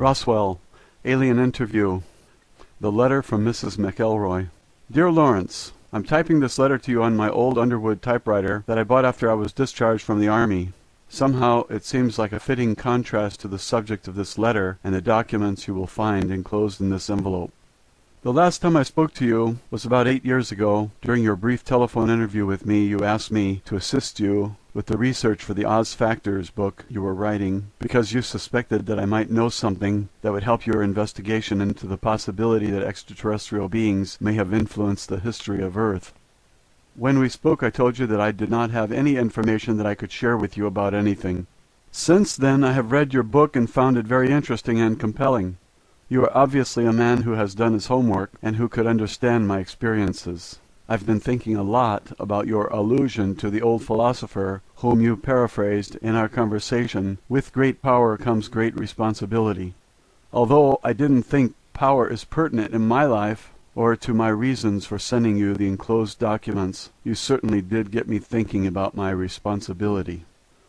Roswell, Alien Interview. The letter from Mrs. McElroy. Dear Lawrence, I'm typing this letter to you on my old Underwood typewriter that I bought after I was discharged from the Army. Somehow it seems like a fitting contrast to the subject of this letter and the documents you will find enclosed in this envelope. The last time I spoke to you was about 8 years ago. During your brief telephone interview with me, you asked me to assist you with the research for the Oz Factors book you were writing, because you suspected that I might know something that would help your investigation into the possibility that extraterrestrial beings may have influenced the history of Earth. When we spoke, I told you that I did not have any information that I could share with you about anything. Since then, I have read your book and found it very interesting and compelling. You are obviously a man who has done his homework and who could understand my experiences. I've been thinking a lot about your allusion to the old philosopher whom you paraphrased in our conversation, "With great power comes great responsibility." Although I didn't think power is pertinent in my life or to my reasons for sending you the enclosed documents, you certainly did get me thinking about my responsibility.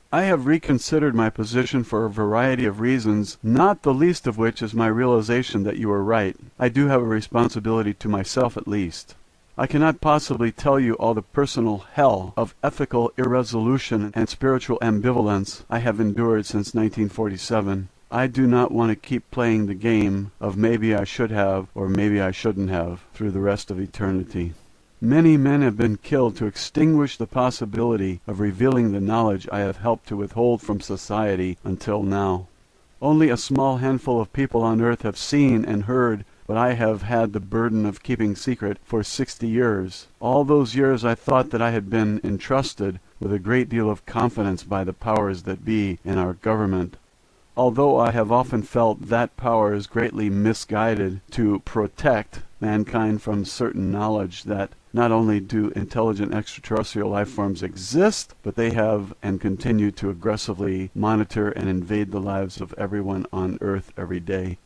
I have reconsidered my position for a variety of reasons, not the least of which is my realization that you are right. I do have a responsibility to myself at least. I cannot possibly tell you all the personal hell of ethical irresolution and spiritual ambivalence I have endured since 1947. I do not want to keep playing the game of maybe I should have or maybe I shouldn't have through the rest of eternity. Many men have been killed to extinguish the possibility of revealing the knowledge I have helped to withhold from society until now. Only a small handful of people on earth have seen and heard what I have had the burden of keeping secret for 60 years. All those years I thought that I had been entrusted with a great deal of confidence by the powers that be in our government. Although I have often felt that power is greatly misguided to protect mankind from certain knowledge that not only do intelligent extraterrestrial life forms exist, but they have and continue to aggressively monitor and invade the lives of everyone on Earth every day.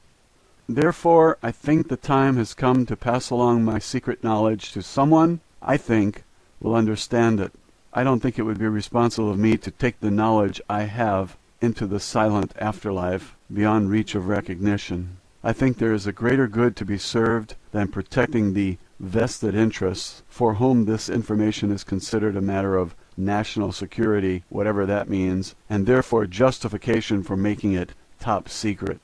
Therefore, I think the time has come to pass along my secret knowledge to someone I think will understand it. I don't think it would be responsible of me to take the knowledge I have into the silent afterlife beyond reach of recognition. I think there is a greater good to be served than protecting the vested interests for whom this information is considered a matter of national security, whatever that means, and therefore justification for making it top secret.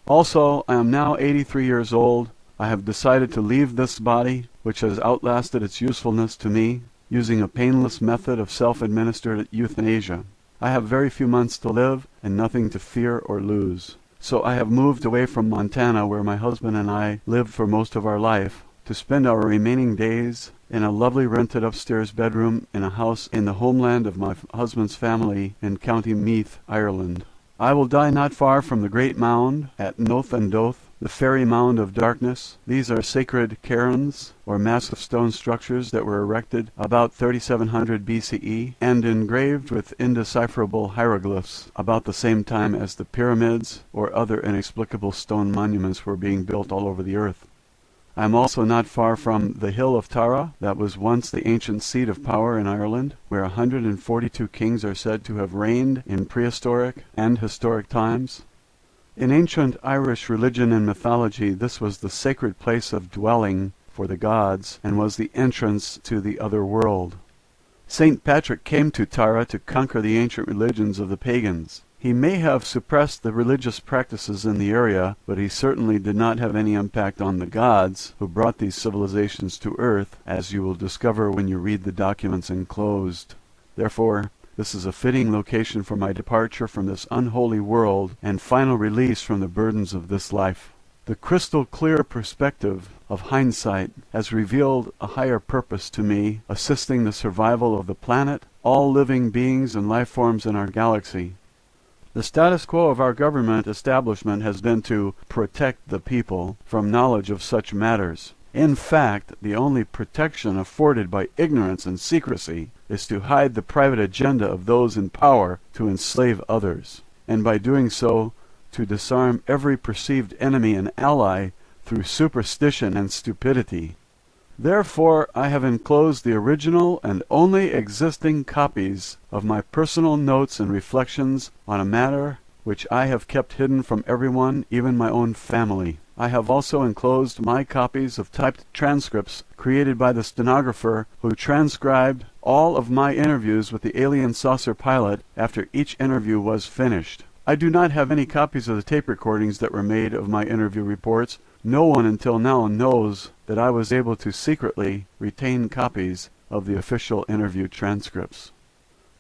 Also, I am now 83 years old. I have decided to leave this body, which has outlasted its usefulness to me, using a painless method of self-administered euthanasia. I have very few months to live and nothing to fear or lose. So I have moved away from Montana, where my husband and I lived for most of our life, to spend our remaining days in a lovely rented upstairs bedroom in a house in the homeland of my husband's family in County Meath, Ireland. I will die not far from the Great Mound at Noth and Doth, the Fairy Mound of Darkness. These are sacred cairns, or massive stone structures that were erected about 3700 BCE and engraved with indecipherable hieroglyphs about the same time as the pyramids or other inexplicable stone monuments were being built all over the earth. I am also not far from the hill of Tara, that was once the ancient seat of power in Ireland, where 142 kings are said to have reigned in prehistoric and historic times. In ancient Irish religion and mythology, this was the sacred place of dwelling for the gods and was the entrance to the other world. St. Patrick came to Tara to conquer the ancient religions of the pagans. He may have suppressed the religious practices in the area, but he certainly did not have any impact on the gods who brought these civilizations to Earth, as you will discover when you read the documents enclosed. Therefore, this is a fitting location for my departure from this unholy world and final release from the burdens of this life. The crystal clear perspective of hindsight has revealed a higher purpose to me, assisting the survival of the planet, all living beings and life forms in our galaxy. The status quo of our government establishment has been to protect the people from knowledge of such matters. In fact, the only protection afforded by ignorance and secrecy is to hide the private agenda of those in power to enslave others, and by doing so, to disarm every perceived enemy and ally through superstition and stupidity. Therefore, I have enclosed the original and only existing copies of my personal notes and reflections on a matter which I have kept hidden from everyone, even my own family. I have also enclosed my copies of typed transcripts created by the stenographer who transcribed all of my interviews with the alien saucer pilot after each interview was finished. I do not have any copies of the tape recordings that were made of my interview reports. No one until now knows that I was able to secretly retain copies of the official interview transcripts.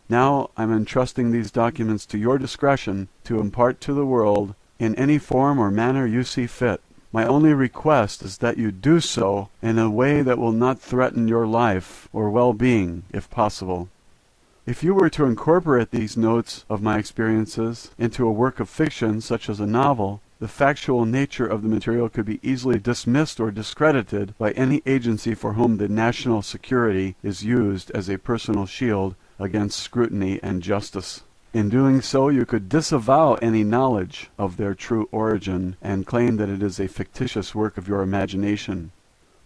Now I'm entrusting these documents to your discretion to impart to the world in any form or manner you see fit. My only request is that you do so in a way that will not threaten your life or well-being, if possible. If you were to incorporate these notes of my experiences into a work of fiction, such as a novel, the factual nature of the material could be easily dismissed or discredited by any agency for whom the national security is used as a personal shield against scrutiny and justice. In doing so, you could disavow any knowledge of their true origin and claim that it is a fictitious work of your imagination.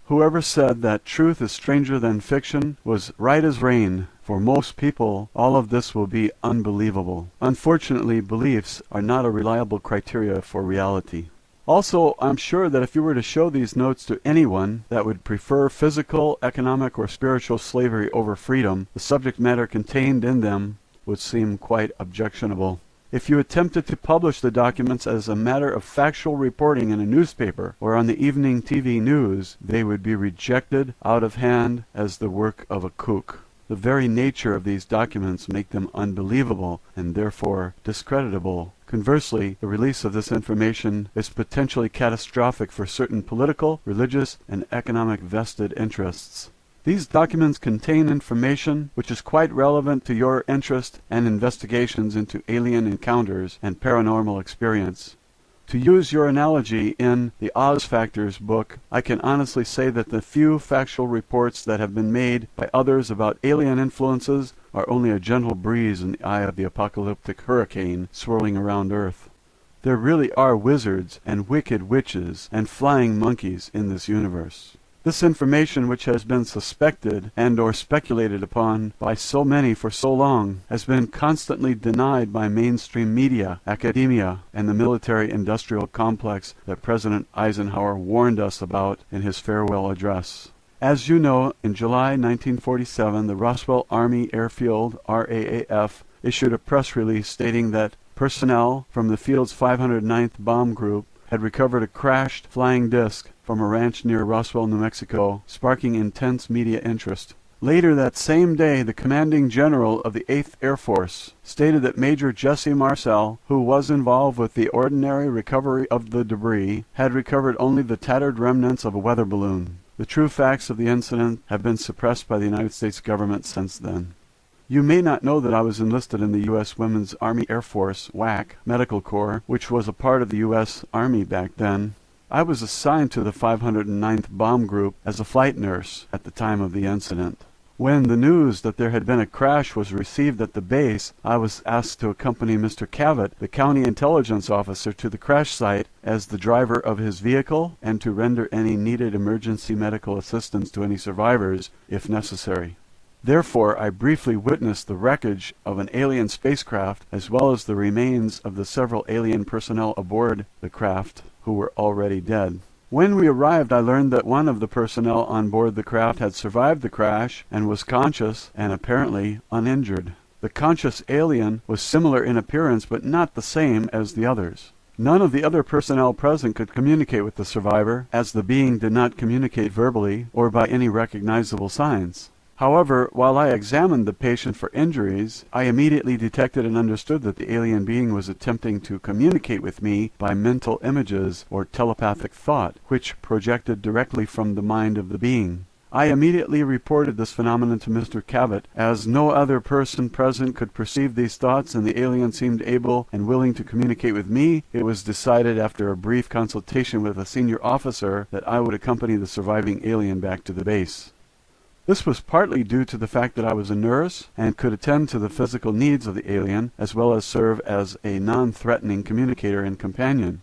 Whoever said that truth is stranger than fiction was right as rain. For most people, all of this will be unbelievable. Unfortunately, beliefs are not a reliable criteria for reality. Also, I'm sure that if you were to show these notes to anyone that would prefer physical, economic, or spiritual slavery over freedom, the subject matter contained in them would seem quite objectionable. If you attempted to publish the documents as a matter of factual reporting in a newspaper or on the evening TV news, they would be rejected out of hand as the work of a kook. The very nature of these documents make them unbelievable and therefore discreditable. Conversely, the release of this information is potentially catastrophic for certain political, religious, and economic vested interests. These documents contain information which is quite relevant to your interest and investigations into alien encounters and paranormal experience. To use your analogy in the Oz Factors book, I can honestly say that the few factual reports that have been made by others about alien influences are only a gentle breeze in the eye of the apocalyptic hurricane swirling around Earth. There really are wizards and wicked witches and flying monkeys in this universe. This information, which has been suspected and or speculated upon by so many for so long, has been constantly denied by mainstream media, academia, and the military-industrial complex that President Eisenhower warned us about in his farewell address. As you know, in July 1947, the Roswell Army Airfield, RAAF, issued a press release stating that personnel from the field's 509th Bomb Group had recovered a crashed flying disc from a ranch near Roswell, New Mexico, sparking intense media interest. Later that same day, the commanding general of the 8th Air Force stated that Major Jesse Marcel, who was involved with the ordinary recovery of the debris, had recovered only the tattered remnants of a weather balloon. The true facts of the incident have been suppressed by the United States government since then. You may not know that I was enlisted in the U.S. Women's Army Air Force, WAC, Medical Corps, which was a part of the U.S. Army back then. I was assigned to the 509th Bomb Group as a flight nurse at the time of the incident. When the news that there had been a crash was received at the base, I was asked to accompany Mr. Cavett, the county intelligence officer, to the crash site as the driver of his vehicle and to render any needed emergency medical assistance to any survivors, if necessary. Therefore, I briefly witnessed the wreckage of an alien spacecraft as well as the remains of the several alien personnel aboard the craft who were already dead. When we arrived, I learned that one of the personnel on board the craft had survived the crash and was conscious and apparently uninjured. The conscious alien was similar in appearance but not the same as the others. None of the other personnel present could communicate with the survivor, as the being did not communicate verbally or by any recognizable signs. However, while I examined the patient for injuries, I immediately detected and understood that the alien being was attempting to communicate with me by mental images or telepathic thought, which projected directly from the mind of the being. I immediately reported this phenomenon to Mr. Cavett, as no other person present could perceive these thoughts and the alien seemed able and willing to communicate with me. It was decided after a brief consultation with a senior officer that I would accompany the surviving alien back to the base. This was partly due to the fact that I was a nurse and could attend to the physical needs of the alien, as well as serve as a non-threatening communicator and companion.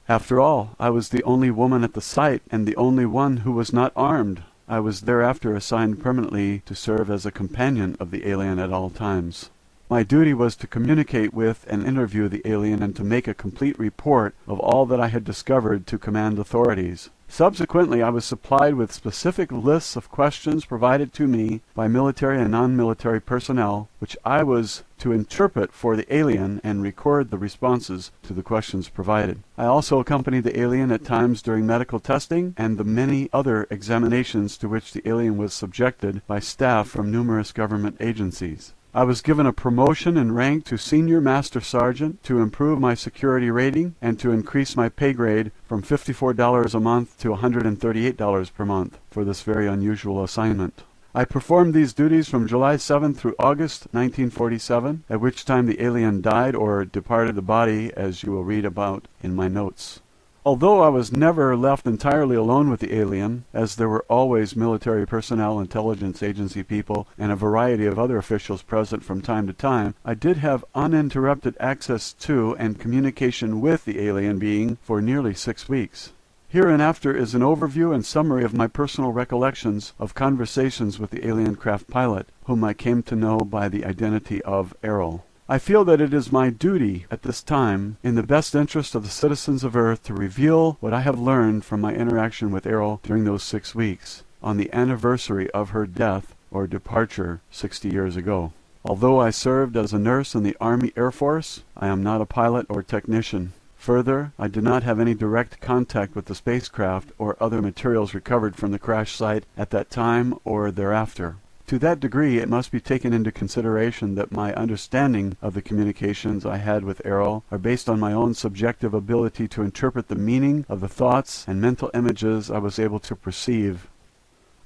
After all, I was the only woman at the site and the only one who was not armed. I was thereafter assigned permanently to serve as a companion of the alien at all times. My duty was to communicate with and interview the alien and to make a complete report of all that I had discovered to command authorities. Subsequently, I was supplied with specific lists of questions provided to me by military and non-military personnel, which I was to interpret for the alien and record the responses to the questions provided. I also accompanied the alien at times during medical testing and the many other examinations to which the alien was subjected by staff from numerous government agencies. I was given a promotion in rank to Senior Master Sergeant to improve my security rating and to increase my pay grade from $54 a month to $138 per month for this very unusual assignment. I performed these duties from July 7 through August 1947, at which time the alien died or departed the body, as you will read about in my notes. Although I was never left entirely alone with the alien, as there were always military personnel, intelligence agency people, and a variety of other officials present from time to time, I did have uninterrupted access to and communication with the alien being for nearly 6 weeks. Hereinafter is an overview and summary of my personal recollections of conversations with the alien craft pilot, whom I came to know by the identity of Errol. I feel that it is my duty at this time, in the best interest of the citizens of Earth, to reveal what I have learned from my interaction with Errol during those 6 weeks, on the anniversary of her death or departure 60 years ago. Although I served as a nurse in the Army Air Force, I am not a pilot or technician. Further, I did not have any direct contact with the spacecraft or other materials recovered from the crash site at that time or thereafter. To that degree, it must be taken into consideration that my understanding of the communications I had with Errol are based on my own subjective ability to interpret the meaning of the thoughts and mental images I was able to perceive.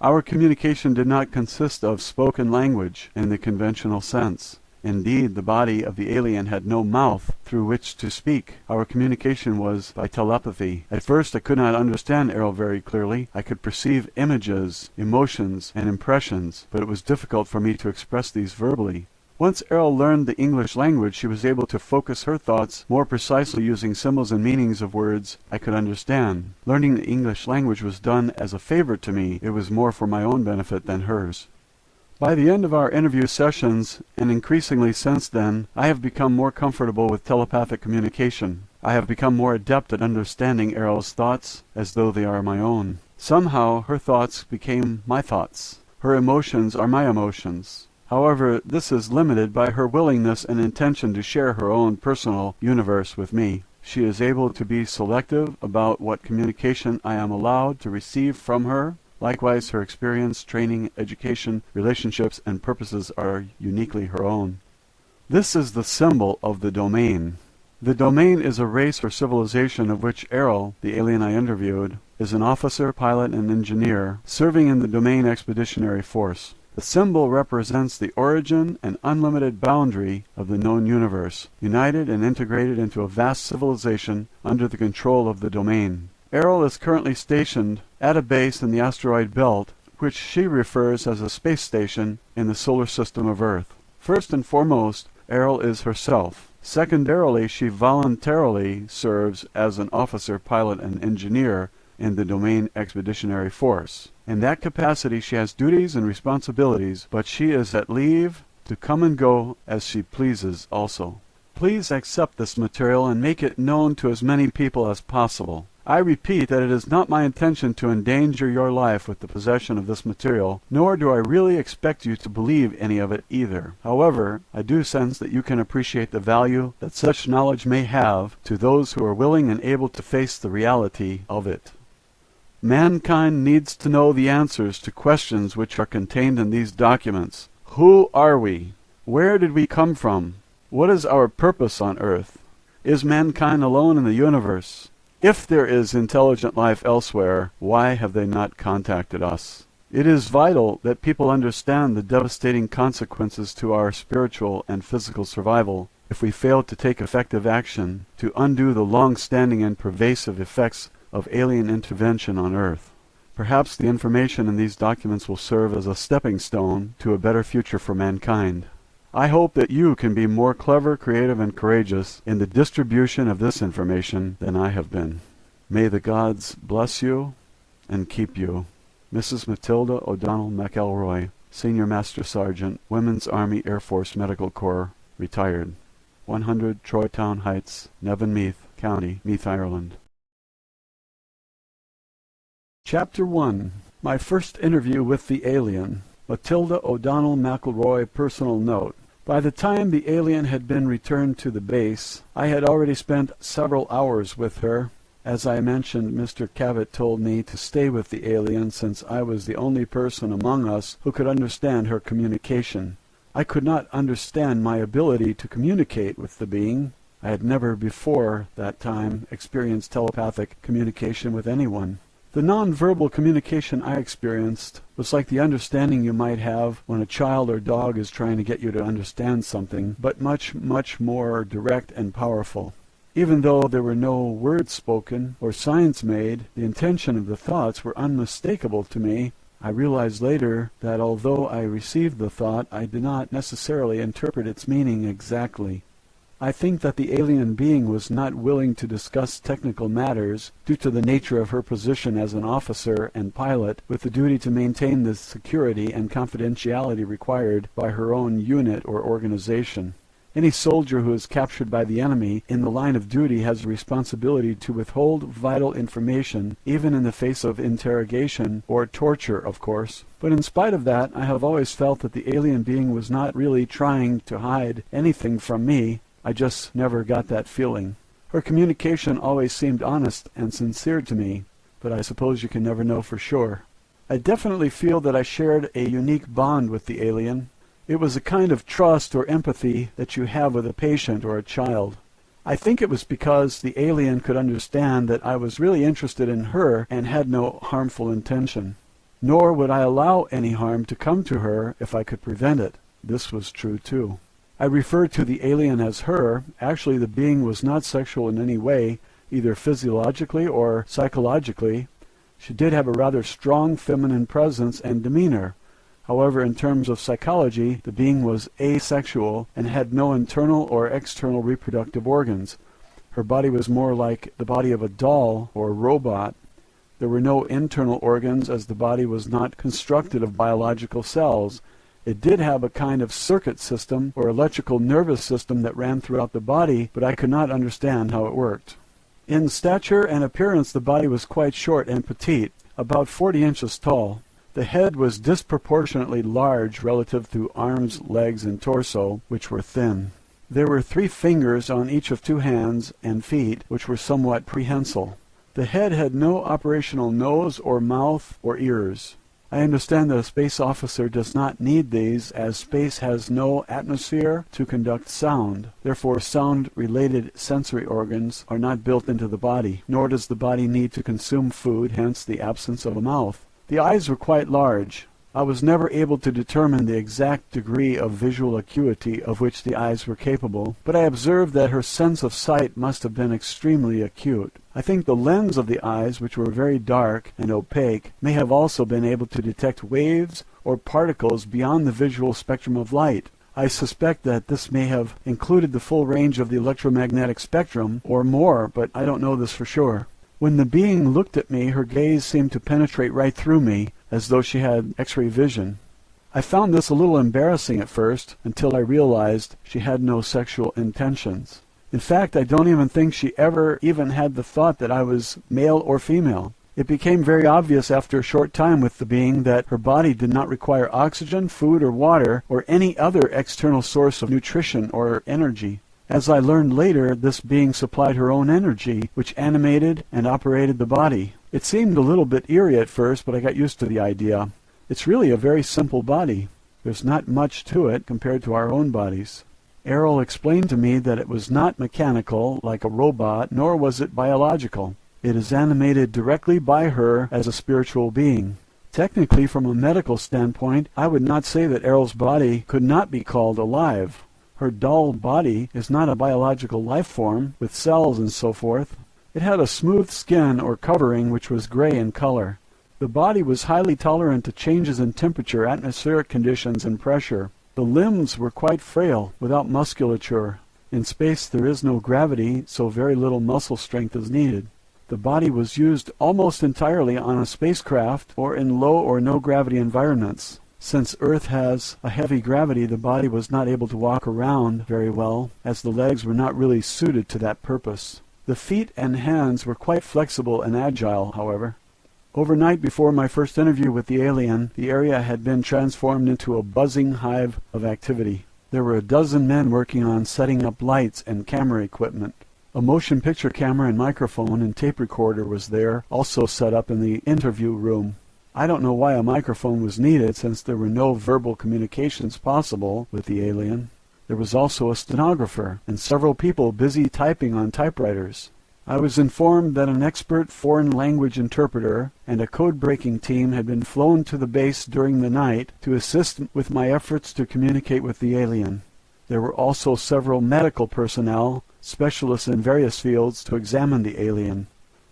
Our communication did not consist of spoken language in the conventional sense. Indeed, the body of the alien had no mouth through which to speak. Our communication was by telepathy. At first I could not understand Errol very clearly. I could perceive images, emotions, and impressions, but it was difficult for me to express these verbally. Once Errol learned the English language, she was able to focus her thoughts more precisely using symbols and meanings of words I could understand. Learning the English language was done as a favor to me. It was more for my own benefit than hers. By the end of our interview sessions, and increasingly since then, I have become more comfortable with telepathic communication. I have become more adept at understanding Errol's thoughts as though they are my own. Somehow her thoughts became my thoughts. Her emotions are my emotions. However, this is limited by her willingness and intention to share her own personal universe with me. She is able to be selective about what communication I am allowed to receive from her. Likewise, her experience, training, education, relationships, and purposes are uniquely her own. This is the symbol of the domain. The domain is a race or civilization of which Errol, the alien I interviewed, is an officer, pilot, and engineer serving in the Domain Expeditionary Force. The symbol represents the origin and unlimited boundary of the known universe, united and integrated into a vast civilization under the control of the domain. Errol is currently stationed at a base in the asteroid belt, which she refers as a space station in the solar system of Earth. First and foremost, Errol is herself. Secondarily, she voluntarily serves as an officer, pilot, and engineer in the Domain Expeditionary Force. In that capacity, she has duties and responsibilities, but she is at leave to come and go as she pleases also. Please accept this material and make it known to as many people as possible. I repeat that it is not my intention to endanger your life with the possession of this material, nor do I really expect you to believe any of it either. However, I do sense that you can appreciate the value that such knowledge may have to those who are willing and able to face the reality of it. Mankind needs to know the answers to questions which are contained in these documents. Who are we? Where did we come from? What is our purpose on Earth? Is mankind alone in the universe? If there is intelligent life elsewhere, why have they not contacted us? It is vital that people understand the devastating consequences to our spiritual and physical survival if we fail to take effective action to undo the long-standing and pervasive effects of alien intervention on Earth. Perhaps the information in these documents will serve as a stepping stone to a better future for mankind. I hope that you can be more clever, creative, and courageous in the distribution of this information than I have been. May the gods bless you and keep you. Mrs. Matilda O'Donnell McElroy, Senior Master Sergeant, Women's Army Air Force Medical Corps, Retired. 100 Troytown Heights, Nevenmeath County, Meath, Ireland. Chapter 1. My first interview with the alien. Matilda O'Donnell McElroy personal note. By the time the alien had been returned to the base, I had already spent several hours with her. As I mentioned, Mr. Cavett told me to stay with the alien since I was the only person among us who could understand her communication. I could not understand my ability to communicate with the being. I had never before that time experienced telepathic communication with anyone. The non-verbal communication I experienced was like the understanding you might have when a child or dog is trying to get you to understand something, but much, much more direct and powerful. Even though there were no words spoken or signs made, the intention of the thoughts were unmistakable to me. I realized later that although I received the thought, I did not necessarily interpret its meaning exactly. I think that the alien being was not willing to discuss technical matters due to the nature of her position as an officer and pilot with the duty to maintain the security and confidentiality required by her own unit or organization. Any soldier who is captured by the enemy in the line of duty has a responsibility to withhold vital information, even in the face of interrogation or torture, of course. But in spite of that, I have always felt that the alien being was not really trying to hide anything from me. I just never got that feeling. Her communication always seemed honest and sincere to me, but I suppose you can never know for sure. I definitely feel that I shared a unique bond with the alien. It was a kind of trust or empathy that you have with a patient or a child. I think it was because the alien could understand that I was really interested in her and had no harmful intention. Nor would I allow any harm to come to her if I could prevent it. This was true too. I refer to the alien as her. Actually, the being was not sexual in any way, either physiologically or psychologically. She did have a rather strong feminine presence and demeanor. However, in terms of psychology, the being was asexual and had no internal or external reproductive organs. Her body was more like the body of a doll or robot. There were no internal organs as the body was not constructed of biological cells. It did have a kind of circuit system or electrical nervous system that ran throughout the body, but I could not understand how it worked. In stature and appearance, the body was quite short and petite, about 40 inches tall. The head was disproportionately large relative to arms, legs, and torso, which were thin. There were 3 fingers on each of 2 hands and feet, which were somewhat prehensile. The head had no operational nose or mouth or ears. I understand that a space officer does not need these, as space has no atmosphere to conduct sound. Therefore, sound-related sensory organs are not built into the body, nor does the body need to consume food, hence the absence of a mouth. The eyes were quite large. I was never able to determine the exact degree of visual acuity of which the eyes were capable, but I observed that her sense of sight must have been extremely acute. I think the lens of the eyes, which were very dark and opaque, may have also been able to detect waves or particles beyond the visual spectrum of light. I suspect that this may have included the full range of the electromagnetic spectrum, or more, but I don't know this for sure. When the being looked at me, her gaze seemed to penetrate right through me, as though she had X-ray vision. I found this a little embarrassing at first, until I realized she had no sexual intentions. In fact, I don't even think she ever even had the thought that I was male or female. It became very obvious after a short time with the being that her body did not require oxygen, food, or water, or any other external source of nutrition or energy. As I learned later, this being supplied her own energy, which animated and operated the body. It seemed a little bit eerie at first, but I got used to the idea. It's really a very simple body. There's not much to it compared to our own bodies. Errol explained to me that it was not mechanical, like a robot, nor was it biological. It is animated directly by her as a spiritual being. Technically, from a medical standpoint, I would not say that Errol's body could not be called alive. Her dull body is not a biological life form, with cells and so forth. It had a smooth skin or covering which was gray in color. The body was highly tolerant to changes in temperature, atmospheric conditions, and pressure. The limbs were quite frail, without musculature. In space there is no gravity, so very little muscle strength is needed. The body was used almost entirely on a spacecraft or in low or no gravity environments. Since Earth has a heavy gravity, the body was not able to walk around very well, as the legs were not really suited to that purpose. The feet and hands were quite flexible and agile, however. Overnight before my first interview with the alien, the area had been transformed into a buzzing hive of activity. There were a dozen men working on setting up lights and camera equipment. A motion picture camera and microphone and tape recorder was there, also set up in the interview room. I don't know why a microphone was needed, since there were no verbal communications possible with the alien. There was also a stenographer and several people busy typing on typewriters. I was informed that an expert foreign language interpreter and a code-breaking team had been flown to the base during the night to assist with my efforts to communicate with the alien. There were also several medical personnel, specialists in various fields, to examine the alien.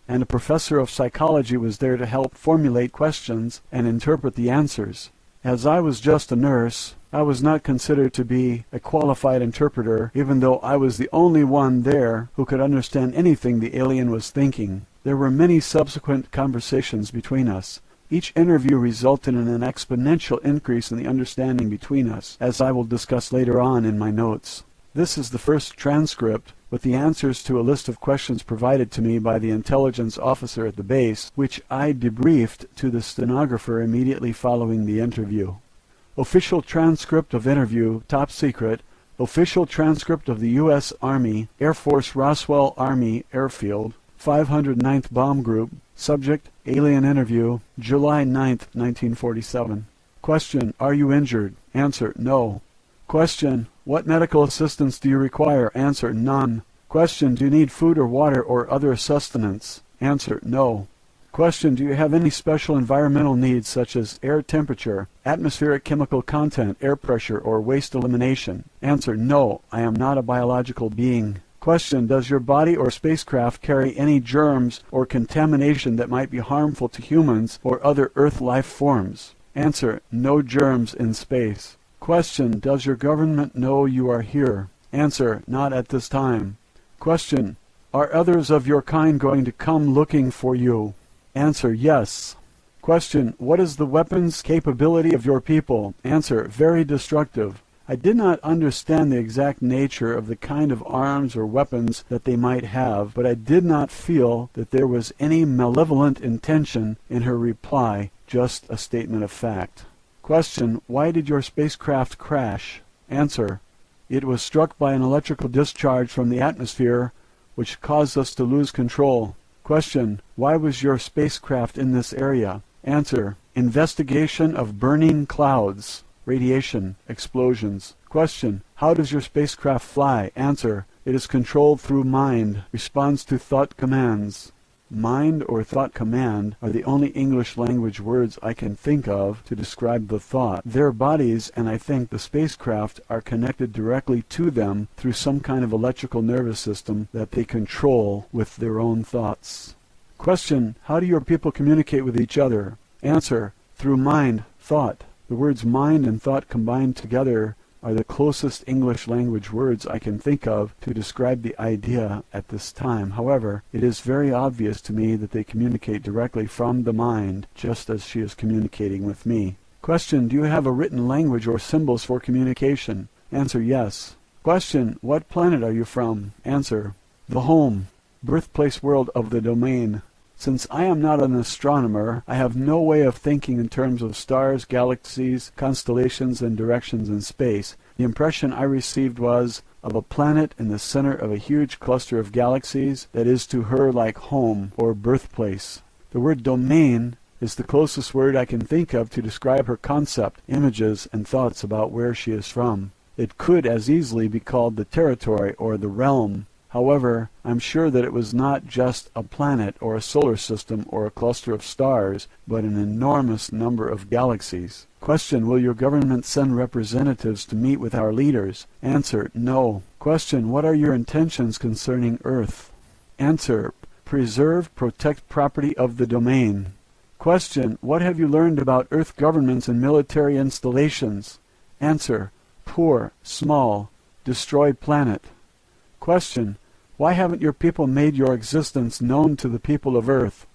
And a professor of psychology was there to help formulate questions and interpret the answers. As I was just a nurse, I was not considered to be a qualified interpreter, even though I was the only one there who could understand anything the alien was thinking. There were many subsequent conversations between us. Each interview resulted in an exponential increase in the understanding between us, as I will discuss later on in my notes. This is the first transcript, with the answers to a list of questions provided to me by the intelligence officer at the base, which I debriefed to the stenographer immediately following the interview. Official transcript of interview, top secret. Official transcript of the U.S. Army, Air Force Roswell Army Airfield, 509th Bomb Group. Subject, alien interview, July 9th, 1947. Question, are you injured? Answer, no. Question, what medical assistance do you require? Answer, none. Question, do you need food or water or other sustenance? Answer, no. Question, do you have any special environmental needs such as air temperature, atmospheric chemical content, air pressure, or waste elimination? Answer, no, I am not a biological being. Question, does your body or spacecraft carry any germs or contamination that might be harmful to humans or other Earth life forms? Answer, no germs in space. Question, does your government know you are here? Answer, not at this time. Question, are others of your kind going to come looking for you? Answer, yes. Question, what is the weapons capability of your people? Answer, very destructive. I did not understand the exact nature of the kind of arms or weapons that they might have, but I did not feel that there was any malevolent intention in her reply, just a statement of fact. Question, why did your spacecraft crash? Answer, it was struck by an electrical discharge from the atmosphere, which caused us to lose control. Question, why was your spacecraft in this area? Answer, investigation of burning clouds. Radiation, explosions. Question, how does your spacecraft fly? Answer, it is controlled through mind, responds to thought commands. Mind or thought command are the only English language words I can think of to describe the thought. Their bodies, and I think the spacecraft, are connected directly to them through some kind of electrical nervous system that they control with their own thoughts. Question, how do your people communicate with each other? Answer, through mind, thought. The words mind and thought combined together are the closest English language words I can think of to describe the idea at this time. However, it is very obvious to me that they communicate directly from the mind, just as she is communicating with me. Question, do you have a written language or symbols for communication? Answer, yes. Question, what planet are you from? Answer, the home, birthplace world of the domain. Since I am not an astronomer, I have no way of thinking in terms of stars, galaxies, constellations, and directions in space. The impression I received was of a planet in the center of a huge cluster of galaxies that is to her like home or birthplace. The word domain is the closest word I can think of to describe her concept, images, and thoughts about where she is from. It could as easily be called the territory or the realm. However, I'm sure that it was not just a planet or a solar system or a cluster of stars, but an enormous number of galaxies. Question, will your government send representatives to meet with our leaders? Answer, no. Question, what are your intentions concerning Earth? Answer, preserve, protect property of the domain. Question, what have you learned about Earth governments and military installations? Answer, poor, small, destroy planet. Question, why haven't your people made your existence known to the people of Earth?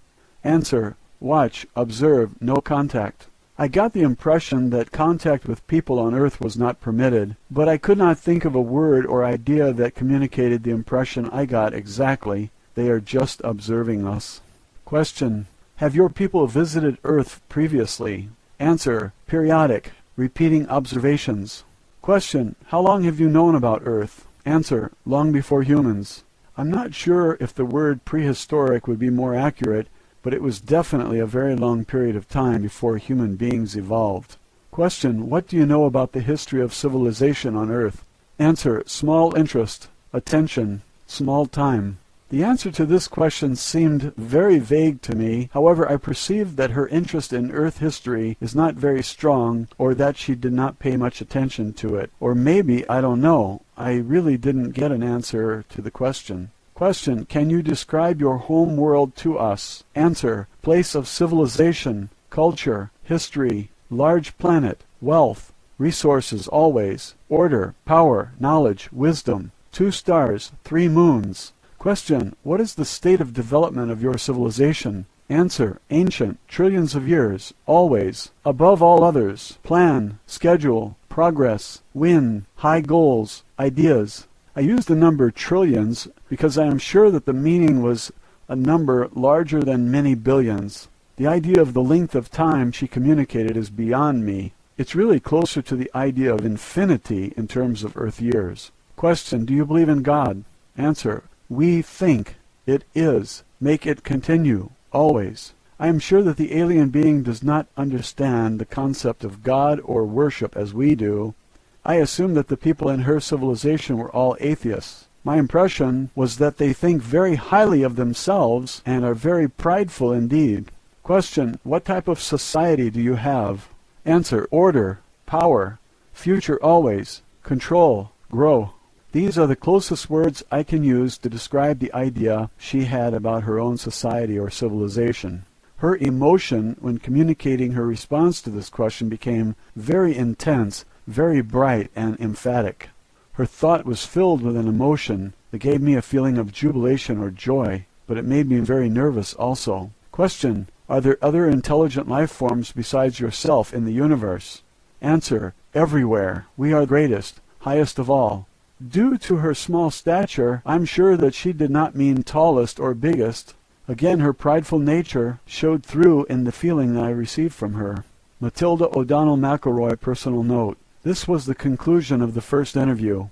Answer, watch, observe, no contact. I got the impression that contact with people on Earth was not permitted, but I could not think of a word or idea that communicated the impression I got exactly. They are just observing us. Question: have your people visited Earth previously? Answer: periodic, repeating observations. Question: how long have you known about Earth? Answer: long before humans. I'm not sure if the word prehistoric would be more accurate, but it was definitely a very long period of time before human beings evolved. Question: what do you know about the history of civilization on Earth? Answer: small interest, attention, small time. The answer to this question seemed very vague to me. However, I perceived that her interest in Earth history is not very strong, or that she did not pay much attention to it. Or maybe, I don't know, I really didn't get an answer to the question. Question: can you describe your home world to us? Answer: place of civilization, culture, history, large planet, wealth, resources always, order, power, knowledge, wisdom, 2 stars, 3 moons. Question: what is the state of development of your civilization? Answer: ancient, trillions of years, always, above all others, plan, schedule, progress, win, high goals, ideas. I use the number trillions because I am sure that the meaning was a number larger than many billions. The idea of the length of time she communicated is beyond me. It's really closer to the idea of infinity in terms of Earth years. Question: do you believe in God? Answer: we think. It is. Make it continue. Always. I am sure that the alien being does not understand the concept of God or worship as we do. I assume that the people in her civilization were all atheists. My impression was that they think very highly of themselves and are very prideful indeed. Question: what type of society do you have? Answer: order, power, future always, control, grow. These are the closest words I can use to describe the idea she had about her own society or civilization. Her emotion when communicating her response to this question became very intense, very bright and emphatic. Her thought was filled with an emotion that gave me a feeling of jubilation or joy, but it made me very nervous also. Question: are there other intelligent life forms besides yourself in the universe? Answer: everywhere. We are greatest, highest of all. Due to her small stature, I'm sure that she did not mean tallest or biggest. Again, her prideful nature showed through in the feeling that I received from her. Matilda O'Donnell McElroy, personal note. This was the conclusion of the first interview.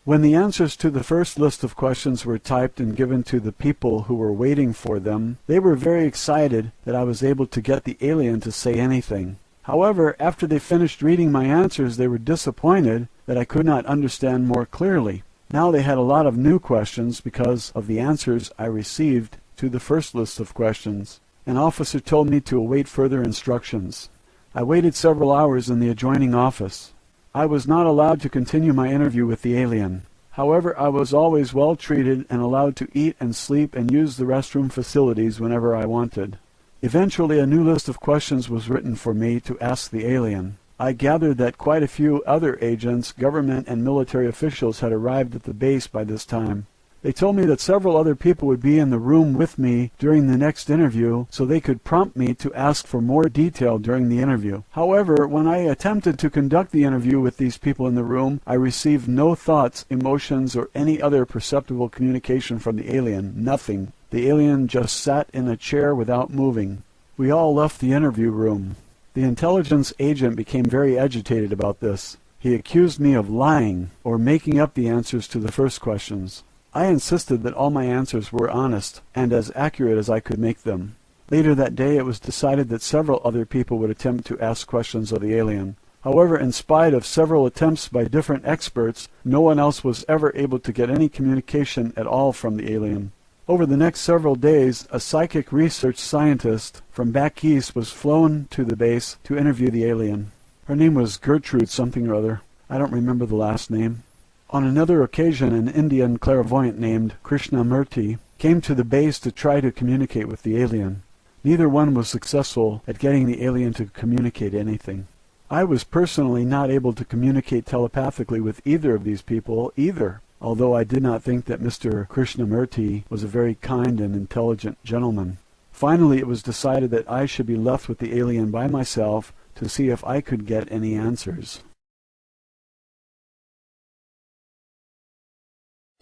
When the answers to the first list of questions were typed and given to the people who were waiting for them, they were very excited that I was able to get the alien to say anything. However, after they finished reading my answers, they were disappointed that I could not understand more clearly. Now they had a lot of new questions because of the answers I received to the first list of questions. An officer told me to await further instructions. I waited several hours in the adjoining office. I was not allowed to continue my interview with the alien. However, I was always well treated and allowed to eat and sleep and use the restroom facilities whenever I wanted. Eventually, a new list of questions was written for me to ask the alien. I gathered that quite a few other agents, government and military officials had arrived at the base by this time. They told me that several other people would be in the room with me during the next interview, so they could prompt me to ask for more detail during the interview. However, when I attempted to conduct the interview with these people in the room, I received no thoughts, emotions, or any other perceptible communication from the alien. Nothing. The alien just sat in a chair without moving. We all left the interview room. The intelligence agent became very agitated about this. He accused me of lying or making up the answers to the first questions. I insisted that all my answers were honest and as accurate as I could make them. Later that day it was decided that several other people would attempt to ask questions of the alien. However, in spite of several attempts by different experts, no one else was ever able to get any communication at all from the alien. Over the next several days, a psychic research scientist from back east was flown to the base to interview the alien. Her name was Gertrude something or other. I don't remember the last name. On another occasion, an Indian clairvoyant named Krishnamurti came to the base to try to communicate with the alien. Neither one was successful at getting the alien to communicate anything. I was personally not able to communicate telepathically with either of these people either, although I did not think that Mr. Krishnamurti was a very kind and intelligent gentleman. Finally, it was decided that I should be left with the alien by myself to see if I could get any answers.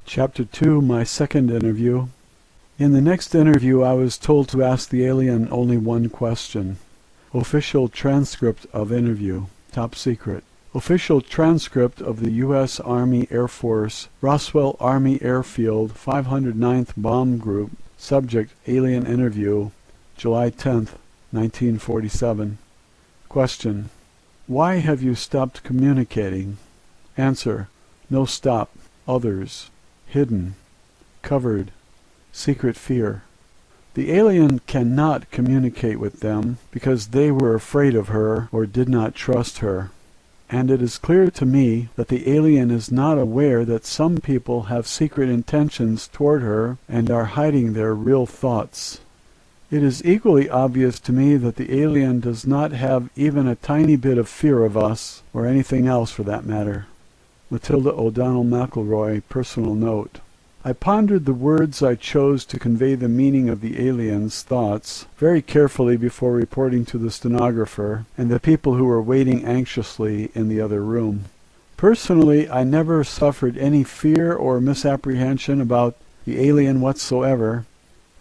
Chapter 2, my second interview. In the next interview, I was told to ask the alien only one question. Official transcript of interview. Top secret. Official transcript of the U.S. Army Air Force, Roswell Army Airfield, 509th Bomb Group. Subject, alien interview, July 10th, 1947. Question. Why have you stopped communicating? Answer. No stop. Others. Hidden. Covered. Secret fear. The alien cannot communicate with them because they were afraid of her or did not trust her. And it is clear to me that the alien is not aware that some people have secret intentions toward her and are hiding their real thoughts. It is equally obvious to me that the alien does not have even a tiny bit of fear of us, or anything else for that matter. Matilda O'Donnell McElroy, personal note. I pondered the words I chose to convey the meaning of the alien's thoughts very carefully before reporting to the stenographer and the people who were waiting anxiously in the other room. Personally, I never suffered any fear or misapprehension about the alien whatsoever.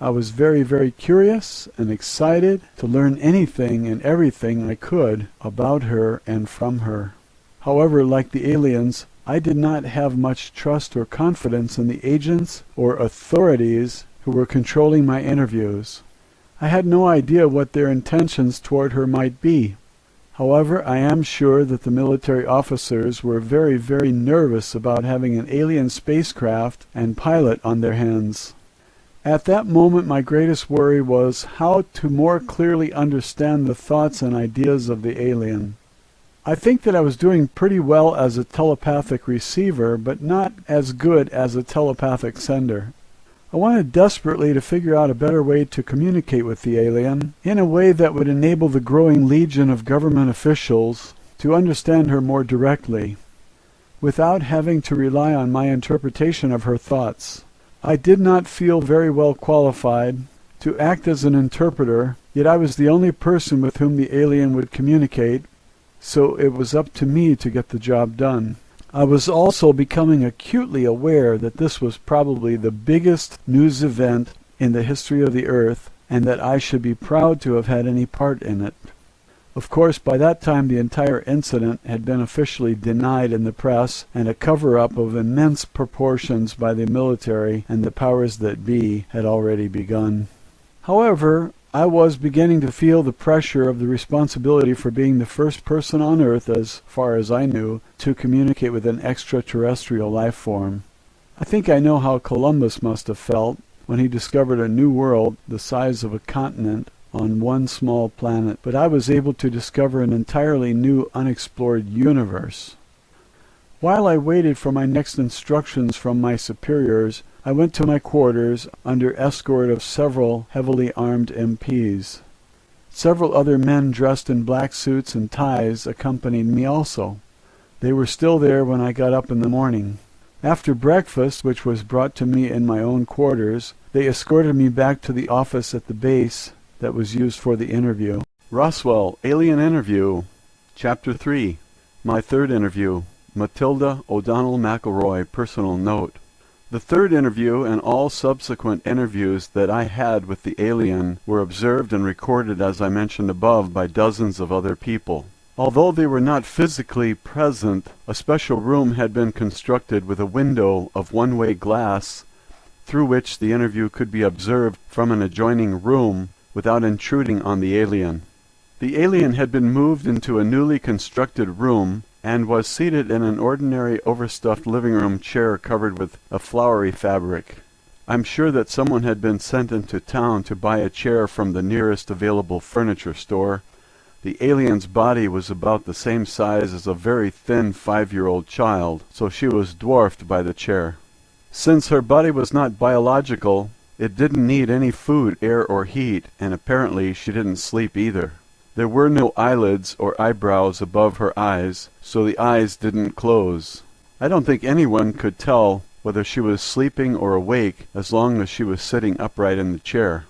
I was very, very curious and excited to learn anything and everything I could about her and from her. However, like the aliens, I did not have much trust or confidence in the agents or authorities who were controlling my interviews. I had no idea what their intentions toward her might be. However, I am sure that the military officers were very, very nervous about having an alien spacecraft and pilot on their hands. At that moment, my greatest worry was how to more clearly understand the thoughts and ideas of the alien. I think that I was doing pretty well as a telepathic receiver, but not as good as a telepathic sender. I wanted desperately to figure out a better way to communicate with the alien, in a way that would enable the growing legion of government officials to understand her more directly, without having to rely on my interpretation of her thoughts. I did not feel very well qualified to act as an interpreter, yet I was the only person with whom the alien would communicate, so it was up to me to get the job done. I was also becoming acutely aware that this was probably the biggest news event in the history of the Earth, and that I should be proud to have had any part in it. Of course, by that time the entire incident had been officially denied in the press, and a cover-up of immense proportions by the military and the powers that be had already begun. However, I was beginning to feel the pressure of the responsibility for being the first person on Earth, as far as I knew, to communicate with an extraterrestrial life form. I think I know how Columbus must have felt when he discovered a new world the size of a continent on one small planet, but I was able to discover an entirely new unexplored universe. While I waited for my next instructions from my superiors, I went to my quarters under escort of several heavily armed MPs. Several other men dressed in black suits and ties accompanied me also. They were still there when I got up in the morning. After breakfast, which was brought to me in my own quarters, they escorted me back to the office at the base that was used for the interview. Roswell, Alien Interview, Chapter 3, my third interview, Matilda O'Donnell McElroy, personal note. The third interview and all subsequent interviews that I had with the alien were observed and recorded, as I mentioned above, by dozens of other people. Although they were not physically present, a special room had been constructed with a window of one-way glass through which the interview could be observed from an adjoining room without intruding on the alien. The alien had been moved into a newly constructed room and was seated in an ordinary overstuffed living room chair covered with a flowery fabric. I'm sure that someone had been sent into town to buy a chair from the nearest available furniture store. The alien's body was about the same size as a very thin 5-year-old child, so she was dwarfed by the chair. Since her body was not biological, it didn't need any food, air, or heat, and apparently she didn't sleep either. There were no eyelids or eyebrows above her eyes, so the eyes didn't close. I don't think anyone could tell whether she was sleeping or awake as long as she was sitting upright in the chair.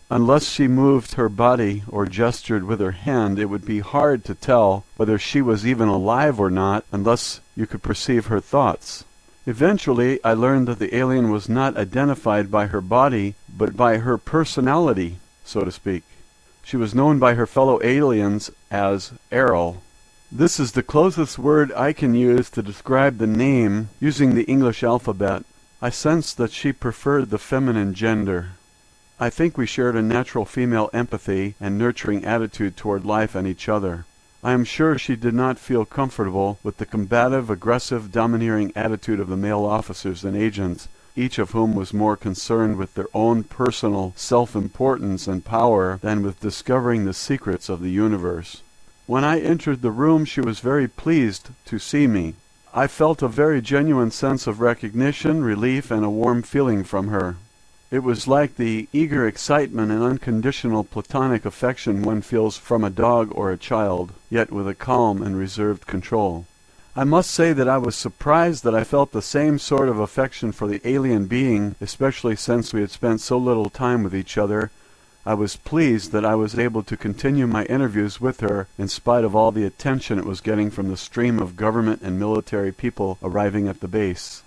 Unless she moved her body or gestured with her hand, it would be hard to tell whether she was even alive or not unless you could perceive her thoughts. Eventually, I learned that the alien was not identified by her body, but by her personality, so to speak. She was known by her fellow aliens as Errol. This is the closest word I can use to describe the name using the English alphabet. I sensed that she preferred the feminine gender. I think we shared a natural female empathy and nurturing attitude toward life and each other. I am sure she did not feel comfortable with the combative, aggressive, domineering attitude of the male officers and agents, each of whom was more concerned with their own personal self-importance and power than with discovering the secrets of the universe. When I entered the room, she was very pleased to see me. I felt a very genuine sense of recognition, relief, and a warm feeling from her. It was like the eager excitement and unconditional platonic affection one feels from a dog or a child, yet with a calm and reserved control. I must say that I was surprised that I felt the same sort of affection for the alien being, especially since we had spent so little time with each other. I was pleased that I was able to continue my interviews with her in spite of all the attention it was getting from the stream of government and military people arriving at the base.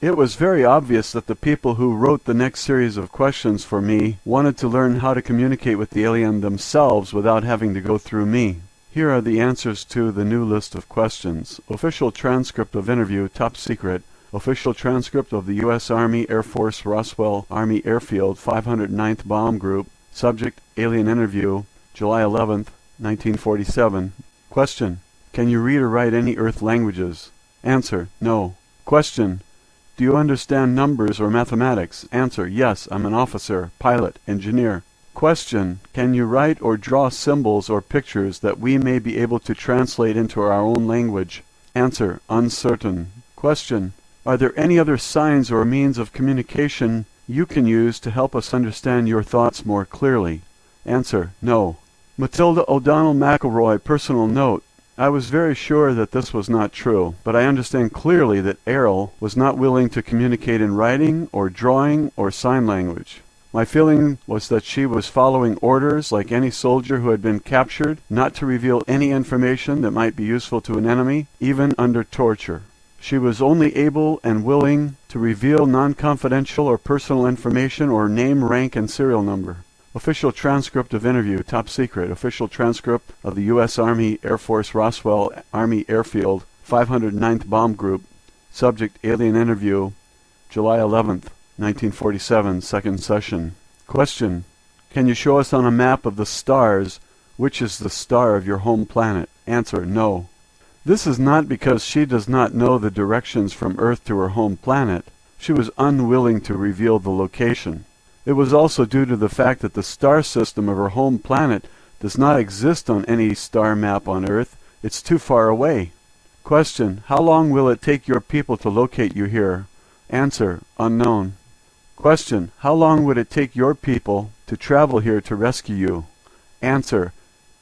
It was very obvious that the people who wrote the next series of questions for me wanted to learn how to communicate with the alien themselves without having to go through me. Here are the answers to the new list of questions. Official transcript of interview, top secret. Official transcript of the U.S. Army Air Force Roswell Army Airfield 509th Bomb Group. Subject, alien interview, July 11th, 1947. Question, can you read or write any Earth languages? Answer, no. Question, do you understand numbers or mathematics? Answer, yes, I'm an officer, pilot, engineer. Question, can you write or draw symbols or pictures that we may be able to translate into our own language? Answer, uncertain. Question, are there any other signs or means of communication you can use to help us understand your thoughts more clearly? Answer, no. Matilda O'Donnell McElroy, personal note. I was very sure that this was not true, but I understand clearly that Errol was not willing to communicate in writing or drawing or sign language. My feeling was that she was following orders like any soldier who had been captured, not to reveal any information that might be useful to an enemy, even under torture. She was only able and willing to reveal non-confidential or personal information or name, rank, and serial number. Official transcript of interview, top secret. Official transcript of the U.S. Army Air Force Roswell Army Airfield 509th Bomb Group. Subject, alien interview, July 11th, 1947, second session. Question, can you show us on a map of the stars which is the star of your home planet? Answer, no. This is not because she does not know the directions from Earth to her home planet. She was unwilling to reveal the location. It was also due to the fact that the star system of her home planet does not exist on any star map on Earth. It's too far away. Question, how long will it take your people to locate you here? Answer, unknown. Question, how long would it take your people to travel here to rescue you? Answer,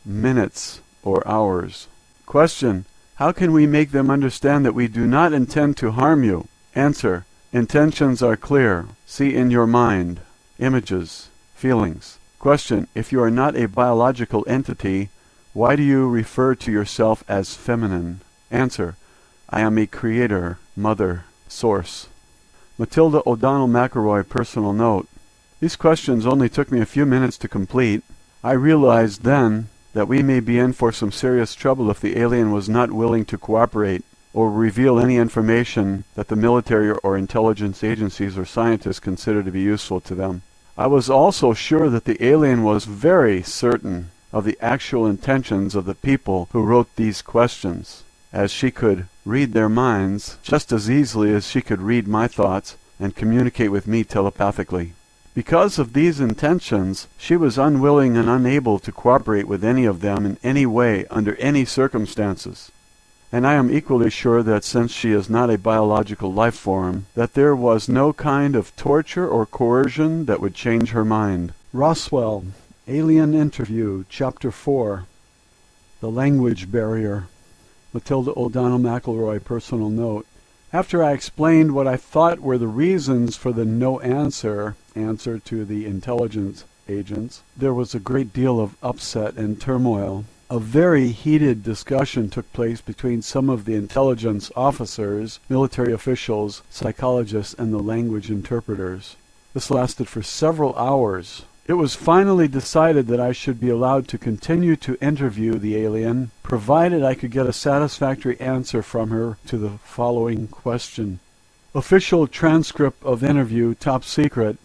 minutes or hours. Question, how can we make them understand that we do not intend to harm you? Answer, intentions are clear. See in your mind. Images, feelings. Question, if you are not a biological entity, why do you refer to yourself as feminine? Answer, I am a creator, mother, source. Matilda O'Donnell McElroy, personal note. These questions only took me a few minutes to complete. I realized then that we may be in for some serious trouble if the alien was not willing to cooperate or reveal any information that the military or intelligence agencies or scientists consider to be useful to them. I was also sure that the alien was very certain of the actual intentions of the people who wrote these questions, as she could read their minds just as easily as she could read my thoughts and communicate with me telepathically. Because of these intentions, she was unwilling and unable to cooperate with any of them in any way under any circumstances. And I am equally sure that since she is not a biological life form, that there was no kind of torture or coercion that would change her mind. Roswell, Alien Interview, Chapter 4. The Language Barrier. Matilda O'Donnell McElroy, personal note. After I explained what I thought were the reasons for the no answer to the intelligence agents. There was a great deal of upset and turmoil. A very heated discussion took place between some of the intelligence officers, military officials, psychologists, and the language interpreters. This lasted for several hours. It was finally decided that I should be allowed to continue to interview the alien, provided I could get a satisfactory answer from her to the following question. Official transcript of interview, top secret.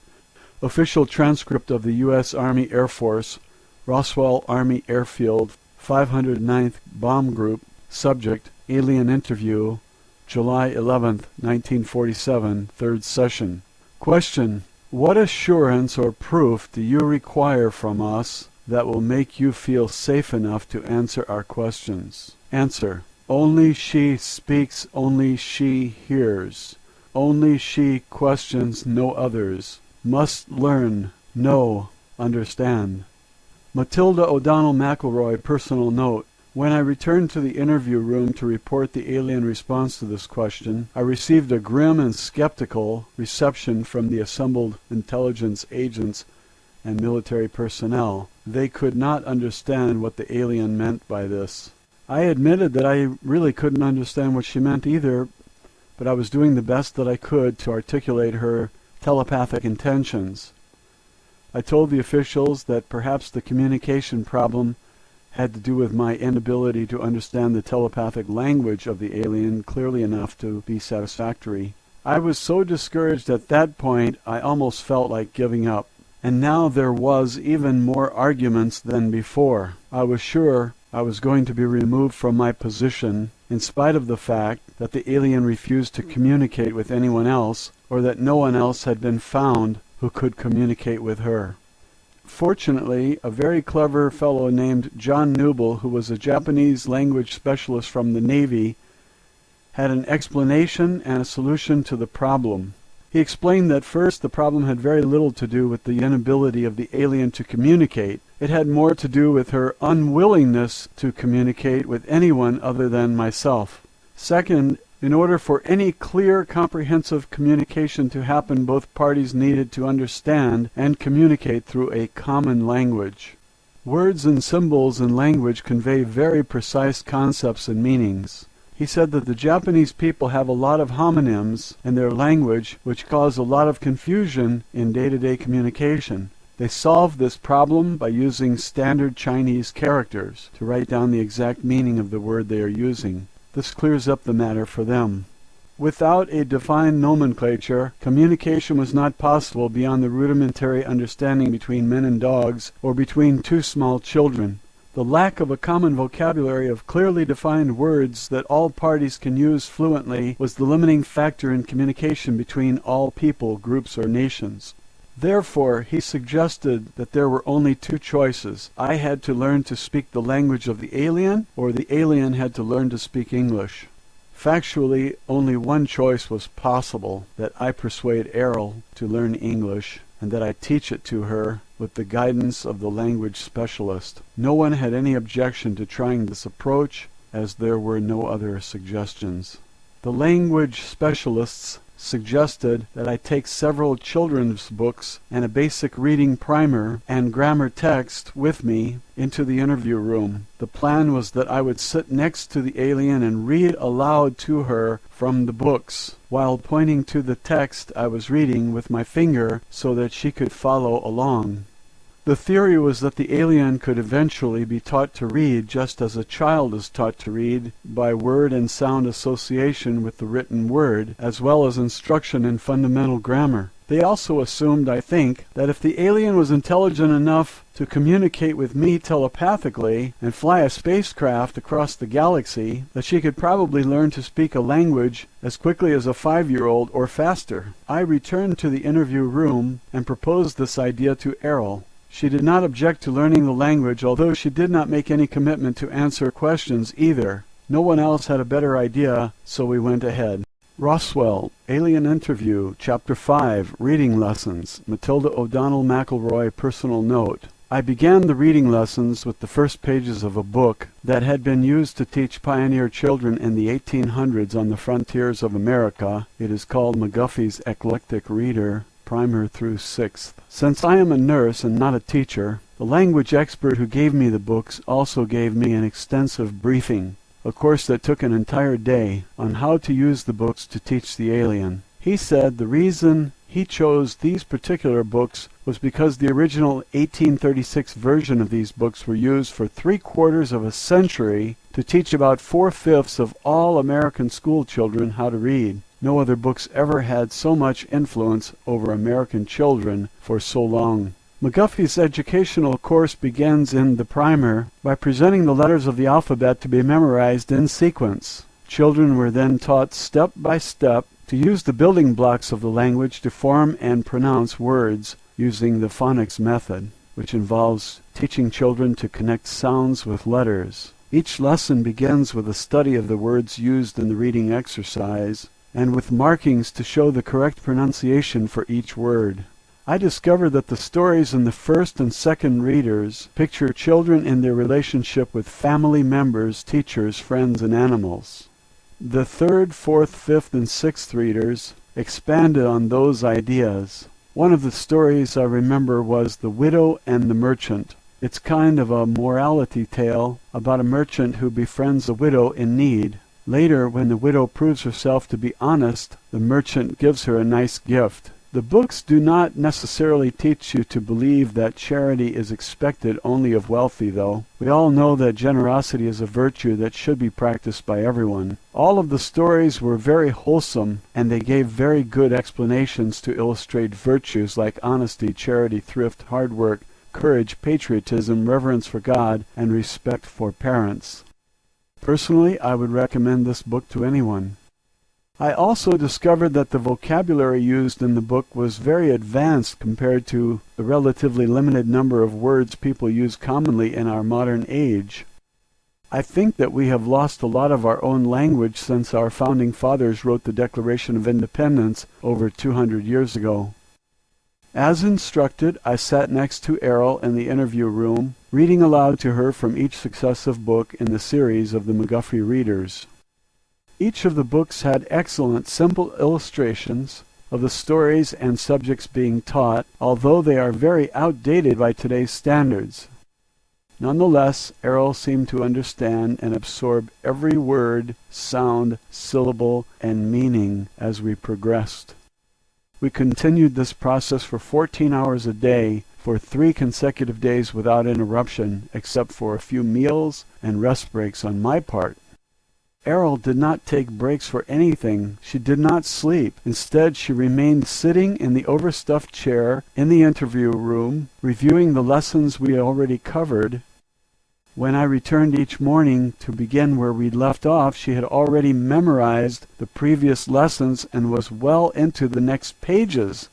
Official transcript of the U.S. Army Air Force, Roswell Army Airfield, 509th Bomb Group. Subject, alien interview, July 11th, 1947, third session. Question. What assurance or proof do you require from us that will make you feel safe enough to answer our questions? Answer. Only she speaks, only she hears. Only she questions, no others. Must learn, know, understand. Matilda O'Donnell McElroy, personal note. When I returned to the interview room to report the alien response to this question, I received a grim and skeptical reception from the assembled intelligence agents and military personnel. They could not understand what the alien meant by this. I admitted that I really couldn't understand what she meant either, but I was doing the best that I could to articulate her telepathic intentions. I told the officials that perhaps the communication problem had to do with my inability to understand the telepathic language of the alien clearly enough to be satisfactory. I was so discouraged at that point I almost felt like giving up. And now there was even more arguments than before. I was sure I was going to be removed from my position in spite of the fact that the alien refused to communicate with anyone else, or that no one else had been found who could communicate with her. Fortunately, a very clever fellow named John Newble, who was a Japanese language specialist from the Navy, had an explanation and a solution to the problem. He explained that first, the problem had very little to do with the inability of the alien to communicate. It had more to do with her unwillingness to communicate with anyone other than myself. Second, in order for any clear, comprehensive communication to happen, both parties needed to understand and communicate through a common language. Words and symbols in language convey very precise concepts and meanings. He said that the Japanese people have a lot of homonyms in their language which cause a lot of confusion in day-to-day communication. They solve this problem by using standard Chinese characters to write down the exact meaning of the word they are using. This clears up the matter for them. Without a defined nomenclature, communication was not possible beyond the rudimentary understanding between men and dogs or between two small children. The lack of a common vocabulary of clearly defined words that all parties can use fluently was the limiting factor in communication between all people, groups, or nations. Therefore, he suggested that there were only two choices. I had to learn to speak the language of the alien, or the alien had to learn to speak English. Factually, only one choice was possible, that I persuade Errol to learn English, and that I teach it to her with the guidance of the language specialist. No one had any objection to trying this approach, as there were no other suggestions. The language specialists suggested that I take several children's books and a basic reading primer and grammar text with me into the interview room. The plan was that I would sit next to the alien and read aloud to her from the books, while pointing to the text I was reading with my finger so that she could follow along. The theory was that the alien could eventually be taught to read just as a child is taught to read, by word and sound association with the written word, as well as instruction in fundamental grammar. They also assumed, I think, that if the alien was intelligent enough to communicate with me telepathically and fly a spacecraft across the galaxy, that she could probably learn to speak a language as quickly as a 5-year-old or faster. I returned to the interview room and proposed this idea to Errol. She did not object to learning the language, although she did not make any commitment to answer questions either. No one else had a better idea, so we went ahead. Roswell, Alien Interview, Chapter 5, Reading Lessons, Matilda O'Donnell McElroy, Personal Note. I began the reading lessons with the first pages of a book that had been used to teach pioneer children in the 1800s on the frontiers of America. It is called McGuffey's Eclectic Reader. primer through 6th. Since I am a nurse and not a teacher, the language expert who gave me the books also gave me an extensive briefing, a course that took an entire day, on how to use the books to teach the alien. He said the reason he chose these particular books was because the original 1836 version of these books were used for 3/4 of a century to teach about 4/5 of all American school children how to read. No other books ever had so much influence over American children for so long. McGuffey's educational course begins in the primer by presenting the letters of the alphabet to be memorized in sequence. Children were then taught step by step to use the building blocks of the language to form and pronounce words using the phonics method, which involves teaching children to connect sounds with letters. Each lesson begins with a study of the words used in the reading exercise and with markings to show the correct pronunciation for each word. I discovered that the stories in the first and second readers picture children in their relationship with family members, teachers, friends, and animals. The third, fourth, fifth, and sixth readers expanded on those ideas. One of the stories I remember was The Widow and the Merchant. It's kind of a morality tale about a merchant who befriends a widow in need. Later, when the widow proves herself to be honest, the merchant gives her a nice gift. The books do not necessarily teach you to believe that charity is expected only of wealthy, though. We all know that generosity is a virtue that should be practiced by everyone. All of the stories were very wholesome, and they gave very good explanations to illustrate virtues like honesty, charity, thrift, hard work, courage, patriotism, reverence for God, and respect for parents. Personally, I would recommend this book to anyone. I also discovered that the vocabulary used in the book was very advanced compared to the relatively limited number of words people use commonly in our modern age. I think that we have lost a lot of our own language since our founding fathers wrote the Declaration of Independence over 200 years ago. As instructed, I sat next to Errol in the interview room, reading aloud to her from each successive book in the series of the McGuffey Readers. Each of the books had excellent, simple illustrations of the stories and subjects being taught, although they are very outdated by today's standards. Nonetheless, Errol seemed to understand and absorb every word, sound, syllable, and meaning as we progressed. We continued this process for 14 hours a day for 3 consecutive days without interruption, except for a few meals and rest breaks on my part. Errol did not take breaks for anything. She did not sleep. Instead, she remained sitting in the overstuffed chair in the interview room, reviewing the lessons we already covered. When I returned each morning to begin where we'd left off, she had already memorized the previous lessons and was well into the next pages.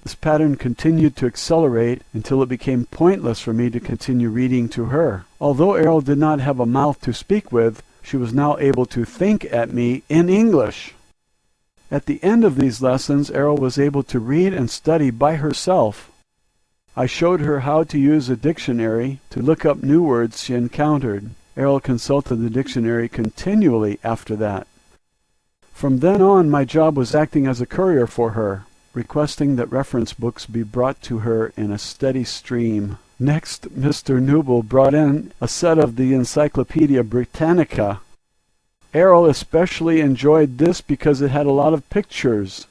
This pattern continued to accelerate until it became pointless for me to continue reading to her. Although Errol did not have a mouth to speak with, she was now able to think at me in English. At the end of these lessons, Errol was able to read and study by herself. I showed her how to use a dictionary to look up new words she encountered. Errol consulted the dictionary continually after that. From then on, my job was acting as a courier for her, requesting that reference books be brought to her in a steady stream. Next, Mr. Newble brought in a set of the Encyclopedia Britannica. Errol especially enjoyed this because it had a lot of pictures.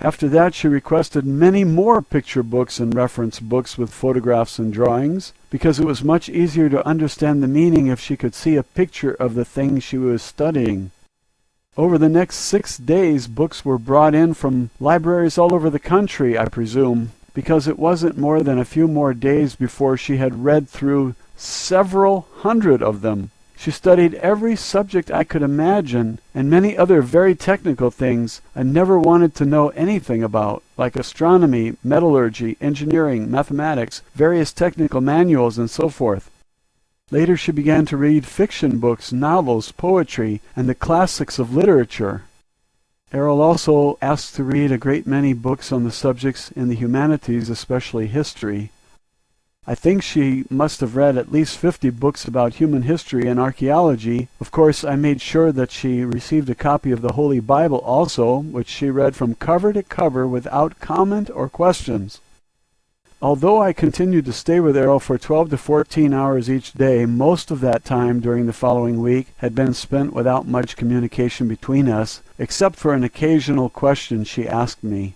After that, she requested many more picture books and reference books with photographs and drawings, because it was much easier to understand the meaning if she could see a picture of the thing she was studying. Over the next 6 days, books were brought in from libraries all over the country, I presume, because it wasn't more than a few more days before she had read through several hundred of them. She studied every subject I could imagine, and many other very technical things I never wanted to know anything about, like astronomy, metallurgy, engineering, mathematics, various technical manuals, and so forth. Later she began to read fiction books, novels, poetry, and the classics of literature. Errol also asked to read a great many books on the subjects in the humanities, especially history. I think she must have read at least 50 books about human history and archaeology. Of course, I made sure that she received a copy of the Holy Bible also, which she read from cover to cover without comment or questions. Although I continued to stay with Errol for 12 to 14 hours each day, most of that time during the following week had been spent without much communication between us, except for an occasional question she asked me.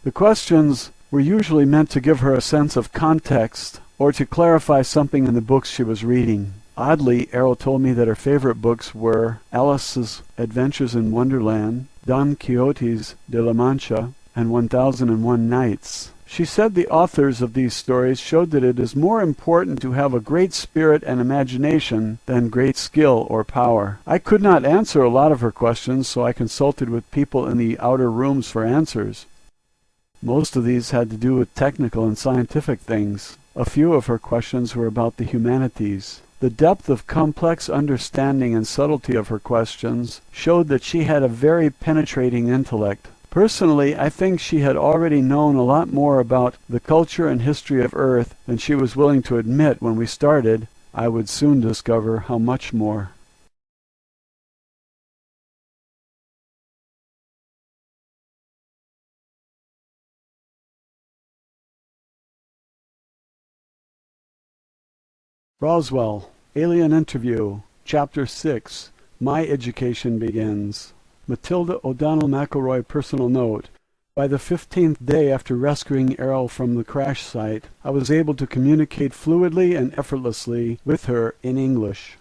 The questions were usually meant to give her a sense of context or to clarify something in the books she was reading. Oddly, Errol told me that her favorite books were Alice's Adventures in Wonderland, Don Quixote's de la Mancha, and 1001 Nights. She said the authors of these stories showed that it is more important to have a great spirit and imagination than great skill or power. I could not answer a lot of her questions, so I consulted with people in the outer rooms for answers. Most of these had to do with technical and scientific things. A few of her questions were about the humanities. The depth of complex understanding and subtlety of her questions showed that she had a very penetrating intellect. Personally, I think she had already known a lot more about the culture and history of Earth than she was willing to admit when we started. I would soon discover how much more. Roswell, Alien Interview, Chapter 6, My Education Begins. Matilda O'Donnell McElroy personal note. By the 15th day after rescuing Errol from the crash site, I was able to communicate fluidly and effortlessly with her in English.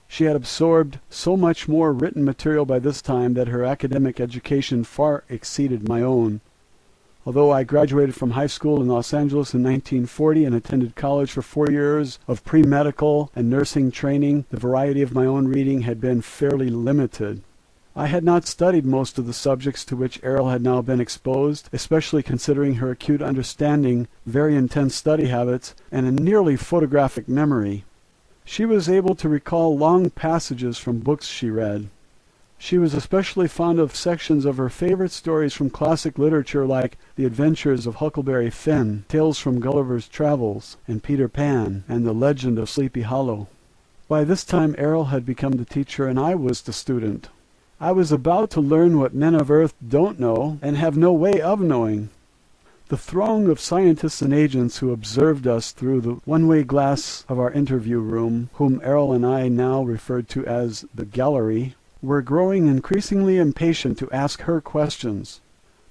She had absorbed so much more written material by this time that her academic education far exceeded my own. Although I graduated from high school in Los Angeles in 1940 and attended college for 4 years of pre-medical and nursing training, the variety of my own reading had been fairly limited. I had not studied most of the subjects to which Errol had now been exposed, especially considering her acute understanding, very intense study habits, and a nearly photographic memory. She was able to recall long passages from books she read. She was especially fond of sections of her favorite stories from classic literature like The Adventures of Huckleberry Finn, Tales from Gulliver's Travels, and Peter Pan, and The Legend of Sleepy Hollow. By this time Errol had become the teacher and I was the student. I was about to learn what men of Earth don't know and have no way of knowing. The throng of scientists and agents who observed us through the one-way glass of our interview room, whom Errol and I now referred to as the gallery, were growing increasingly impatient to ask her questions.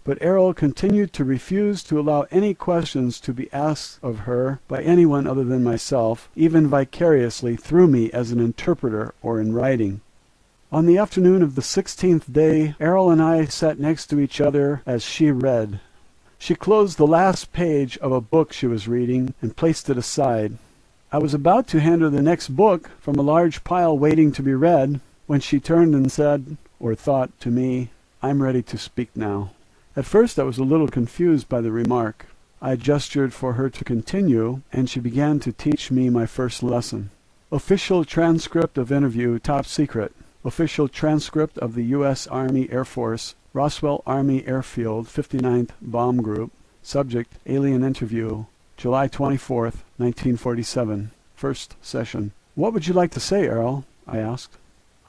But Errol continued to refuse to allow any questions to be asked of her by anyone other than myself, even vicariously through me as an interpreter or in writing. On the afternoon of the 16th day, Errol and I sat next to each other as she read. She closed the last page of a book she was reading and placed it aside. I was about to hand her the next book from a large pile waiting to be read, when she turned and said, or thought to me, "I'm ready to speak now." At first I was a little confused by the remark. I gestured for her to continue, and she began to teach me my first lesson. Official transcript of interview, top secret. Official transcript of the U.S. Army Air Force, Roswell Army Airfield, 59th Bomb Group. Subject, alien interview, July 24th, 1947. First session. "What would you like to say, Errol?" I asked.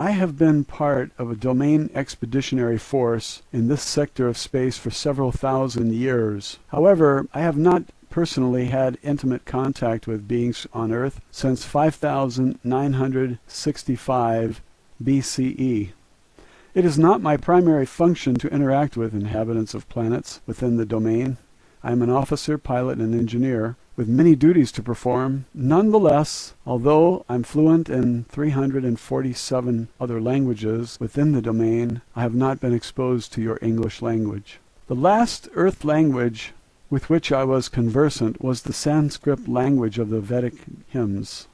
"I have been part of a domain expeditionary force in this sector of space for several thousand years. However, I have not personally had intimate contact with beings on Earth since 5965 BCE. It is not my primary function to interact with inhabitants of planets within the domain. I am an officer, pilot, and engineer, with many duties to perform. Nonetheless, although I'm fluent in 347 other languages within the domain, I have not been exposed to your English language. The last Earth language with which I was conversant was the Sanskrit language of the Vedic hymns.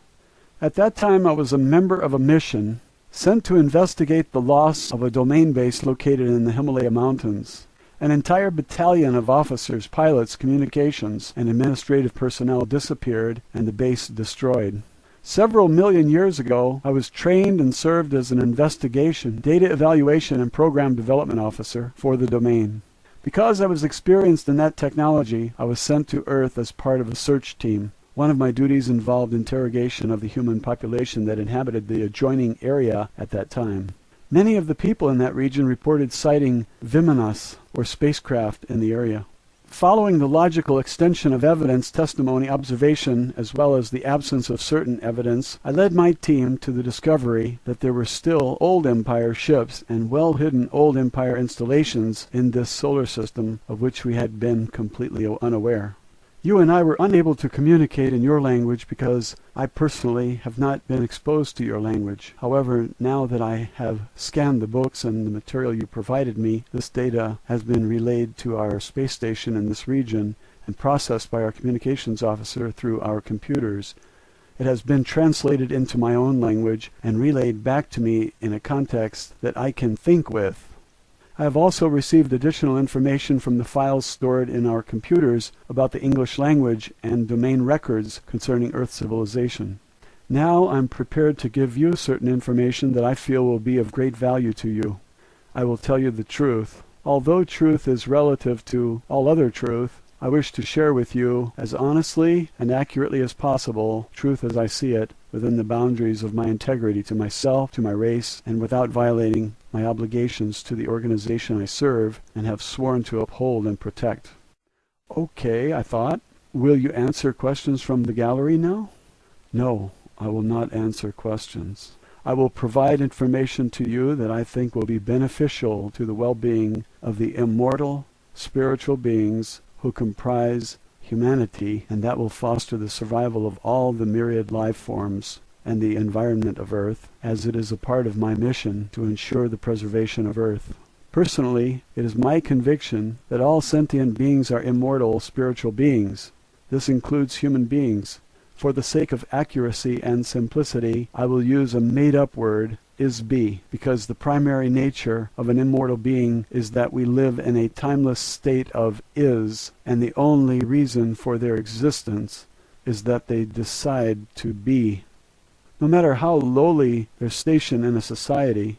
At that time I was a member of a mission sent to investigate the loss of a domain base located in the Himalaya Mountains. An entire battalion of officers, pilots, communications, and administrative personnel disappeared and the base destroyed. Several million years ago, I was trained and served as an investigation, data evaluation, and program development officer for the domain. Because I was experienced in that technology, I was sent to Earth as part of a search team. One of my duties involved interrogation of the human population that inhabited the adjoining area at that time. Many of the people in that region reported sighting Vimanas, or spacecraft, in the area. Following the logical extension of evidence, testimony, observation, as well as the absence of certain evidence, I led my team to the discovery that there were still old Empire ships and well-hidden old Empire installations in this solar system of which we had been completely unaware. You and I were unable to communicate in your language because I personally have not been exposed to your language. However, now that I have scanned the books and the material you provided me, this data has been relayed to our space station in this region and processed by our communications officer through our computers. It has been translated into my own language and relayed back to me in a context that I can think with. I have also received additional information from the files stored in our computers about the English language and domain records concerning Earth civilization. Now I'm prepared to give you certain information that I feel will be of great value to you. I will tell you the truth. Although truth is relative to all other truth, I wish to share with you, as honestly and accurately as possible, truth as I see it, within the boundaries of my integrity to myself, to my race, and without violating my obligations to the organization I serve and have sworn to uphold and protect. Okay, I thought. Will you answer questions from the gallery now? No, I will not answer questions. I will provide information to you that I think will be beneficial to the well-being of the immortal spiritual beings who comprise humanity, and that will foster the survival of all the myriad life forms and the environment of Earth, as it is a part of my mission to ensure the preservation of Earth. Personally, it is my conviction that all sentient beings are immortal spiritual beings. This includes human beings. For the sake of accuracy and simplicity, I will use a made-up word, is-be, because the primary nature of an immortal being is that we live in a timeless state of is, and the only reason for their existence is that they decide to be. No matter how lowly their station in a society,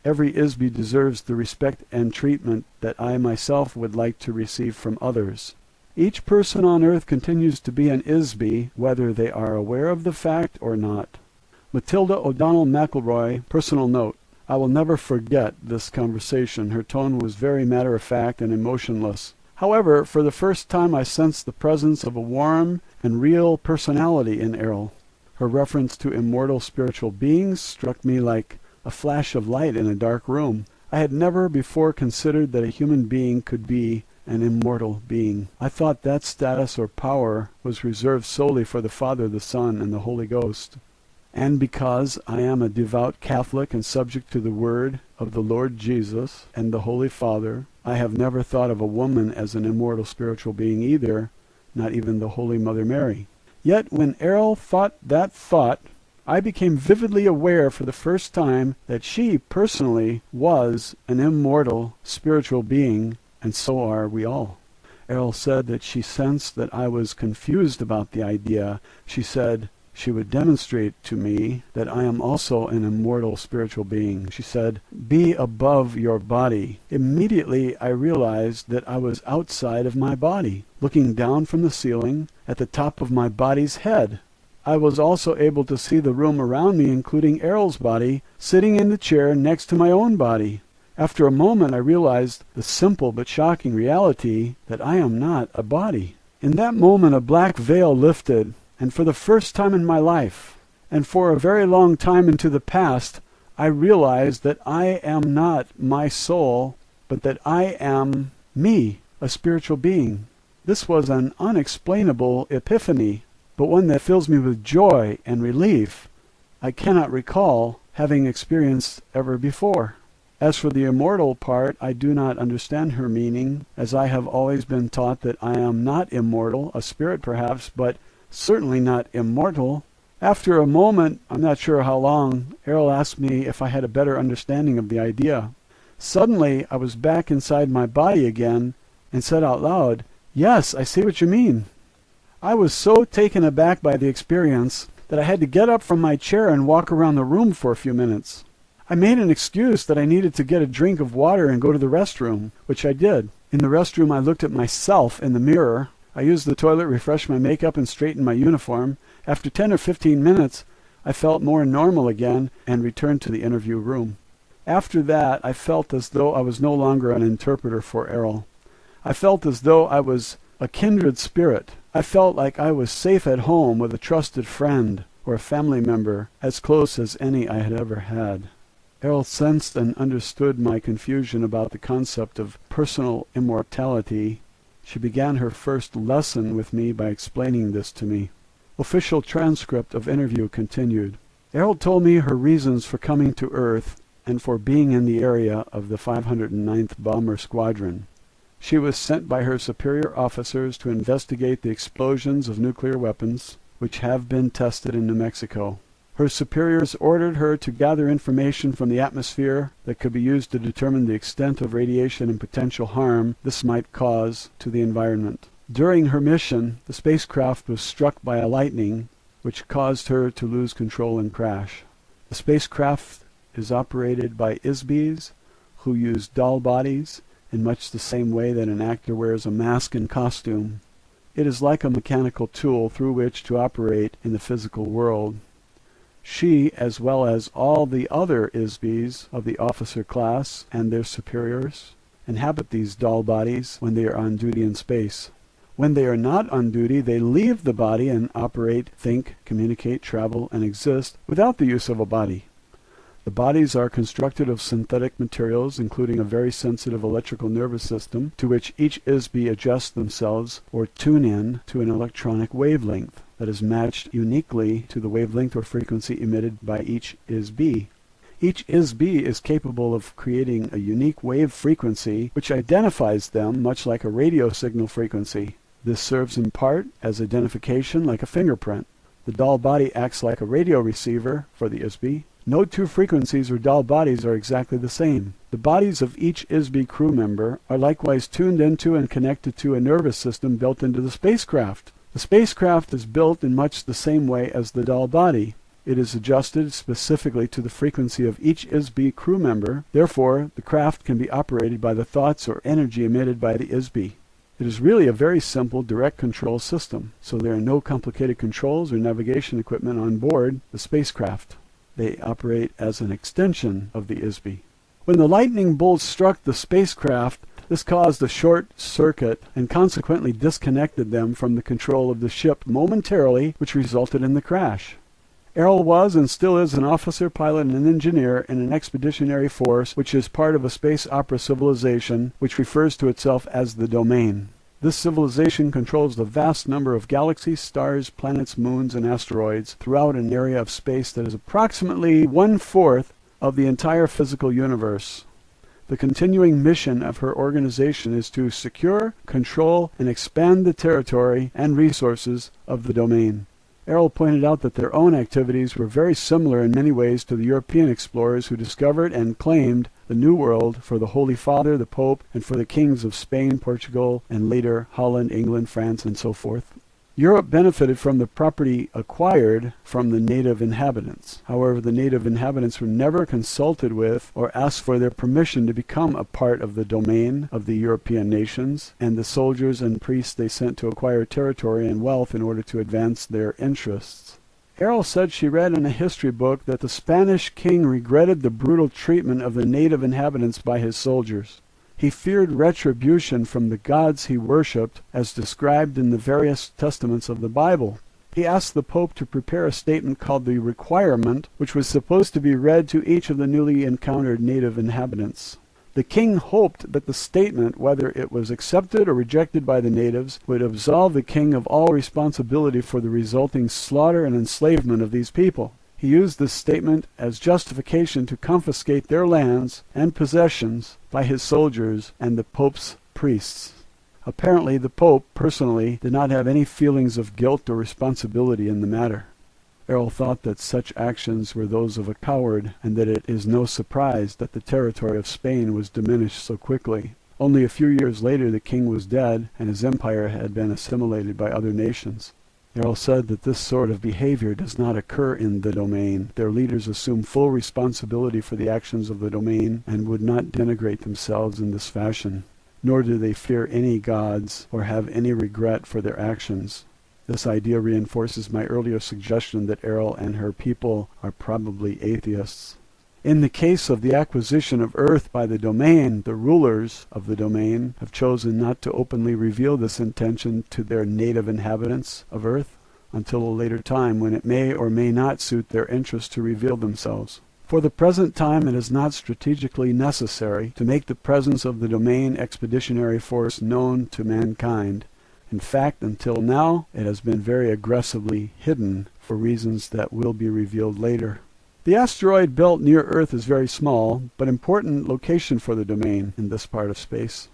every is-be deserves the respect and treatment that I myself would like to receive from others. Each person on Earth continues to be an is-be, whether they are aware of the fact or not. Matilda O'Donnell McElroy, personal note. I will never forget this conversation. Her tone was very matter-of-fact and emotionless. However, for the first time I sensed the presence of a warm and real personality in Errol. Her reference to immortal spiritual beings struck me like a flash of light in a dark room. I had never before considered that a human being could be an immortal being. I thought that status or power was reserved solely for the Father, the Son, and the Holy Ghost. And because I am a devout Catholic and subject to the word of the Lord Jesus and the Holy Father, I have never thought of a woman as an immortal spiritual being either, not even the Holy Mother Mary. Yet when Errol thought that thought, I became vividly aware for the first time that she personally was an immortal spiritual being, and so are we all. Errol said that she sensed that I was confused about the idea. She said she would demonstrate to me that I am also an immortal spiritual being. She said, "Be above your body." Immediately I realized that I was outside of my body, looking down from the ceiling at the top of my body's head. I was also able to see the room around me, including Errol's body, sitting in the chair next to my own body. After a moment I realized the simple but shocking reality that I am not a body. In that moment a black veil lifted, and for the first time in my life, and for a very long time into the past, I realized that I am not my soul, but that I am me, a spiritual being. This was an unexplainable epiphany, but one that fills me with joy and relief I cannot recall having experienced ever before. As for the immortal part, I do not understand her meaning, as I have always been taught that I am not immortal, a spirit perhaps, but certainly not immortal. After a moment, I'm not sure how long, Errol asked me if I had a better understanding of the idea. Suddenly, I was back inside my body again and said out loud, "Yes, I see what you mean." I was so taken aback by the experience that I had to get up from my chair and walk around the room for a few minutes. I made an excuse that I needed to get a drink of water and go to the restroom, which I did. In the restroom I looked at myself in the mirror. I used the toilet, refreshed my makeup, and straightened my uniform. After 10 or 15 minutes, I felt more normal again and returned to the interview room. After that, I felt as though I was no longer an interpreter for Errol. I felt as though I was a kindred spirit. I felt like I was safe at home with a trusted friend or a family member, as close as any I had ever had. Errol sensed and understood my confusion about the concept of personal immortality. She began her first lesson with me by explaining this to me. Official transcript of interview continued. Errol told me her reasons for coming to Earth and for being in the area of the 509th Bomber Squadron. She was sent by her superior officers to investigate the explosions of nuclear weapons, which have been tested in New Mexico. Her superiors ordered her to gather information from the atmosphere that could be used to determine the extent of radiation and potential harm this might cause to the environment. During her mission, the spacecraft was struck by a lightning, which caused her to lose control and crash. The spacecraft is operated by ISBs, who use doll bodies in much the same way that an actor wears a mask and costume. It is like a mechanical tool through which to operate in the physical world. She, as well as all the other ISBs of the officer class and their superiors, inhabit these doll bodies when they are on duty in space. When they are not on duty, they leave the body and operate, think, communicate, travel, and exist without the use of a body. The bodies are constructed of synthetic materials, including a very sensitive electrical nervous system, to which each ISB adjusts themselves or tune in to an electronic wavelength that is matched uniquely to the wavelength or frequency emitted by each ISB. Each ISB is capable of creating a unique wave frequency which identifies them much like a radio signal frequency. This serves in part as identification like a fingerprint. The doll body acts like a radio receiver for the ISB. No two frequencies or doll bodies are exactly the same. The bodies of each ISB crew member are likewise tuned into and connected to a nervous system built into the spacecraft. The spacecraft is built in much the same way as the doll body. It is adjusted specifically to the frequency of each ISB crew member. Therefore, the craft can be operated by the thoughts or energy emitted by the ISB. It is really a very simple direct control system, so there are no complicated controls or navigation equipment on board the spacecraft. They operate as an extension of the ISB. When the lightning bolt struck the spacecraft, this caused a short circuit and consequently disconnected them from the control of the ship momentarily, which resulted in the crash. Errol was and still is an officer, pilot, and engineer in an expeditionary force which is part of a space opera civilization which refers to itself as the Domain. This civilization controls the vast number of galaxies, stars, planets, moons, and asteroids throughout an area of space that is approximately 1/4 of the entire physical universe. The continuing mission of her organization is to secure, control, and expand the territory and resources of the Domain. Errol pointed out that their own activities were very similar in many ways to the European explorers who discovered and claimed the New World for the Holy Father, the Pope, and for the kings of Spain, Portugal, and later Holland, England, France, and so forth. Europe benefited from the property acquired from the native inhabitants. However, the native inhabitants were never consulted with or asked for their permission to become a part of the domain of the European nations, and the soldiers and priests they sent to acquire territory and wealth in order to advance their interests. Errol said she read in a history book that the Spanish king regretted the brutal treatment of the native inhabitants by his soldiers. He feared retribution from the gods he worshipped, as described in the various testaments of the Bible. He asked the Pope to prepare a statement called the Requirement, which was supposed to be read to each of the newly encountered native inhabitants. The king hoped that the statement, whether it was accepted or rejected by the natives, would absolve the king of all responsibility for the resulting slaughter and enslavement of these people. He used this statement as justification to confiscate their lands and possessions by his soldiers and the Pope's priests. Apparently, the Pope, personally, did not have any feelings of guilt or responsibility in the matter. Errol thought that such actions were those of a coward, and that it is no surprise that the territory of Spain was diminished so quickly. Only a few years later the king was dead, and his empire had been assimilated by other nations. Errol said that this sort of behavior does not occur in the domain. Their leaders assume full responsibility for the actions of the domain and would not denigrate themselves in this fashion. nor do they fear any gods or have any regret for their actions. This idea reinforces my earlier suggestion that Errol and her people are probably atheists. In the case of the acquisition of Earth by the domain, the rulers of the domain have chosen not to openly reveal this intention to their native inhabitants of Earth until a later time when it may or may not suit their interest to reveal themselves. For the present time, it is not strategically necessary to make the presence of the domain expeditionary force known to mankind. In fact, until now, it has been very aggressively hidden for reasons that will be revealed later. The asteroid belt near Earth is very small, but important location for the domain in this part of space.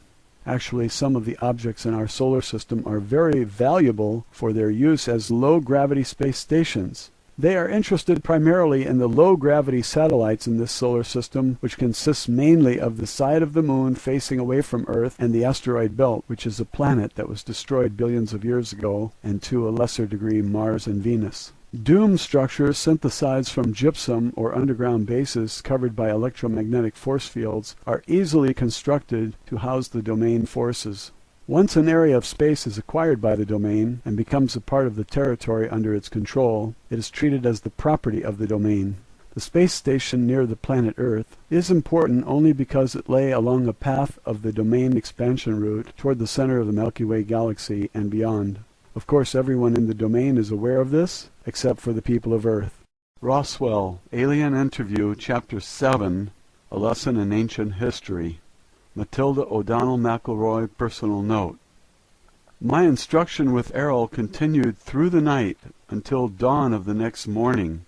Actually, some of the objects in our solar system are very valuable for their use as low-gravity space stations. They are interested primarily in the low-gravity satellites in this solar system, which consists mainly of the side of the moon facing away from Earth and the asteroid belt, which is a planet that was destroyed billions of years ago, and to a lesser degree Mars and Venus. Dome structures synthesized from gypsum or underground bases covered by electromagnetic force fields are easily constructed to house the domain forces. Once an area of space is acquired by the domain and becomes a part of the territory under its control, it is treated as the property of the domain. The space station near the planet Earth is important only because it lay along a path of the domain expansion route toward the center of the Milky Way galaxy and beyond. Of course, everyone in the domain is aware of this, except for the people of Earth. Roswell, Alien Interview, Chapter 7, A Lesson in Ancient History. Matilda O'Donnell McElroy, Personal Note. My instruction with Errol continued through the night until dawn of the next morning.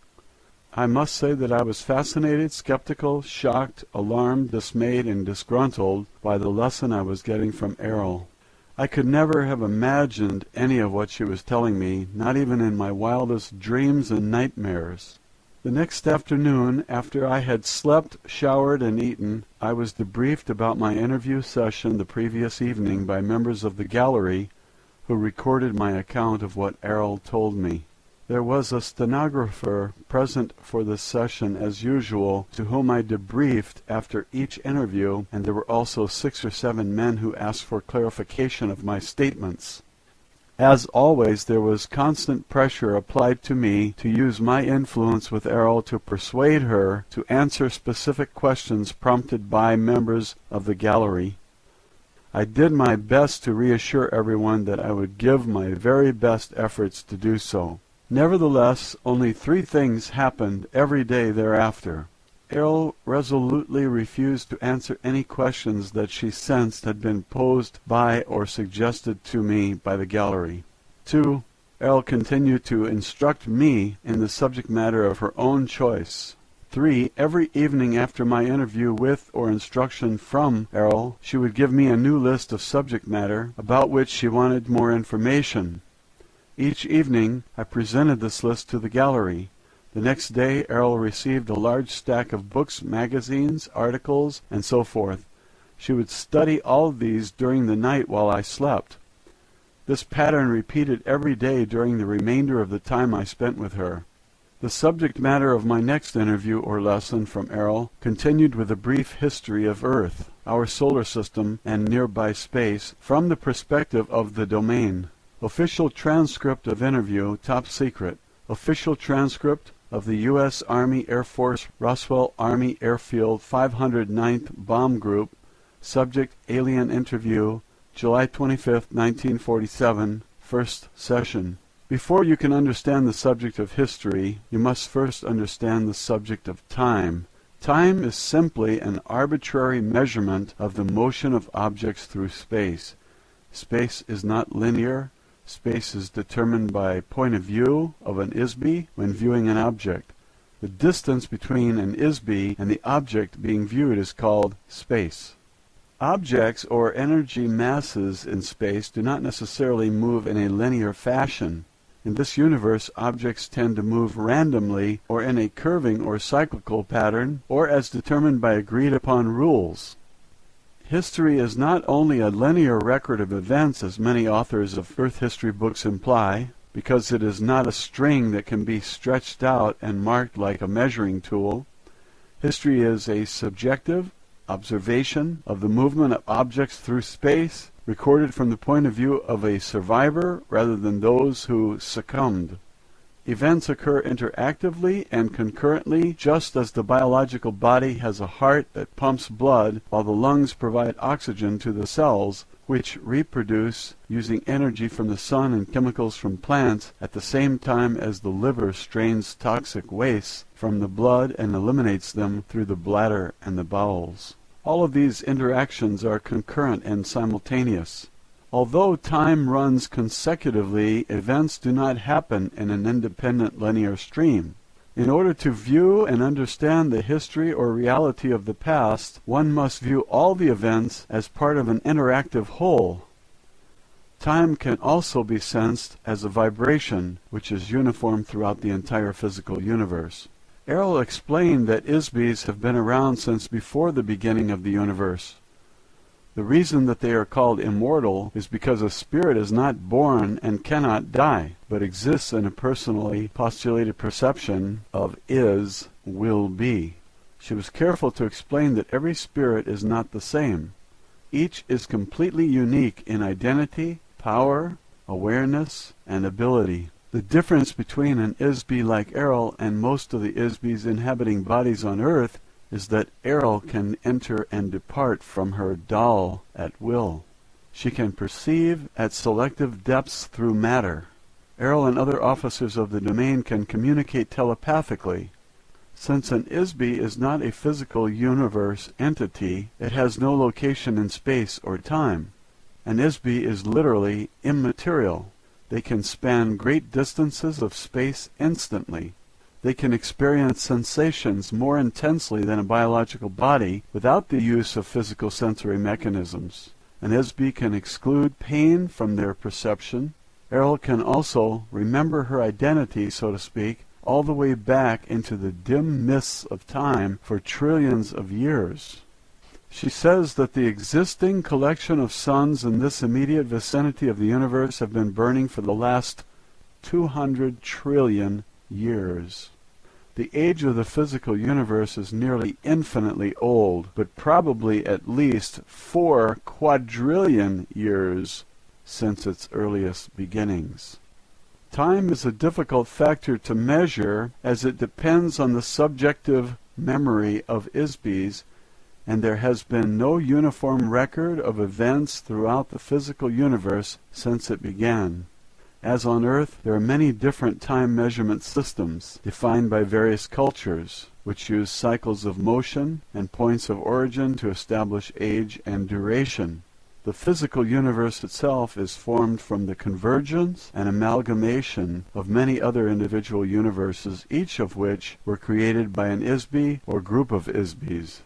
I must say that I was fascinated, skeptical, shocked, alarmed, dismayed, and disgruntled by the lesson I was getting from Errol. I could never have imagined any of what she was telling me, not even in my wildest dreams and nightmares. The next afternoon, after I had slept, showered, and eaten, I was debriefed about my interview session the previous evening by members of the gallery who recorded my account of what Errol told me. There was a stenographer present for this session as usual, to whom I debriefed after each interview, and there were also 6 or 7 men who asked for clarification of my statements. As always, there was constant pressure applied to me to use my influence with Errol to persuade her to answer specific questions prompted by members of the gallery. I did my best to reassure everyone that I would give my very best efforts to do so. Nevertheless, only 3 things happened every day thereafter. Errol resolutely refused to answer any questions that she sensed had been posed by or suggested to me by the gallery. 2. Errol continued to instruct me in the subject matter of her own choice. 3. Every evening after my interview with or instruction from Errol, she would give me a new list of subject matter about which she wanted more information. Each evening I presented this list to the gallery. The next day Errol received a large stack of books, magazines, articles, and so forth. She would study all of these during the night while I slept. This pattern repeated every day during the remainder of the time I spent with her. The subject matter of my next interview or lesson from Errol continued with a brief history of Earth, our solar system, and nearby space from the perspective of the domain. Official transcript of interview, top secret. Official transcript of the U.S. Army Air Force Roswell Army Airfield 509th Bomb Group. Subject Alien Interview, July 25, 1947, first session. Before you can understand the subject of history, you must first understand the subject of time. Time is simply an arbitrary measurement of the motion of objects through space. Space is not linear. Space is determined by point of view of an ISB when viewing an object. The distance between an ISB and the object being viewed is called space. Objects or energy masses in space do not necessarily move in a linear fashion. In this universe, objects tend to move randomly or in a curving or cyclical pattern, or as determined by agreed-upon rules. History is not only a linear record of events, as many authors of Earth history books imply, because it is not a string that can be stretched out and marked like a measuring tool. History is a subjective, observation of the movement of objects through space, recorded from the point of view of a survivor rather than those who succumbed. Events occur interactively and concurrently, just as the biological body has a heart that pumps blood while the lungs provide oxygen to the cells, which reproduce using energy from the sun and chemicals from plants at the same time as the liver strains toxic wastes from the blood and eliminates them through the bladder and the bowels. All of these interactions are concurrent and simultaneous. Although time runs consecutively, events do not happen in an independent linear stream. In order to view and understand the history or reality of the past, one must view all the events as part of an interactive whole. Time can also be sensed as a vibration, which is uniform throughout the entire physical universe. Errol explained that ISBs have been around since before the beginning of the universe. The reason that they are called immortal is because a spirit is not born and cannot die, but exists in a personally postulated perception of is, will be. She was careful to explain that every spirit is not the same. Each is completely unique in identity, power, awareness, and ability. The difference between an ISB like Errol and most of the ISBs inhabiting bodies on Earth is that Errol can enter and depart from her doll at will. She can perceive at selective depths through matter. Errol and other officers of the domain can communicate telepathically. Since an ISB is not a physical universe entity, it has no location in space or time. An ISB is literally immaterial. They can span great distances of space instantly. They can experience sensations more intensely than a biological body without the use of physical sensory mechanisms. An ISB can exclude pain from their perception. Errol can also remember her identity, so to speak, all the way back into the dim mists of time for trillions of years. She says that the existing collection of suns in this immediate vicinity of the universe have been burning for the last 200 trillion years. The age of the physical universe is nearly infinitely old, but probably at least 4 quadrillion years since its earliest beginnings. Time is a difficult factor to measure as it depends on the subjective memory of ISBs, and there has been no uniform record of events throughout the physical universe since it began. As on Earth, there are many different time measurement systems defined by various cultures, which use cycles of motion and points of origin to establish age and duration. The physical universe itself is formed from the convergence and amalgamation of many other individual universes, each of which were created by an ISB or group of ISBs.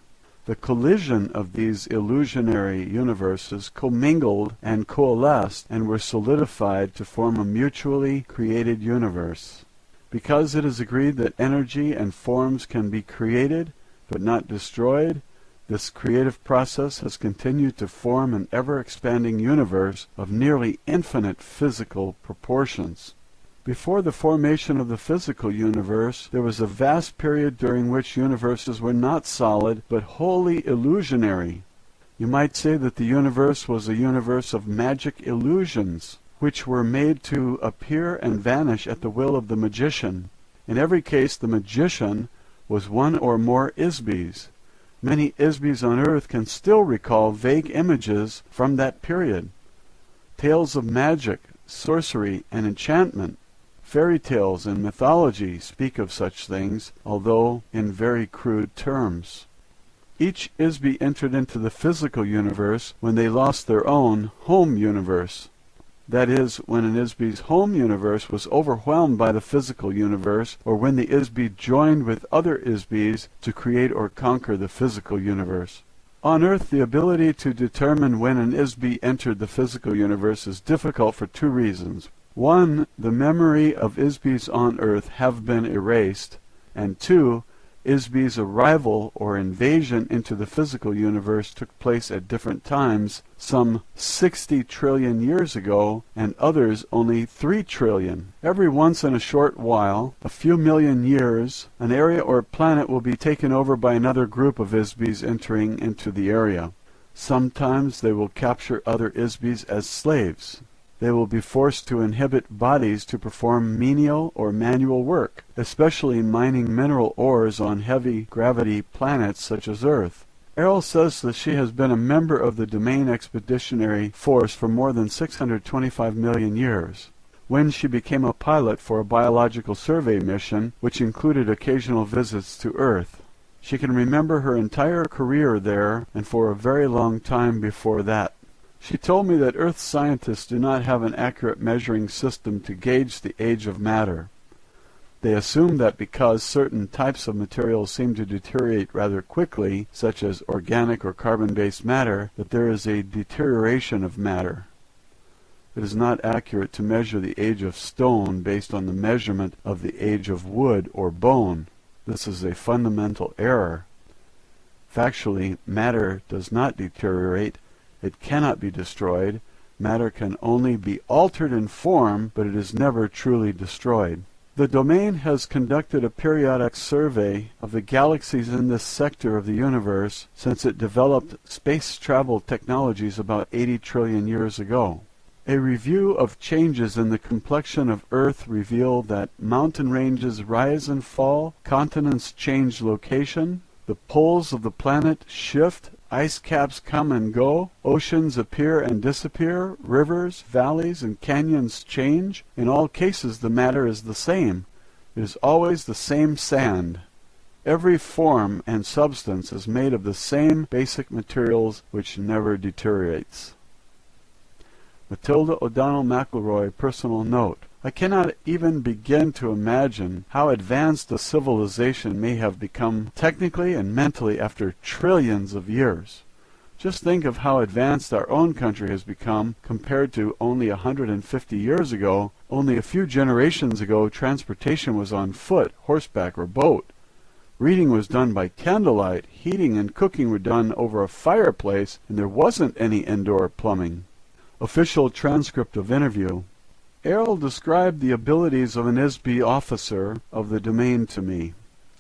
The collision of these illusionary universes commingled and coalesced and were solidified to form a mutually created universe. Because it is agreed that energy and forms can be created but not destroyed, this creative process has continued to form an ever-expanding universe of nearly infinite physical proportions. Before the formation of the physical universe, there was a vast period during which universes were not solid, but wholly illusionary. You might say that the universe was a universe of magic illusions, which were made to appear and vanish at the will of the magician. In every case, the magician was one or more ISBs. Many ISBs on Earth can still recall vague images from that period. Tales of magic, sorcery, and enchantment, fairy tales and mythology speak of such things, although in very crude terms. Each ISB entered into the physical universe when they lost their own home universe. That is, when an ISB's home universe was overwhelmed by the physical universe, or when the ISB joined with other ISBs to create or conquer the physical universe. On Earth, the ability to determine when an ISB entered the physical universe is difficult for 2 reasons. 1, the memory of ISBs on Earth have been erased, and 2, ISB's arrival or invasion into the physical universe took place at different times, some 60 trillion years ago, and others only 3 trillion. Every once in a short while, a few million years, an area or planet will be taken over by another group of ISBs entering into the area. Sometimes they will capture other ISBs as slaves. They will be forced to inhabit bodies to perform menial or manual work, especially mining mineral ores on heavy gravity planets such as Earth. Errol says that she has been a member of the Domain Expeditionary Force for more than 625 million years. When she became a pilot for a biological survey mission, which included occasional visits to Earth. She can remember her entire career there and for a very long time before that. She told me that Earth scientists do not have an accurate measuring system to gauge the age of matter. They assume that because certain types of materials seem to deteriorate rather quickly, such as organic or carbon-based matter, that there is a deterioration of matter. It is not accurate to measure the age of stone based on the measurement of the age of wood or bone. This is a fundamental error. Factually, matter does not deteriorate. It cannot be destroyed. Matter can only be altered in form, but it is never truly destroyed. The Domain has conducted a periodic survey of the galaxies in this sector of the universe since it developed space travel technologies about 80 trillion years ago. A review of changes in the complexion of Earth revealed that mountain ranges rise and fall, continents change location, the poles of the planet shift, ice caps come and go, oceans appear and disappear, rivers, valleys, and canyons change. In all cases the matter is the same. It is always the same sand. Every form and substance is made of the same basic materials which never deteriorates. Matilda O'Donnell McElroy, personal note. I cannot even begin to imagine how advanced a civilization may have become technically and mentally after trillions of years. Just think of how advanced our own country has become compared to only 150 years ago. Only a few generations ago, transportation was on foot, horseback, or boat. Reading was done by candlelight. Heating and cooking were done over a fireplace, and there wasn't any indoor plumbing. Official transcript of interview. Errol described the abilities of an ISB officer of the Domain to me,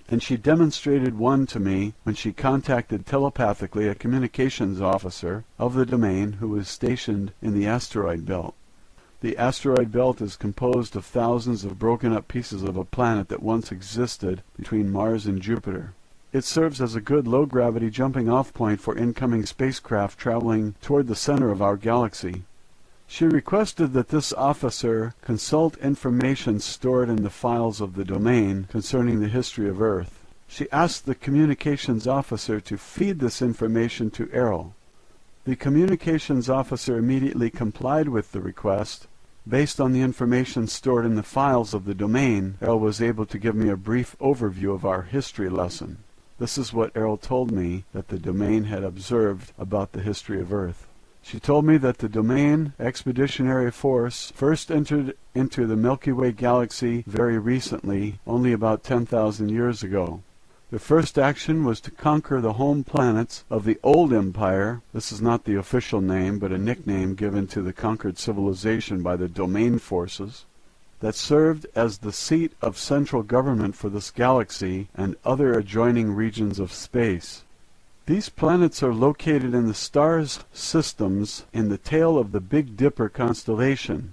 and she demonstrated one to me when she contacted telepathically a communications officer of the Domain who was stationed in the asteroid belt. The asteroid belt is composed of thousands of broken-up pieces of a planet that once existed between Mars and Jupiter. It serves as a good low-gravity jumping-off point for incoming spacecraft traveling toward the center of our galaxy. She requested that this officer consult information stored in the files of the Domain concerning the history of Earth. She asked the communications officer to feed this information to Errol. The communications officer immediately complied with the request. Based on the information stored in the files of the Domain, Errol was able to give me a brief overview of our history lesson. This is what Errol told me that the Domain had observed about the history of Earth. She told me that the Domain Expeditionary Force first entered into the Milky Way galaxy very recently, only about 10,000 years ago. The first action was to conquer the home planets of the Old Empire. This is not the official name, but a nickname given to the conquered civilization by the Domain forces, that served as the seat of central government for this galaxy and other adjoining regions of space. These planets are located in the stars systems in the tail of the Big Dipper constellation.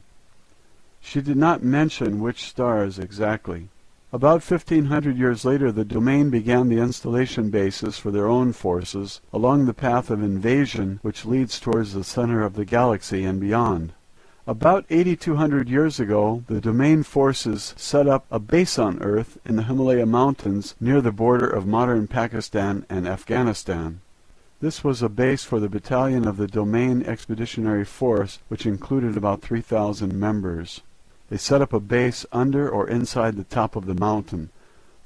She did not mention which stars exactly. About 1,500 years later, the Domain began the installation bases for their own forces along the path of invasion which leads towards the center of the galaxy and beyond. About 8,200 years ago, the Domain forces set up a base on Earth in the Himalaya Mountains near the border of modern Pakistan and Afghanistan. This was a base for the battalion of the Domain Expeditionary Force, which included about 3,000 members. They set up a base under or inside the top of the mountain.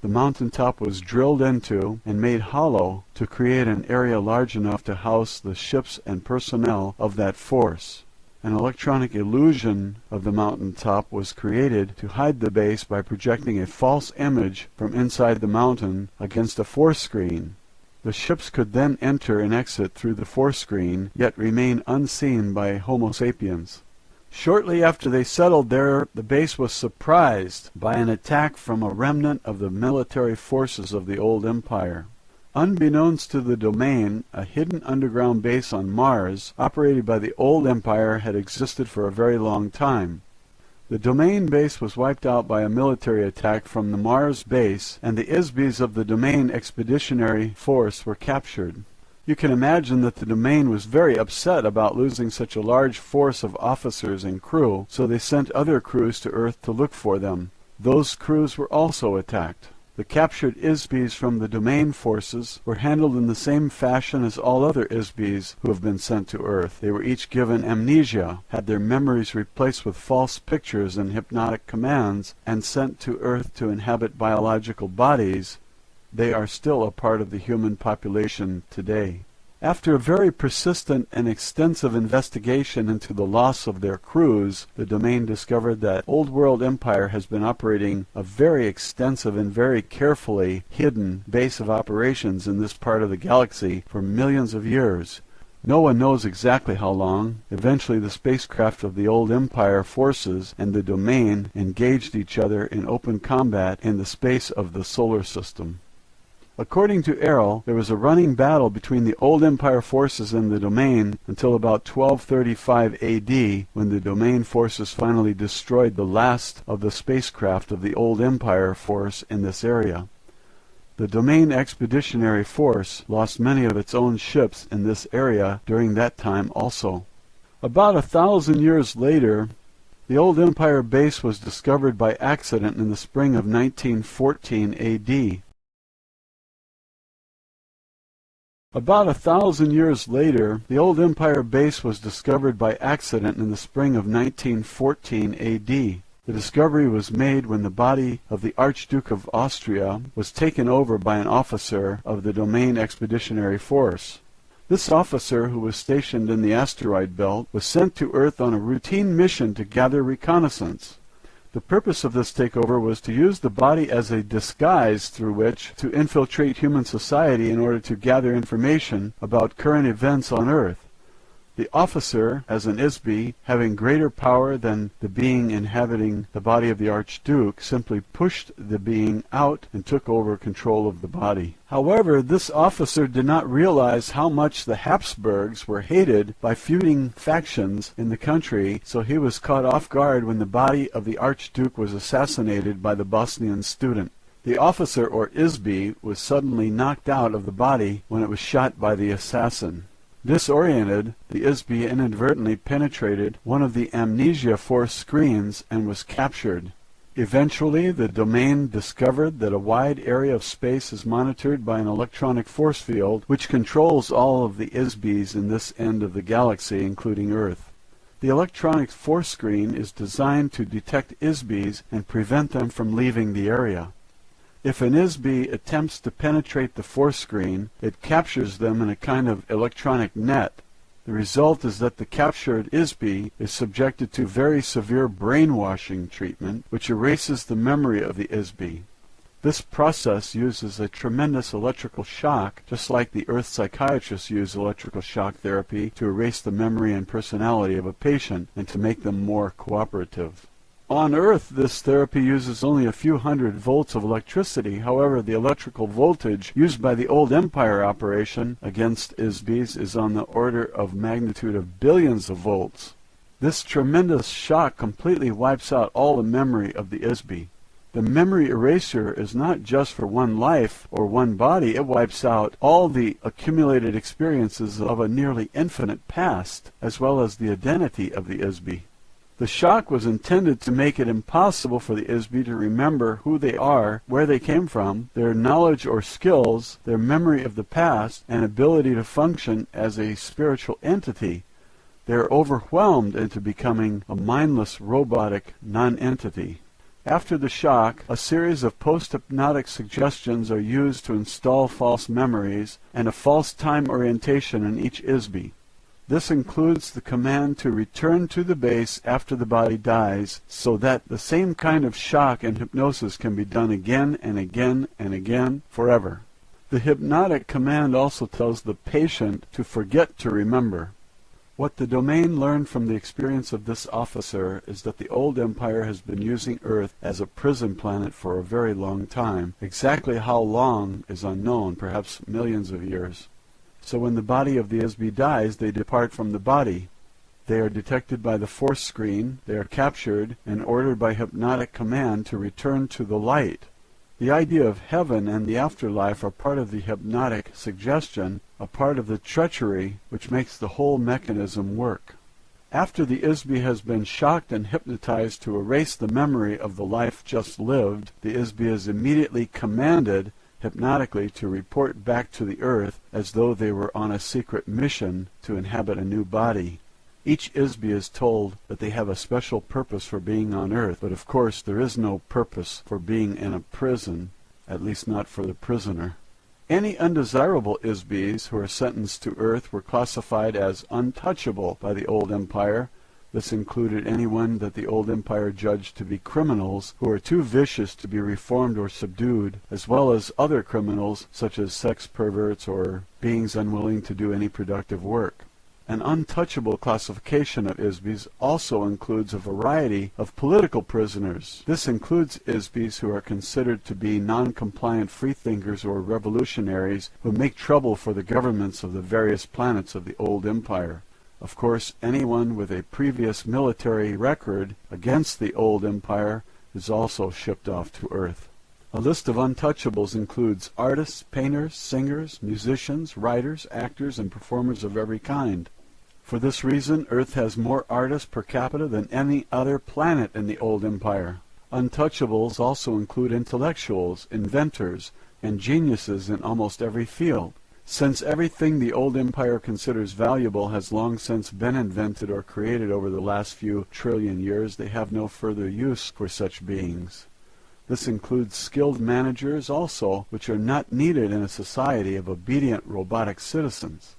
The mountain top was drilled into and made hollow to create an area large enough to house the ships and personnel of that force. An electronic illusion of the mountaintop was created to hide the base by projecting a false image from inside the mountain against a force screen. The ships could then enter and exit through the force screen, yet remain unseen by Homo sapiens. Shortly after they settled there, the base was surprised by an attack from a remnant of the military forces of the old empire. Unbeknownst to the domain, a hidden underground base on Mars, operated by the old empire, had existed for a very long time. The domain base was wiped out by a military attack from the Mars base, and the ISBs of the domain expeditionary force were captured. You can imagine that the domain was very upset about losing such a large force of officers and crew, so they sent other crews to Earth to look for them. Those crews were also attacked. The captured ISBs from the domain forces were handled in the same fashion as all other ISBs who have been sent to Earth. They were each given amnesia, had their memories replaced with false pictures and hypnotic commands, and sent to Earth to inhabit biological bodies. They are still a part of the human population today. After a very persistent and extensive investigation into the loss of their crews, the domain discovered that Old World Empire has been operating a very extensive and very carefully hidden base of operations in this part of the galaxy for millions of years. No one knows exactly how long. Eventually the spacecraft of the old empire forces and the domain engaged each other in open combat in the space of the solar system. According to Errol, there was a running battle between the old empire forces and the domain until about 1235 AD, when the domain forces finally destroyed the last of the spacecraft of the old empire force in this area. The domain expeditionary force lost many of its own ships in this area during that time also. About 1,000 years later, the old empire base was discovered by accident in the spring of 1914 AD. About 1,000 years later, the old empire base was discovered by accident in the spring of 1914 AD. The discovery was made when the body of the Archduke of Austria was taken over by an officer of the domain expeditionary force. This officer, who was stationed in the asteroid belt, was sent to Earth on a routine mission to gather reconnaissance. The purpose of this takeover was to use the body as a disguise through which to infiltrate human society in order to gather information about current events on Earth. The officer, as an ISB, having greater power than the being inhabiting the body of the Archduke, simply pushed the being out and took over control of the body. However, this officer did not realize how much the Habsburgs were hated by feuding factions in the country, so he was caught off guard when the body of the Archduke was assassinated by the Bosnian student. The officer, or ISB, was suddenly knocked out of the body when it was shot by the assassin. Disoriented, the ISB inadvertently penetrated one of the amnesia force screens and was captured. Eventually, the domain discovered that a wide area of space is monitored by an electronic force field which controls all of the ISBs in this end of the galaxy, including Earth. The electronic force screen is designed to detect ISBs and prevent them from leaving the area. If an ISB attempts to penetrate the force screen, it captures them in a kind of electronic net. The result is that the captured ISB is subjected to very severe brainwashing treatment, which erases the memory of the ISB. This process uses a tremendous electrical shock, just like the Earth psychiatrists use electrical shock therapy to erase the memory and personality of a patient and to make them more cooperative. On Earth, this therapy uses only a few hundred volts of electricity. However, the electrical voltage used by the old empire operation against ISBs is on the order of magnitude of billions of volts. This tremendous shock completely wipes out all the memory of the ISB. The memory erasure is not just for one life or one body. It wipes out all the accumulated experiences of a nearly infinite past, as well as the identity of the ISB. The shock was intended to make it impossible for the ISB to remember who they are, where they came from, their knowledge or skills, their memory of the past, and ability to function as a spiritual entity. They are overwhelmed into becoming a mindless, robotic non-entity. After the shock, a series of post-hypnotic suggestions are used to install false memories and a false time orientation in each ISB. This includes the command to return to the base after the body dies, so that the same kind of shock and hypnosis can be done again and again and again forever. The hypnotic command also tells the patient to forget to remember. What the domain learned from the experience of this officer is that the old empire has been using Earth as a prison planet for a very long time. Exactly how long is unknown, perhaps millions of years. So when the body of the ISB dies, they depart from the body. They are detected by the force screen, they are captured, and ordered by hypnotic command to return to the light. The idea of heaven and the afterlife are part of the hypnotic suggestion, a part of the treachery which makes the whole mechanism work. After the ISB has been shocked and hypnotized to erase the memory of the life just lived, the ISB is immediately commanded hypnotically to report back to the Earth as though they were on a secret mission to inhabit a new body. Each ISB is told that they have a special purpose for being on Earth, but of course there is no purpose for being in a prison, at least not for the prisoner. Any undesirable ISBs who are sentenced to Earth were classified as untouchable by the old empire. This included anyone that the old empire judged to be criminals who are too vicious to be reformed or subdued, as well as other criminals such as sex perverts or beings unwilling to do any productive work. An untouchable classification of ISBs also includes a variety of political prisoners. This includes ISBs who are considered to be non-compliant freethinkers or revolutionaries who make trouble for the governments of the various planets of the old empire. Of course, anyone with a previous military record against the old empire is also shipped off to Earth. A list of untouchables includes artists, painters, singers, musicians, writers, actors, and performers of every kind. For this reason, Earth has more artists per capita than any other planet in the old empire. Untouchables also include intellectuals, inventors, and geniuses in almost every field. Since everything the old empire considers valuable has long since been invented or created over the last few trillion years, they have no further use for such beings. This includes skilled managers also, which are not needed in a society of obedient robotic citizens.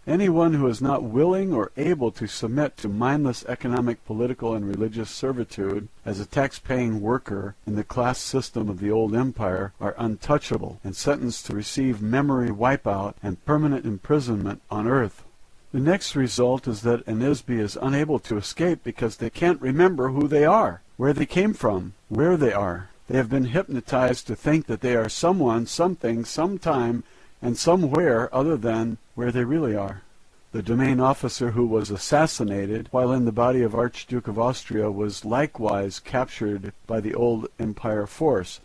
Anyone who is not willing or able to submit to mindless economic, political, and religious servitude as a tax-paying worker in the class system of the old empire are untouchable and sentenced to receive memory wipeout and permanent imprisonment on Earth. The next result is that an ISB is unable to escape because they can't remember who they are, where they came from, where they are. They have been hypnotized to think that they are someone, something, sometime, and somewhere other than where they really are. The domain officer who was assassinated while in the body of Archduke of Austria was likewise captured by the old empire force.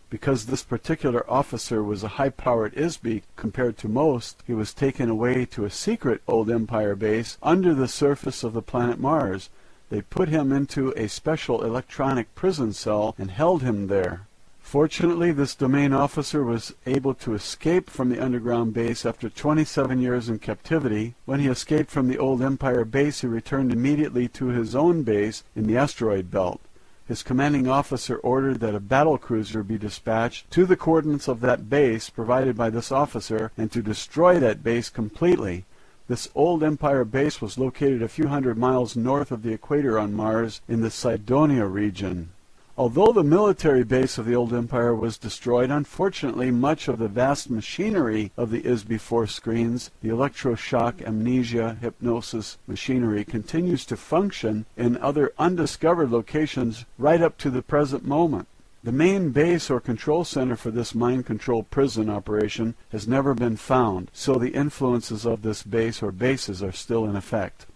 Because this particular officer was a high-powered ISB compared to most, he was taken away to a secret old empire base under the surface of the planet Mars. They put him into a special electronic prison cell and held him there. Fortunately, this domain officer was able to escape from the underground base after 27 years in captivity. When he escaped from the old empire base, he returned immediately to his own base in the asteroid belt. His commanding officer ordered that a battle cruiser be dispatched to the coordinates of that base provided by this officer and to destroy that base completely. This old empire base was located a few hundred miles north of the equator on Mars in the Cydonia region. Although the military base of the old empire was destroyed, unfortunately much of the vast machinery of the ISB force screens, the electroshock, amnesia, hypnosis machinery, continues to function in other undiscovered locations right up to the present moment. The main base or control center for this mind control prison operation has never been found, so the influences of this base or bases are still in effect.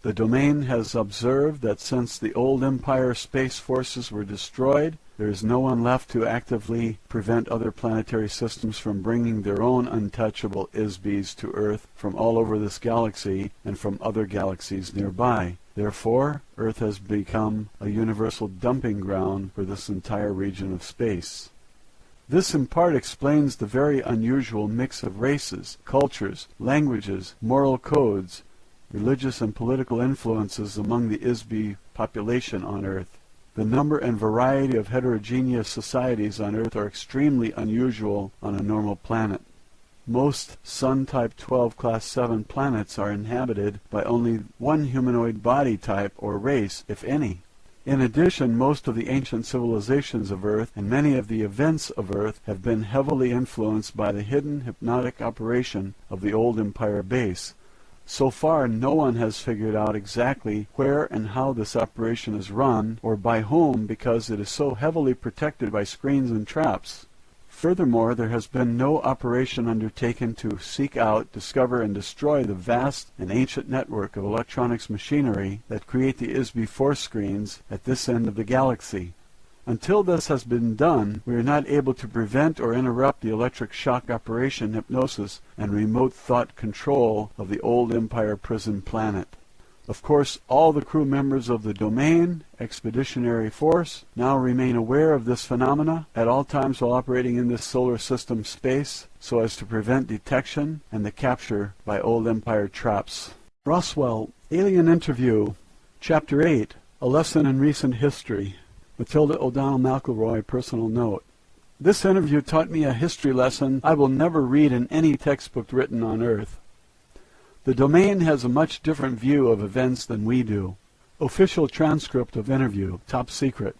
The domain has observed that since the old empire space forces were destroyed, there is no one left to actively prevent other planetary systems from bringing their own untouchable ISBs to Earth from all over this galaxy and from other galaxies nearby. Therefore, Earth has become a universal dumping ground for this entire region of space. This in part explains the very unusual mix of races, cultures, languages, moral codes, religious and political influences among the ISB population on Earth. The number and variety of heterogeneous societies on Earth are extremely unusual on a normal planet. Most Sun-type 12 Class 7 planets are inhabited by only one humanoid body type or race, if any. In addition, most of the ancient civilizations of Earth and many of the events of Earth have been heavily influenced by the hidden hypnotic operation of the old Empire base. So far, no one has figured out exactly where and how this operation is run, or by whom, because it is so heavily protected by screens and traps. Furthermore, there has been no operation undertaken to seek out, discover, and destroy the vast and ancient network of electronics machinery that create the ISB force screens at this end of the galaxy. Until this has been done, we are not able to prevent or interrupt the electric shock operation, hypnosis, and remote thought control of the old Empire prison planet. Of course, all the crew members of the Domain Expeditionary Force now remain aware of this phenomena at all times while operating in this solar system space, so as to prevent detection and the capture by old Empire traps. Roswell, Alien Interview, Chapter 8, A Lesson in Recent History. Matilda O'Donnell McElroy, personal note. This interview taught me a history lesson I will never read in any textbook written on Earth. The Domain has a much different view of events than we do. Official transcript of interview, top secret.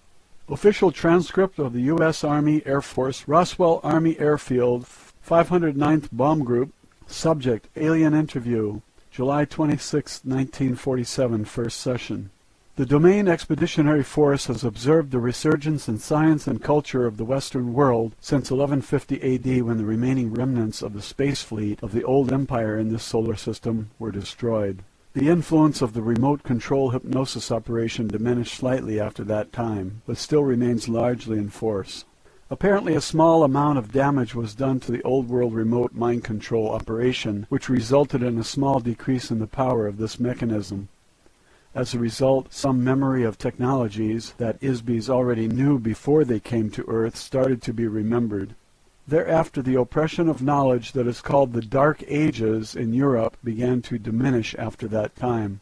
Official transcript of the U.S. Army Air Force, Roswell Army Airfield, 509th Bomb Group. Subject, Alien Interview, July 26, 1947, first session. The Domain Expeditionary Force has observed the resurgence in science and culture of the Western world since 1150 AD, when the remaining remnants of the space fleet of the old empire in this solar system were destroyed. The influence of the remote control hypnosis operation diminished slightly after that time, but still remains largely in force. Apparently a small amount of damage was done to the old world remote mind control operation, which resulted in a small decrease in the power of this mechanism. As a result, some memory of technologies that ISBs already knew before they came to Earth started to be remembered. Thereafter, the oppression of knowledge that is called the Dark Ages in Europe began to diminish after that time.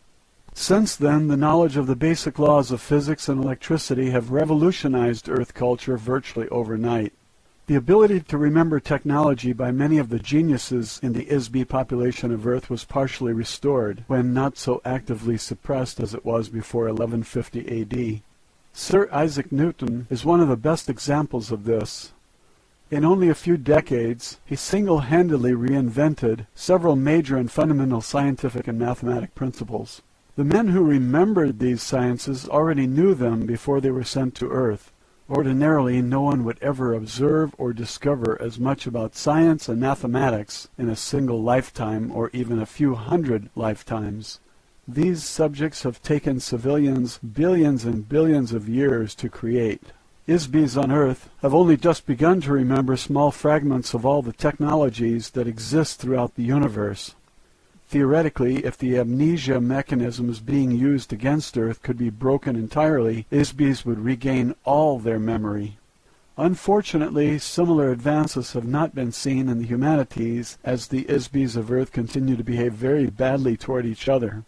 Since then, the knowledge of the basic laws of physics and electricity have revolutionized Earth culture virtually overnight. The ability to remember technology by many of the geniuses in the ISB population of Earth was partially restored, when not so actively suppressed as it was before 1150 AD. Sir Isaac Newton is one of the best examples of this. In only a few decades, he single-handedly reinvented several major and fundamental scientific and mathematic principles. The men who remembered these sciences already knew them before they were sent to Earth. Ordinarily, no one would ever observe or discover as much about science and mathematics in a single lifetime or even a few hundred lifetimes. These subjects have taken civilians billions and billions of years to create. ISBs on Earth have only just begun to remember small fragments of all the technologies that exist throughout the universe. Theoretically, if the amnesia mechanisms being used against Earth could be broken entirely, ISBs would regain all their memory. Unfortunately, similar advances have not been seen in the humanities, as the ISBs of Earth continue to behave very badly toward each other.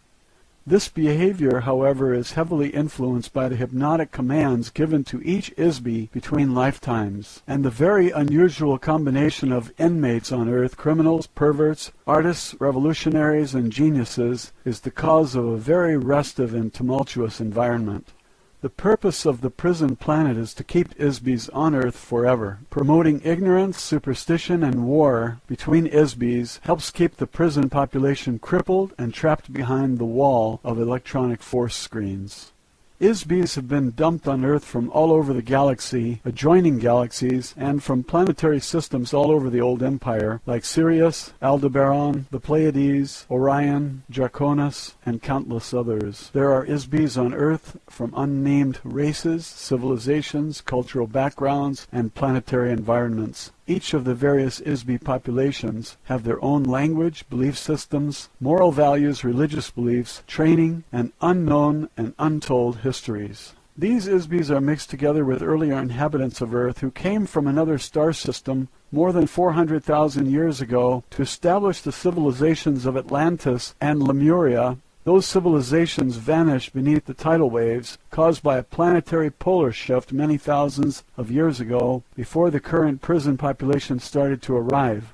This behavior, however, is heavily influenced by the hypnotic commands given to each ISB between lifetimes, and the very unusual combination of inmates on Earth, criminals, perverts, artists, revolutionaries, and geniuses, is the cause of a very restive and tumultuous environment. The purpose of the prison planet is to keep ISBs on Earth forever. Promoting ignorance, superstition, and war between ISBs helps keep the prison population crippled and trapped behind the wall of electronic force screens. ISBs have been dumped on Earth from all over the galaxy, adjoining galaxies, and from planetary systems all over the old empire, like Sirius, Aldebaran, the Pleiades, Orion, Draconis, and countless others. There are ISBs on Earth from unnamed races, civilizations, cultural backgrounds, and planetary environments. Each of the various ISB populations have their own language, belief systems, moral values, religious beliefs, training, and unknown and untold histories. These ISBs are mixed together with earlier inhabitants of Earth who came from another star system more than 400,000 years ago to establish the civilizations of Atlantis and Lemuria. Those civilizations vanished beneath the tidal waves caused by a planetary polar shift many thousands of years ago, before the current prison population started to arrive.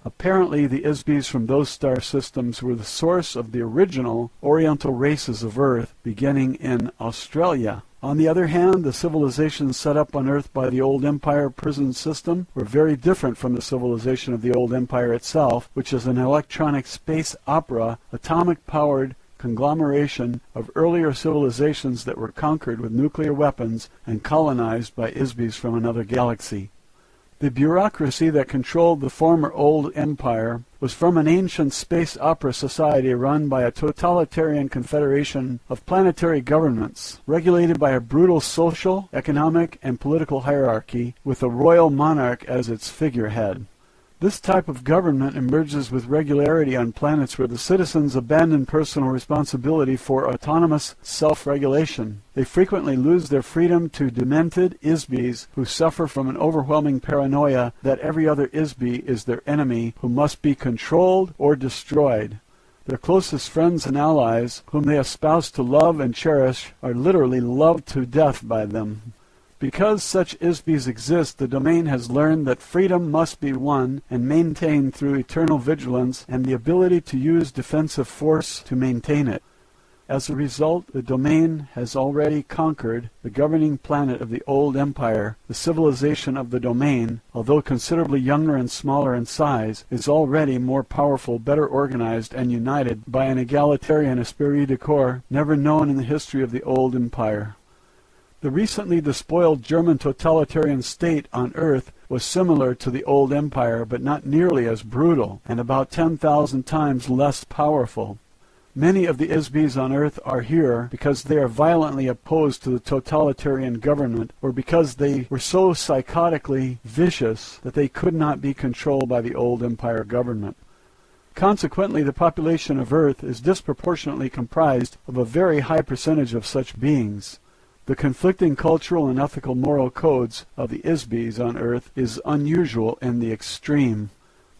Apparently, the Isbis from those star systems were the source of the original Oriental races of Earth, beginning in Australia. On the other hand, the civilizations set up on Earth by the old Empire prison system were very different from the civilization of the old Empire itself, which is an electronic space opera, atomic-powered conglomeration of earlier civilizations that were conquered with nuclear weapons and colonized by Isbis from another galaxy. The bureaucracy that controlled the former old empire was from an ancient space opera society run by a totalitarian confederation of planetary governments, regulated by a brutal social, economic, and political hierarchy, with a royal monarch as its figurehead. This type of government emerges with regularity on planets where the citizens abandon personal responsibility for autonomous self-regulation. They frequently lose their freedom to demented Isbis who suffer from an overwhelming paranoia that every other Isbi is their enemy who must be controlled or destroyed. Their closest friends and allies, whom they espouse to love and cherish, are literally loved to death by them. Because such Isbis exist, the domain has learned that freedom must be won and maintained through eternal vigilance and the ability to use defensive force to maintain it. As a result, the domain has already conquered the governing planet of the old empire. The civilization of the domain, although considerably younger and smaller in size, is already more powerful, better organized, and united by an egalitarian esprit de corps never known in the history of the old empire. The recently despoiled German totalitarian state on Earth was similar to the old empire, but not nearly as brutal, and about 10,000 times less powerful. Many of the Isbis on Earth are here because they are violently opposed to the totalitarian government, or because they were so psychotically vicious that they could not be controlled by the old empire government. Consequently, the population of Earth is disproportionately comprised of a very high percentage of such beings. The conflicting cultural and ethical moral codes of the Isbis on Earth is unusual in the extreme.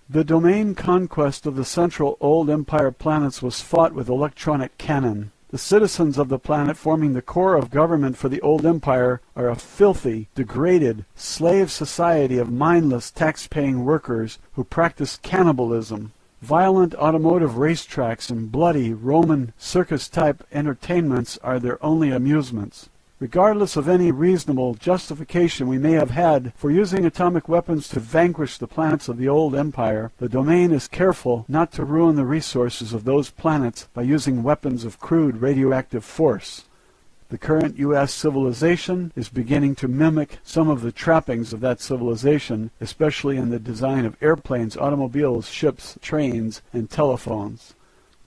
The domain conquest of the central old empire planets was fought with electronic cannon. The citizens of the planet forming the core of government for the old empire are a filthy, degraded, slave society of mindless tax-paying workers who practice cannibalism. Violent automotive racetracks and bloody Roman circus-type entertainments are their only amusements. Regardless of any reasonable justification we may have had for using atomic weapons to vanquish the planets of the old empire, the domain is careful not to ruin the resources of those planets by using weapons of crude radioactive force. The current U.S. civilization is beginning to mimic some of the trappings of that civilization, especially in the design of airplanes, automobiles, ships, trains, and telephones.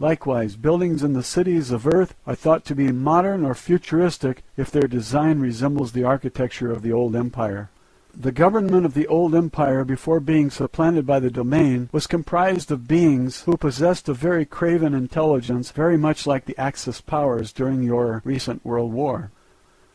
Likewise, buildings in the cities of Earth are thought to be modern or futuristic if their design resembles the architecture of the old empire. The government of the old empire, before being supplanted by the domain, was comprised of beings who possessed a very craven intelligence, very much like the Axis powers during your recent World War.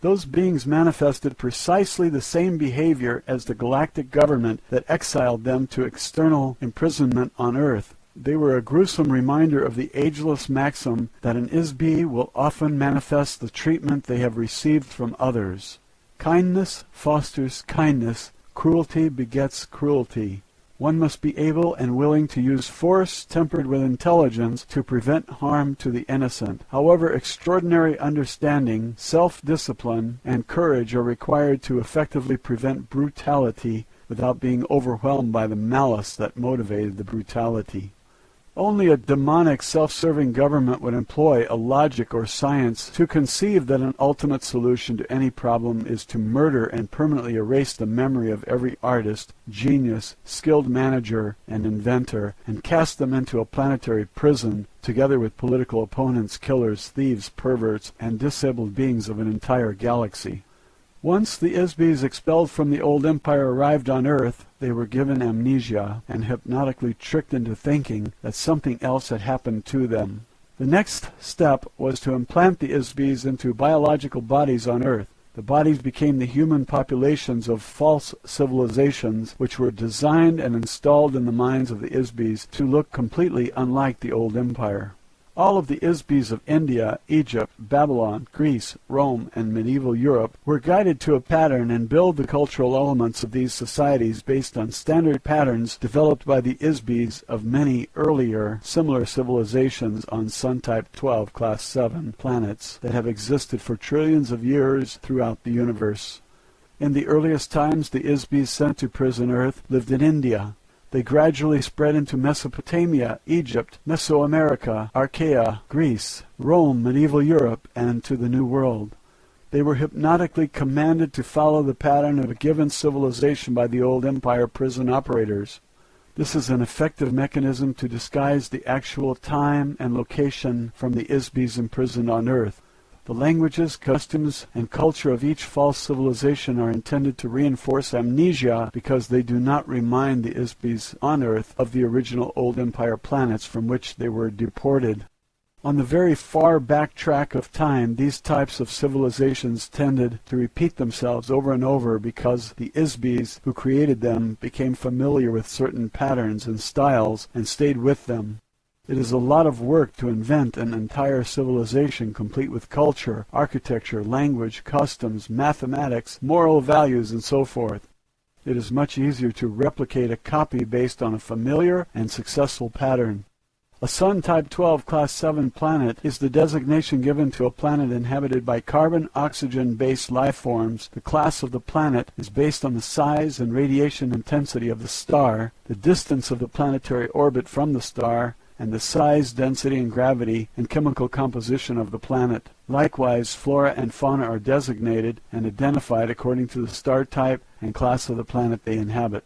Those beings manifested precisely the same behavior as the galactic government that exiled them to external imprisonment on Earth. They were a gruesome reminder of the ageless maxim that an Isbi will often manifest the treatment they have received from others. Kindness fosters kindness, cruelty begets cruelty. One must be able and willing to use force tempered with intelligence to prevent harm to the innocent. However, extraordinary understanding, self-discipline, and courage are required to effectively prevent brutality without being overwhelmed by the malice that motivated the brutality. Only a demonic, self-serving government would employ a logic or science to conceive that an ultimate solution to any problem is to murder and permanently erase the memory of every artist, genius, skilled manager, and inventor, and cast them into a planetary prison, together with political opponents, killers, thieves, perverts, and disabled beings of an entire galaxy. Once the Isbis expelled from the old empire arrived on Earth, they were given amnesia and hypnotically tricked into thinking that something else had happened to them. The next step was to implant the Isbis into biological bodies on Earth. The bodies became the human populations of false civilizations which were designed and installed in the minds of the Isbis to look completely unlike the old empire. All of the Isbis of India, Egypt, Babylon, Greece, Rome, and medieval Europe were guided to a pattern and build the cultural elements of these societies based on standard patterns developed by the Isbis of many earlier similar civilizations on Sun-type 12 Class 7 planets that have existed for trillions of years throughout the universe. In the earliest times, the Isbis sent to prison Earth lived in India. They gradually spread into Mesopotamia, Egypt, Mesoamerica, Archaea, Greece, Rome, medieval Europe, and to the New World. They were hypnotically commanded to follow the pattern of a given civilization by the old empire prison operators. This is an effective mechanism to disguise the actual time and location from the Isbis imprisoned on Earth. The languages, customs, and culture of each false civilization are intended to reinforce amnesia because they do not remind the Isbis on Earth of the original Old Empire planets from which they were deported. On the very far back track of time, these types of civilizations tended to repeat themselves over and over because the Isbis who created them became familiar with certain patterns and styles and stayed with them. It is a lot of work to invent an entire civilization complete with culture, architecture, language, customs, mathematics, moral values, and so forth. It is much easier to replicate a copy based on a familiar and successful pattern. A Sun-type 12 Class 7 planet is the designation given to a planet inhabited by carbon-oxygen-based life forms. The class of the planet is based on the size and radiation intensity of the star, the distance of the planetary orbit from the star, and the size, density, and gravity and chemical composition of the planet. Likewise, flora and fauna are designated and identified according to the star type and class of the planet they inhabit.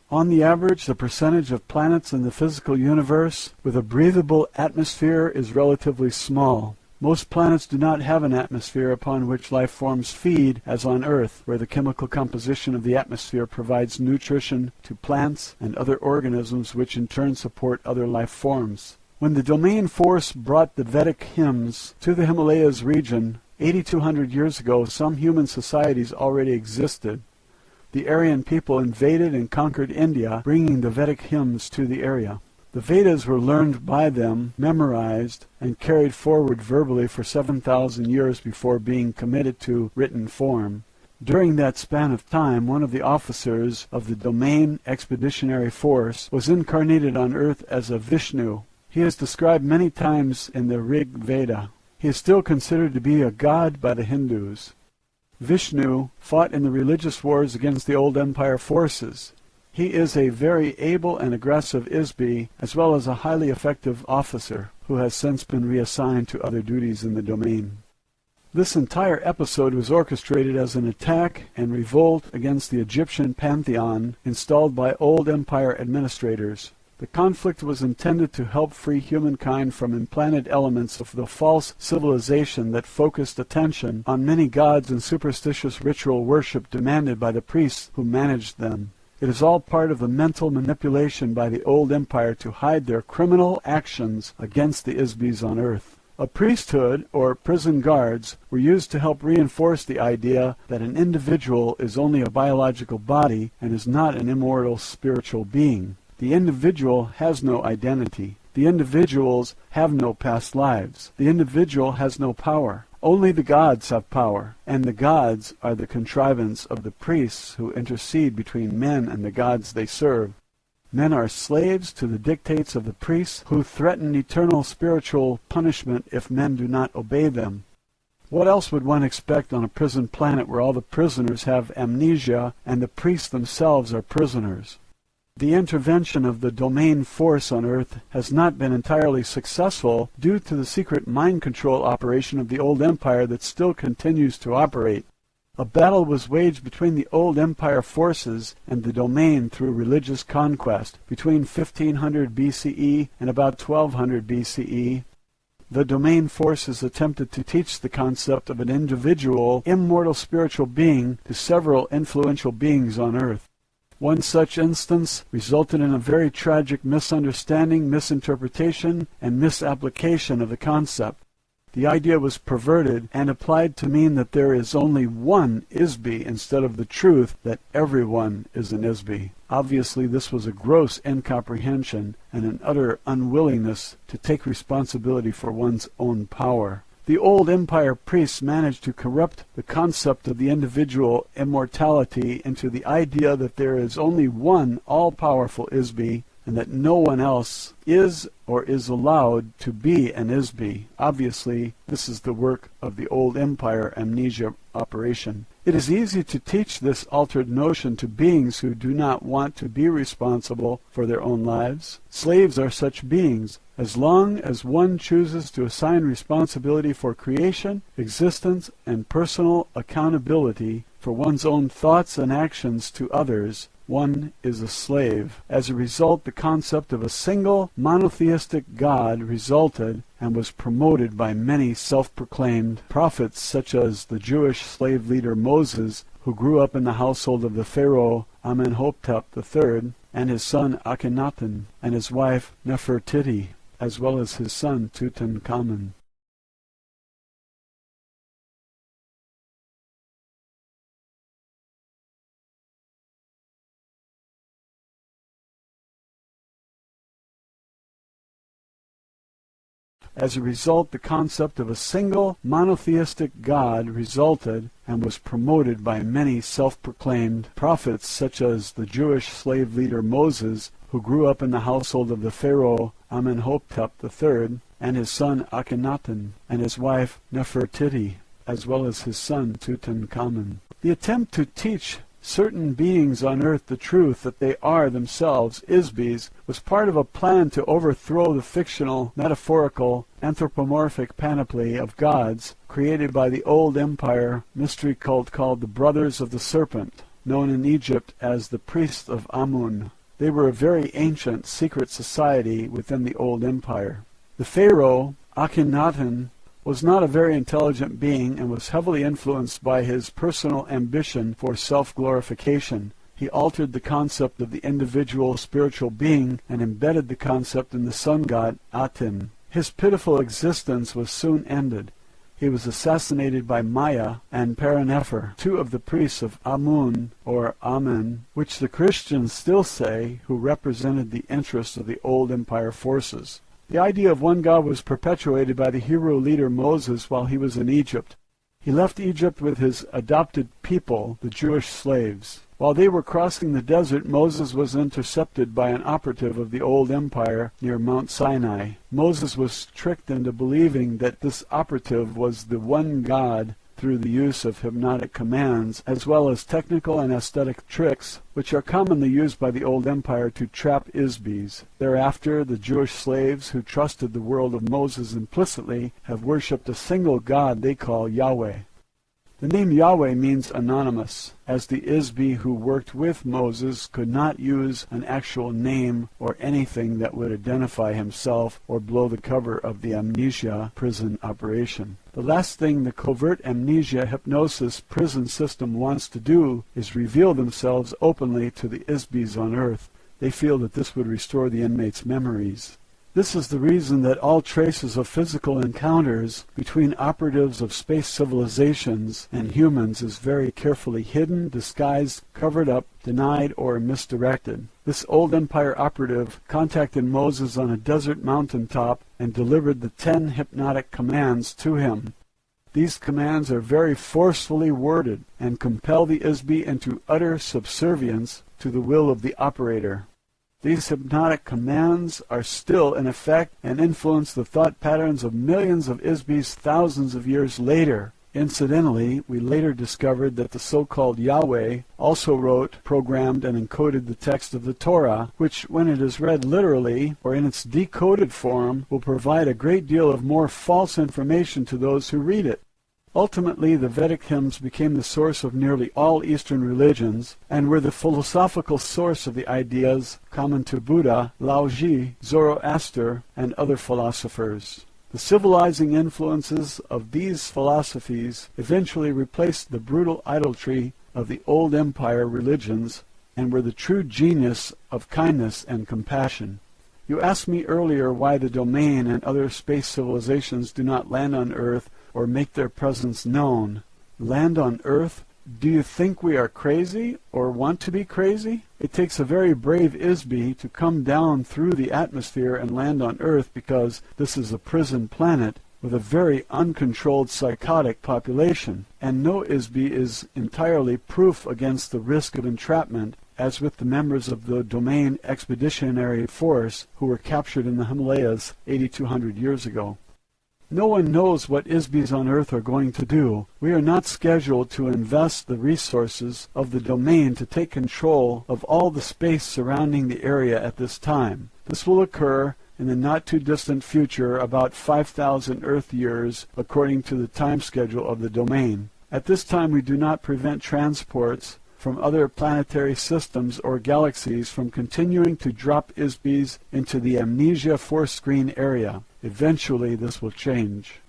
On the average, the percentage of planets in the physical universe with a breathable atmosphere is relatively small. Most planets do not have an atmosphere upon which life forms feed, as on Earth, where the chemical composition of the atmosphere provides nutrition to plants and other organisms which in turn support other life forms. When the domain force brought the Vedic hymns to the Himalayas region 8,200 years ago, some human societies already existed. The Aryan people invaded and conquered India, bringing the Vedic hymns to the area. The Vedas were learned by them, memorized, and carried forward verbally for 7,000 years before being committed to written form. During that span of time, one of the officers of the Domain Expeditionary Force was incarnated on Earth as a Vishnu. He is described many times in the Rig Veda. He is still considered to be a god by the Hindus. Vishnu fought in the religious wars against the Old Empire forces. He is a very able and aggressive Isbi, as well as a highly effective officer, who has since been reassigned to other duties in the domain. This entire episode was orchestrated as an attack and revolt against the Egyptian pantheon installed by Old Empire administrators. The conflict was intended to help free humankind from implanted elements of the false civilization that focused attention on many gods and superstitious ritual worship demanded by the priests who managed them. It is all part of the mental manipulation by the Old Empire to hide their criminal actions against the Isbis on Earth. A priesthood, or prison guards, were used to help reinforce the idea that an individual is only a biological body and is not an immortal spiritual being. The individual has no identity. The individuals have no past lives. The individual has no power. Only the gods have power, and the gods are the contrivance of the priests who intercede between men and the gods they serve. Men are slaves to the dictates of the priests who threaten eternal spiritual punishment if men do not obey them. What else would one expect on a prison planet where all the prisoners have amnesia and the priests themselves are prisoners? The intervention of the domain force on Earth has not been entirely successful due to the secret mind control operation of the Old Empire that still continues to operate. A battle was waged between the Old Empire forces and the domain through religious conquest between 1500 BCE and about 1200 BCE. The domain forces attempted to teach the concept of an individual, immortal spiritual being to several influential beings on Earth. One such instance resulted in a very tragic misunderstanding, misinterpretation, and misapplication of the concept. The idea was perverted and applied to mean that there is only one Isby instead of the truth that everyone is an Isby. Obviously, this was a gross incomprehension and an utter unwillingness to take responsibility for one's own power. The old empire priests managed to corrupt the concept of the individual immortality into the idea that there is only one all-powerful Isby, and that no one else is or is allowed to be an Isby. Obviously, this is the work of the old empire amnesia operation. It is easy to teach this altered notion to beings who do not want to be responsible for their own lives. Slaves are such beings. As long as one chooses to assign responsibility for creation, existence, and personal accountability for one's own thoughts and actions to others, one is a slave. As a result, the concept of a single monotheistic God resulted and was promoted by many self-proclaimed prophets, such as the Jewish slave leader Moses, who grew up in the household of the Pharaoh Amenhotep III, and his son Akhenaten, and his wife Nefertiti, as well as his son Tutankhamun. As a result, the concept of a single monotheistic God resulted and was promoted by many self-proclaimed prophets, such as the Jewish slave leader Moses, who grew up in the household of the Pharaoh Amenhotep III, and his son Akhenaten, and his wife Nefertiti, as well as his son Tutankhamun. The attempt to teach certain beings on earth the truth that they are themselves Isbys was part of a plan to overthrow the fictional, metaphorical, anthropomorphic panoply of gods created by the old empire mystery cult called the Brothers of the Serpent, known in Egypt as the Priests of Amun. They were a very ancient secret society within the old empire. The pharaoh, Akhenaten, was not a very intelligent being and was heavily influenced by his personal ambition for self-glorification. He altered the concept of the individual spiritual being and embedded the concept in the sun god Aten. His pitiful existence was soon ended. He was assassinated by Maya and Paranepher, two of the priests of Amun, or Amen, which the Christians still say, who represented the interests of the old empire forces. The idea of one God was perpetuated by the hero leader Moses while he was in Egypt. He left Egypt with his adopted people, the Jewish slaves. While they were crossing the desert, Moses was intercepted by an operative of the old empire near Mount Sinai. Moses was tricked into believing that this operative was the one God through the use of hypnotic commands, as well as technical and aesthetic tricks, which are commonly used by the old empire to trap Isbys. Thereafter, the Jewish slaves who trusted the world of Moses implicitly have worshipped a single God they call Yahweh. The name Yahweh means anonymous, as the Isby who worked with Moses could not use an actual name or anything that would identify himself or blow the cover of the amnesia prison operation. The last thing the covert amnesia hypnosis prison system wants to do is reveal themselves openly to the Isbys on Earth. They feel that this would restore the inmates' memories. This is the reason that all traces of physical encounters between operatives of space civilizations and humans is very carefully hidden, disguised, covered up, denied, or misdirected. This old empire operative contacted Moses on a desert mountaintop and delivered the 10 hypnotic commands to him. These commands are very forcefully worded and compel the Isby into utter subservience to the will of the operator. These hypnotic commands are still in effect and influence the thought patterns of millions of Isbys thousands of years later. Incidentally, we later discovered that the so-called Yahweh also wrote, programmed, and encoded the text of the Torah, which, when it is read literally or in its decoded form, will provide a great deal of more false information to those who read it. Ultimately, the Vedic hymns became the source of nearly all Eastern religions and were the philosophical source of the ideas common to Buddha, Laozi, Zoroaster, and other philosophers. The civilizing influences of these philosophies eventually replaced the brutal idolatry of the old empire religions and were the true genius of kindness and compassion. You asked me earlier why the domain and other space civilizations do not land on Earth or make their presence known. Land on Earth? Do you think we are crazy or want to be crazy? It takes a very brave ISB to come down through the atmosphere and land on Earth because this is a prison planet with a very uncontrolled psychotic population, and no ISB is entirely proof against the risk of entrapment, as with the members of the Domain Expeditionary Force who were captured in the Himalayas 8,200 years ago. No one knows what ISBs on Earth are going to do. We are not scheduled to invest the resources of the domain to take control of all the space surrounding the area at this time. This will occur in the not-too-distant future, about 5,000 Earth years, according to the time schedule of the domain. At this time, we do not prevent transports from other planetary systems or galaxies from continuing to drop ISBs into the amnesia force screen area. Eventually, this will change.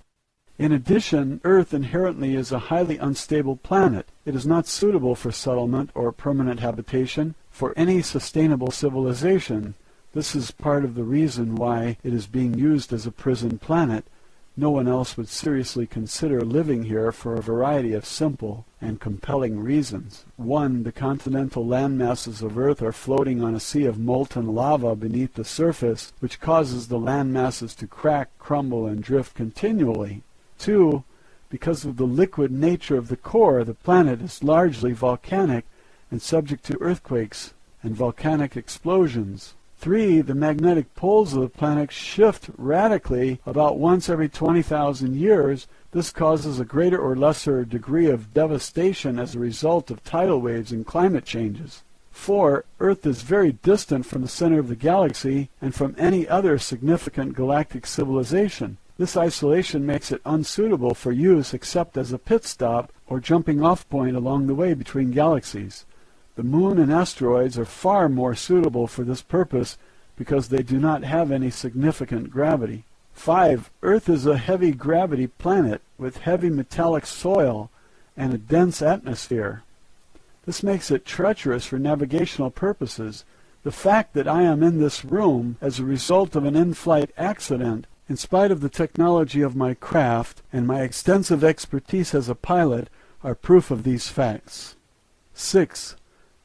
In addition, Earth inherently is a highly unstable planet. It is not suitable for settlement or permanent habitation for any sustainable civilization. This is part of the reason why it is being used as a prison planet. No one else would seriously consider living here for a variety of simple and compelling reasons. 1. The continental landmasses of Earth are floating on a sea of molten lava beneath the surface, which causes the landmasses to crack, crumble, and drift continually. 2. Because of the liquid nature of the core, the planet is largely volcanic and subject to earthquakes and volcanic explosions. 3. The magnetic poles of the planet shift radically about once every 20,000 years. This causes a greater or lesser degree of devastation as a result of tidal waves and climate changes. 4. Earth is very distant from the center of the galaxy and from any other significant galactic civilization. This isolation makes it unsuitable for use except as a pit stop or jumping off point along the way between galaxies. The moon and asteroids are far more suitable for this purpose because they do not have any significant gravity. 5. Earth is a heavy gravity planet with heavy metallic soil and a dense atmosphere. This makes it treacherous for navigational purposes. The fact that I am in this room as a result of an in-flight accident, in spite of the technology of my craft and my extensive expertise as a pilot, are proof of these facts. 6.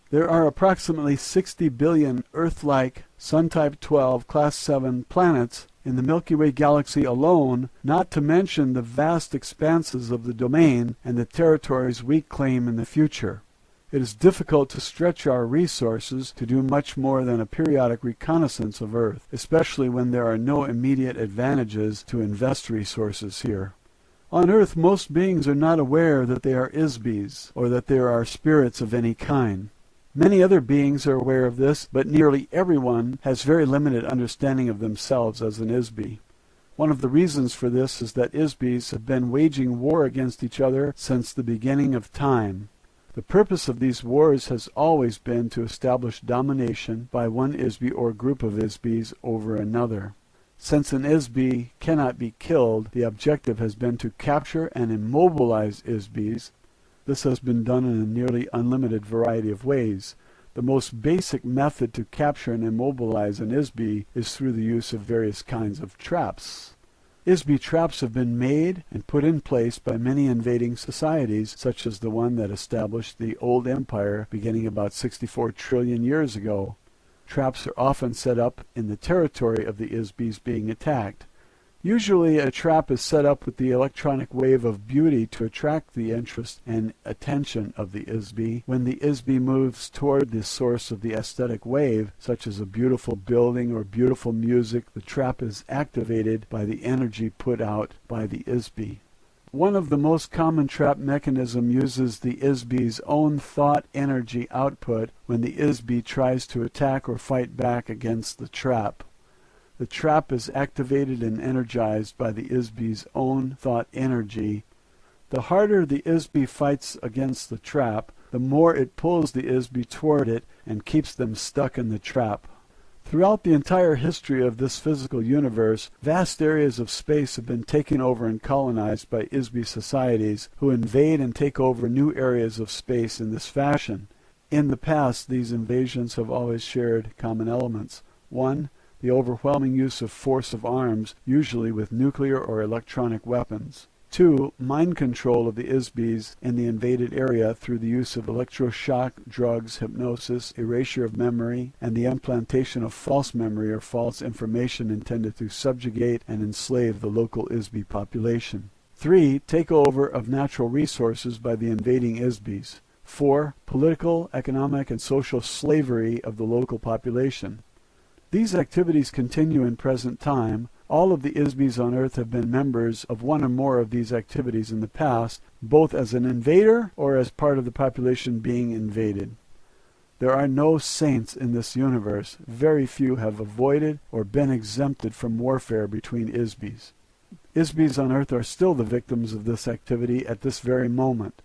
There are approximately 60 billion Earth-like Sun-type 12 Class 7 planets in the Milky Way galaxy alone, not to mention the vast expanses of the domain and the territories we claim in the future. It is difficult to stretch our resources to do much more than a periodic reconnaissance of Earth, especially when there are no immediate advantages to invest resources here. On Earth, most beings are not aware that they are ISBs, or that there are spirits of any kind. Many other beings are aware of this, but nearly everyone has very limited understanding of themselves as an ISB. One of the reasons for this is that ISBs have been waging war against each other since the beginning of time. The purpose of these wars has always been to establish domination by one ISB or group of ISBs over another. Since an ISB cannot be killed, the objective has been to capture and immobilize ISBs. This has been done in a nearly unlimited variety of ways. The most basic method to capture and immobilize an ISB is through the use of various kinds of traps. ISB traps have been made and put in place by many invading societies, such as the one that established the old empire beginning about 64 trillion years ago. Traps are often set up in the territory of the ISBs being attacked. Usually a trap is set up with the electronic wave of beauty to attract the interest and attention of the ISB. When the ISB moves toward the source of the aesthetic wave, such as a beautiful building or beautiful music, the trap is activated by the energy put out by the ISB. One of the most common trap mechanisms uses the ISB's own thought energy output when the ISB tries to attack or fight back against the trap. The trap is activated and energized by the ISB's own thought energy. The harder the ISB fights against the trap, the more it pulls the ISB toward it and keeps them stuck in the trap. Throughout the entire history of this physical universe, vast areas of space have been taken over and colonized by ISB societies who invade and take over new areas of space in this fashion. In the past, these invasions have always shared common elements. 1. the overwhelming use of force of arms, usually with nuclear or electronic weapons. 2. Mind control of the ISBs in the invaded area through the use of electroshock, drugs, hypnosis, erasure of memory, and the implantation of false memory or false information intended to subjugate and enslave the local ISB population. 3. Takeover of natural resources by the invading ISBs. 4. Political, economic, and social slavery of the local population. These activities continue in present time. All of the ISBs on Earth have been members of one or more of these activities in the past, both as an invader or as part of the population being invaded. There are no saints in this universe. Very few have avoided or been exempted from warfare between ISBs. ISBs on Earth are still the victims of this activity at this very moment.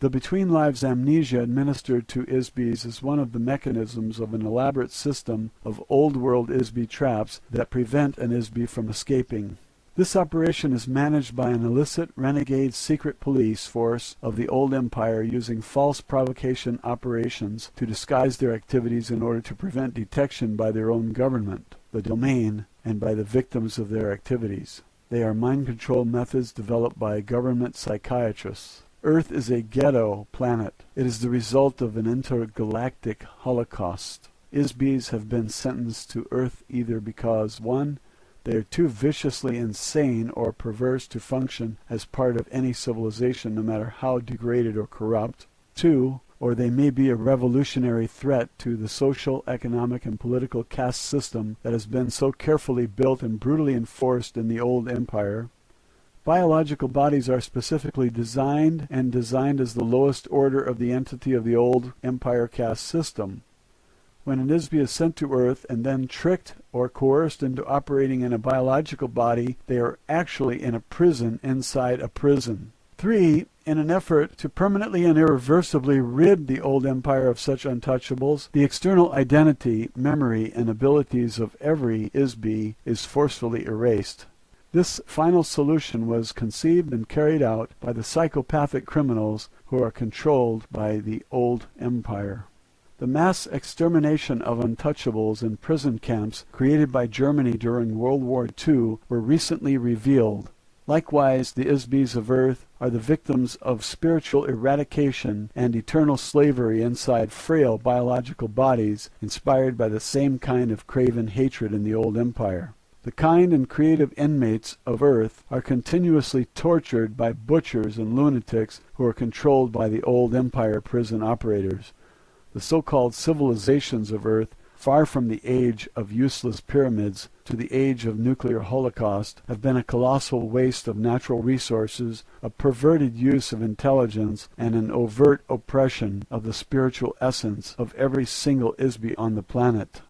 The between lives amnesia administered to ISBs is one of the mechanisms of an elaborate system of old world ISB traps that prevent an ISB from escaping. This operation is managed by an illicit renegade secret police force of the old empire using false provocation operations to disguise their activities in order to prevent detection by their own government, the domain, and by the victims of their activities. They are mind control methods developed by government psychiatrists. Earth is a ghetto planet. It is the result of an intergalactic holocaust. ISBs have been sentenced to Earth either because 1. They are too viciously insane or perverse to function as part of any civilization no matter how degraded or corrupt. 2. Or they may be a revolutionary threat to the social, economic, and political caste system that has been so carefully built and brutally enforced in the old empire. Biological bodies are specifically designed as the lowest order of the entity of the old empire caste system. When an ISB is sent to Earth and then tricked or coerced into operating in a biological body, they are actually in a prison inside a prison. 3. In an effort to permanently and irreversibly rid the old empire of such untouchables, the external identity, memory, and abilities of every ISB is forcefully erased. This final solution was conceived and carried out by the psychopathic criminals who are controlled by the old empire. The mass extermination of untouchables in prison camps created by Germany during World War II were recently revealed. Likewise, the ISBs of Earth are the victims of spiritual eradication and eternal slavery inside frail biological bodies inspired by the same kind of craven hatred in the old empire. The kind and creative inmates of Earth are continuously tortured by butchers and lunatics who are controlled by the old empire prison operators. The so-called civilizations of Earth, far from the age of useless pyramids to the age of nuclear holocaust, have been a colossal waste of natural resources, a perverted use of intelligence, and an overt oppression of the spiritual essence of every single ISB on the planet.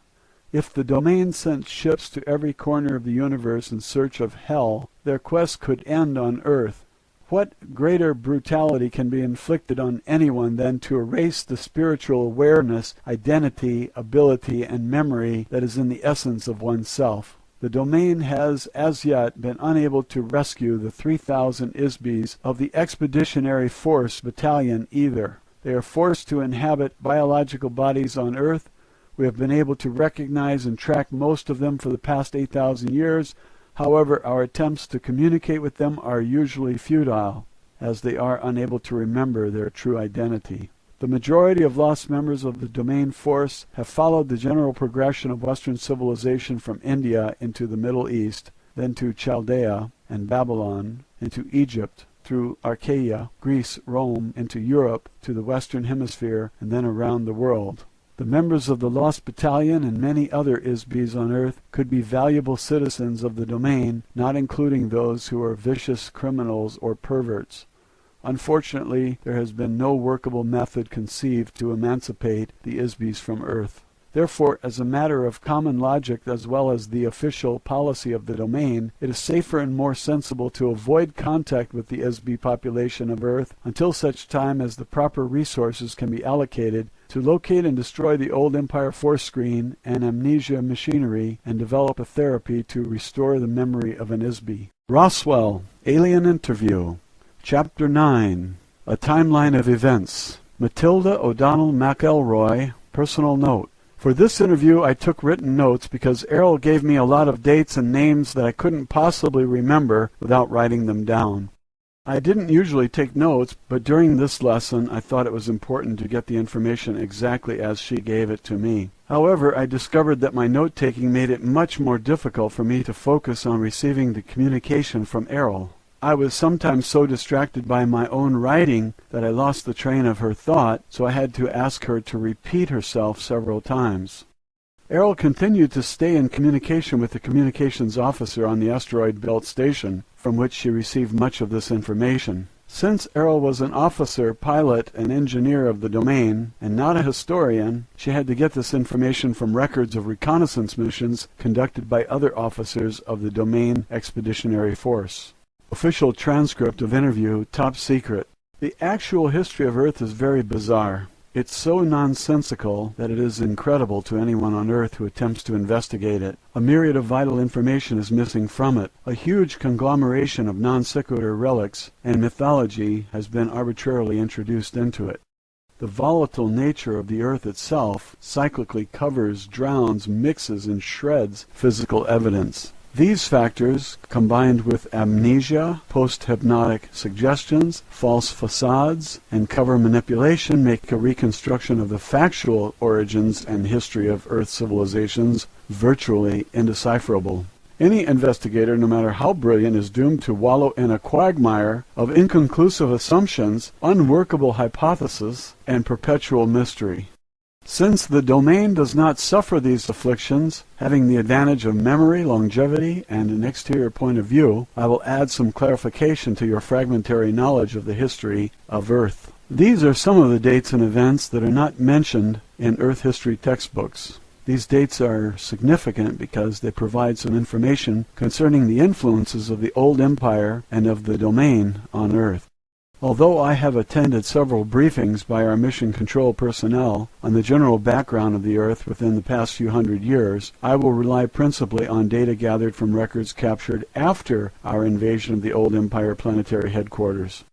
If the domain sent ships to every corner of the universe in search of hell, their quest could end on Earth. What greater brutality can be inflicted on anyone than to erase the spiritual awareness, identity, ability, and memory that is in the essence of oneself? The domain has as yet been unable to rescue the 3,000 ISBs of the Expeditionary Force Battalion either. They are forced to inhabit biological bodies on Earth. We have been able to recognize and track most of them for the past 8,000 years. However, our attempts to communicate with them are usually futile, as they are unable to remember their true identity. The majority of lost members of the domain force have followed the general progression of Western civilization from India into the Middle East, then to Chaldea and Babylon, into Egypt, through Achaia, Greece, Rome, into Europe, to the Western Hemisphere, and then around the world. The members of the Lost Battalion and many other ISBs on Earth could be valuable citizens of the domain, not including those who are vicious criminals or perverts. Unfortunately, there has been no workable method conceived to emancipate the ISBs from Earth. Therefore, as a matter of common logic as well as the official policy of the domain, it is safer and more sensible to avoid contact with the ISB population of Earth until such time as the proper resources can be allocated to locate and destroy the old empire force screen and amnesia machinery and develop a therapy to restore the memory of an ISB. Roswell, Alien Interview. Chapter 9. A Timeline of Events. Matilda O'Donnell McElroy, Personal Note. For this interview, I took written notes because Errol gave me a lot of dates and names that I couldn't possibly remember without writing them down. I didn't usually take notes, but during this lesson I thought it was important to get the information exactly as she gave it to me. However, I discovered that my note-taking made it much more difficult for me to focus on receiving the communication from Errol. I was sometimes so distracted by my own writing that I lost the train of her thought, so I had to ask her to repeat herself several times. Errol continued to stay in communication with the communications officer on the asteroid belt station, from which she received much of this information. Since Errol was an officer, pilot, and engineer of the domain, and not a historian, she had to get this information from records of reconnaissance missions conducted by other officers of the Domain Expeditionary Force. Official transcript of interview, top secret. The actual history of Earth is very bizarre. It's so nonsensical that it is incredible to anyone on Earth who attempts to investigate it. A myriad of vital information is missing from it. A huge conglomeration of non sequitur relics and mythology has been arbitrarily introduced into it. The volatile nature of the Earth itself cyclically covers, drowns, mixes, and shreds physical evidence. These factors, combined with amnesia, post-hypnotic suggestions, false facades, and cover manipulation, make a reconstruction of the factual origins and history of Earth civilizations virtually indecipherable. Any investigator, no matter how brilliant, is doomed to wallow in a quagmire of inconclusive assumptions, unworkable hypotheses, and perpetual mystery. Since the domain does not suffer these afflictions, having the advantage of memory, longevity, and an exterior point of view, I will add some clarification to your fragmentary knowledge of the history of Earth. These are some of the dates and events that are not mentioned in Earth history textbooks. These dates are significant because they provide some information concerning the influences of the old empire and of the domain on Earth. Although I have attended several briefings by our mission control personnel on the general background of the Earth within the past few hundred years, I will rely principally on data gathered from records captured after our invasion of the old Empire planetary headquarters.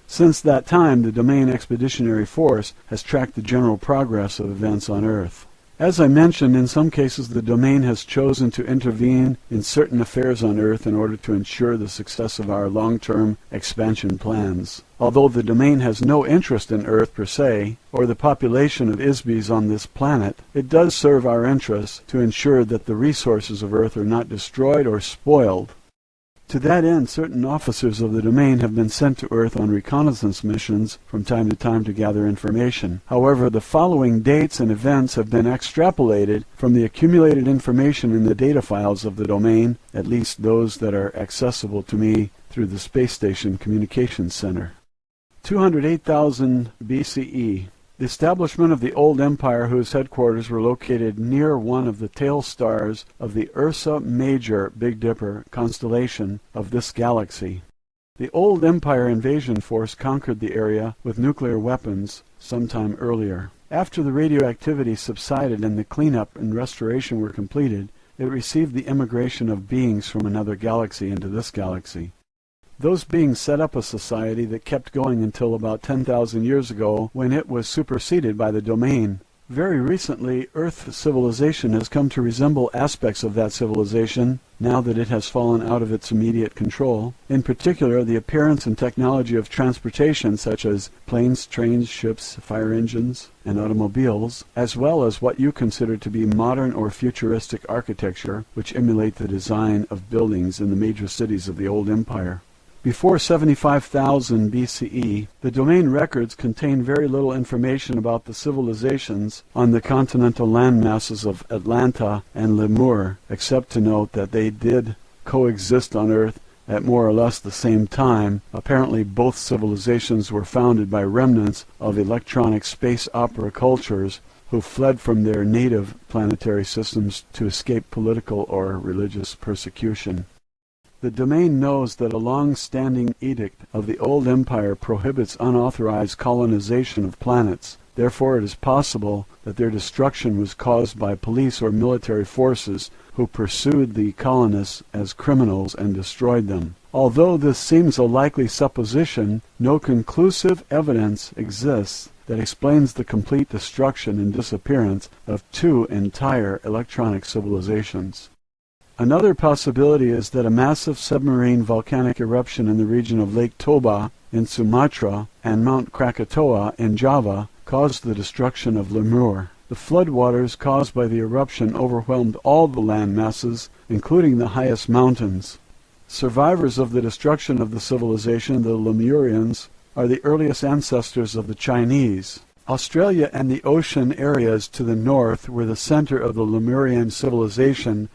Since that time, the Domain Expeditionary Force has tracked the general progress of events on Earth. As I mentioned, in some cases the domain has chosen to intervene in certain affairs on Earth in order to ensure the success of our long-term expansion plans. Although the domain has no interest in Earth per se, or the population of Isbys on this planet, it does serve our interests to ensure that the resources of Earth are not destroyed or spoiled. To that end, certain officers of the domain have been sent to Earth on reconnaissance missions from time to time to gather information. However, the following dates and events have been extrapolated from the accumulated information in the data files of the domain, at least those that are accessible to me through the Space Station Communications Center. 208,000 BCE. The establishment of the old empire, whose headquarters were located near one of the tail stars of the Ursa Major Big Dipper constellation of this galaxy. The old empire invasion force conquered the area with nuclear weapons sometime earlier. After the radioactivity subsided and the cleanup and restoration were completed, it received the immigration of beings from another galaxy into this galaxy. Those beings set up a society that kept going until about 10,000 years ago, when it was superseded by the domain. Very recently, Earth civilization has come to resemble aspects of that civilization, now that it has fallen out of its immediate control. In particular, the appearance and technology of transportation such as planes, trains, ships, fire engines, and automobiles, as well as what you consider to be modern or futuristic architecture, which emulate the design of buildings in the major cities of the old empire. Before 75,000 BCE, the domain records contain very little information about the civilizations on the continental landmasses of Atlanta and Lemur, except to note that they did coexist on Earth at more or less the same time. Apparently both civilizations were founded by remnants of electronic space opera cultures who fled from their native planetary systems to escape political or religious persecution. The domain knows that a long-standing edict of the old empire prohibits unauthorized colonization of planets. Therefore, it is possible that their destruction was caused by police or military forces who pursued the colonists as criminals and destroyed them. Although this seems a likely supposition, no conclusive evidence exists that explains the complete destruction and disappearance of two entire electronic civilizations. Another possibility is that a massive submarine volcanic eruption in the region of Lake Toba in Sumatra and Mount Krakatoa in Java caused the destruction of Lemur. The floodwaters caused by the eruption overwhelmed all the land masses, including the highest mountains. Survivors of the destruction of the civilization, the Lemurians, are the earliest ancestors of the Chinese. Australia and the ocean areas to the north were the center of the Lemurian civilization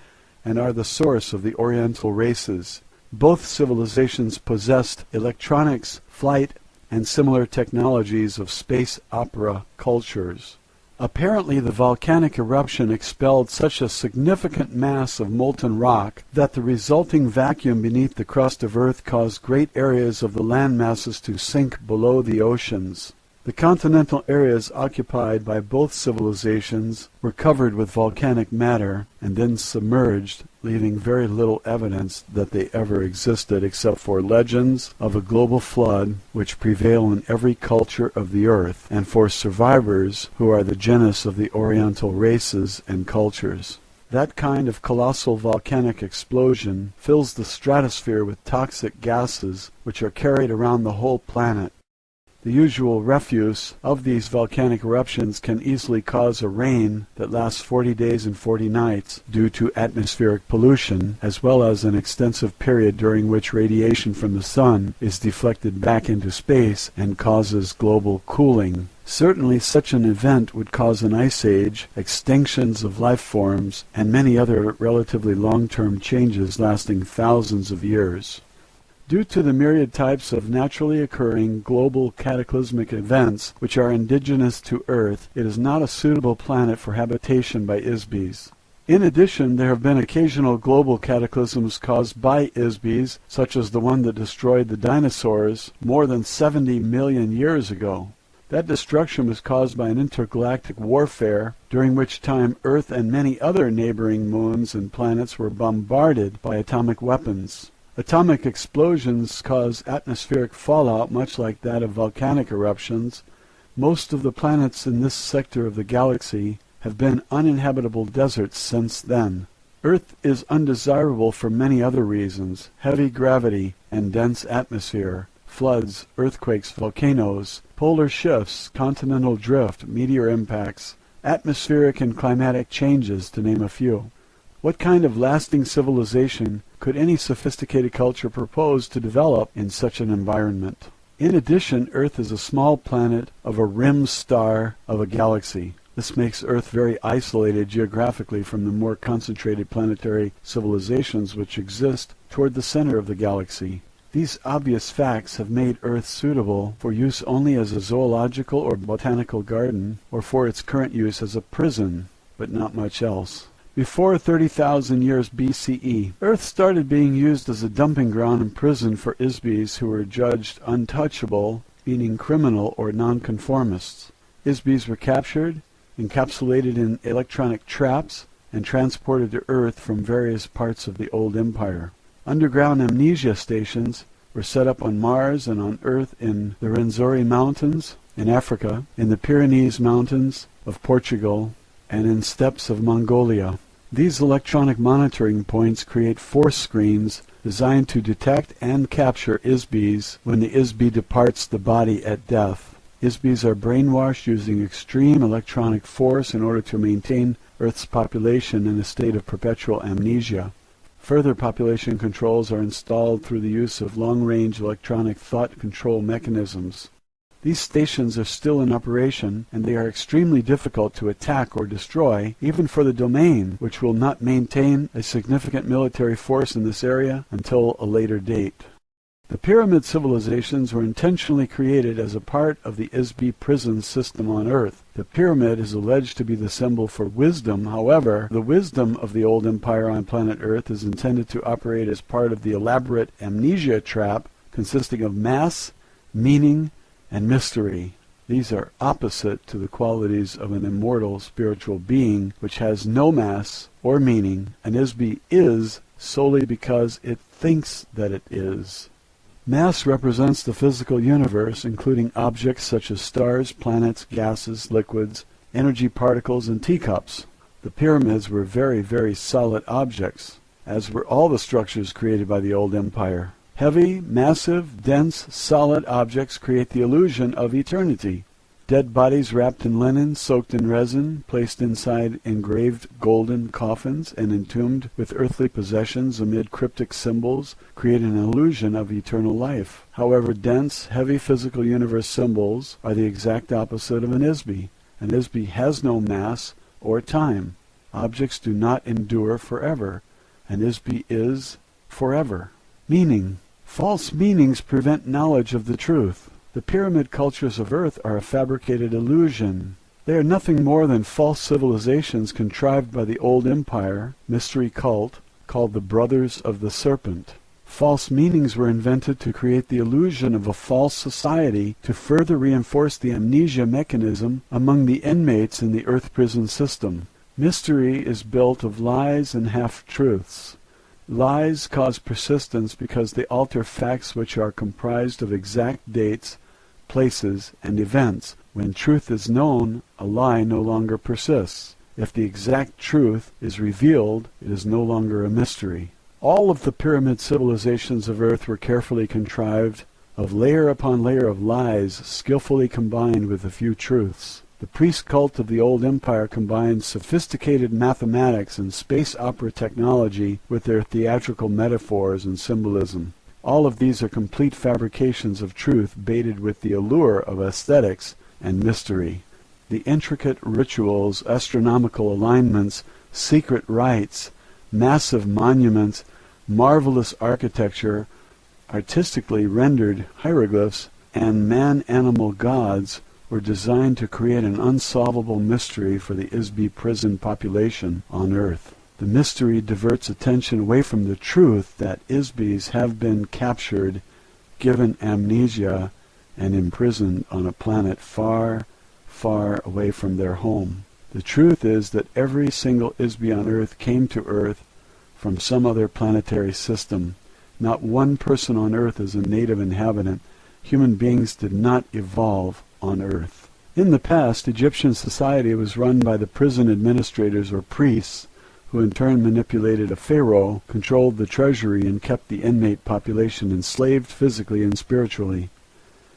and are the source of the Oriental races. Both civilizations possessed electronics, flight, and similar technologies of space opera cultures. Apparently, the volcanic eruption expelled such a significant mass of molten rock that the resulting vacuum beneath the crust of Earth caused great areas of the land masses to sink below the oceans. The continental areas occupied by both civilizations were covered with volcanic matter and then submerged, leaving very little evidence that they ever existed except for legends of a global flood which prevail in every culture of the earth, and for survivors who are the genus of the Oriental races and cultures. That kind of colossal volcanic explosion fills the stratosphere with toxic gases which are carried around the whole planet. The usual refuse of these volcanic eruptions can easily cause a rain that lasts 40 days and 40 nights due to atmospheric pollution, as well as an extensive period during which radiation from the sun is deflected back into space and causes global cooling. Certainly such an event would cause an ice age, extinctions of life forms, and many other relatively long-term changes lasting thousands of years. Due to the myriad types of naturally occurring global cataclysmic events which are indigenous to Earth, it is not a suitable planet for habitation by ISBs. In addition, there have been occasional global cataclysms caused by ISBs, such as the one that destroyed the dinosaurs more than 70 million years ago. That destruction was caused by an intergalactic warfare, during which time Earth and many other neighboring moons and planets were bombarded by atomic weapons. Atomic explosions cause atmospheric fallout much like that of volcanic eruptions. Most of the planets in this sector of the galaxy have been uninhabitable deserts since then. Earth is undesirable for many other reasons: heavy gravity and dense atmosphere, floods, earthquakes, volcanoes, polar shifts, continental drift, meteor impacts, atmospheric and climatic changes, to name a few. What kind of lasting civilization could any sophisticated culture propose to develop in such an environment? In addition, Earth is a small planet of a rim star of a galaxy. This makes Earth very isolated geographically from the more concentrated planetary civilizations which exist toward the center of the galaxy. These obvious facts have made Earth suitable for use only as a zoological or botanical garden, or for its current use as a prison, but not much else. Before 30,000 years BCE, Earth started being used as a dumping ground and prison for ISBs who were judged untouchable, meaning criminal or nonconformists. ISBs were captured, encapsulated in electronic traps, and transported to Earth from various parts of the old empire. Underground amnesia stations were set up on Mars and on Earth in the Rwenzori Mountains in Africa, in the Pyrenees Mountains of Portugal, and in steppes of Mongolia. These electronic monitoring points create force screens designed to detect and capture ISBs when the ISB departs the body at death. ISBs are brainwashed using extreme electronic force in order to maintain Earth's population in a state of perpetual amnesia. Further population controls are installed through the use of long-range electronic thought control mechanisms. These stations are still in operation, and they are extremely difficult to attack or destroy, even for the domain, which will not maintain a significant military force in this area until a later date. The pyramid civilizations were intentionally created as a part of the ISB prison system on Earth. The pyramid is alleged to be the symbol for wisdom. However, the wisdom of the old empire on planet Earth is intended to operate as part of the elaborate amnesia trap consisting of mass, meaning, and mystery. These are opposite to the qualities of an immortal spiritual being which has no mass or meaning. An ISB is solely because it thinks that it is. Mass represents the physical universe, including objects such as stars, planets, gases, liquids, energy particles, and teacups. The pyramids were very, very solid objects, as were all the structures created by the old empire. Heavy, massive, dense, solid objects create the illusion of eternity. Dead bodies wrapped in linen, soaked in resin, placed inside engraved golden coffins, and entombed with earthly possessions amid cryptic symbols create an illusion of eternal life. However, dense, heavy physical universe symbols are the exact opposite of an ISBE. An ISBE has no mass or time. Objects do not endure forever. An ISBE is forever. Meaning. False meanings prevent knowledge of the truth. The pyramid cultures of Earth are a fabricated illusion. They are nothing more than false civilizations contrived by the old empire, mystery cult, called the Brothers of the Serpent. False meanings were invented to create the illusion of a false society to further reinforce the amnesia mechanism among the inmates in the Earth prison system. Mystery is built of lies and half-truths. Lies cause persistence because they alter facts which are comprised of exact dates, places, and events. When truth is known, a lie no longer persists. If the exact truth is revealed, it is no longer a mystery. All of the pyramid civilizations of Earth were carefully contrived of layer upon layer of lies skillfully combined with a few truths. The priest cult of the old empire combined sophisticated mathematics and space opera technology with their theatrical metaphors and symbolism. All of these are complete fabrications of truth baited with the allure of aesthetics and mystery. The intricate rituals, astronomical alignments, secret rites, massive monuments, marvelous architecture, artistically rendered hieroglyphs, and man-animal gods were designed to create an unsolvable mystery for the ISBE prison population on Earth. The mystery diverts attention away from the truth that ISBEs have been captured, given amnesia, and imprisoned on a planet far, far away from their home. The truth is that every single ISBE on Earth came to Earth from some other planetary system. Not one person on Earth is a native inhabitant. Human beings did not evolve on Earth. In the past, Egyptian society was run by the prison administrators or priests, who in turn manipulated a pharaoh, controlled the treasury, and kept the inmate population enslaved physically and spiritually.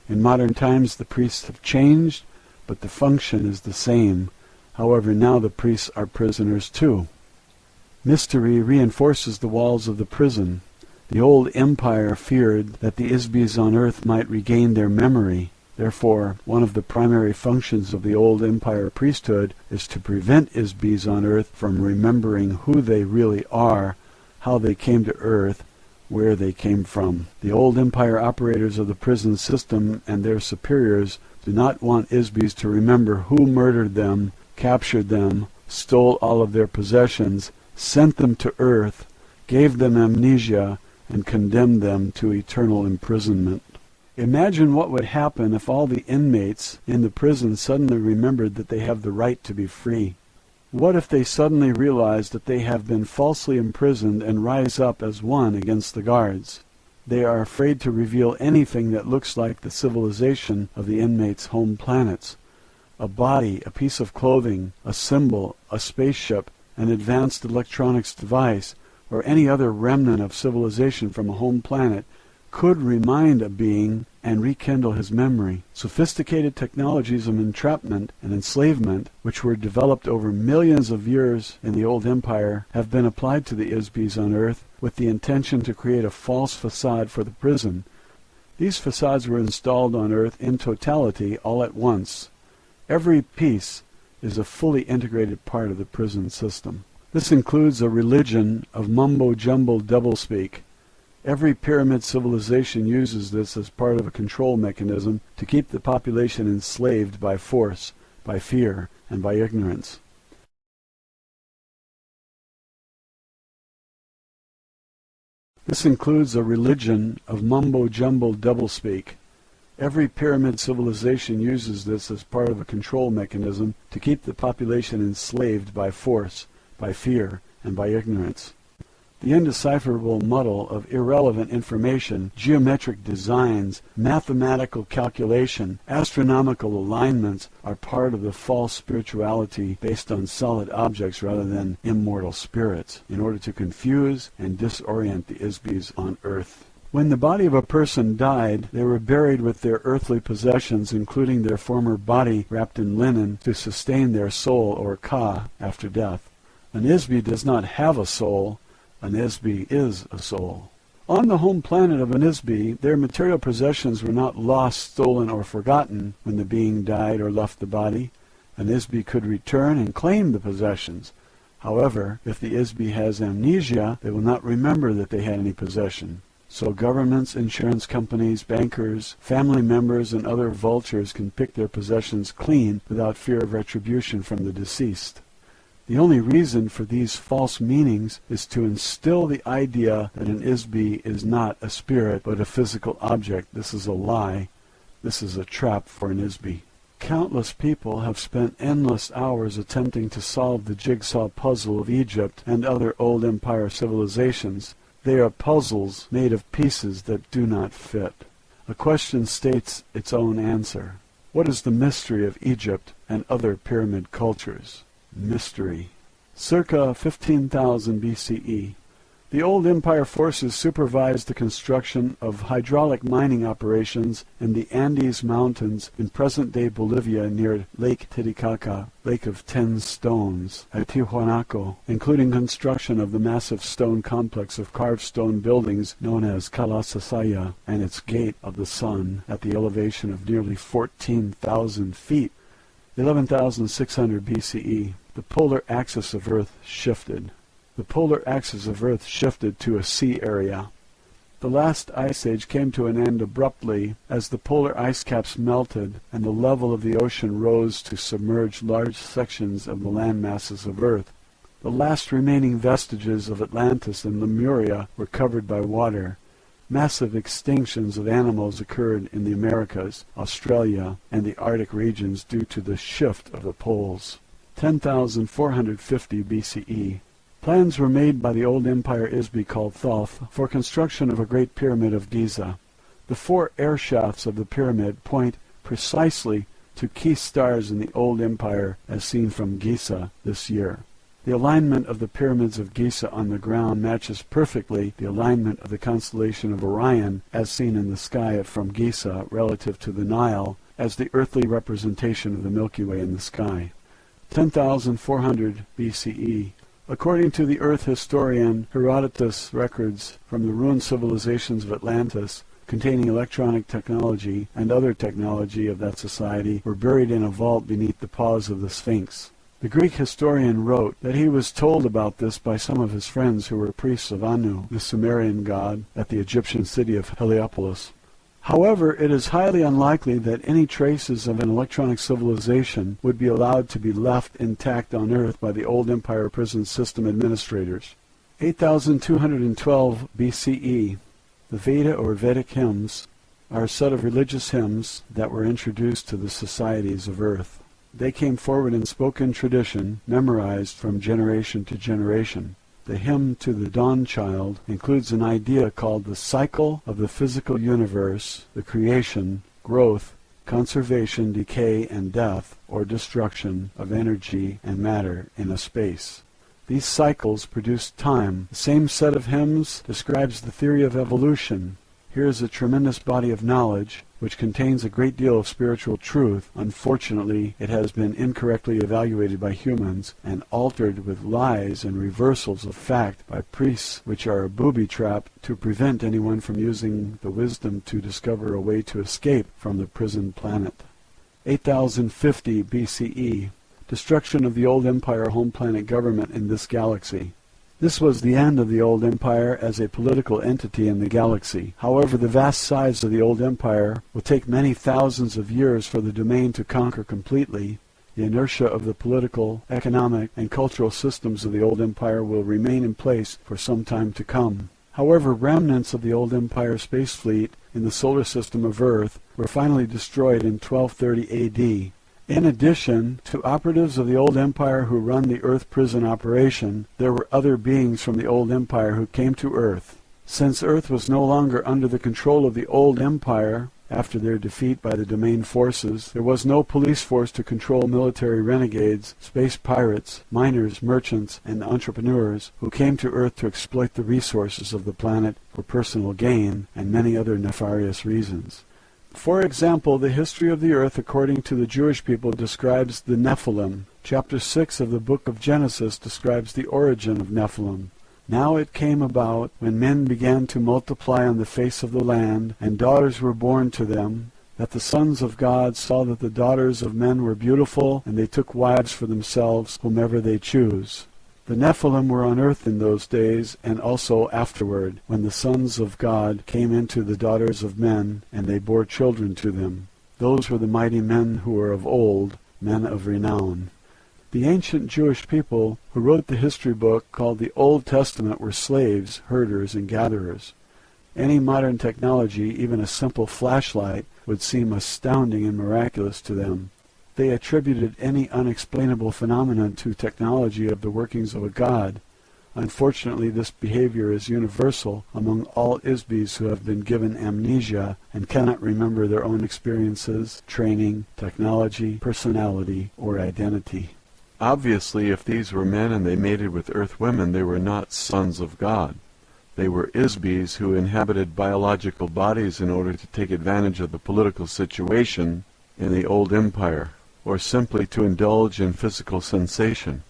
In modern times, the priests have changed, but the function is the same. However, now the priests are prisoners too. Mystery reinforces the walls of the prison. The old empire feared that the ISBEs on Earth might regain their memory. Therefore, one of the primary functions of the old empire priesthood is to prevent ISBEs on Earth from remembering who they really are, how they came to Earth, where they came from. The old empire operators of the prison system and their superiors do not want ISBEs to remember who murdered them, captured them, stole all of their possessions, sent them to Earth, gave them amnesia, and condemned them to eternal imprisonment. Imagine what would happen if all the inmates in the prison suddenly remembered that they have the right to be free. What if they suddenly realize that they have been falsely imprisoned and rise up as one against the guards? They are afraid to reveal anything that looks like the civilization of the inmates' home planets. A body, a piece of clothing, a symbol, a spaceship, an advanced electronics device, or any other remnant of civilization from a home planet could remind a being and rekindle his memory. Sophisticated technologies of entrapment and enslavement, which were developed over millions of years in the old empire, have been applied to the ISBEs on Earth with the intention to create a false facade for the prison. These facades were installed on Earth in totality all at once. Every piece is a fully integrated part of the prison system. This includes a religion of mumbo-jumbo doublespeak. Every pyramid civilization uses this as part of a control mechanism to keep the population enslaved by force, by fear, and by ignorance. This includes a religion of mumbo-jumbo doublespeak. Every pyramid civilization uses this as part of a control mechanism to keep the population enslaved by force, by fear, and by ignorance. The indecipherable muddle of irrelevant information, geometric designs, mathematical calculation, astronomical alignments are part of the false spirituality based on solid objects rather than immortal spirits, in order to confuse and disorient the Isbis on earth. When the body of a person died, they were buried with their earthly possessions, including their former body wrapped in linen, to sustain their soul, or ka, after death. An Isbi does not have a soul. An Isbi is a soul. On the home planet of an Isbi, their material possessions were not lost, stolen, or forgotten when the being died or left the body. An Isbi could return and claim the possessions. However, if the Isbi has amnesia, they will not remember that they had any possession. So governments, insurance companies, bankers, family members, and other vultures can pick their possessions clean without fear of retribution from the deceased. The only reason for these false meanings is to instill the idea that an Isbi is not a spirit but a physical object. This is a lie. This is a trap for an Isbi. Countless people have spent endless hours attempting to solve the jigsaw puzzle of Egypt and other old empire civilizations. They are puzzles made of pieces that do not fit. A question states its own answer. What is the mystery of Egypt and other pyramid cultures? Mystery. Circa 15,000 BCE. The old empire forces supervised the construction of hydraulic mining operations in the Andes Mountains in present-day Bolivia near Lake Titicaca, Lake of 10 Stones, at Tiwanaku, including construction of the massive stone complex of carved stone buildings known as Kalasasaya and its Gate of the Sun at the elevation of nearly 14,000 feet. 11,600 BCE. The polar axis of Earth shifted. The polar axis of Earth shifted to a sea area. The last ice age came to an end abruptly as the polar ice caps melted and the level of the ocean rose to submerge large sections of the land masses of Earth. The last remaining vestiges of Atlantis and Lemuria were covered by water. Massive extinctions of animals occurred in the Americas, Australia, and the Arctic regions due to the shift of the poles. 10,450 BCE. Plans were made by the old empire Isbi called Thoth for construction of a great pyramid of Giza. The 4 air shafts of the pyramid point precisely to key stars in the old empire as seen from Giza this year. The alignment of the pyramids of Giza on the ground matches perfectly the alignment of the constellation of Orion as seen in the sky from Giza relative to the Nile as the earthly representation of the Milky Way in the sky. 10,400 BCE. According to the Earth historian Herodotus, records from the ruined civilizations of Atlantis containing electronic technology and other technology of that society were buried in a vault beneath the paws of the Sphinx. The Greek historian wrote that he was told about this by some of his friends who were priests of Anu, the Sumerian god, at the Egyptian city of Heliopolis. However, it is highly unlikely that any traces of an electronic civilization would be allowed to be left intact on Earth by the old empire prison system administrators. 8,212 BCE. The Veda or Vedic hymns are a set of religious hymns that were introduced to the societies of Earth. They came forward in spoken tradition, memorized from generation to generation. The hymn to the dawn child includes an idea called the cycle of the physical universe, the creation, growth, conservation, decay, and death, or destruction of energy and matter in a space. These cycles produce time. The same set of hymns describes the theory of evolution. Here is a tremendous body of knowledge which contains a great deal of spiritual truth. Unfortunately, it has been incorrectly evaluated by humans and altered with lies and reversals of fact by priests, which are a booby trap to prevent anyone from using the wisdom to discover a way to escape from the prison planet. 8050 BCE. Destruction of the old empire home planet government in this galaxy. This was the end of the old empire as a political entity in the galaxy. However, the vast size of the old empire will take many thousands of years for the domain to conquer completely. The inertia of the political, economic, and cultural systems of the old empire will remain in place for some time to come. However, remnants of the old empire space fleet in the solar system of Earth were finally destroyed in 1230 AD. In addition to operatives of the old empire who run the Earth prison operation, there were other beings from the old empire who came to Earth. Since Earth was no longer under the control of the old empire, after their defeat by the domain forces, there was no police force to control military renegades, space pirates, miners, merchants, and entrepreneurs who came to Earth to exploit the resources of the planet for personal gain and many other nefarious reasons. For example, the history of the earth according to the Jewish people describes the Nephilim. Chapter 6 of the book of Genesis describes the origin of Nephilim. Now it came about, when men began to multiply on the face of the land, and daughters were born to them, that the sons of God saw that the daughters of men were beautiful, and they took wives for themselves, whomever they choose. The Nephilim were on earth in those days, and also afterward, when the sons of God came into the daughters of men, and they bore children to them. Those were the mighty men who were of old, men of renown. The ancient Jewish people who wrote the history book called the Old Testament were slaves, herders, and gatherers. Any modern technology, even a simple flashlight, would seem astounding and miraculous to them. They attributed any unexplainable phenomenon to technology of the workings of a god. Unfortunately, this behavior is universal among all ISBs who have been given amnesia and cannot remember their own experiences, training, technology, personality, or identity. Obviously, if these were men and they mated with earth women, they were not sons of God. They were ISBs who inhabited biological bodies in order to take advantage of the political situation in the old empire, or simply to indulge in physical sensation.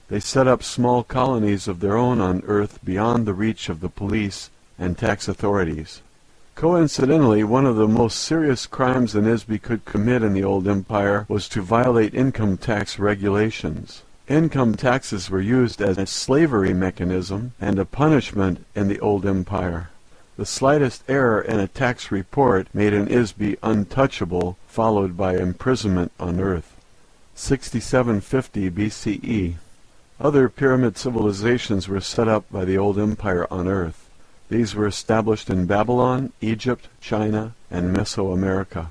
They set up small colonies of their own on Earth beyond the reach of the police and tax authorities. Coincidentally, one of the most serious crimes an ISB could commit in the old empire was to violate income tax regulations. Income taxes were used as a slavery mechanism and a punishment in the old empire. The slightest error in a tax report made an ISB untouchable, followed by imprisonment on Earth. 6750 BCE. Other pyramid civilizations were set up by the old empire on Earth. These were established in Babylon, Egypt, China, and Mesoamerica.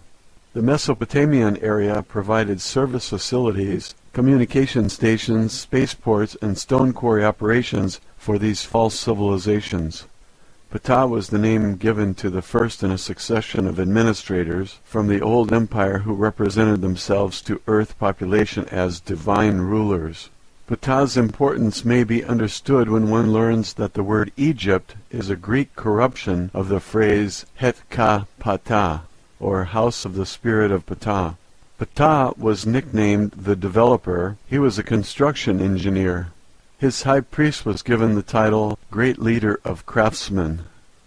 The Mesopotamian area provided service facilities, communication stations, spaceports, and stone quarry operations for these false civilizations. Ptah was the name given to the first in a succession of administrators from the old empire who represented themselves to Earth population as divine rulers. Ptah's importance may be understood when one learns that the word Egypt is a Greek corruption of the phrase Het-ka Ptah, or House of the Spirit of Ptah. Ptah was nicknamed the Developer. He was a construction engineer. His high priest was given the title Great Leader of Craftsmen.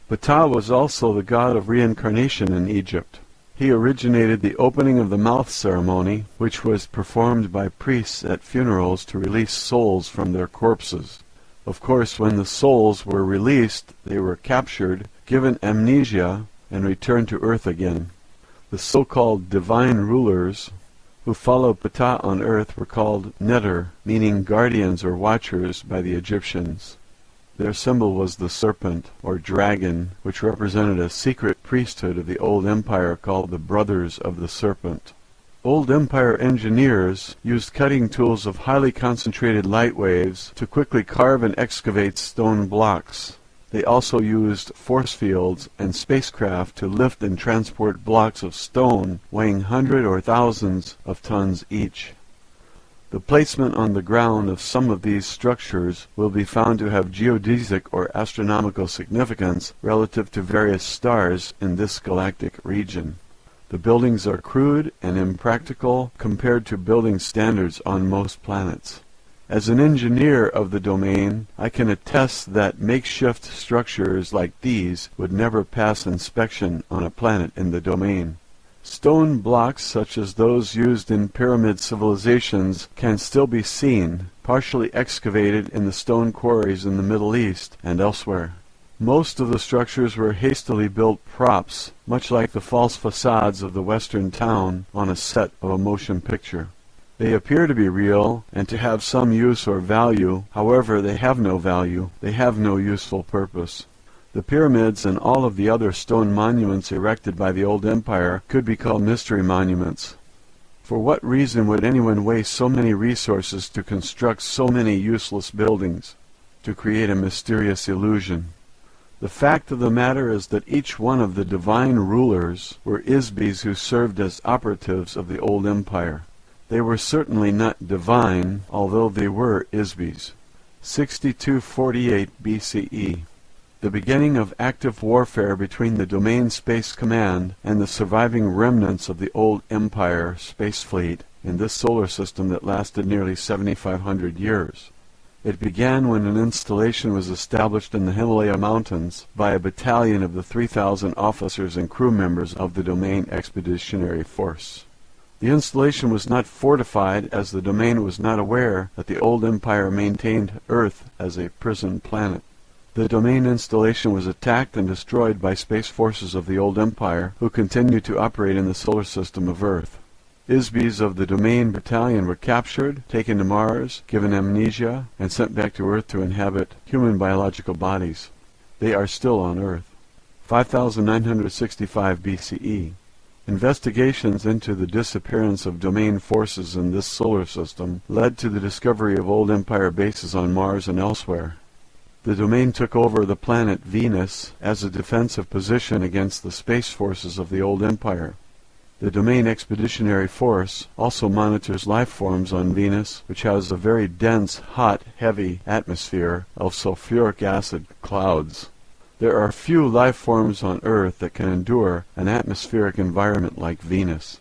Ptah was also the god of reincarnation in Egypt. He originated the opening of the mouth ceremony, which was performed by priests at funerals to release souls from their corpses. Of course, when the souls were released, they were captured, given amnesia, and returned to Earth again. The so-called divine rulers who followed Ptah on Earth were called Neter, meaning guardians or watchers by the Egyptians. Their symbol was the serpent, or dragon, which represented a secret priesthood of the old empire called the Brothers of the Serpent. Old empire engineers used cutting tools of highly concentrated light waves to quickly carve and excavate stone blocks. They also used force fields and spacecraft to lift and transport blocks of stone weighing hundreds or thousands of tons each. The placement on the ground of some of these structures will be found to have geodesic or astronomical significance relative to various stars in this galactic region. The buildings are crude and impractical compared to building standards on most planets. As an engineer of the domain, I can attest that makeshift structures like these would never pass inspection on a planet in the domain. Stone blocks such as those used in pyramid civilizations can still be seen, partially excavated in the stone quarries in the Middle East and elsewhere. Most of the structures were hastily built props, much like the false facades of the Western town on a set of a motion picture. They appear to be real and to have some use or value. However, they have no value. They have no useful purpose. The pyramids and all of the other stone monuments erected by the old empire could be called mystery monuments. For what reason would anyone waste so many resources to construct so many useless buildings, to create a mysterious illusion? The fact of the matter is that each one of the divine rulers were Isbis who served as operatives of the old empire. They were certainly not divine, although they were Isbis. 6248 BCE. The beginning of active warfare between the Domain Space Command and the surviving remnants of the old Empire space fleet in this solar system that lasted nearly 7,500 years. It began when an installation was established in the Himalaya Mountains by a battalion of the 3,000 officers and crew members of the Domain Expeditionary Force. The installation was not fortified, as the Domain was not aware that the old Empire maintained Earth as a prison planet. The Domain installation was attacked and destroyed by space forces of the old Empire, who continued to operate in the solar system of Earth. Isbis of the Domain Battalion were captured, taken to Mars, given amnesia, and sent back to Earth to inhabit human biological bodies. They are still on Earth. 5965 BCE. Investigations into the disappearance of Domain forces in this solar system led to the discovery of old Empire bases on Mars and elsewhere. The Domain took over the planet Venus as a defensive position against the space forces of the old Empire. The Domain Expeditionary Force also monitors life forms on Venus, which has a very dense, hot, heavy atmosphere of sulfuric acid clouds. There are few life forms on Earth that can endure an atmospheric environment like Venus.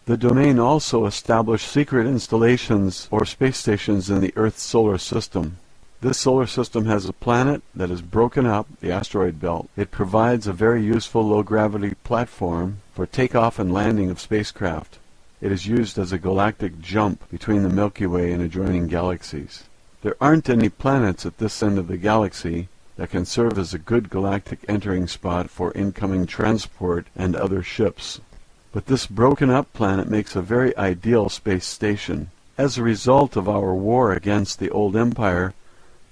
The Domain also established secret installations or space stations in the Earth's solar system. This solar system has a planet that is broken up, the asteroid belt. It provides a very useful low-gravity platform for takeoff and landing of spacecraft. It is used as a galactic jump between the Milky Way and adjoining galaxies. There aren't any planets at this end of the galaxy that can serve as a good galactic entering spot for incoming transport and other ships. But this broken-up planet makes a very ideal space station. As a result of our war against the old Empire,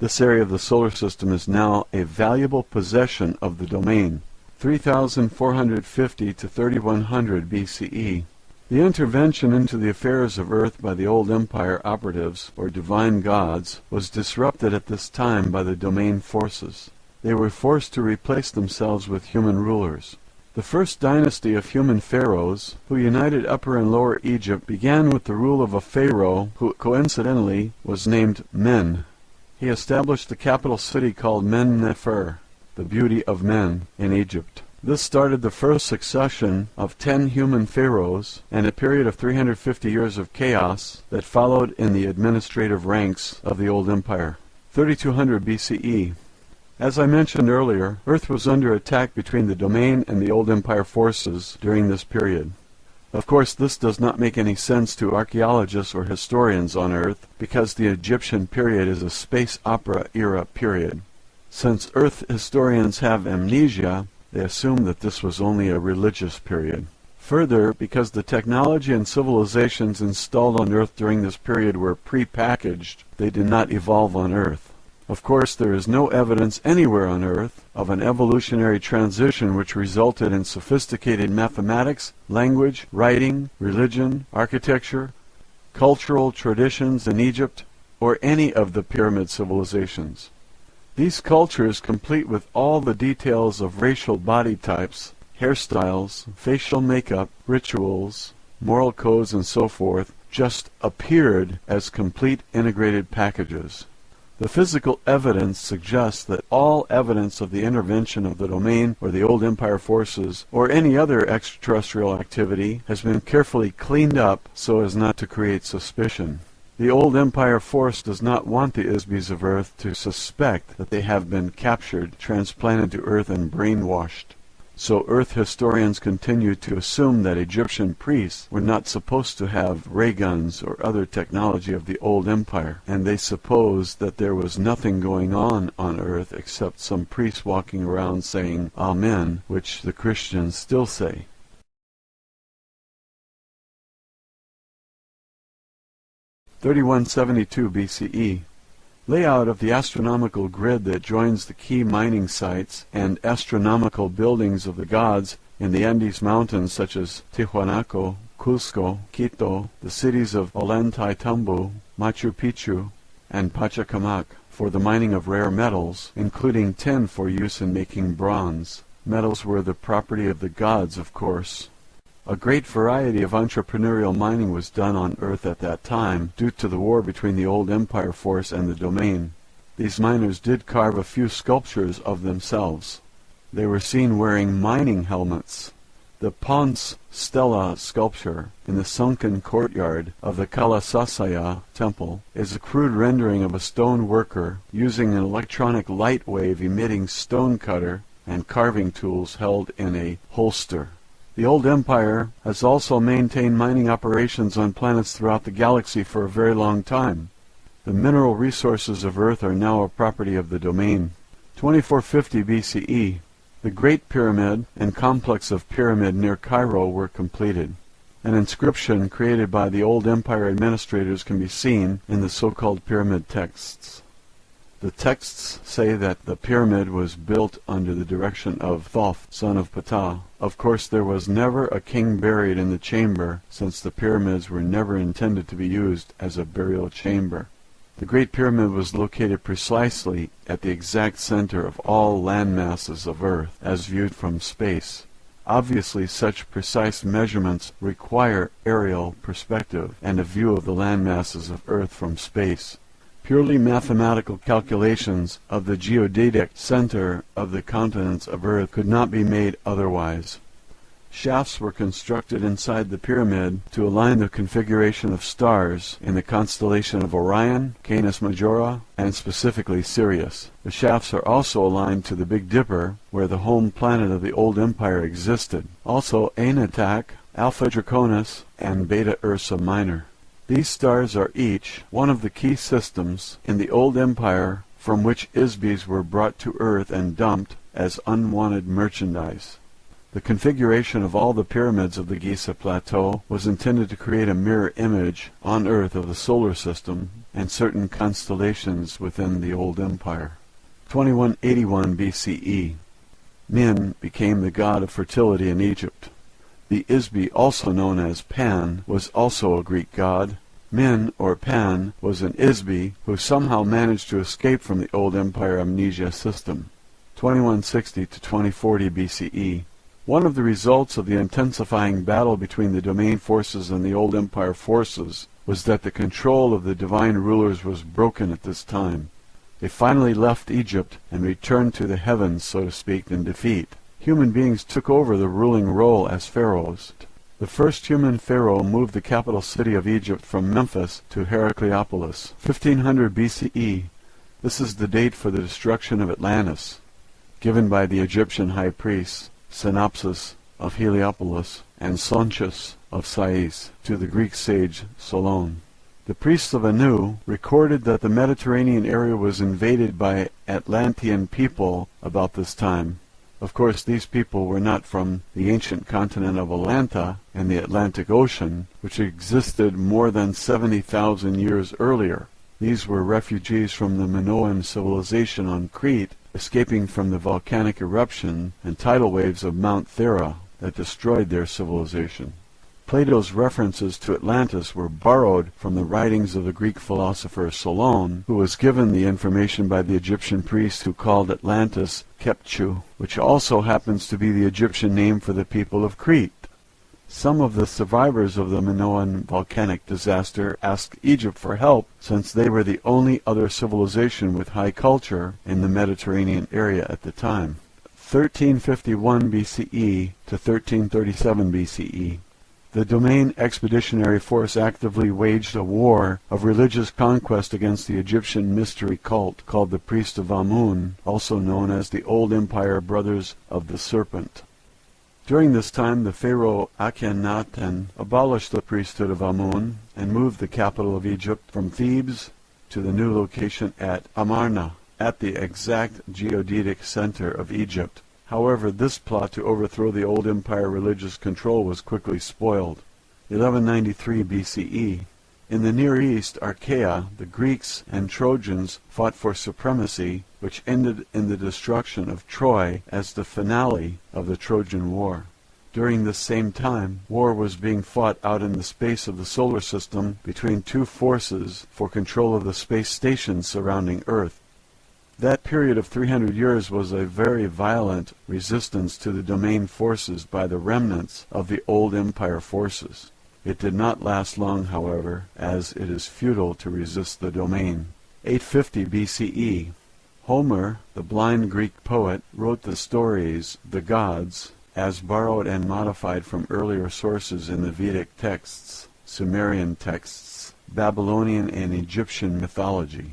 this area of the solar system is now a valuable possession of the Domain. 3450 to 3100 BCE. The intervention into the affairs of Earth by the old Empire operatives, or divine gods, was disrupted at this time by the Domain forces. They were forced to replace themselves with human rulers. The first dynasty of human pharaohs, who united Upper and Lower Egypt, began with the rule of a pharaoh who coincidentally was named Men. He established the capital city called Men-Nefer, the beauty of men, in Egypt. This started the first succession of 10 human pharaohs and a period of 350 years of chaos that followed in the administrative ranks of the old empire. 3200 BCE. As I mentioned earlier, Earth was under attack between the Domain and the old empire forces during this period. Of course, this does not make any sense to archaeologists or historians on Earth, because the Egyptian period is a space opera era period. Since Earth historians have amnesia, they assume that this was only a religious period. Further, because the technology and civilizations installed on Earth during this period were pre-packaged, they did not evolve on Earth. Of course, there is no evidence anywhere on Earth of an evolutionary transition which resulted in sophisticated mathematics, language, writing, religion, architecture, cultural traditions in Egypt, or any of the pyramid civilizations. These cultures, complete with all the details of racial body types, hairstyles, facial makeup, rituals, moral codes, and so forth, just appeared as complete integrated packages. The physical evidence suggests that all evidence of the intervention of the Domain or the old empire forces or any other extraterrestrial activity has been carefully cleaned up so as not to create suspicion. The old empire force does not want the Isbis of Earth to suspect that they have been captured, transplanted to Earth, and brainwashed. So Earth historians continue to assume that Egyptian priests were not supposed to have ray guns or other technology of the old empire, and they suppose that there was nothing going on Earth except some priests walking around saying Amen, which the Christians still say. (3172 BCE). Layout of the astronomical grid that joins the key mining sites and astronomical buildings of the gods in the Andes Mountains, such as Tiwanaku, Cusco, Quito, the cities of Ollantaytambo, Machu Picchu, and Pachacamac for the mining of rare metals, including tin for use in making bronze. Metals were the property of the gods, of course. A great variety of entrepreneurial mining was done on Earth at that time, due to the war between the old Empire force and the Domain. These miners did carve a few sculptures of themselves. They were seen wearing mining helmets. The Ponce Stella sculpture in the sunken courtyard of the Kalasasaya temple is a crude rendering of a stone worker using an electronic light wave emitting stone cutter and carving tools held in a holster. The old empire has also maintained mining operations on planets throughout the galaxy for a very long time. The mineral resources of Earth are now a property of the Domain. 2450 BCE. The Great Pyramid and complex of Pyramid near Cairo were completed. An inscription created by the old empire administrators can be seen in the so-called pyramid texts. The texts say that the pyramid was built under the direction of Thoth, son of Ptah. Of course, there was never a king buried in the chamber, since the pyramids were never intended to be used as a burial chamber. The Great Pyramid was located precisely at the exact center of all land masses of Earth, as viewed from space. Obviously, such precise measurements require aerial perspective and a view of the land masses of Earth from space. Purely mathematical calculations of the geodetic center of the continents of Earth could not be made otherwise. Shafts were constructed inside the pyramid to align the configuration of stars in the constellation of Orion, Canis Majora, and specifically Sirius. The shafts are also aligned to the Big Dipper, where the home planet of the old empire existed. Also Aenatak, Alpha Draconis, and Beta Ursa Minor. These stars are each one of the key systems in the old empire from which Isbis were brought to Earth and dumped as unwanted merchandise. The configuration of all the pyramids of the Giza Plateau was intended to create a mirror image on Earth of the solar system and certain constellations within the old empire. 2181 BCE. Min became the god of fertility in Egypt. The Isbi, also known as Pan, was also a Greek god. Min, or Pan, was an Isbi who somehow managed to escape from the old empire amnesia system. 2160 to 2040 BCE. One of the results of the intensifying battle between the Domain forces and the old empire forces was that the control of the divine rulers was broken at this time. They finally left Egypt and returned to the heavens, so to speak, in defeat. Human beings took over the ruling role as pharaohs. The first human pharaoh moved the capital city of Egypt from Memphis to Heracleopolis, 1500 BCE. This is the date for the destruction of Atlantis, given by the Egyptian high priests Synopsis of Heliopolis and Sonchus of Sais to the Greek sage Solon. The priests of Anu recorded that the Mediterranean area was invaded by Atlantean people about this time. Of course, these people were not from the ancient continent of Atlanta and the Atlantic Ocean, which existed more than 70,000 years earlier. These were refugees from the Minoan civilization on Crete, escaping from the volcanic eruption and tidal waves of Mount Thera that destroyed their civilization. Plato's references to Atlantis were borrowed from the writings of the Greek philosopher Solon, who was given the information by the Egyptian priest who called Atlantis Kepchu, which also happens to be the Egyptian name for the people of Crete. Some of the survivors of the Minoan volcanic disaster asked Egypt for help, since they were the only other civilization with high culture in the Mediterranean area at the time. 1351 BCE to 1337 BCE. The Domain Expeditionary Force actively waged a war of religious conquest against the Egyptian mystery cult called the Priest of Amun, also known as the Old Empire Brothers of the Serpent. During this time, the pharaoh Akhenaten abolished the priesthood of Amun and moved the capital of Egypt from Thebes to the new location at Amarna, at the exact geodetic center of Egypt. However, this plot to overthrow the old empire religious control was quickly spoiled. 1193 BCE. In the Near East, Achaea, the Greeks and Trojans fought for supremacy, which ended in the destruction of Troy as the finale of the Trojan War. During this same time, war was being fought out in the space of the solar system between two forces for control of the space stations surrounding Earth. That period of 300 years was a very violent resistance to the domain forces by the remnants of the old empire forces. It did not last long, however, as it is futile to resist the domain. 850 BCE. Homer, the blind Greek poet, wrote the stories, the gods, as borrowed and modified from earlier sources in the Vedic texts, Sumerian texts, Babylonian and Egyptian mythology.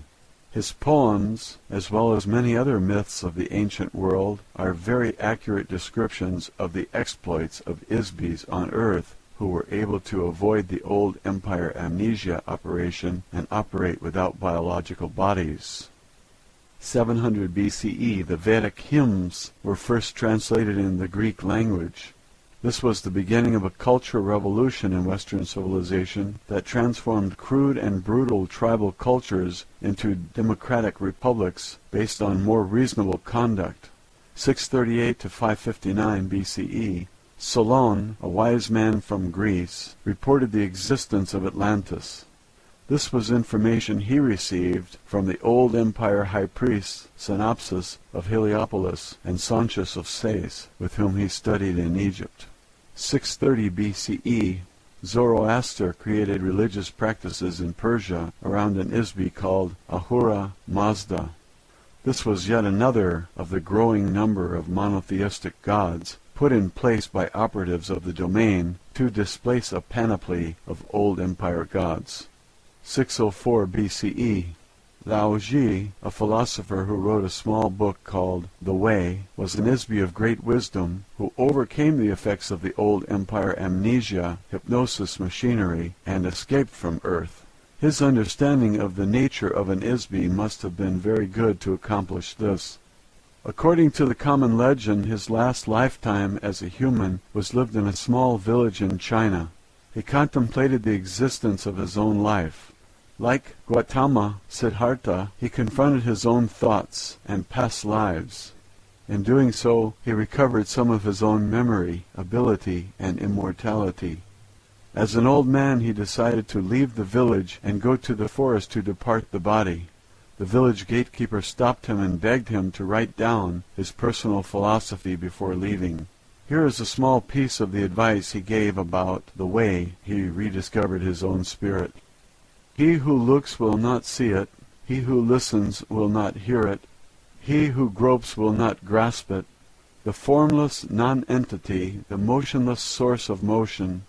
His poems, as well as many other myths of the ancient world, are very accurate descriptions of the exploits of Isbis on Earth, who were able to avoid the old empire amnesia operation and operate without biological bodies. 700 BCE, the Vedic hymns were first translated in the Greek language. This was the beginning of a cultural revolution in Western civilization that transformed crude and brutal tribal cultures into democratic republics based on more reasonable conduct. 638 to 559 BCE, Solon, a wise man from Greece, reported the existence of Atlantis. This was information he received from the old empire high priests Synopsis of Heliopolis and Sontius of Sais, with whom he studied in Egypt. 630 BCE, Zoroaster created religious practices in Persia around an Isbi called Ahura Mazda. This was yet another of the growing number of monotheistic gods put in place by operatives of the domain to displace a panoply of old empire gods. 604 BCE, Lao Ji, a philosopher who wrote a small book called The Way, was an Isbi of great wisdom who overcame the effects of the old empire amnesia, hypnosis machinery, and escaped from Earth. His understanding of the nature of an Isbi must have been very good to accomplish this. According to the common legend, his last lifetime as a human was lived in a small village in China. He contemplated the existence of his own life. Like Gautama Siddhartha, he confronted his own thoughts and past lives. In doing so, he recovered some of his own memory, ability, and immortality. As an old man, he decided to leave the village and go to the forest to depart the body. The village gatekeeper stopped him and begged him to write down his personal philosophy before leaving. Here is a small piece of the advice he gave about the way he rediscovered his own spirit. He who looks will not see it. He who listens will not hear it. He who gropes will not grasp it. The formless non-entity, the motionless source of motion,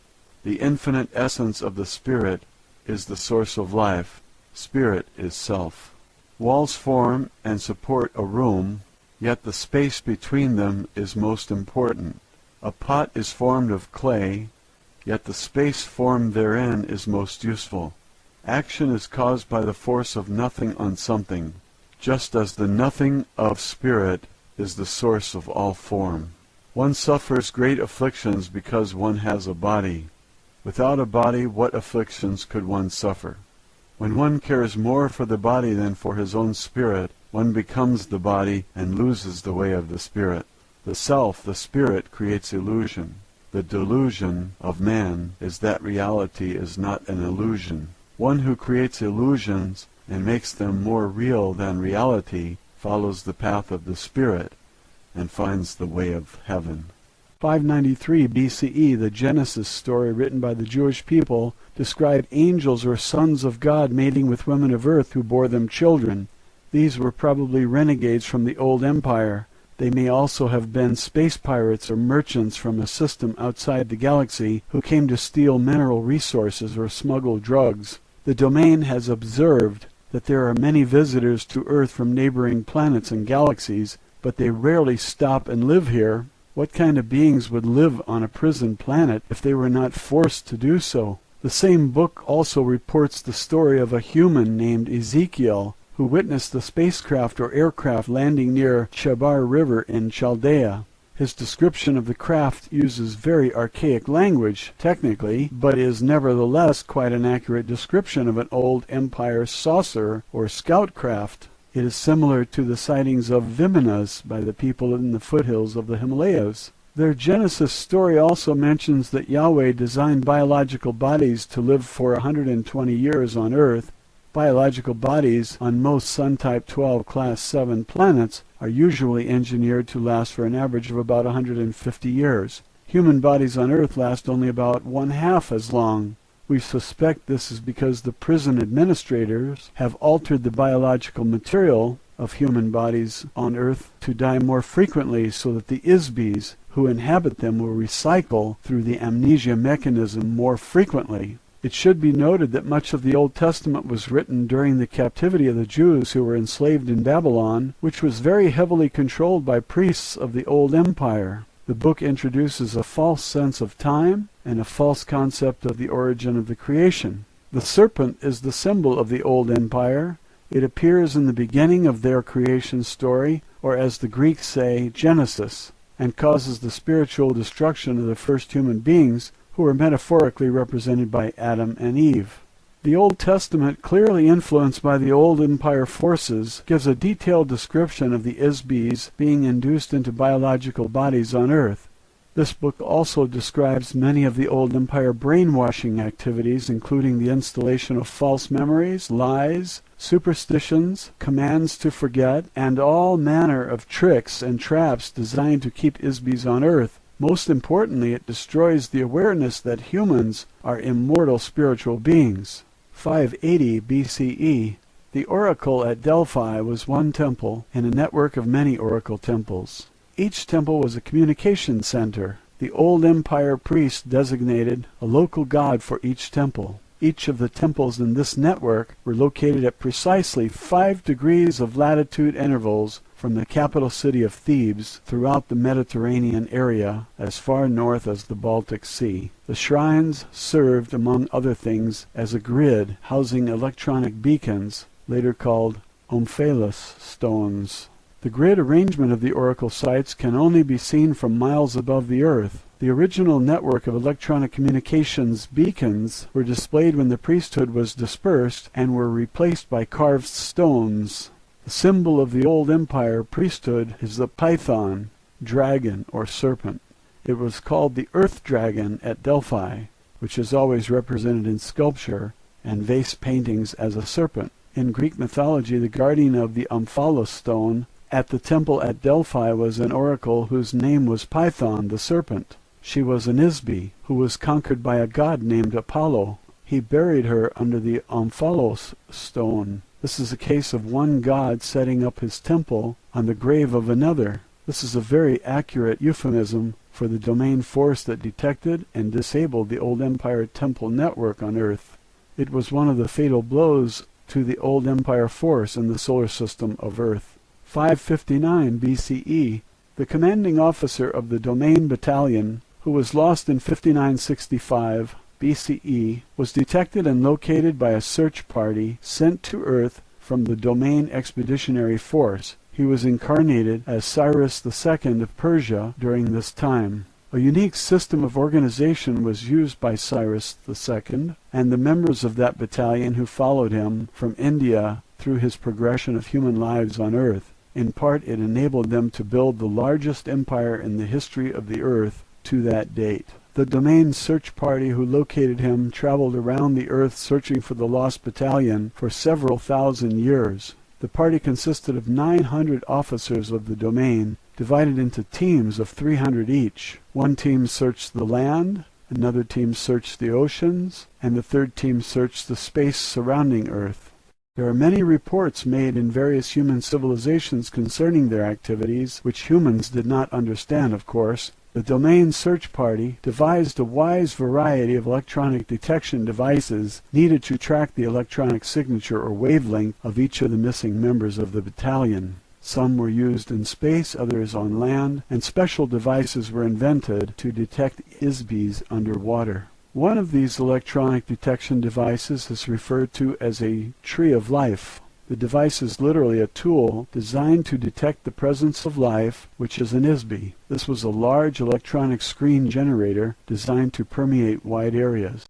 the infinite essence of the spirit, is the source of life. Spirit is self. Walls form and support a room, yet the space between them is most important. A pot is formed of clay, yet the space formed therein is most useful. Action is caused by the force of nothing on something, just as the nothing of spirit is the source of all form. One suffers great afflictions because one has a body. Without a body, what afflictions could one suffer? When one cares more for the body than for his own spirit, one becomes the body and loses the way of the spirit. The self, the spirit, creates illusion. The delusion of man is that reality is not an illusion. One who creates illusions and makes them more real than reality follows the path of the spirit and finds the way of heaven. 593 BCE, the Genesis story written by the Jewish people, described angels or sons of God mating with women of earth who bore them children. These were probably renegades from the old empire. They may also have been space pirates or merchants from a system outside the galaxy who came to steal mineral resources or smuggle drugs. The domain has observed that there are many visitors to Earth from neighboring planets and galaxies, but they rarely stop and live here. What kind of beings would live on a prison planet if they were not forced to do so? The same book also reports the story of a human named Ezekiel, who witnessed the spacecraft or aircraft landing near Chabar River in Chaldea. His description of the craft uses very archaic language, technically, but is nevertheless quite an accurate description of an old empire saucer or scout craft. It is similar to the sightings of Vimanas by the people in the foothills of the Himalayas. Their Genesis story also mentions that Yahweh designed biological bodies to live for 120 years on Earth. Biological bodies on most Sun-type 12 Class 7 planets are usually engineered to last for an average of about 150 years. Human bodies on Earth last only about one-half as long. We suspect this is because the prison administrators have altered the biological material of human bodies on Earth to die more frequently so that the Isbis who inhabit them will recycle through the amnesia mechanism more frequently. It should be noted that much of the Old Testament was written during the captivity of the Jews who were enslaved in Babylon, which was very heavily controlled by priests of the Old Empire. The book introduces a false sense of time and a false concept of the origin of the creation. The serpent is the symbol of the Old Empire. It appears in the beginning of their creation story, or as the Greeks say, Genesis, and causes the spiritual destruction of the first human beings, who are metaphorically represented by Adam and Eve. The Old Testament, clearly influenced by the Old Empire forces, gives a detailed description of the Isbis being induced into biological bodies on Earth. This book also describes many of the Old Empire brainwashing activities, including the installation of false memories, lies, superstitions, commands to forget, and all manner of tricks and traps designed to keep Isbis on Earth. Most importantly, it destroys the awareness that humans are immortal spiritual beings. 580 BCE. The oracle at Delphi was one temple in a network of many oracle temples. Each temple was a communication center. The Old Empire priests designated a local god for each temple. Each of the temples in this network were located at precisely 5 degrees of latitude intervals from the capital city of Thebes throughout the Mediterranean area as far north as the Baltic Sea. The shrines served, among other things, as a grid housing electronic beacons, later called omphalos stones. The grid arrangement of the oracle sites can only be seen from miles above the Earth. The original network of electronic communications beacons were displayed when the priesthood was dispersed and were replaced by carved stones. The symbol of the Old Empire priesthood is the python, dragon, or serpent. It was called the earth dragon at Delphi, which is always represented in sculpture and vase paintings as a serpent. In Greek mythology, the guardian of the omphalos stone at the temple at Delphi was an oracle whose name was Python, the serpent. She was an Isbi, who was conquered by a god named Apollo. He buried her under the omphalos stone. This is a case of one god setting up his temple on the grave of another. This is a very accurate euphemism for the domain force that detected and disabled the Old Empire temple network on Earth. It was one of the fatal blows to the Old Empire force in the solar system of Earth. 559 BCE, the commanding officer of the Domain Battalion, who was lost in 5965 BCE, was detected and located by a search party sent to Earth from the Domain Expeditionary Force. He was incarnated as Cyrus II of Persia during this time. A unique system of organization was used by Cyrus II and the members of that battalion who followed him from India through his progression of human lives on Earth. In part, it enabled them to build the largest empire in the history of the Earth to that date. The Domain search party who located him traveled around the Earth searching for the lost battalion for several thousand years. The party consisted of 900 officers of the Domain, divided into teams of 300 each. One team searched the land, another team searched the oceans, and the third team searched the space surrounding Earth. There are many reports made in various human civilizations concerning their activities, which humans did not understand, of course. The Domain search party devised a wide variety of electronic detection devices needed to track the electronic signature or wavelength of each of the missing members of the battalion. Some were used in space, others on land, and special devices were invented to detect Isbis underwater. One of these electronic detection devices is referred to as a tree of life. The device is literally a tool designed to detect the presence of life, which is an Isbi. This was a large electronic screen generator designed to permeate wide areas.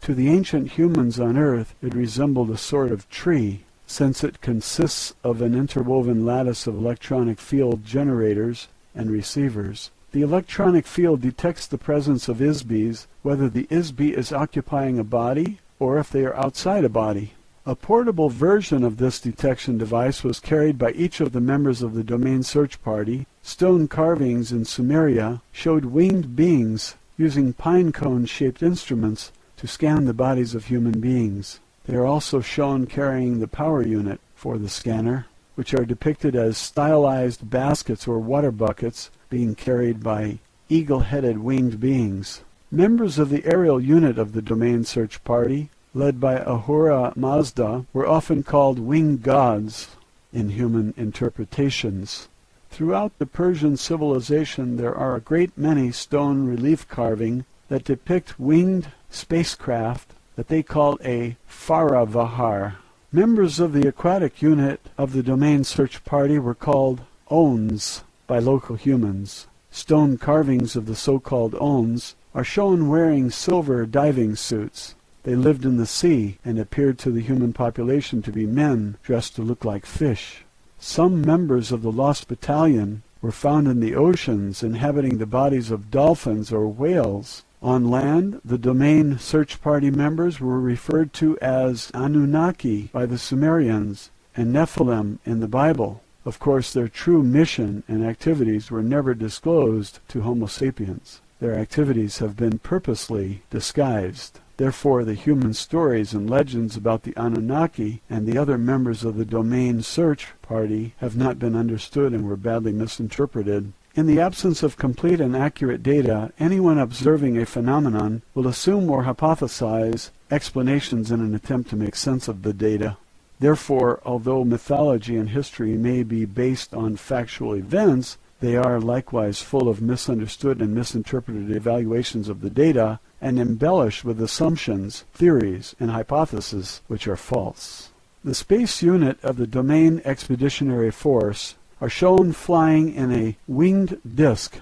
To the ancient humans on Earth, it resembled a sort of tree, since it consists of an interwoven lattice of electronic field generators and receivers. The electronic field detects the presence of ISBs, whether the ISB is occupying a body or if they are outside a body. A portable version of this detection device was carried by each of the members of the domain search party. Stone carvings in Sumeria showed winged beings using pine cone-shaped instruments to scan the bodies of human beings. They are also shown carrying the power unit for the scanner, which are depicted as stylized baskets or water buckets being carried by eagle-headed winged beings. Members of the aerial unit of the domain search party, led by Ahura Mazda, were often called winged gods in human interpretations. Throughout the Persian civilization there are a great many stone relief carving that depict winged spacecraft that they called a Faravahar. Members of the aquatic unit of the domain search party were called Ons by local humans. Stone carvings of the so-called Ons are shown wearing silver diving suits. They lived in the sea and appeared to the human population to be men dressed to look like fish. Some members of the Lost Battalion were found in the oceans inhabiting the bodies of dolphins or whales. On land, the domain search party members were referred to as Anunnaki by the Sumerians and Nephilim in the Bible. Of course, their true mission and activities were never disclosed to Homo sapiens. Their activities have been purposely disguised. Therefore, the human stories and legends about the Anunnaki and the other members of the domain search party have not been understood and were badly misinterpreted. In the absence of complete and accurate data, anyone observing a phenomenon will assume or hypothesize explanations in an attempt to make sense of the data. Therefore, although mythology and history may be based on factual events, they are likewise full of misunderstood and misinterpreted evaluations of the data and embellished with assumptions, theories, and hypotheses which are false. The space unit of the Domain Expeditionary Force are shown flying in a winged disc.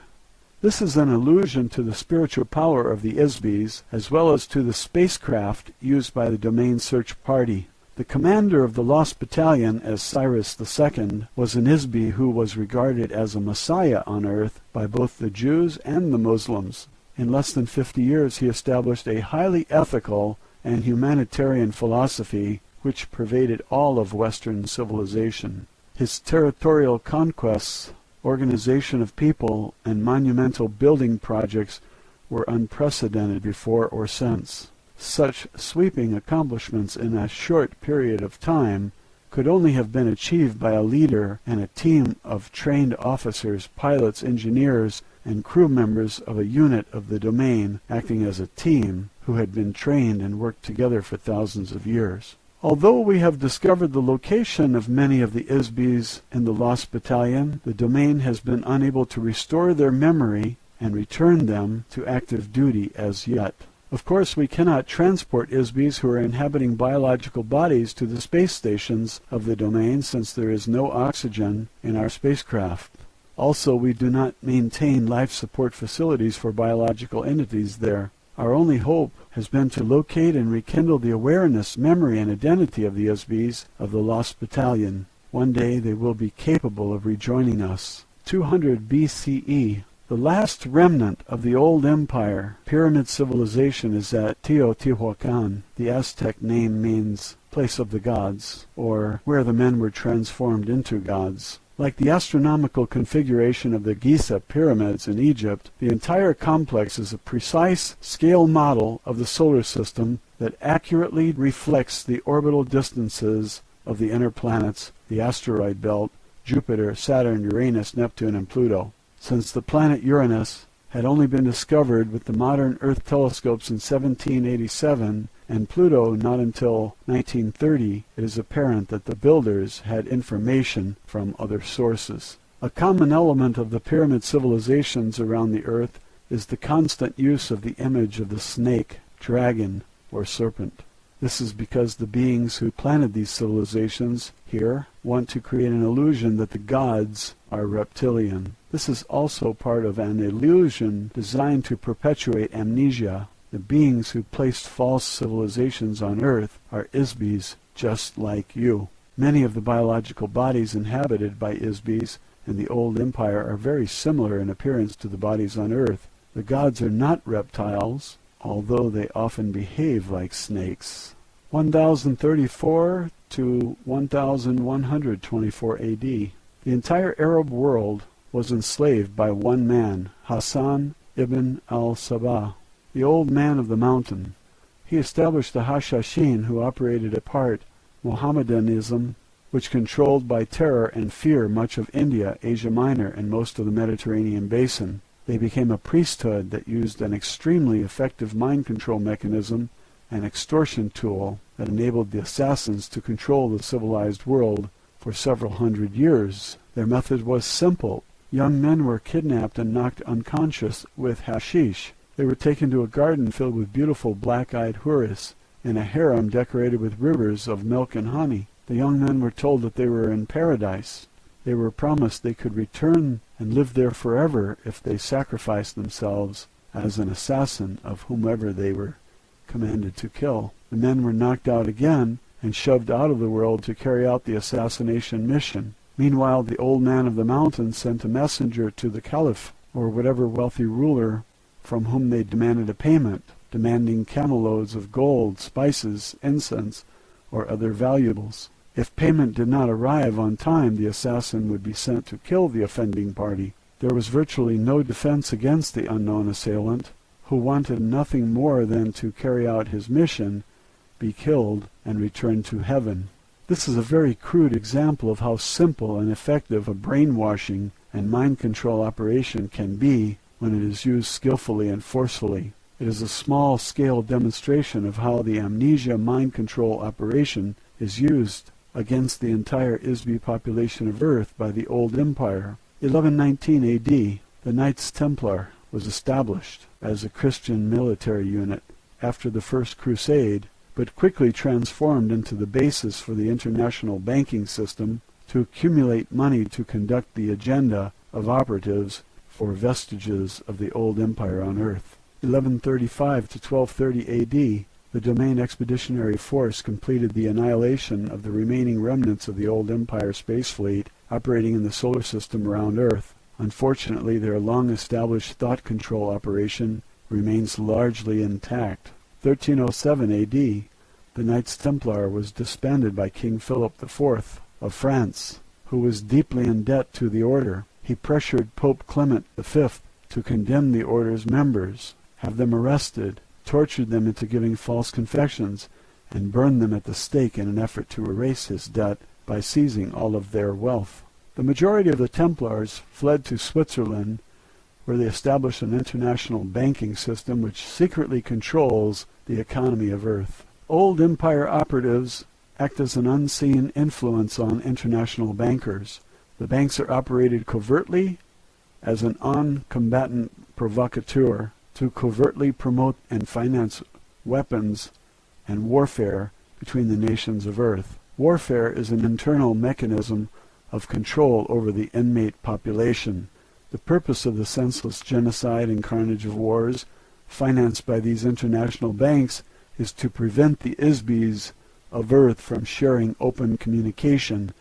This is an allusion to the spiritual power of the ISBs as well as to the spacecraft used by the Domain Search Party. The commander of the Lost Battalion, as Cyrus II, was an ISB who was regarded as a messiah on Earth by both the Jews and the Muslims. In less than 50 years he established a highly ethical and humanitarian philosophy which pervaded all of Western civilization. His territorial conquests, organization of people, and monumental building projects were unprecedented before or since. Such sweeping accomplishments in a short period of time could only have been achieved by a leader and a team of trained officers, pilots, engineers, and crew members of a unit of the domain acting as a team who had been trained and worked together for thousands of years. Although we have discovered the location of many of the ISBs in the Lost Battalion, the domain has been unable to restore their memory and return them to active duty as yet. Of course, we cannot transport ISBs who are inhabiting biological bodies to the space stations of the domain since there is no oxygen in our spacecraft. Also, we do not maintain life support facilities for biological entities there. Our only hope has been to locate and rekindle the awareness, memory, and identity of the ISBs of the Lost Battalion. One day they will be capable of rejoining us. 200 BCE. The last remnant of the old empire, pyramid civilization, is at Teotihuacan. The Aztec name means place of the gods, or where the men were transformed into gods. Like the astronomical configuration of the Giza pyramids in Egypt, the entire complex is a precise scale model of the solar system that accurately reflects the orbital distances of the inner planets, the asteroid belt, Jupiter, Saturn, Uranus, Neptune, and Pluto. Since the planet Uranus had only been discovered with the modern Earth telescopes in 1787, and Pluto not until 1930, it is apparent that the builders had information from other sources. A common element of the pyramid civilizations around the Earth is the constant use of the image of the snake, dragon, or serpent. This is because the beings who planted these civilizations here want to create an illusion that the gods are reptilian. This is also part of an illusion designed to perpetuate amnesia. The beings who placed false civilizations on Earth are ISBs just like you. Many of the biological bodies inhabited by ISBs and the Old Empire are very similar in appearance to the bodies on Earth. The gods are not reptiles, although they often behave like snakes. 1034 to 1124 AD. The entire Arab world was enslaved by one man, Hassan ibn al-Sabah, the old man of the mountain. He established the Hashashin, who operated apart Mohammedanism, which controlled by terror and fear much of India, Asia Minor, and most of the Mediterranean basin. They became a priesthood that used an extremely effective mind control mechanism, an extortion tool that enabled the assassins to control the civilized world for several hundred years. Their method was simple. Young men were kidnapped and knocked unconscious with hashish. They were taken to a garden filled with beautiful black-eyed houris, in a harem decorated with rivers of milk and honey. The young men were told that they were in paradise. They were promised they could return and live there forever if they sacrificed themselves as an assassin of whomever they were commanded to kill. The men were knocked out again and shoved out of the world to carry out the assassination mission. Meanwhile, the old man of the mountain sent a messenger to the caliph, or whatever wealthy ruler from whom they demanded a payment, demanding camel loads of gold, spices, incense, or other valuables. If payment did not arrive on time, the assassin would be sent to kill the offending party. There was virtually no defense against the unknown assailant, who wanted nothing more than to carry out his mission, be killed, and return to heaven. This is a very crude example of how simple and effective a brainwashing and mind control operation can be when it is used skillfully and forcefully. It is a small-scale demonstration of how the amnesia mind control operation is used against the entire Isbi population of Earth by the Old Empire. 1119 AD, the Knights Templar was established as a Christian military unit after the First Crusade, but quickly transformed into the basis for the international banking system to accumulate money to conduct the agenda of operatives for vestiges of the Old Empire on Earth. 1135 to 1230 AD, the Domain Expeditionary Force completed the annihilation of the remaining remnants of the Old Empire space fleet operating in the solar system around Earth. Unfortunately, their long-established thought control operation remains largely intact. 1307 AD, the Knights Templar was disbanded by King Philip IV of France, who was deeply in debt to the order. He pressured Pope Clement V to condemn the order's members, have them arrested, tortured them into giving false confessions, and burned them at the stake in an effort to erase his debt by seizing all of their wealth. The majority of the Templars fled to Switzerland, where they established an international banking system which secretly controls the economy of Earth. Old Empire operatives act as an unseen influence on international bankers. The banks are operated covertly as an on-combatant provocateur to covertly promote and finance weapons and warfare between the nations of Earth. Warfare is an internal mechanism of control over the inmate population. The purpose of the senseless genocide and carnage of wars financed by these international banks is to prevent the Isbis of Earth from sharing open communication,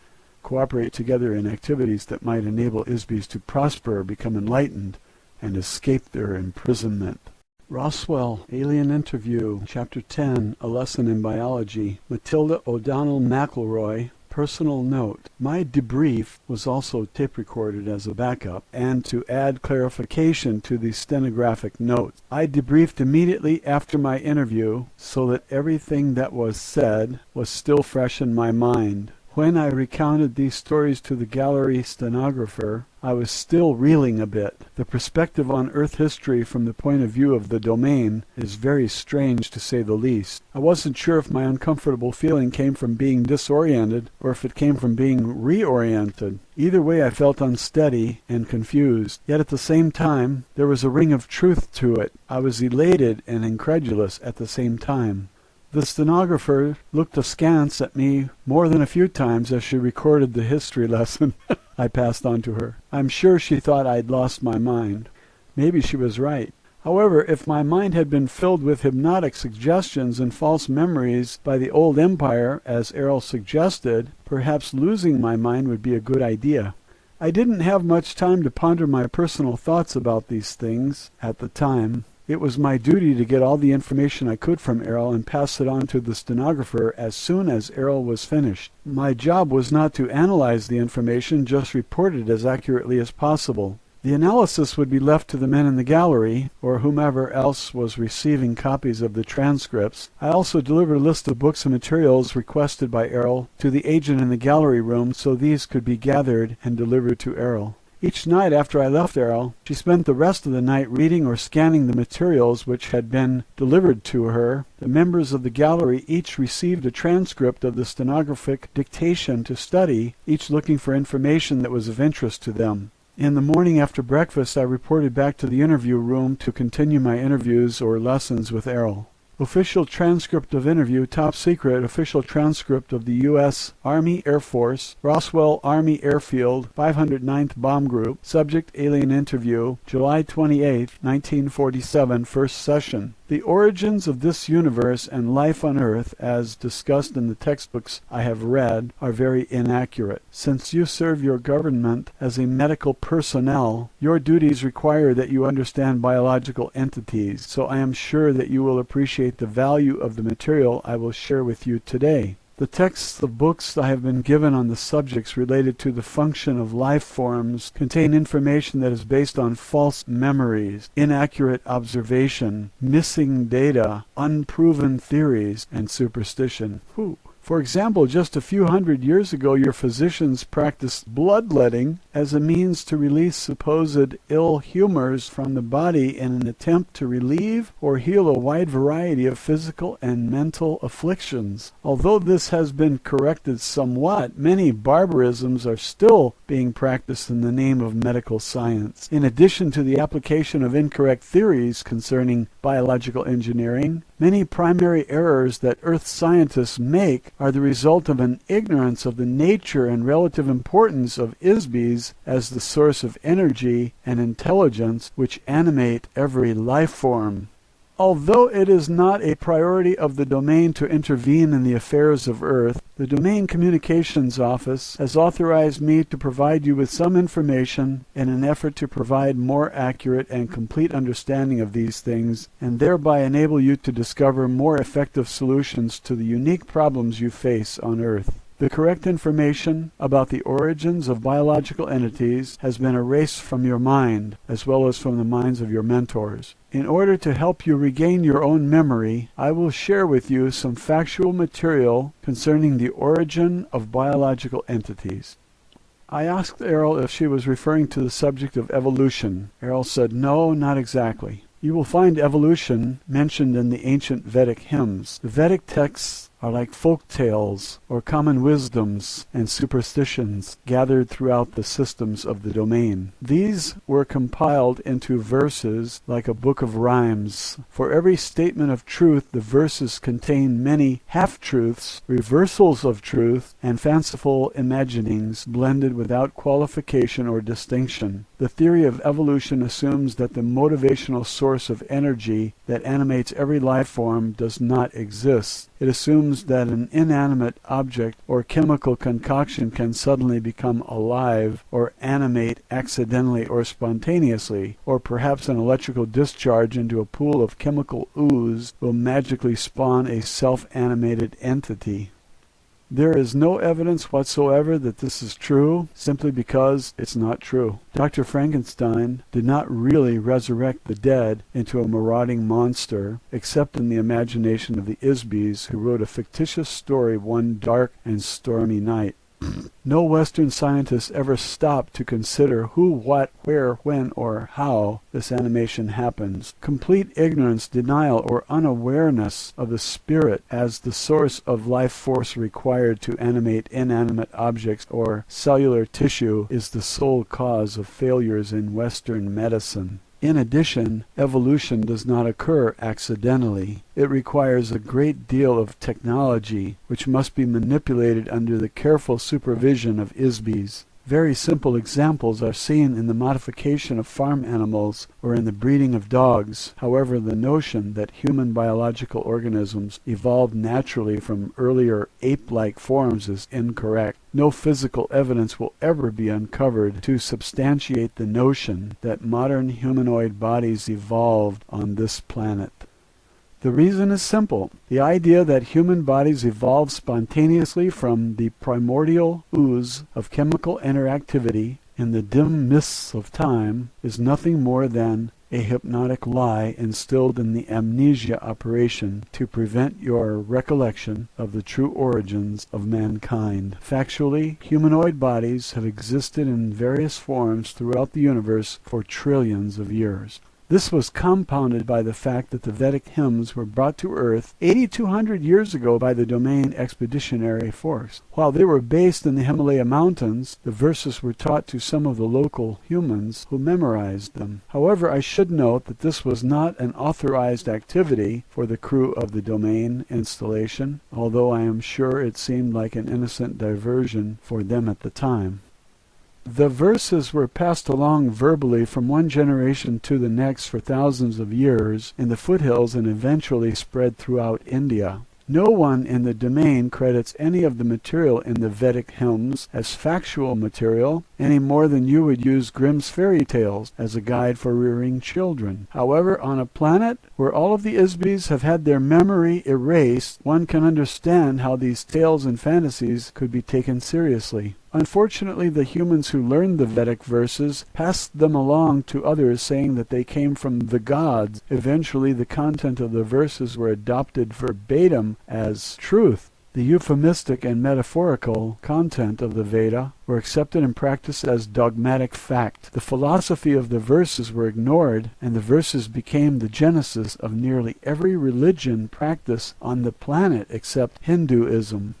cooperate together in activities that might enable Isbis to prosper, become enlightened, and escape their imprisonment. Roswell, Alien Interview, Chapter 10, A Lesson in Biology. Matilda O'Donnell McElroy. Personal note: my debrief was also tape recorded as a backup and to add clarification to the stenographic notes. I debriefed immediately after my interview so that everything that was said was still fresh in my mind. When I recounted these stories to the gallery stenographer, I was still reeling a bit. The perspective on Earth history from the point of view of the domain is very strange, to say the least. I wasn't sure if my uncomfortable feeling came from being disoriented or if it came from being reoriented. Either way, I felt unsteady and confused. Yet at the same time, there was a ring of truth to it. I was elated and incredulous at the same time. The stenographer looked askance at me more than a few times as she recorded the history lesson I passed on to her. I'm sure she thought I'd lost my mind. Maybe she was right. However, if my mind had been filled with hypnotic suggestions and false memories by the Old Empire, as Errol suggested, perhaps losing my mind would be a good idea. I didn't have much time to ponder my personal thoughts about these things at the time. It was my duty to get all the information I could from Errol and pass it on to the stenographer as soon as Errol was finished. My job was not to analyze the information, just report it as accurately as possible. The analysis would be left to the men in the gallery, or whomever else was receiving copies of the transcripts. I also delivered a list of books and materials requested by Errol to the agent in the gallery room, so these could be gathered and delivered to Errol. Each night after I left Errol, she spent the rest of the night reading or scanning the materials which had been delivered to her. The members of the gallery each received a transcript of the stenographic dictation to study, each looking for information that was of interest to them. In the morning after breakfast, I reported back to the interview room to continue my interviews or lessons with Errol. Official transcript of interview, top secret, official transcript of the U.S. Army Air Force, Roswell Army Airfield, 509th Bomb Group, subject alien interview, July 28, 1947, first session. The origins of this universe and life on Earth, as discussed in the textbooks I have read, are very inaccurate. Since you serve your government as a medical personnel, your duties require that you understand biological entities, so I am sure that you will appreciate the value of the material I will share with you today. The texts of books I have been given on the subjects related to the function of life forms contain information that is based on false memories, inaccurate observation, missing data, unproven theories, and superstition. For example, just a few hundred years ago, your physicians practiced bloodletting as a means to release supposed ill humors from the body in an attempt to relieve or heal a wide variety of physical and mental afflictions. Although this has been corrected somewhat, many barbarisms are still being practiced in the name of medical science. In addition to the application of incorrect theories concerning biological engineering, many primary errors that Earth scientists make are the result of an ignorance of the nature and relative importance of ISBs as the source of energy and intelligence which animate every life form. Although it is not a priority of the domain to intervene in the affairs of Earth, the Domain Communications Office has authorized me to provide you with some information in an effort to provide more accurate and complete understanding of these things, and thereby enable you to discover more effective solutions to the unique problems you face on Earth. The correct information about the origins of biological entities has been erased from your mind, as well as from the minds of your mentors. In order to help you regain your own memory, I will share with you some factual material concerning the origin of biological entities. I asked Errol if she was referring to the subject of evolution. Errol said, "No, not exactly. You will find evolution mentioned in the ancient Vedic hymns. The Vedic texts are like folk tales or common wisdoms and superstitions gathered throughout the systems of the domain. These were compiled into verses like a book of rhymes. For every statement of truth, the verses contain many half-truths, reversals of truth, and fanciful imaginings blended without qualification or distinction. The theory of evolution assumes that the motivational source of energy that animates every life form does not exist. It assumes that an inanimate object or chemical concoction can suddenly become alive or animate accidentally or spontaneously, or perhaps an electrical discharge into a pool of chemical ooze will magically spawn a self-animated entity. There is no evidence whatsoever that this is true, simply because it's not true. Dr. Frankenstein did not really resurrect the dead into a marauding monster, except in the imagination of the Isbys, who wrote a fictitious story one dark and stormy night. No Western scientist ever stopped to consider who, what, where, when, or how this animation happens. Complete ignorance, denial, or unawareness of the spirit as the source of life force required to animate inanimate objects or cellular tissue is the sole cause of failures in Western medicine. In addition, evolution does not occur accidentally. It requires a great deal of technology, which must be manipulated under the careful supervision of Isbys. Very simple examples are seen in the modification of farm animals or in the breeding of dogs. However, the notion that human biological organisms evolved naturally from earlier ape-like forms is incorrect. No physical evidence will ever be uncovered to substantiate the notion that modern humanoid bodies evolved on this planet. The reason is simple. The idea that human bodies evolved spontaneously from the primordial ooze of chemical interactivity in the dim mists of time is nothing more than a hypnotic lie instilled in the amnesia operation to prevent your recollection of the true origins of mankind. Factually, humanoid bodies have existed in various forms throughout the universe for trillions of years. This was compounded by the fact that the Vedic hymns were brought to Earth 8,200 years ago by the Domain Expeditionary Force. While they were based in the Himalaya mountains, the verses were taught to some of the local humans who memorized them. However, I should note that this was not an authorized activity for the crew of the Domain installation, although I am sure it seemed like an innocent diversion for them at the time. The verses were passed along verbally from one generation to the next for thousands of years in the foothills and eventually spread throughout India. No one in the domain credits any of the material in the Vedic hymns as factual material any more than you would use Grimm's fairy tales as a guide for rearing children. However, on a planet where all of the Isbis have had their memory erased, one can understand how these tales and fantasies could be taken seriously. Unfortunately, the humans who learned the Vedic verses passed them along to others, saying that they came from the gods. Eventually, the content of the verses were adopted verbatim as truth. The euphemistic and metaphorical content of the Veda were accepted and practiced as dogmatic fact. The philosophy of the verses were ignored, and the verses became the genesis of nearly every religion practiced on the planet except Hinduism.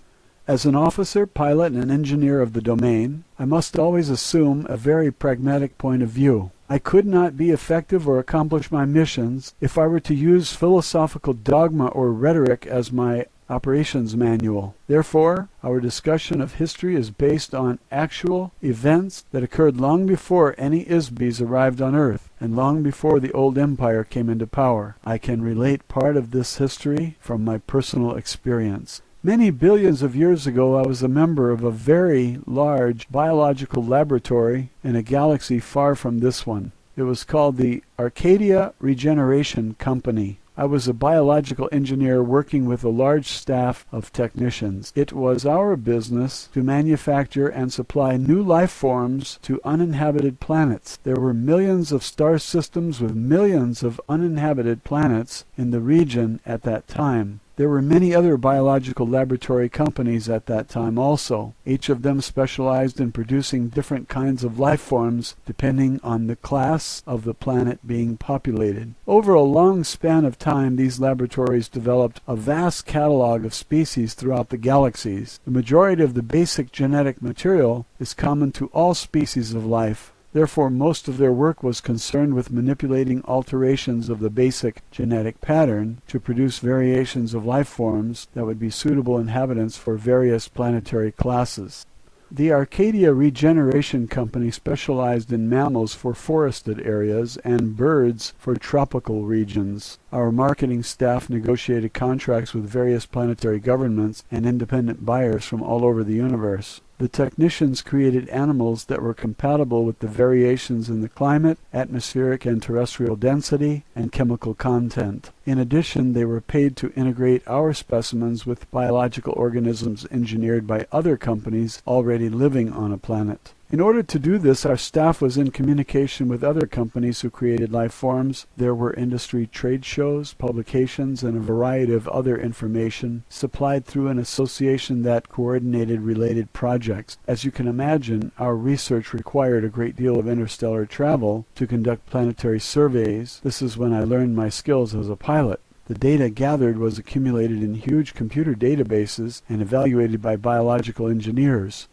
As an officer, pilot, and engineer of the domain, I must always assume a very pragmatic point of view. I could not be effective or accomplish my missions if I were to use philosophical dogma or rhetoric as my operations manual. Therefore, our discussion of history is based on actual events that occurred long before any Isbis arrived on Earth, and long before the old empire came into power. I can relate part of this history from my personal experience. Many billions of years ago, I was a member of a very large biological laboratory in a galaxy far from this one. It was called the Arcadia Regeneration Company. I was a biological engineer working with a large staff of technicians. It was our business to manufacture and supply new life forms to uninhabited planets. There were millions of star systems with millions of uninhabited planets in the region at that time. There were many other biological laboratory companies at that time also. Each of them specialized in producing different kinds of life forms depending on the class of the planet being populated. Over a long span of time, these laboratories developed a vast catalog of species throughout the galaxies. The majority of the basic genetic material is common to all species of life. Therefore, most of their work was concerned with manipulating alterations of the basic genetic pattern to produce variations of life forms that would be suitable inhabitants for various planetary classes. The Arcadia Regeneration Company specialized in mammals for forested areas and birds for tropical regions. Our marketing staff negotiated contracts with various planetary governments and independent buyers from all over the universe. The technicians created animals that were compatible with the variations in the climate, atmospheric and terrestrial density, and chemical content. In addition, they were paid to integrate our specimens with biological organisms engineered by other companies already living on a planet. In order to do this, our staff was in communication with other companies who created life forms. There were industry trade shows, publications, and a variety of other information supplied through an association that coordinated related projects. As you can imagine, our research required a great deal of interstellar travel to conduct planetary surveys. This is when I learned my skills as a pilot. The data gathered was accumulated in huge computer databases and evaluated by biological engineers.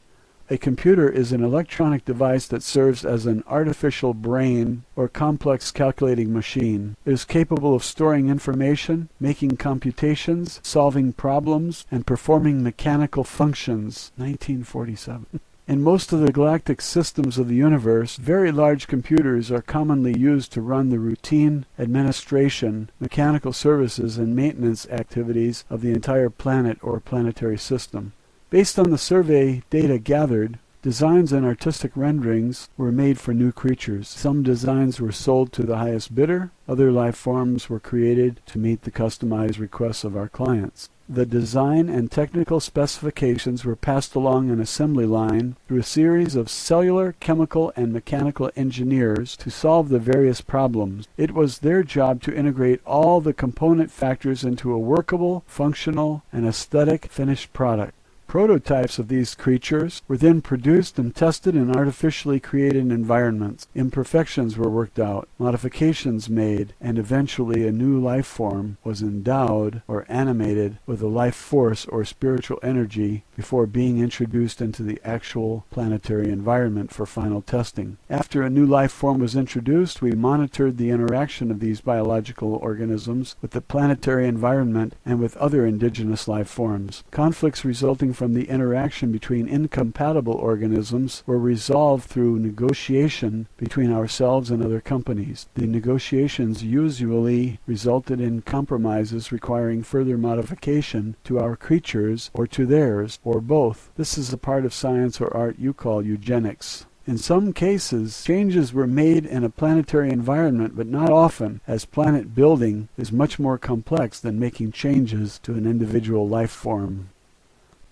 A computer is an electronic device that serves as an artificial brain or complex calculating machine. It is capable of storing information, making computations, solving problems, and performing mechanical functions. 1947. In most of the galactic systems of the universe, very large computers are commonly used to run the routine administration, mechanical services, and maintenance activities of the entire planet or planetary system. Based on the survey data gathered, designs and artistic renderings were made for new creatures. Some designs were sold to the highest bidder. Other life forms were created to meet the customized requests of our clients. The design and technical specifications were passed along an assembly line through a series of cellular, chemical, and mechanical engineers to solve the various problems. It was their job to integrate all the component factors into a workable, functional, and aesthetic finished product. Prototypes of these creatures were then produced and tested in artificially created environments. Imperfections were worked out, modifications made, and eventually a new life form was endowed or animated with a life force or spiritual energy before being introduced into the actual planetary environment for final testing. After a new life form was introduced, we monitored the interaction of these biological organisms with the planetary environment and with other indigenous life forms. Conflicts resulting from the interaction between incompatible organisms were resolved through negotiation between ourselves and other companies. The negotiations usually resulted in compromises requiring further modification to our creatures or to theirs, or both. This is a part of science or art you call eugenics. In some cases, changes were made in a planetary environment, but not often, as planet building is much more complex than making changes to an individual life form.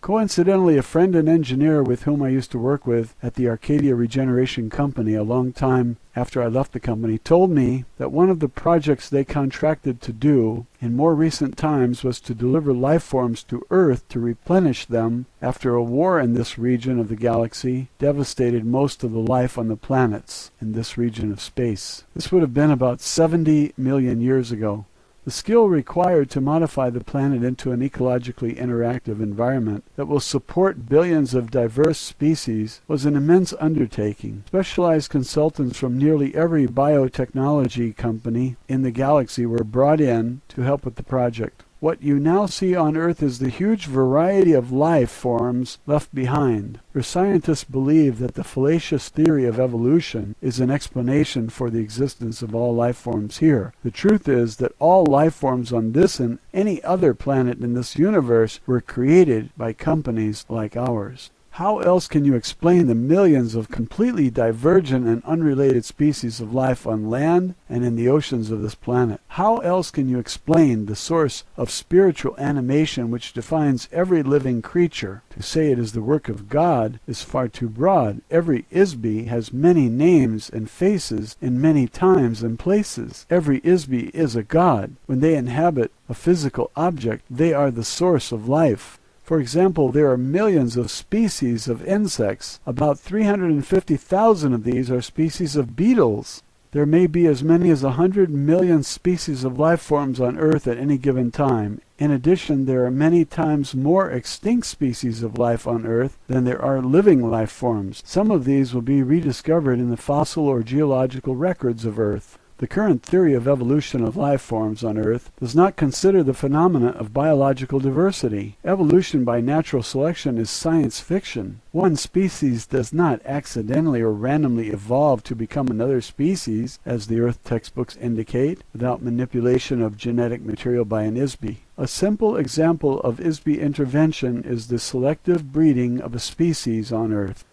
Coincidentally, a friend and engineer with whom I used to work with at the Arcadia Regeneration Company a long time after I left the company told me that one of the projects they contracted to do in more recent times was to deliver life forms to Earth to replenish them after a war in this region of the galaxy devastated most of the life on the planets in this region of space. This would have been about 70 million years ago. The skill required to modify the planet into an ecologically interactive environment that will support billions of diverse species was an immense undertaking. Specialized consultants from nearly every biotechnology company in the galaxy were brought in to help with the project. What you now see on Earth is the huge variety of life forms left behind. For scientists believe that the fallacious theory of evolution is an explanation for the existence of all life forms here. The truth is that all life forms on this and any other planet in this universe were created by companies like ours. How else can you explain the millions of completely divergent and unrelated species of life on land and in the oceans of this planet? How else can you explain the source of spiritual animation which defines every living creature? To say it is the work of God is far too broad. Every Isby has many names and faces in many times and places. Every Isby is a god. When they inhabit a physical object, they are the source of life. For example, there are millions of species of insects. About 350,000 of these are species of beetles. There may be as many as 100 million species of life forms on Earth at any given time. In addition, there are many times more extinct species of life on Earth than there are living life forms. Some of these will be rediscovered in the fossil or geological records of Earth. The current theory of evolution of life forms on Earth does not consider the phenomena of biological diversity. Evolution by natural selection is science fiction. One species does not accidentally or randomly evolve to become another species, as the Earth textbooks indicate, without manipulation of genetic material by an Isby. A simple example of Isby intervention is the selective breeding of a species on Earth.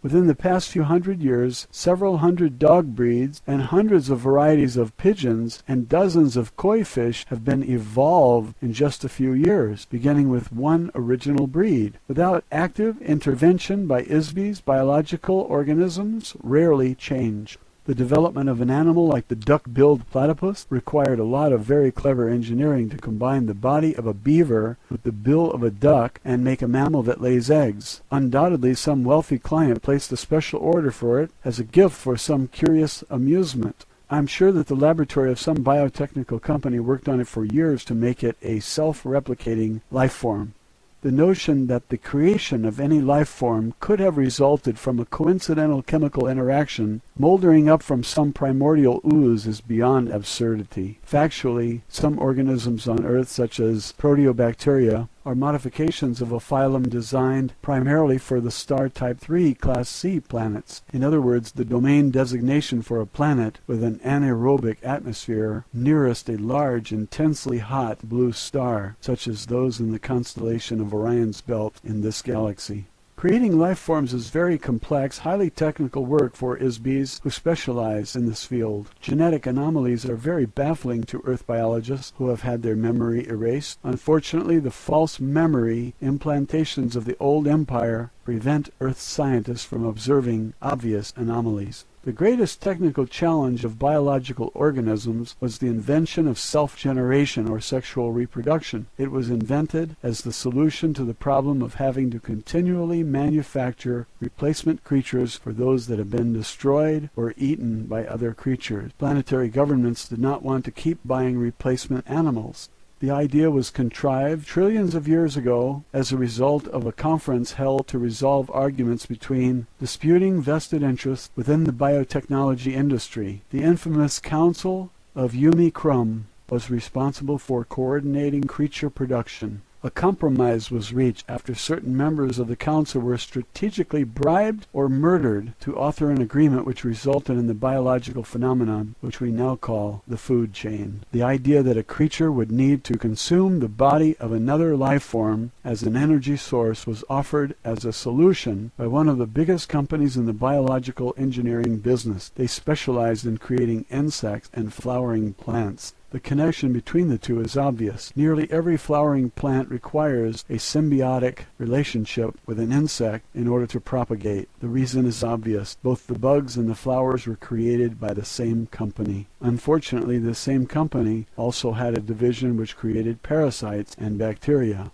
Within the past few hundred years, several hundred dog breeds and hundreds of varieties of pigeons and dozens of koi fish have been evolved in just a few years, beginning with one original breed. Without active intervention by Isbys, biological organisms rarely change. The development of an animal like the duck-billed platypus required a lot of very clever engineering to combine the body of a beaver with the bill of a duck and make a mammal that lays eggs. Undoubtedly, some wealthy client placed a special order for it as a gift for some curious amusement. I'm sure that the laboratory of some biotechnical company worked on it for years to make it a self-replicating life form. The notion that the creation of any life form could have resulted from a coincidental chemical interaction moldering up from some primordial ooze is beyond absurdity. Factually, some organisms on Earth, such as proteobacteria, are modifications of a phylum designed primarily for the star Type 3 Class C planets. In other words, the domain designation for a planet with an anaerobic atmosphere nearest a large, intensely hot blue star, such as those in the constellation of Orion's belt in this galaxy. Creating life forms is very complex, highly technical work for ISBs who specialize in this field. Genetic anomalies are very baffling to Earth biologists who have had their memory erased. Unfortunately, the false memory implantations of the old empire prevent Earth scientists from observing obvious anomalies. The greatest technical challenge of biological organisms was the invention of self-generation or sexual reproduction. It was invented as the solution to the problem of having to continually manufacture replacement creatures for those that have been destroyed or eaten by other creatures. Planetary governments did not want to keep buying replacement animals. The idea was contrived trillions of years ago as a result of a conference held to resolve arguments between disputing vested interests within the biotechnology industry. The infamous Council of Yumi Krum was responsible for coordinating creature production. A compromise was reached after certain members of the council were strategically bribed or murdered to author an agreement which resulted in the biological phenomenon which we now call the food chain. The idea that a creature would need to consume the body of another life form as an energy source was offered as a solution by one of the biggest companies in the biological engineering business. They specialized in creating insects and flowering plants. The connection between the two is obvious. Nearly every flowering plant requires a symbiotic relationship with an insect in order to propagate. The reason is obvious. Both the bugs and the flowers were created by the same company. Unfortunately, the same company also had a division which created parasites and bacteria.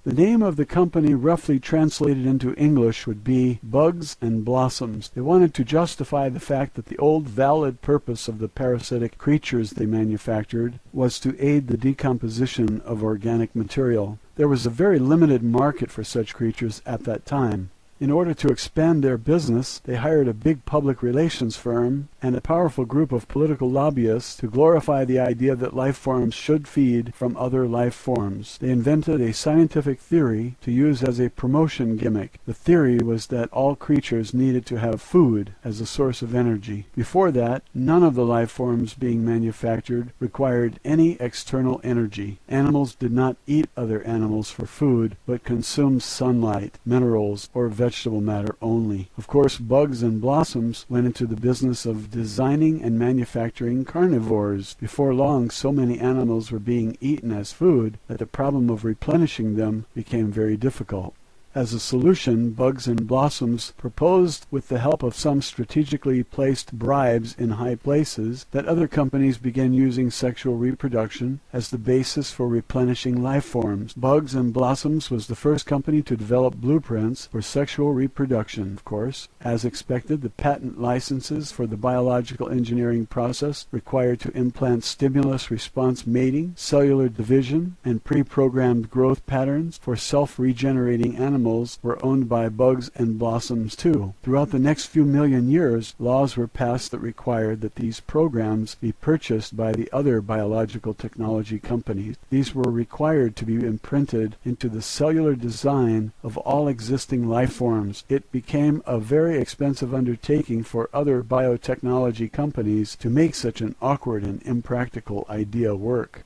The name of the company, roughly translated into English, would be Bugs and Blossoms. They wanted to justify the fact that the old valid purpose of the parasitic creatures they manufactured was to aid the decomposition of organic material. There was a very limited market for such creatures at that time. In order to expand their business, they hired a big public relations firm and a powerful group of political lobbyists to glorify the idea that life forms should feed from other life forms. They invented a scientific theory to use as a promotion gimmick. The theory was that all creatures needed to have food as a source of energy. Before that, none of the life forms being manufactured required any external energy. Animals did not eat other animals for food, but consumed sunlight, minerals, or vegetable matter only. Of course, Bugs and Blossoms went into the business of designing and manufacturing carnivores. Before long, so many animals were being eaten as food that the problem of replenishing them became very difficult. As a solution, Bugs and Blossoms proposed, with the help of some strategically placed bribes in high places, that other companies begin using sexual reproduction as the basis for replenishing life forms. Bugs and Blossoms was the first company to develop blueprints for sexual reproduction, of course. As expected, the patent licenses for the biological engineering process required to implant stimulus-response mating, cellular division, and pre-programmed growth patterns for self-regenerating animals were owned by Bugs and Blossoms too. Throughout the next few million years, laws were passed that required that these programs be purchased by the other biological technology companies. These were required to be imprinted into the cellular design of all existing life forms. It became a very expensive undertaking for other biotechnology companies to make such an awkward and impractical idea work.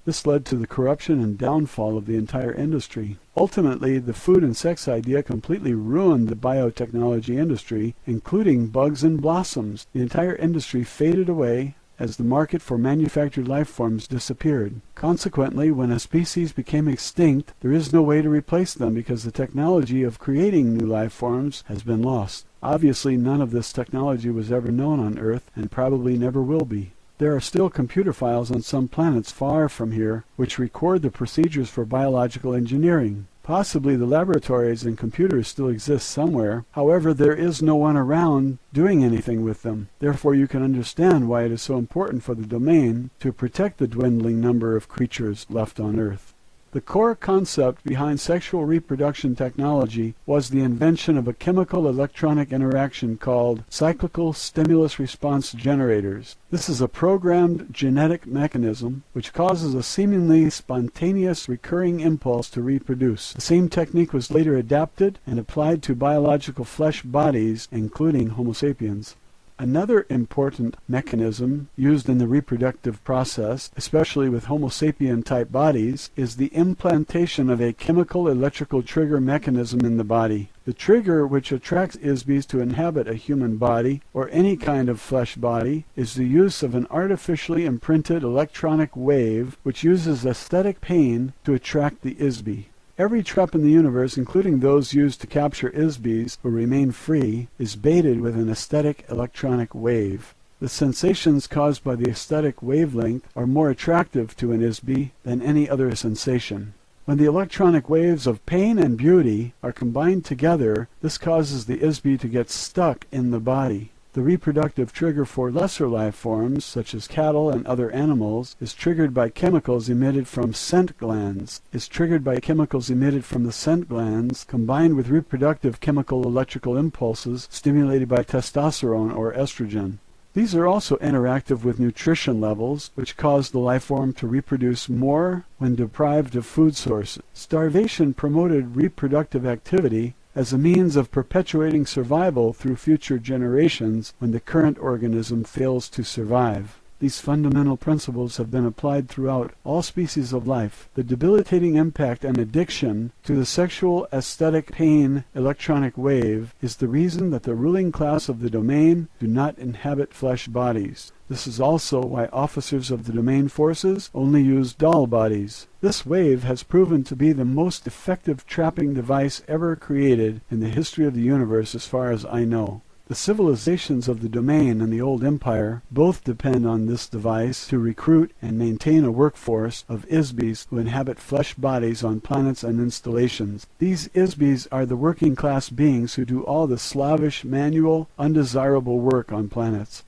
This led to the corruption and downfall of the entire industry. Ultimately, the food and sex idea completely ruined the biotechnology industry, including Bugs and Blossoms. The entire industry faded away as the market for manufactured life forms disappeared. Consequently, when a species became extinct, there is no way to replace them because the technology of creating new life forms has been lost. Obviously, none of this technology was ever known on Earth and probably never will be. There are still computer files on some planets far from here which record the procedures for biological engineering. Possibly the laboratories and computers still exist somewhere. However, there is no one around doing anything with them. Therefore, you can understand why it is so important for the domain to protect the dwindling number of creatures left on Earth. The core concept behind sexual reproduction technology was the invention of a chemical-electronic interaction called cyclical stimulus response generators. This is a programmed genetic mechanism which causes a seemingly spontaneous recurring impulse to reproduce. The same technique was later adapted and applied to biological flesh bodies, including Homo sapiens. Another important mechanism used in the reproductive process, especially with Homo sapien-type bodies, is the implantation of a chemical electrical trigger mechanism in the body. The trigger which attracts ISBs to inhabit a human body, or any kind of flesh body, is the use of an artificially imprinted electronic wave which uses aesthetic pain to attract the ISB. Every trap in the universe, including those used to capture ISBs who remain free, is baited with an aesthetic electronic wave. The sensations caused by the aesthetic wavelength are more attractive to an ISB than any other sensation. When the electronic waves of pain and beauty are combined together, this causes the ISB to get stuck in the body. The reproductive trigger for lesser life forms, such as cattle and other animals, is triggered by chemicals emitted from scent glands. The scent glands, combined with reproductive chemical electrical impulses stimulated by testosterone or estrogen. These are also interactive with nutrition levels, which cause the life form to reproduce more when deprived of food sources. Starvation promoted reproductive activity as a means of perpetuating survival through future generations when the current organism fails to survive. These fundamental principles have been applied throughout all species of life. The debilitating impact and addiction to the sexual aesthetic pain electronic wave is the reason that the ruling class of the domain do not inhabit flesh bodies. This is also why officers of the domain forces only use doll bodies. This wave has proven to be the most effective trapping device ever created in the history of the universe as far as I know. The civilizations of the domain and the old empire both depend on this device to recruit and maintain a workforce of ISBs who inhabit flesh bodies on planets and installations. These ISBs are the working class beings who do all the slavish, manual, undesirable work on planets.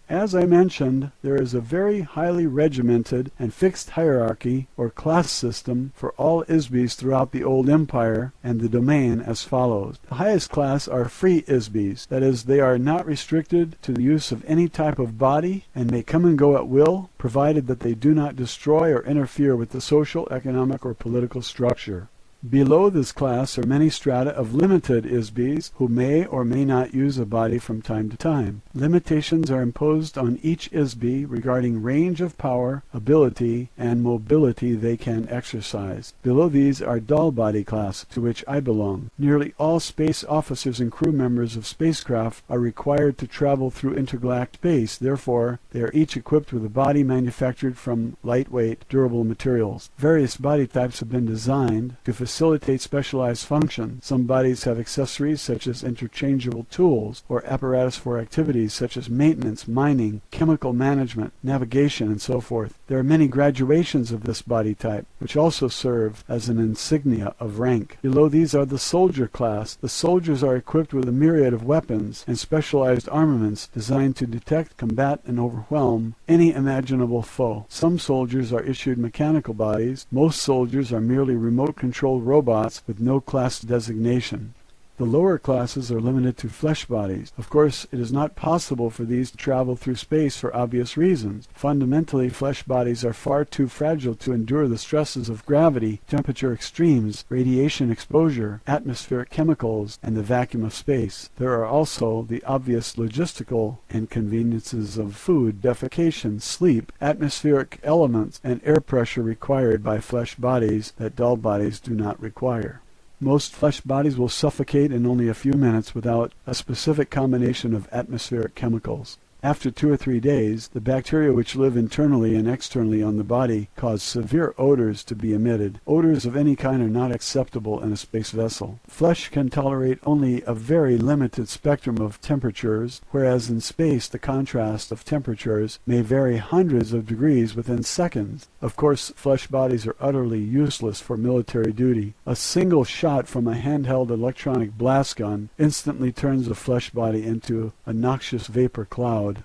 As I mentioned, there is a very highly regimented and fixed hierarchy or class system for all ISBs throughout the old empire and the domain as follows. The highest class are free ISBs, that is, they are not restricted to the use of any type of body and may come and go at will, provided that they do not destroy or interfere with the social, economic, or political structure. Below this class are many strata of limited ISBs who may or may not use a body from time to time. Limitations are imposed on each ISB regarding range of power, ability, and mobility they can exercise. Below these are doll body class, to which I belong. Nearly all space officers and crew members of spacecraft are required to travel through intergalactic space. Therefore, they are each equipped with a body manufactured from lightweight, durable materials. Various body types have been designed to facilitate specialized functions. Some bodies have accessories such as interchangeable tools or apparatus for activities such as maintenance, mining, chemical management, navigation, and so forth. There are many graduations of this body type, which also serve as an insignia of rank. Below these are the soldier class. The soldiers are equipped with a myriad of weapons and specialized armaments designed to detect, combat, and overwhelm any imaginable foe. Some soldiers are issued mechanical bodies. Most soldiers are merely remote-controlled robots with no class designation. The lower classes are limited to flesh bodies. Of course, it is not possible for these to travel through space for obvious reasons. Fundamentally, flesh bodies are far too fragile to endure the stresses of gravity, temperature extremes, radiation exposure, atmospheric chemicals, and the vacuum of space. There are also the obvious logistical inconveniences of food, defecation, sleep, atmospheric elements, and air pressure required by flesh bodies that doll bodies do not require. Most flesh bodies will suffocate in only a few minutes without a specific combination of atmospheric chemicals. After 2 or 3 days, the bacteria which live internally and externally on the body cause severe odors to be emitted. Odors of any kind are not acceptable in a space vessel. Flesh can tolerate only a very limited spectrum of temperatures, whereas in space the contrast of temperatures may vary hundreds of degrees within seconds. Of course, flesh bodies are utterly useless for military duty. A single shot from a handheld electronic blast gun instantly turns a flesh body into a noxious vapor cloud.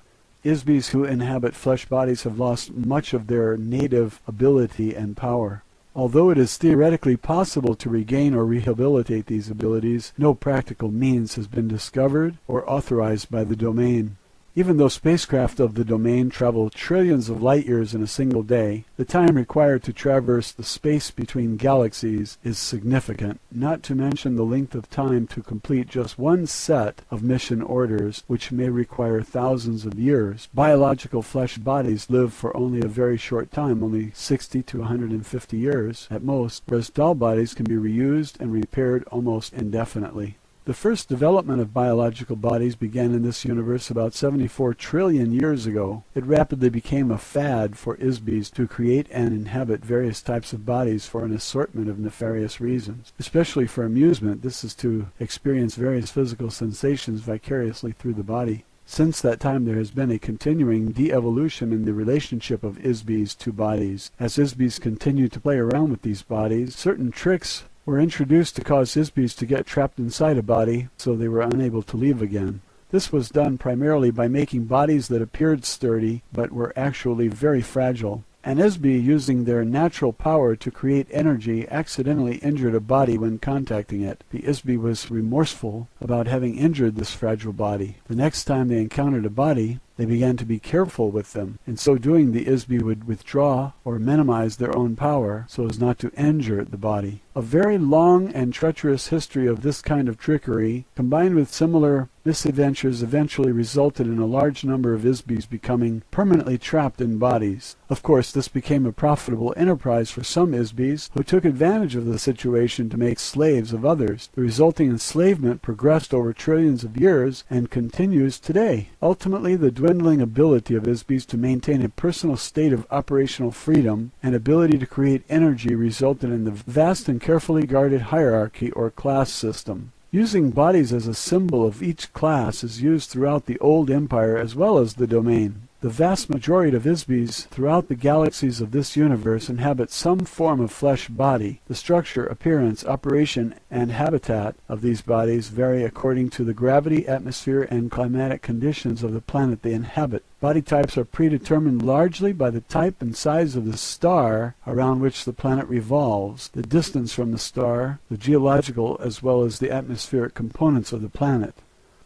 ISBs who inhabit flesh bodies have lost much of their native ability and power. Although it is theoretically possible to regain or rehabilitate these abilities, no practical means has been discovered or authorized by the domain. Even though spacecraft of the domain travel trillions of light years in a single day, the time required to traverse the space between galaxies is significant, not to mention the length of time to complete just one set of mission orders, which may require thousands of years. Biological flesh bodies live for only a very short time, only 60 to 150 years at most, whereas doll bodies can be reused and repaired almost indefinitely. The first development of biological bodies began in this universe about 74 trillion years ago. It rapidly became a fad for ISBs to create and inhabit various types of bodies for an assortment of nefarious reasons. Especially for amusement, this is to experience various physical sensations vicariously through the body. Since that time there has been a continuing de-evolution in the relationship of ISBs to bodies. As ISBs continue to play around with these bodies, certain tricks were introduced to cause ISBs to get trapped inside a body so they were unable to leave again. This was done primarily by making bodies that appeared sturdy but were actually very fragile. An ISB, using their natural power to create energy, accidentally injured a body when contacting it. The ISB was remorseful about having injured this fragile body. The next time they encountered a body, they began to be careful with them. In so doing, the ISB would withdraw or minimize their own power so as not to injure the body. A very long and treacherous history of this kind of trickery, combined with similar misadventures, eventually resulted in a large number of ISBs becoming permanently trapped in bodies. Of course, this became a profitable enterprise for some ISBs who took advantage of the situation to make slaves of others. The resulting enslavement progressed over trillions of years and continues today. Ultimately, the dwindling ability of ISBs to maintain a personal state of operational freedom and ability to create energy resulted in the vast and carefully guarded hierarchy or class system. Using bodies as a symbol of each class is used throughout the old empire as well as the domain. The vast majority of ISBs throughout the galaxies of this universe inhabit some form of flesh body. The structure, appearance, operation, and habitat of these bodies vary according to the gravity, atmosphere, and climatic conditions of the planet they inhabit. Body types are predetermined largely by the type and size of the star around which the planet revolves, the distance from the star, the geological as well as the atmospheric components of the planet.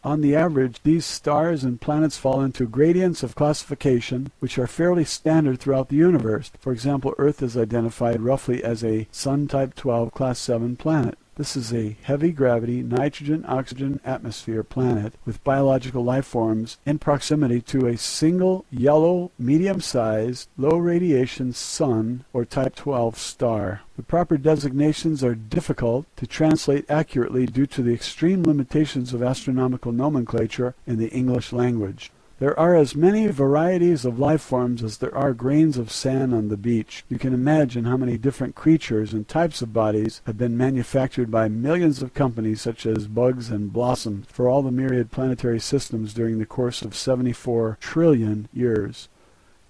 On the average, these stars and planets fall into gradients of classification which are fairly standard throughout the universe. For example, Earth is identified roughly as a Sun Type 12 Class 7 planet. This is a heavy gravity, nitrogen-oxygen atmosphere planet with biological life forms in proximity to a single yellow, medium-sized, low-radiation sun or Type 12 star. The proper designations are difficult to translate accurately due to the extreme limitations of astronomical nomenclature in the English language. There are as many varieties of life forms as there are grains of sand on the beach. You can imagine how many different creatures and types of bodies have been manufactured by millions of companies such as bugs and blossoms for all the myriad planetary systems during the course of 74 trillion years.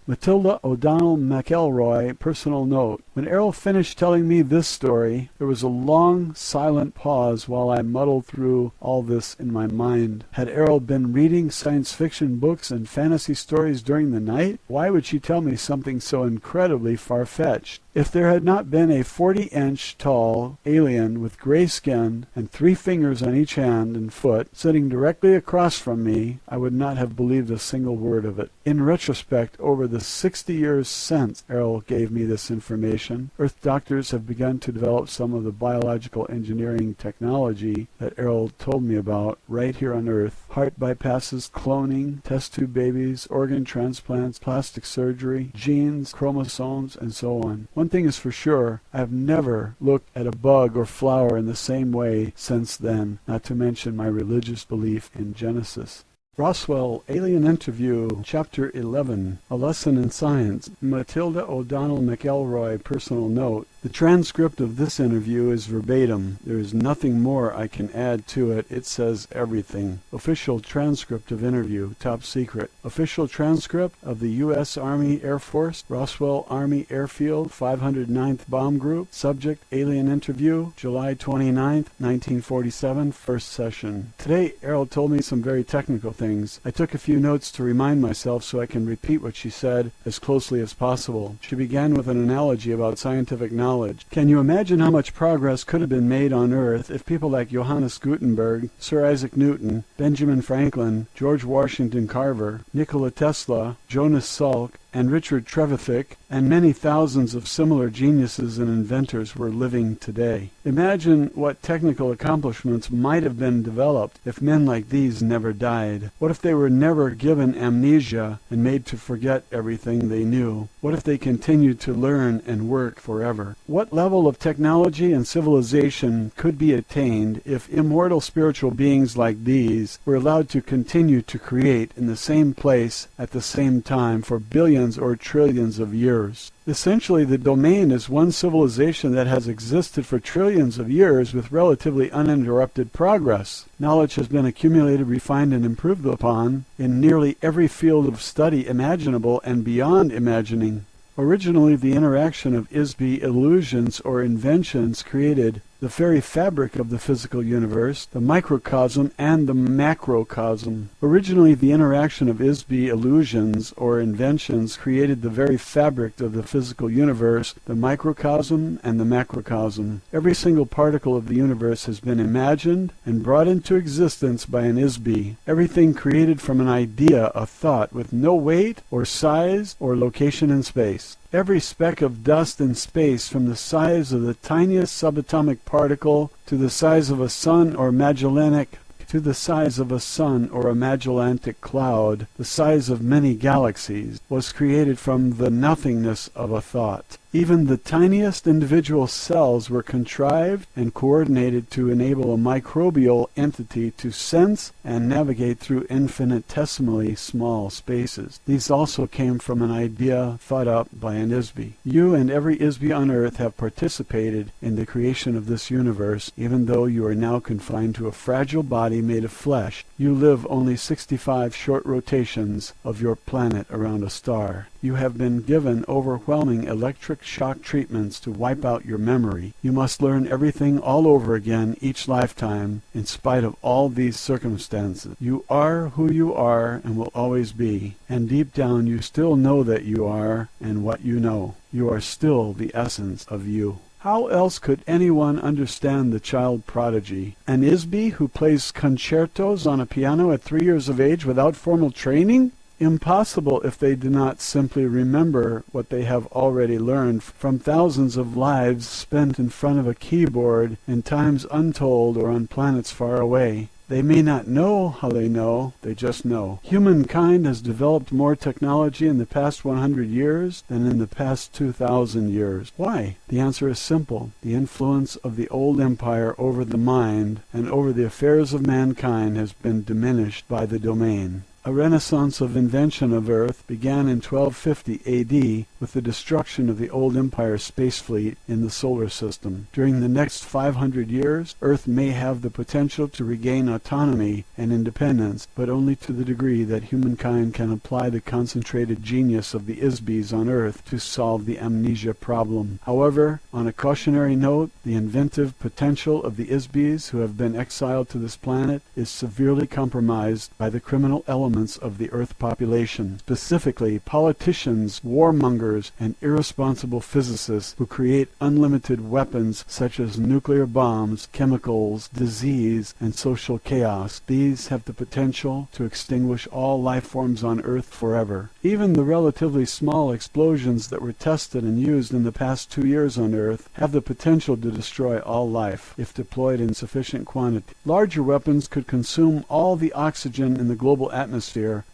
Matilda O'Donnell McElroy, personal note. When Errol finished telling me this story, there was a long, silent pause while I muddled through all this in my mind. Had Errol been reading science fiction books and fantasy stories during the night? Why would she tell me something so incredibly far-fetched? If there had not been a 40-inch tall alien with gray skin and 3 fingers on each hand and foot sitting directly across from me, I would not have believed a single word of it. In retrospect, over the 60 years since Errol gave me this information, Earth doctors have begun to develop some of the biological engineering technology that Errol told me about right here on Earth. Heart bypasses, cloning, test tube babies, organ transplants, plastic surgery, genes, chromosomes, and so on. One thing is for sure, I have never looked at a bug or flower in the same way since then, not to mention my religious belief in Genesis. Roswell Alien Interview, Chapter 11, A Lesson in Science. Matilda O'Donnell McElroy, personal note. The transcript of this interview is verbatim. There is nothing more I can add to it. It says everything. Official transcript of interview, top secret. Official transcript of the U.S. Army Air Force, Roswell Army Airfield, 509th Bomb Group. Subject, Alien Interview, July 29th, 1947, first session. Today, Errol told me some very technical things. I took a few notes to remind myself so I can repeat what she said as closely as possible. She began with an analogy about scientific knowledge knowledge. Can you imagine how much progress could have been made on Earth if people like Johannes Gutenberg, Sir Isaac Newton, Benjamin Franklin, George Washington Carver, Nikola Tesla, Jonas Salk, and Richard Trevithick, and many thousands of similar geniuses and inventors were living today? Imagine what technical accomplishments might have been developed if men like these never died. What if they were never given amnesia and made to forget everything they knew? What if they continued to learn and work forever? What level of technology and civilization could be attained if immortal spiritual beings like these were allowed to continue to create in the same place at the same time for billions or trillions of years? Essentially, the domain is one civilization that has existed for trillions of years with relatively uninterrupted progress. Knowledge has been accumulated, refined, and improved upon in nearly every field of study imaginable and beyond imagining. Originally, the interaction of ISB illusions or inventions created the very fabric of the physical universe, the microcosm and the macrocosm. Originally, the interaction of ISB illusions or inventions created the very fabric of the physical universe, the microcosm and the macrocosm. Every single particle of the universe has been imagined and brought into existence by an ISB. Everything created from an idea, a thought, with no weight or size or location in space. Every speck of dust in space, from the size of the tiniest subatomic particle to the size of a sun or Magellanic cloud, the size of many galaxies, was created from the nothingness of a thought. Even the tiniest individual cells were contrived and coordinated to enable a microbial entity to sense and navigate through infinitesimally small spaces. These also came from an idea thought up by an ISB. You and every ISB on Earth have participated in the creation of this universe, even though you are now confined to a fragile body made of flesh. You live only 65 short rotations of your planet around a star. You have been given overwhelming electric shock treatments to wipe out your memory. You must learn everything all over again each lifetime, in spite of all these circumstances. You are who you are and will always be, and deep down you still know that you are and what you know. You are still the essence of you. How else could anyone understand the child prodigy? An ISB who plays concertos on a piano at 3 years of age without formal training? Impossible if they do not simply remember what they have already learned from thousands of lives spent in front of a keyboard in times untold or on planets far away. They may not know how they know, they just know. Humankind has developed more technology in the past 100 years than in the past 2,000 years. Why? The answer is simple. The influence of the old empire over the mind and over the affairs of mankind has been diminished by the domain. A renaissance of invention of Earth began in 1250 A.D. with the destruction of the old Empire space fleet in the solar system. During the next 500 years, Earth may have the potential to regain autonomy and independence, but only to the degree that humankind can apply the concentrated genius of the ISBs on Earth to solve the amnesia problem. However, on a cautionary note, the inventive potential of the ISBs who have been exiled to this planet is severely compromised by the criminal elements of the Earth population, specifically politicians, warmongers, and irresponsible physicists who create unlimited weapons such as nuclear bombs, chemicals, disease, and social chaos. These have the potential to extinguish all life forms on Earth forever. Even the relatively small explosions that were tested and used in the past 2 years on Earth have the potential to destroy all life, if deployed in sufficient quantity. Larger weapons could consume all the oxygen in the global atmosphere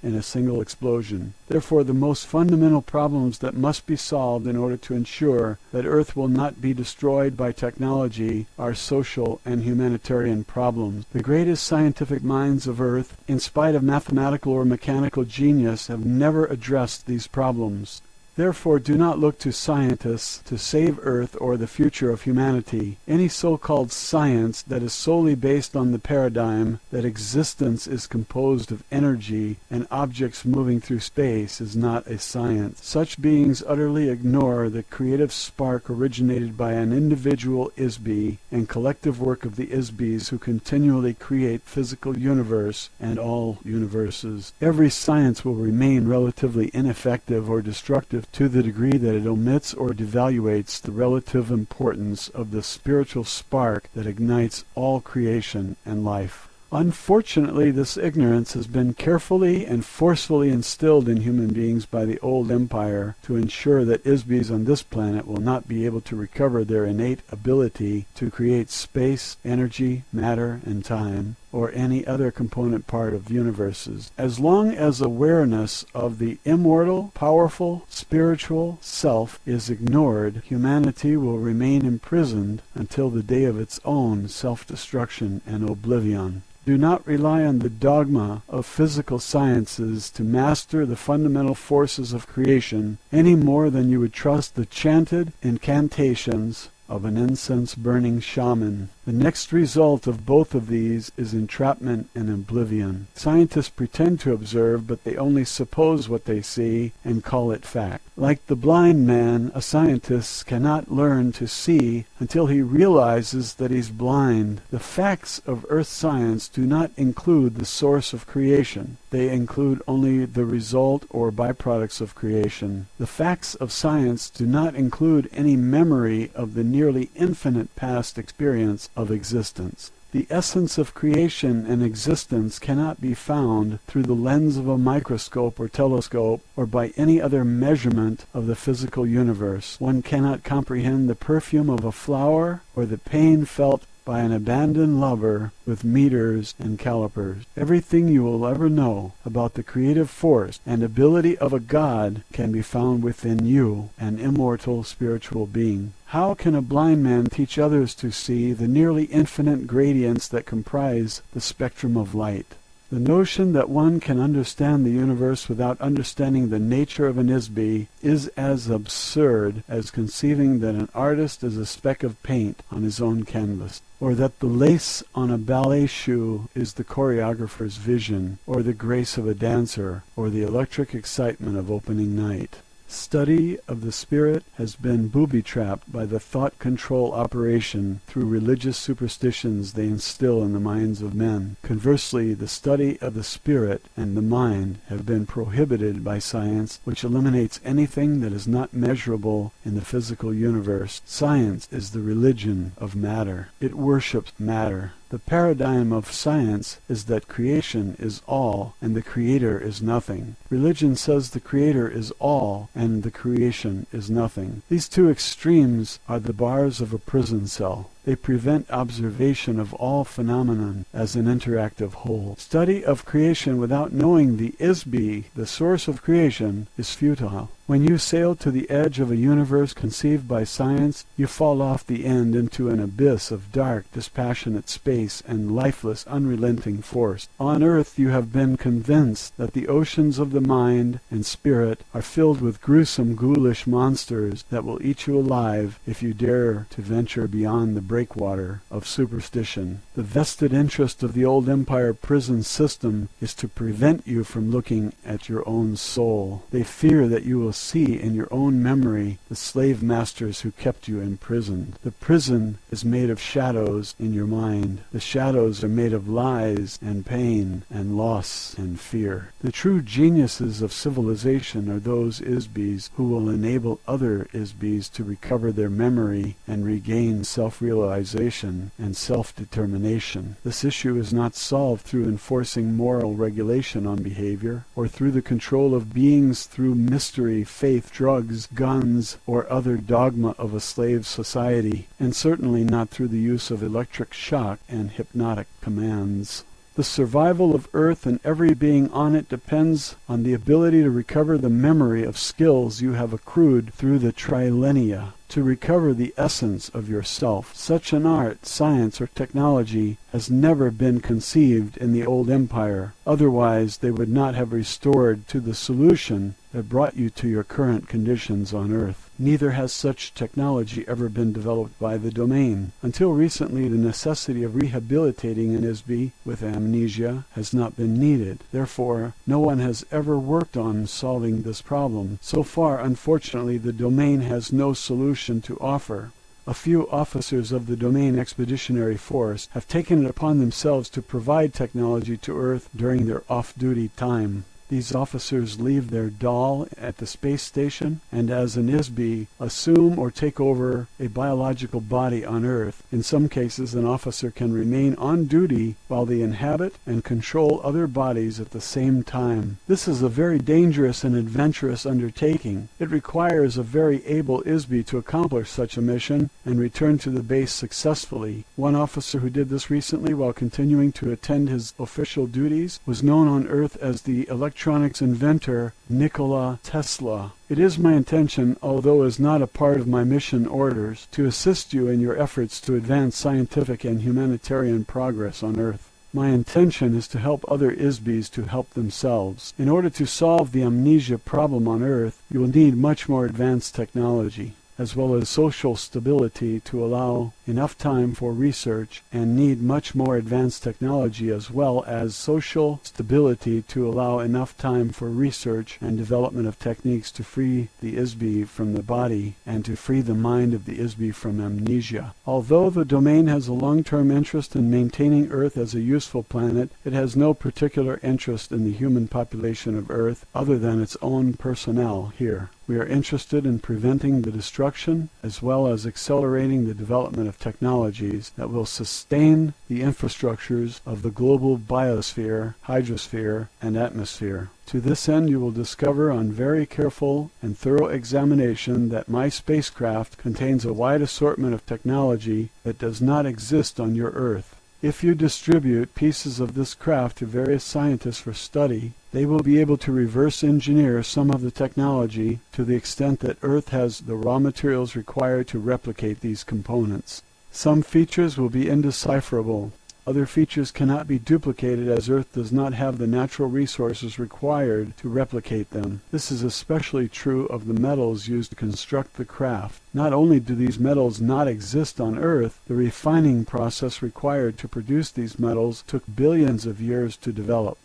in a single explosion. Therefore, the most fundamental problems that must be solved in order to ensure that Earth will not be destroyed by technology are social and humanitarian problems. The greatest scientific minds of Earth, in spite of mathematical or mechanical genius, have never addressed these problems. Therefore, do not look to scientists to save Earth or the future of humanity. Any so-called science that is solely based on the paradigm that existence is composed of energy and objects moving through space is not a science. Such beings utterly ignore the creative spark originated by an individual ISB and collective work of the ISBs who continually create physical universe and all universes. Every science will remain relatively ineffective or destructive perspective to the degree that it omits or devaluates the relative importance of the spiritual spark that ignites all creation and life. Unfortunately, this ignorance has been carefully and forcefully instilled in human beings by the old empire to ensure that Isbis on this planet will not be able to recover their innate ability to create space, energy, matter, and time, or any other component part of universes. As long as awareness of the immortal, powerful, spiritual self is ignored, humanity will remain imprisoned until the day of its own self-destruction and oblivion. Do not rely on the dogma of physical sciences to master the fundamental forces of creation any more than you would trust the chanted incantations of an incense-burning shaman. The next result of both of these is entrapment and oblivion. Scientists pretend to observe, but they only suppose what they see and call it fact. Like the blind man, a scientist cannot learn to see until he realizes that he's blind. The facts of earth science do not include the source of creation. They include only the result or byproducts of creation. The facts of science do not include any memory of the nearly infinite past experience of existence. The essence of creation and existence cannot be found through the lens of a microscope or telescope or by any other measurement of the physical universe. One cannot comprehend the perfume of a flower or the pain felt by an abandoned lover with meters and calipers. Everything you will ever know about the creative force and ability of a God can be found within you, an immortal spiritual being. How can a blind man teach others to see the nearly infinite gradients that comprise the spectrum of light? The notion that one can understand the universe without understanding the nature of an Isbi is as absurd as conceiving that an artist is a speck of paint on his own canvas, or that the lace on a ballet shoe is the choreographer's vision, or the grace of a dancer, or the electric excitement of opening night. Study of the spirit has been booby-trapped by the thought control operation through religious superstitions they instill in the minds of men. Conversely, the study of the spirit and the mind have been prohibited by science, which eliminates anything that is not measurable in the physical universe. Science is the religion of matter. It worships matter. The paradigm of science is that creation is all and the creator is nothing. Religion says the creator is all and the creation is nothing. These two extremes are the bars of a prison cell. They prevent observation of all phenomenon as an interactive whole. Study of creation without knowing the Isbi, the source of creation, is futile. When you sail to the edge of a universe conceived by science, you fall off the end into an abyss of dark, dispassionate space and lifeless, unrelenting force. On earth you have been convinced that the oceans of the mind and spirit are filled with gruesome, ghoulish monsters that will eat you alive if you dare to venture beyond the breakwater of superstition. The vested interest of the old empire prison system is to prevent you from looking at your own soul. They fear that you will see in your own memory the slave masters who kept you imprisoned. The prison is made of shadows in your mind. The shadows are made of lies and pain and loss and fear. The true geniuses of civilization are those Isbis who will enable other Isbis to recover their memory and regain self-realization and self-determination. This issue is not solved through enforcing moral regulation on behavior or through the control of beings through mystery, faith, drugs, guns, or other dogma of a slave society, and certainly not through the use of electric shock and hypnotic commands. The survival of Earth and every being on it depends on the ability to recover the memory of skills you have accrued through the trilenia, to recover the essence of yourself. Such an art, science, or technology has never been conceived in the old empire. Otherwise, they would not have restored to the solution that brought you to your current conditions on Earth. Neither has such technology ever been developed by the domain. Until recently, the necessity of rehabilitating an Isbi with amnesia has not been needed. Therefore, no one has ever worked on solving this problem. So far, unfortunately, the domain has no solution to offer. A few officers of the Domain Expeditionary Force have taken it upon themselves to provide technology to Earth during their off-duty time. These officers leave their doll at the space station and as an ISB assume or take over a biological body on Earth. In some cases, an officer can remain on duty while they inhabit and control other bodies at the same time. This is a very dangerous and adventurous undertaking. It requires a very able ISB to accomplish such a mission and return to the base successfully. One officer who did this recently while continuing to attend his official duties was known on Earth as the electronics inventor Nikola Tesla. It is my intention, although as not a part of my mission orders, to assist you in your efforts to advance scientific and humanitarian progress on Earth. My intention is to help other ISBs to help themselves. In order to solve the amnesia problem on Earth, you will need much more advanced technology, as well as social stability to allow enough time for research, and need much more advanced technology as well as social stability to allow enough time for research and development of techniques to free the ISB from the body and to free the mind of the ISB from amnesia. Although the domain has a long-term interest in maintaining Earth as a useful planet, it has no particular interest in the human population of Earth other than its own personnel here. We are interested in preventing the destruction as well as accelerating the development of technologies that will sustain the infrastructures of the global biosphere, hydrosphere, and atmosphere. To this end, you will discover on very careful and thorough examination that my spacecraft contains a wide assortment of technology that does not exist on your Earth. If you distribute pieces of this craft to various scientists for study, they will be able to reverse engineer some of the technology to the extent that Earth has the raw materials required to replicate these components. Some features will be indecipherable. Other features cannot be duplicated as Earth does not have the natural resources required to replicate them. This is especially true of the metals used to construct the craft. Not only do these metals not exist on Earth, the refining process required to produce these metals took billions of years to develop.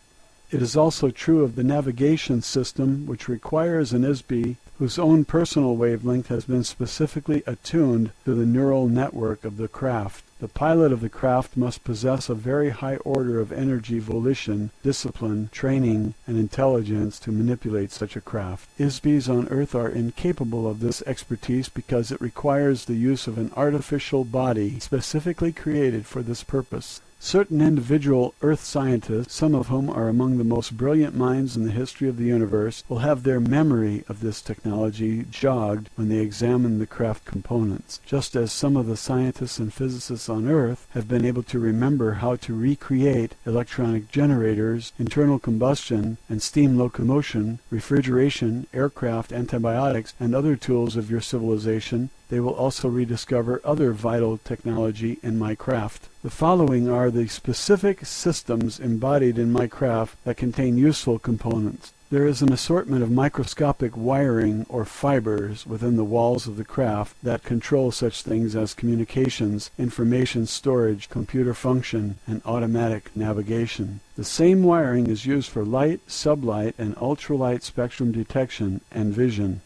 It is also true of the navigation system, which requires an ISB whose own personal wavelength has been specifically attuned to the neural network of the craft. The pilot of the craft must possess a very high order of energy, volition, discipline, training, and intelligence to manipulate such a craft. ISBs on Earth are incapable of this expertise because it requires the use of an artificial body specifically created for this purpose. Certain individual Earth scientists, some of whom are among the most brilliant minds in the history of the universe, will have their memory of this technology jogged when they examine the craft components, just as some of the scientists and physicists on Earth have been able to remember how to recreate electronic generators, internal combustion, and steam locomotion, refrigeration, aircraft, antibiotics, and other tools of your civilization. They will also rediscover other vital technology in my craft. The following are the specific systems embodied in my craft that contain useful components. There is an assortment of microscopic wiring or fibers within the walls of the craft that control such things as communications, information storage, computer function, and automatic navigation. The same wiring is used for light, sublight, and ultralight spectrum detection and vision.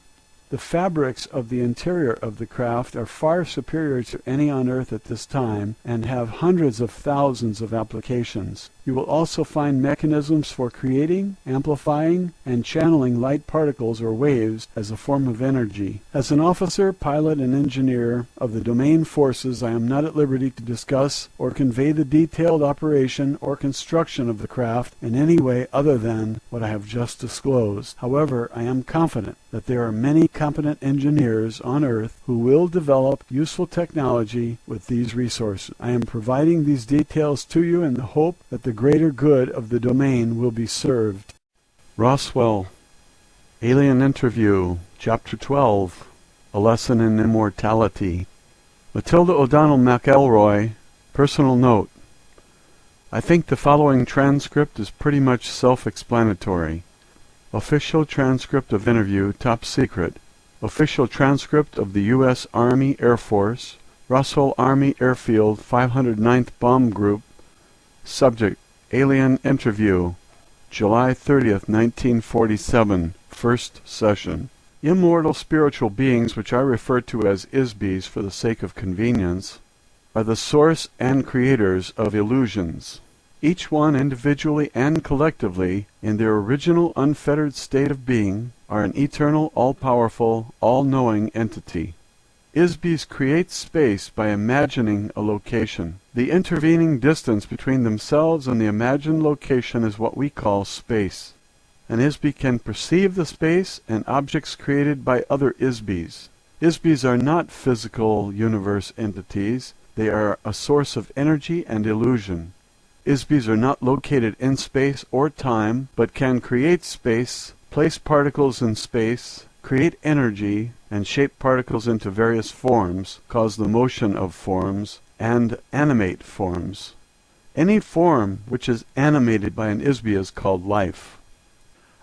The fabrics of the interior of the craft are far superior to any on Earth at this time and have hundreds of thousands of applications. You will also find mechanisms for creating, amplifying, and channeling light particles or waves as a form of energy. As an officer, pilot, and engineer of the domain forces, I am not at liberty to discuss or convey the detailed operation or construction of the craft in any way other than what I have just disclosed. However, I am confident that there are many competent engineers on Earth who will develop useful technology with these resources. I am providing these details to you in the hope that the greater good of the domain will be served. Roswell, Alien Interview, Chapter 12, A Lesson in Immortality. Matilda O'Donnell McElroy, Personal Note. I think the following transcript is pretty much self-explanatory. Official transcript of interview, top secret. Official transcript of the U.S. Army Air Force, Roswell Army Airfield, 509th Bomb Group. Subject, Alien Interview, July 30th, 1947, First Session. Immortal spiritual beings, which I refer to as ISBs for the sake of convenience, are the source and creators of illusions. each one individually and collectively, in their original unfettered state of being, are an eternal, all-powerful, all-knowing entity. ISBs create space by imagining a location. The intervening distance between themselves and the imagined location is what we call space. An ISB can perceive the space and objects created by other ISBs. ISBs are not physical universe entities. They are a source of energy and illusion. ISBs are not located in space or time, but can create space, place particles in space, create energy, and shape particles into various forms, cause the motion of forms, and animate forms. Any form which is animated by an ISB is called life.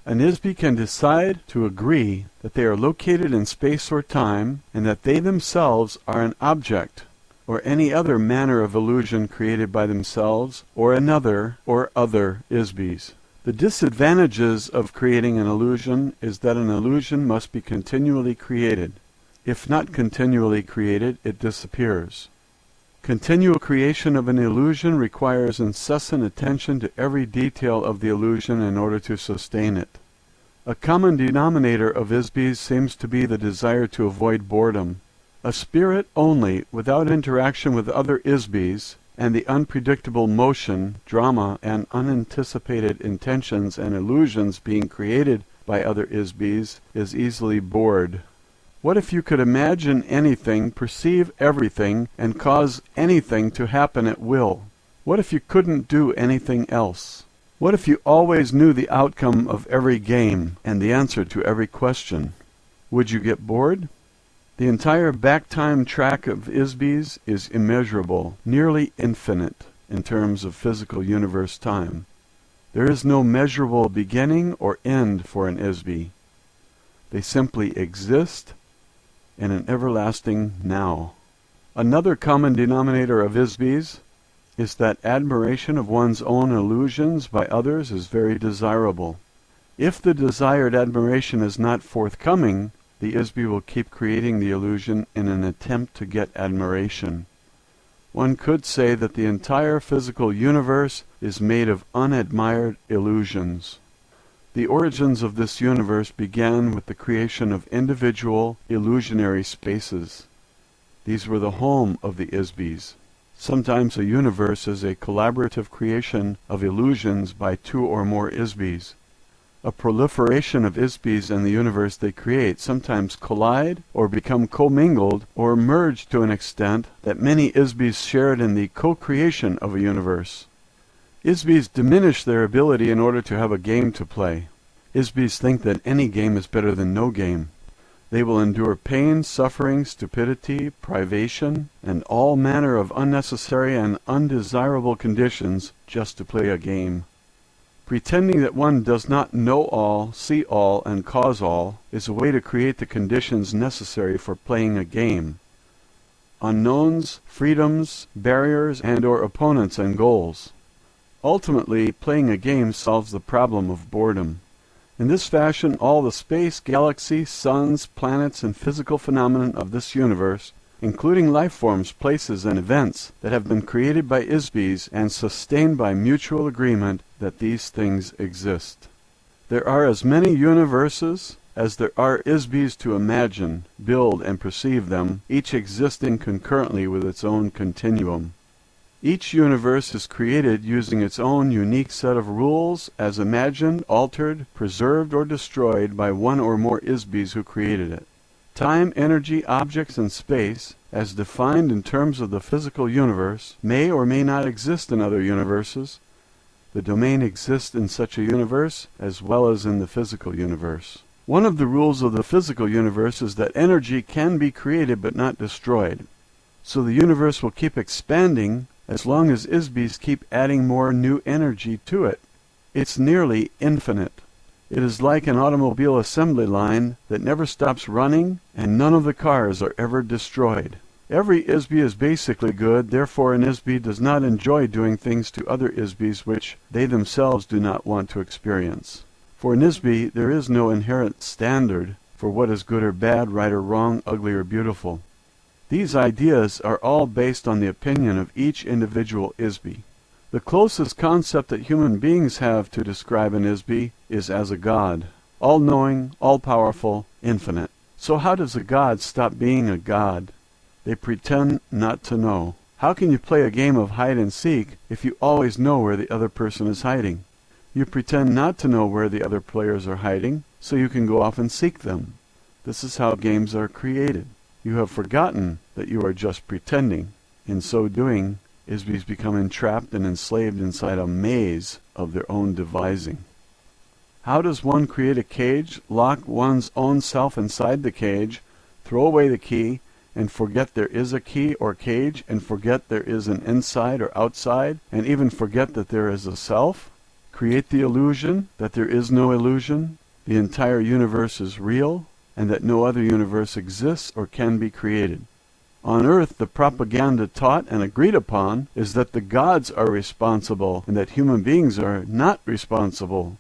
An ISB can decide to agree that they are located in space or time, and that they themselves are an object, or any other manner of illusion created by themselves, or another, or other ISBs. The disadvantages of creating an illusion is that an illusion must be continually created. If not continually created, it disappears. Continual creation of an illusion requires incessant attention to every detail of the illusion in order to sustain it. A common denominator of ISBs seems to be the desire to avoid boredom. A spirit only, without interaction with other ISBs, and the unpredictable motion, drama, and unanticipated intentions and illusions being created by other ISBs, is easily bored. What if you could imagine anything, perceive everything, and cause anything to happen at will? What if you couldn't do anything else? What if you always knew the outcome of every game and the answer to every question? Would you get bored? The entire back-time track of ISBs is immeasurable, nearly infinite, in terms of physical universe time. There is no measurable beginning or end for an ISB. They simply exist in an everlasting now. Another common denominator of ISBs is that admiration of one's own illusions by others is very desirable. If the desired admiration is not forthcoming, the ISB will keep creating the illusion in an attempt to get admiration. One could say that the entire physical universe is made of unadmired illusions. The origins of this universe began with the creation of individual illusionary spaces. These were the home of the ISBs. Sometimes a universe is a collaborative creation of illusions by two or more ISBs. A proliferation of ISBs in the universe they create sometimes collide or become commingled or merge to an extent that many ISBs shared in the co-creation of a universe. ISBs diminish their ability in order to have a game to play. ISBs think that any game is better than no game. They will endure pain, suffering, stupidity, privation, and all manner of unnecessary and undesirable conditions just to play a game. Pretending that one does not know all, see all, and cause all is a way to create the conditions necessary for playing a game. Unknowns, freedoms, barriers, and/or opponents and goals. Ultimately, playing a game solves the problem of boredom. In this fashion, all the space, galaxy, suns, planets, and physical phenomena of this universe, including life forms, places, and events that have been created by ISBs and sustained by mutual agreement that these things exist. There are as many universes as there are ISBs to imagine, build, and perceive them, each existing concurrently with its own continuum. Each universe is created using its own unique set of rules as imagined, altered, preserved, or destroyed by one or more ISBs who created it. Time, energy, objects, and space, as defined in terms of the physical universe, may or may not exist in other universes. The domain exists in such a universe as well as in the physical universe. One of the rules of the physical universe is that energy can be created but not destroyed. So the universe will keep expanding as long as ISBs keep adding more new energy to it. It's nearly infinite. It is like an automobile assembly line that never stops running, and none of the cars are ever destroyed. Every ISB is basically good, therefore an ISB does not enjoy doing things to other ISBs which they themselves do not want to experience. For an ISB, there is no inherent standard for what is good or bad, right or wrong, ugly or beautiful. These ideas are all based on the opinion of each individual ISB. The closest concept that human beings have to describe an ISBE is as a god, all-knowing, all-powerful, infinite. So how does a god stop being a god? They pretend not to know. How can you play a game of hide-and-seek if you always know where the other person is hiding? You pretend not to know where the other players are hiding, so you can go off and seek them. This is how games are created. You have forgotten that you are just pretending. In so doing, ISBEs become entrapped and enslaved inside a maze of their own devising. How does one create a cage, lock one's own self inside the cage, throw away the key, and forget there is a key or cage, and forget there is an inside or outside, and even forget that there is a self? Create the illusion that there is no illusion, the entire universe is real, and that no other universe exists or can be created. On earth, the propaganda taught and agreed upon is that the gods are responsible and that human beings are not responsible.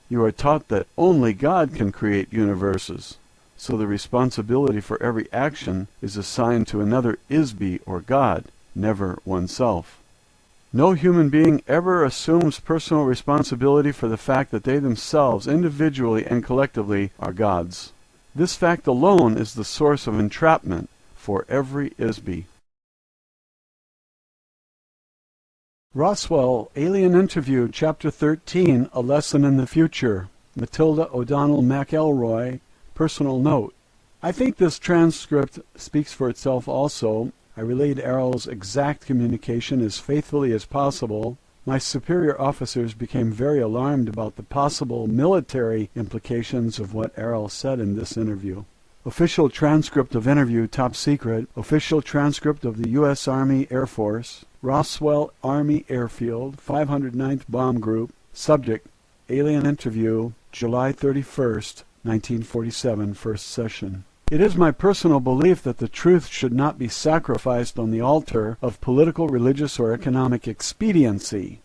You are taught that only God can create universes, so the responsibility for every action is assigned to another ISBE or God, never oneself. No human being ever assumes personal responsibility for the fact that they themselves, individually and collectively, are gods. This fact alone is the source of entrapment for every ISBE. Roswell, Alien Interview, Chapter 13, A Lesson in the Future. Matilda O'Donnell McElroy, personal note. I think this transcript speaks for itself also. I relayed Errol's exact communication as faithfully as possible. My superior officers became very alarmed about the possible military implications of what Errol said in this interview. Official transcript of interview, top secret. Official transcript of the U.S. Army Air Force. Roswell Army Airfield, 509th Bomb Group. Subject, Alien Interview, July 31st, 1947, first session. It is my personal belief that the truth should not be sacrificed on the altar of political, religious, or economic expediency.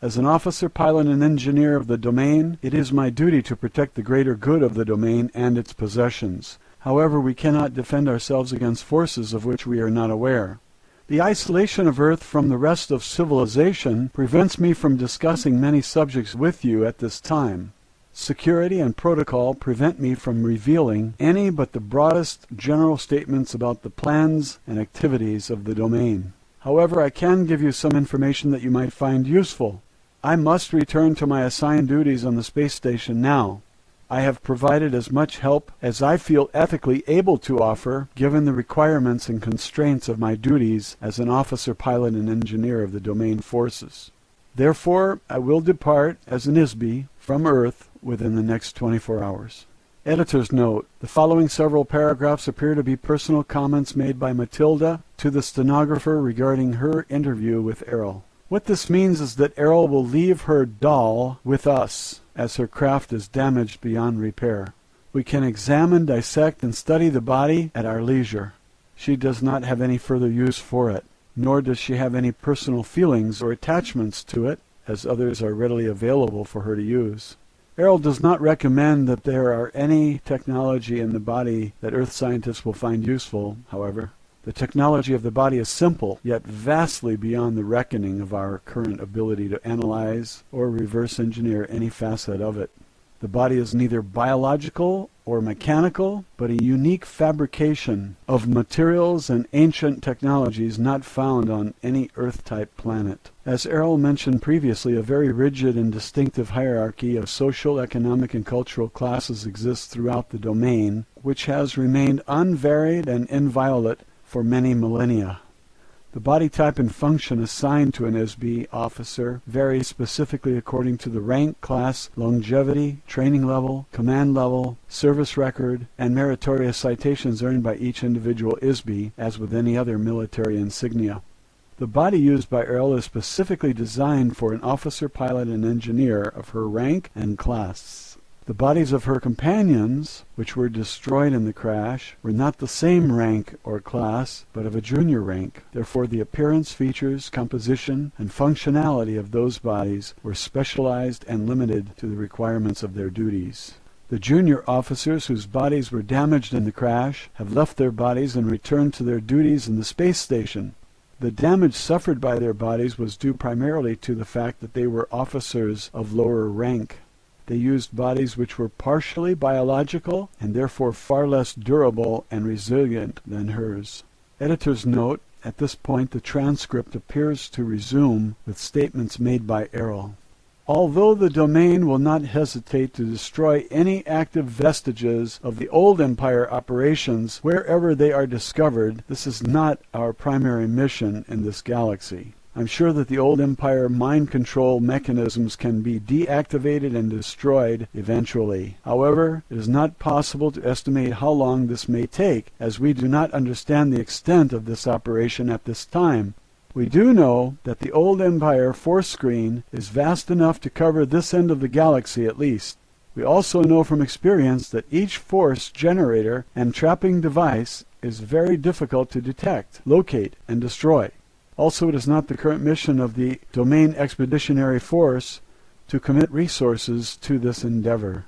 As an officer, pilot, and engineer of the domain, it is my duty to protect the greater good of the domain and its possessions. However, we cannot defend ourselves against forces of which we are not aware. The isolation of Earth from the rest of civilization prevents me from discussing many subjects with you at this time. Security and protocol prevent me from revealing any but the broadest general statements about the plans and activities of the domain. However, I can give you some information that you might find useful. I must return to my assigned duties on the space station now. I have provided as much help as I feel ethically able to offer, given the requirements and constraints of my duties as an officer, pilot, and engineer of the domain forces. Therefore, I will depart as an ISBE from Earth within the next 24 hours. Editor's note: the following several paragraphs appear to be personal comments made by Matilda to the stenographer regarding her interview with Errol. What this means is that Errol will leave her doll with us, as her craft is damaged beyond repair. We can examine, dissect, and study the body at our leisure. She does not have any further use for it, nor does she have any personal feelings or attachments to it, as others are readily available for her to use. Errol does not recommend that there are any technology in the body that Earth scientists will find useful, however. The technology of the body is simple, yet vastly beyond the reckoning of our current ability to analyze or reverse engineer any facet of it. The body is neither biological or mechanical, but a unique fabrication of materials and ancient technologies not found on any Earth-type planet. As Errol mentioned previously, a very rigid and distinctive hierarchy of social, economic, and cultural classes exists throughout the domain, which has remained unvaried and inviolate for many millennia. The body type and function assigned to an ISBE officer vary specifically according to the rank, class, longevity, training level, command level, service record, and meritorious citations earned by each individual ISBE, as with any other military insignia. The body used by Errol is specifically designed for an officer, pilot, and engineer of her rank and class. The bodies of her companions, which were destroyed in the crash, were not the same rank or class, but of a junior rank. Therefore, the appearance, features, composition, and functionality of those bodies were specialized and limited to the requirements of their duties. The junior officers whose bodies were damaged in the crash have left their bodies and returned to their duties in the space station. The damage suffered by their bodies was due primarily to the fact that they were officers of lower rank. They used bodies which were partially biological and therefore far less durable and resilient than hers. Editor's note: at this point the transcript appears to resume with statements made by Errol. Although the domain will not hesitate to destroy any active vestiges of the old Empire operations wherever they are discovered, this is not our primary mission in this galaxy. I'm sure that the old Empire mind control mechanisms can be deactivated and destroyed eventually. However, it is not possible to estimate how long this may take, as we do not understand the extent of this operation at this time. We do know that the old Empire force screen is vast enough to cover this end of the galaxy at least. We also know from experience that each force generator and trapping device is very difficult to detect, locate, and destroy. Also, it is not the current mission of the Domain Expeditionary Force to commit resources to this endeavor.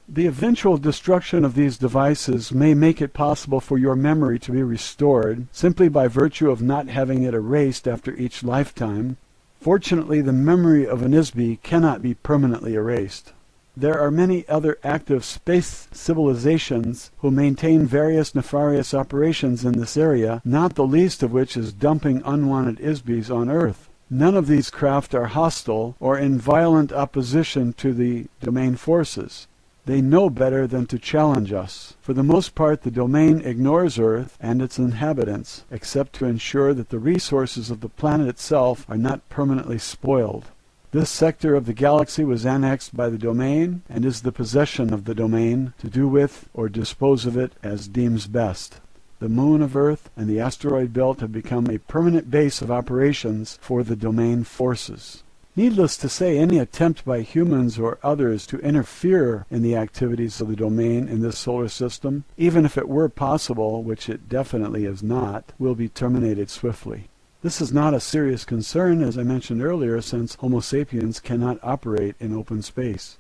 The eventual destruction of these devices may make it possible for your memory to be restored simply by virtue of not having it erased after each lifetime. Fortunately, the memory of an ISB cannot be permanently erased. There are many other active space civilizations who maintain various nefarious operations in this area, not the least of which is dumping unwanted ISBs on Earth. None of these craft are hostile or in violent opposition to the domain forces. They know better than to challenge us. For the most part, the domain ignores Earth and its inhabitants, except to ensure that the resources of the planet itself are not permanently spoiled. This sector of the galaxy was annexed by the domain and is the possession of the domain to do with or dispose of it as deems best. The moon of Earth and the asteroid belt have become a permanent base of operations for the domain forces. Needless to say, any attempt by humans or others to interfere in the activities of the domain in this solar system, even if it were possible, which it definitely is not, will be terminated swiftly. This is not a serious concern, as I mentioned earlier, since Homo sapiens cannot operate in open space.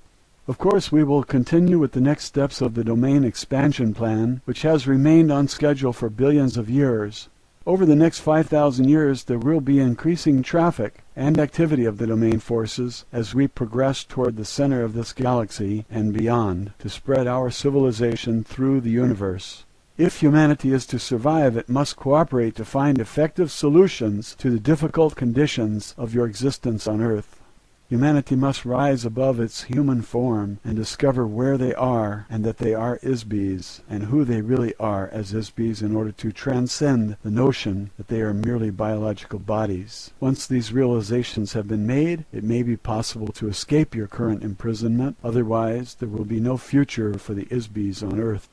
Of course, we will continue with the next steps of the domain expansion plan, which has remained on schedule for billions of years. Over the next 5,000 years, there will be increasing traffic and activity of the domain forces as we progress toward the center of this galaxy and beyond to spread our civilization through the universe. If humanity is to survive, it must cooperate to find effective solutions to the difficult conditions of your existence on Earth. Humanity must rise above its human form and discover where they are and that they are ISBs, and who they really are as ISBs in order to transcend the notion that they are merely biological bodies. Once these realizations have been made, it may be possible to escape your current imprisonment. Otherwise, there will be no future for the ISBs on Earth.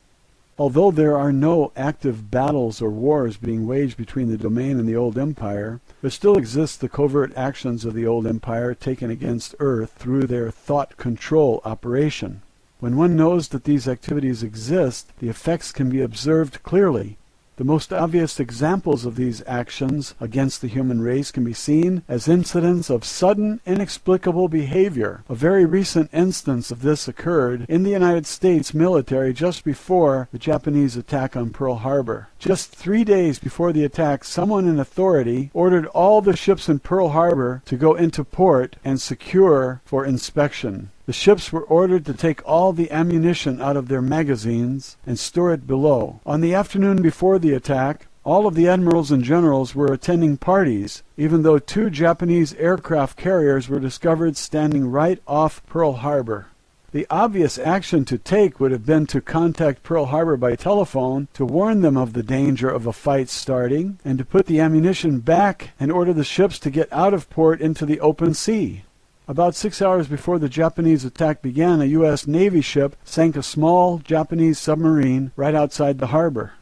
Although there are no active battles or wars being waged between the domain and the old empire, there still exists the covert actions of the old empire taken against Earth through their thought control operation. When one knows that these activities exist, the effects can be observed clearly. The most obvious examples of these actions against the human race can be seen as incidents of sudden, inexplicable behavior. A very recent instance of this occurred in the United States military just before the Japanese attack on Pearl Harbor. Just 3 days before the attack, someone in authority ordered all the ships in Pearl Harbor to go into port and secure for inspection. The ships were ordered to take all the ammunition out of their magazines and store it below. On the afternoon before the attack, all of the admirals and generals were attending parties, even though 2 Japanese aircraft carriers were discovered standing right off Pearl Harbor. The obvious action to take would have been to contact Pearl Harbor by telephone to warn them of the danger of a fight starting and to put the ammunition back and order the ships to get out of port into the open sea. About 6 hours before the Japanese attack began, a U.S. Navy ship sank a small Japanese submarine right outside the harbor.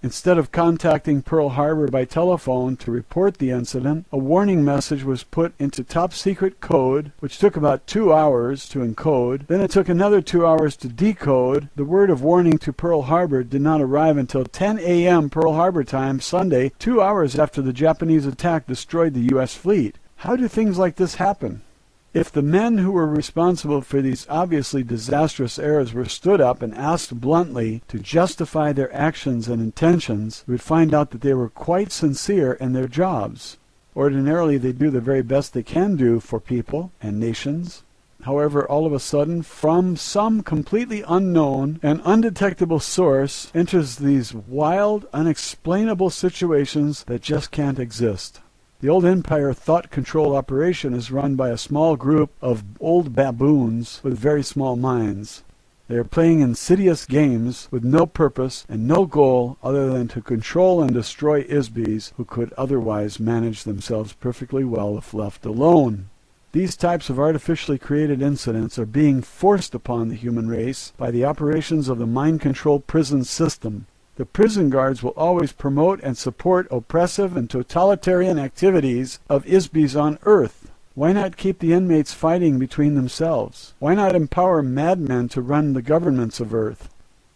Instead of contacting Pearl Harbor by telephone to report the incident, a warning message was put into top-secret code, which took about 2 hours to encode. Then it took another 2 hours to decode. The word of warning to Pearl Harbor did not arrive until 10 a.m. Pearl Harbor time, Sunday, 2 hours after the Japanese attack destroyed the U.S. fleet. How do things like this happen? If the men who were responsible for these obviously disastrous errors were stood up and asked bluntly to justify their actions and intentions, we would find out that they were quite sincere in their jobs. Ordinarily, they do the very best they can do for people and nations. However, all of a sudden, from some completely unknown and undetectable source, enters these wild, unexplainable situations that just can't exist. The old empire thought control operation is run by a small group of old baboons with very small minds. They are playing insidious games with no purpose and no goal other than to control and destroy Isbys who could otherwise manage themselves perfectly well if left alone. These types of artificially created incidents are being forced upon the human race by the operations of the mind-control prison system. The prison guards will always promote and support oppressive and totalitarian activities of Isbys on Earth. Why not keep the inmates fighting between themselves? Why not empower madmen to run the governments of Earth?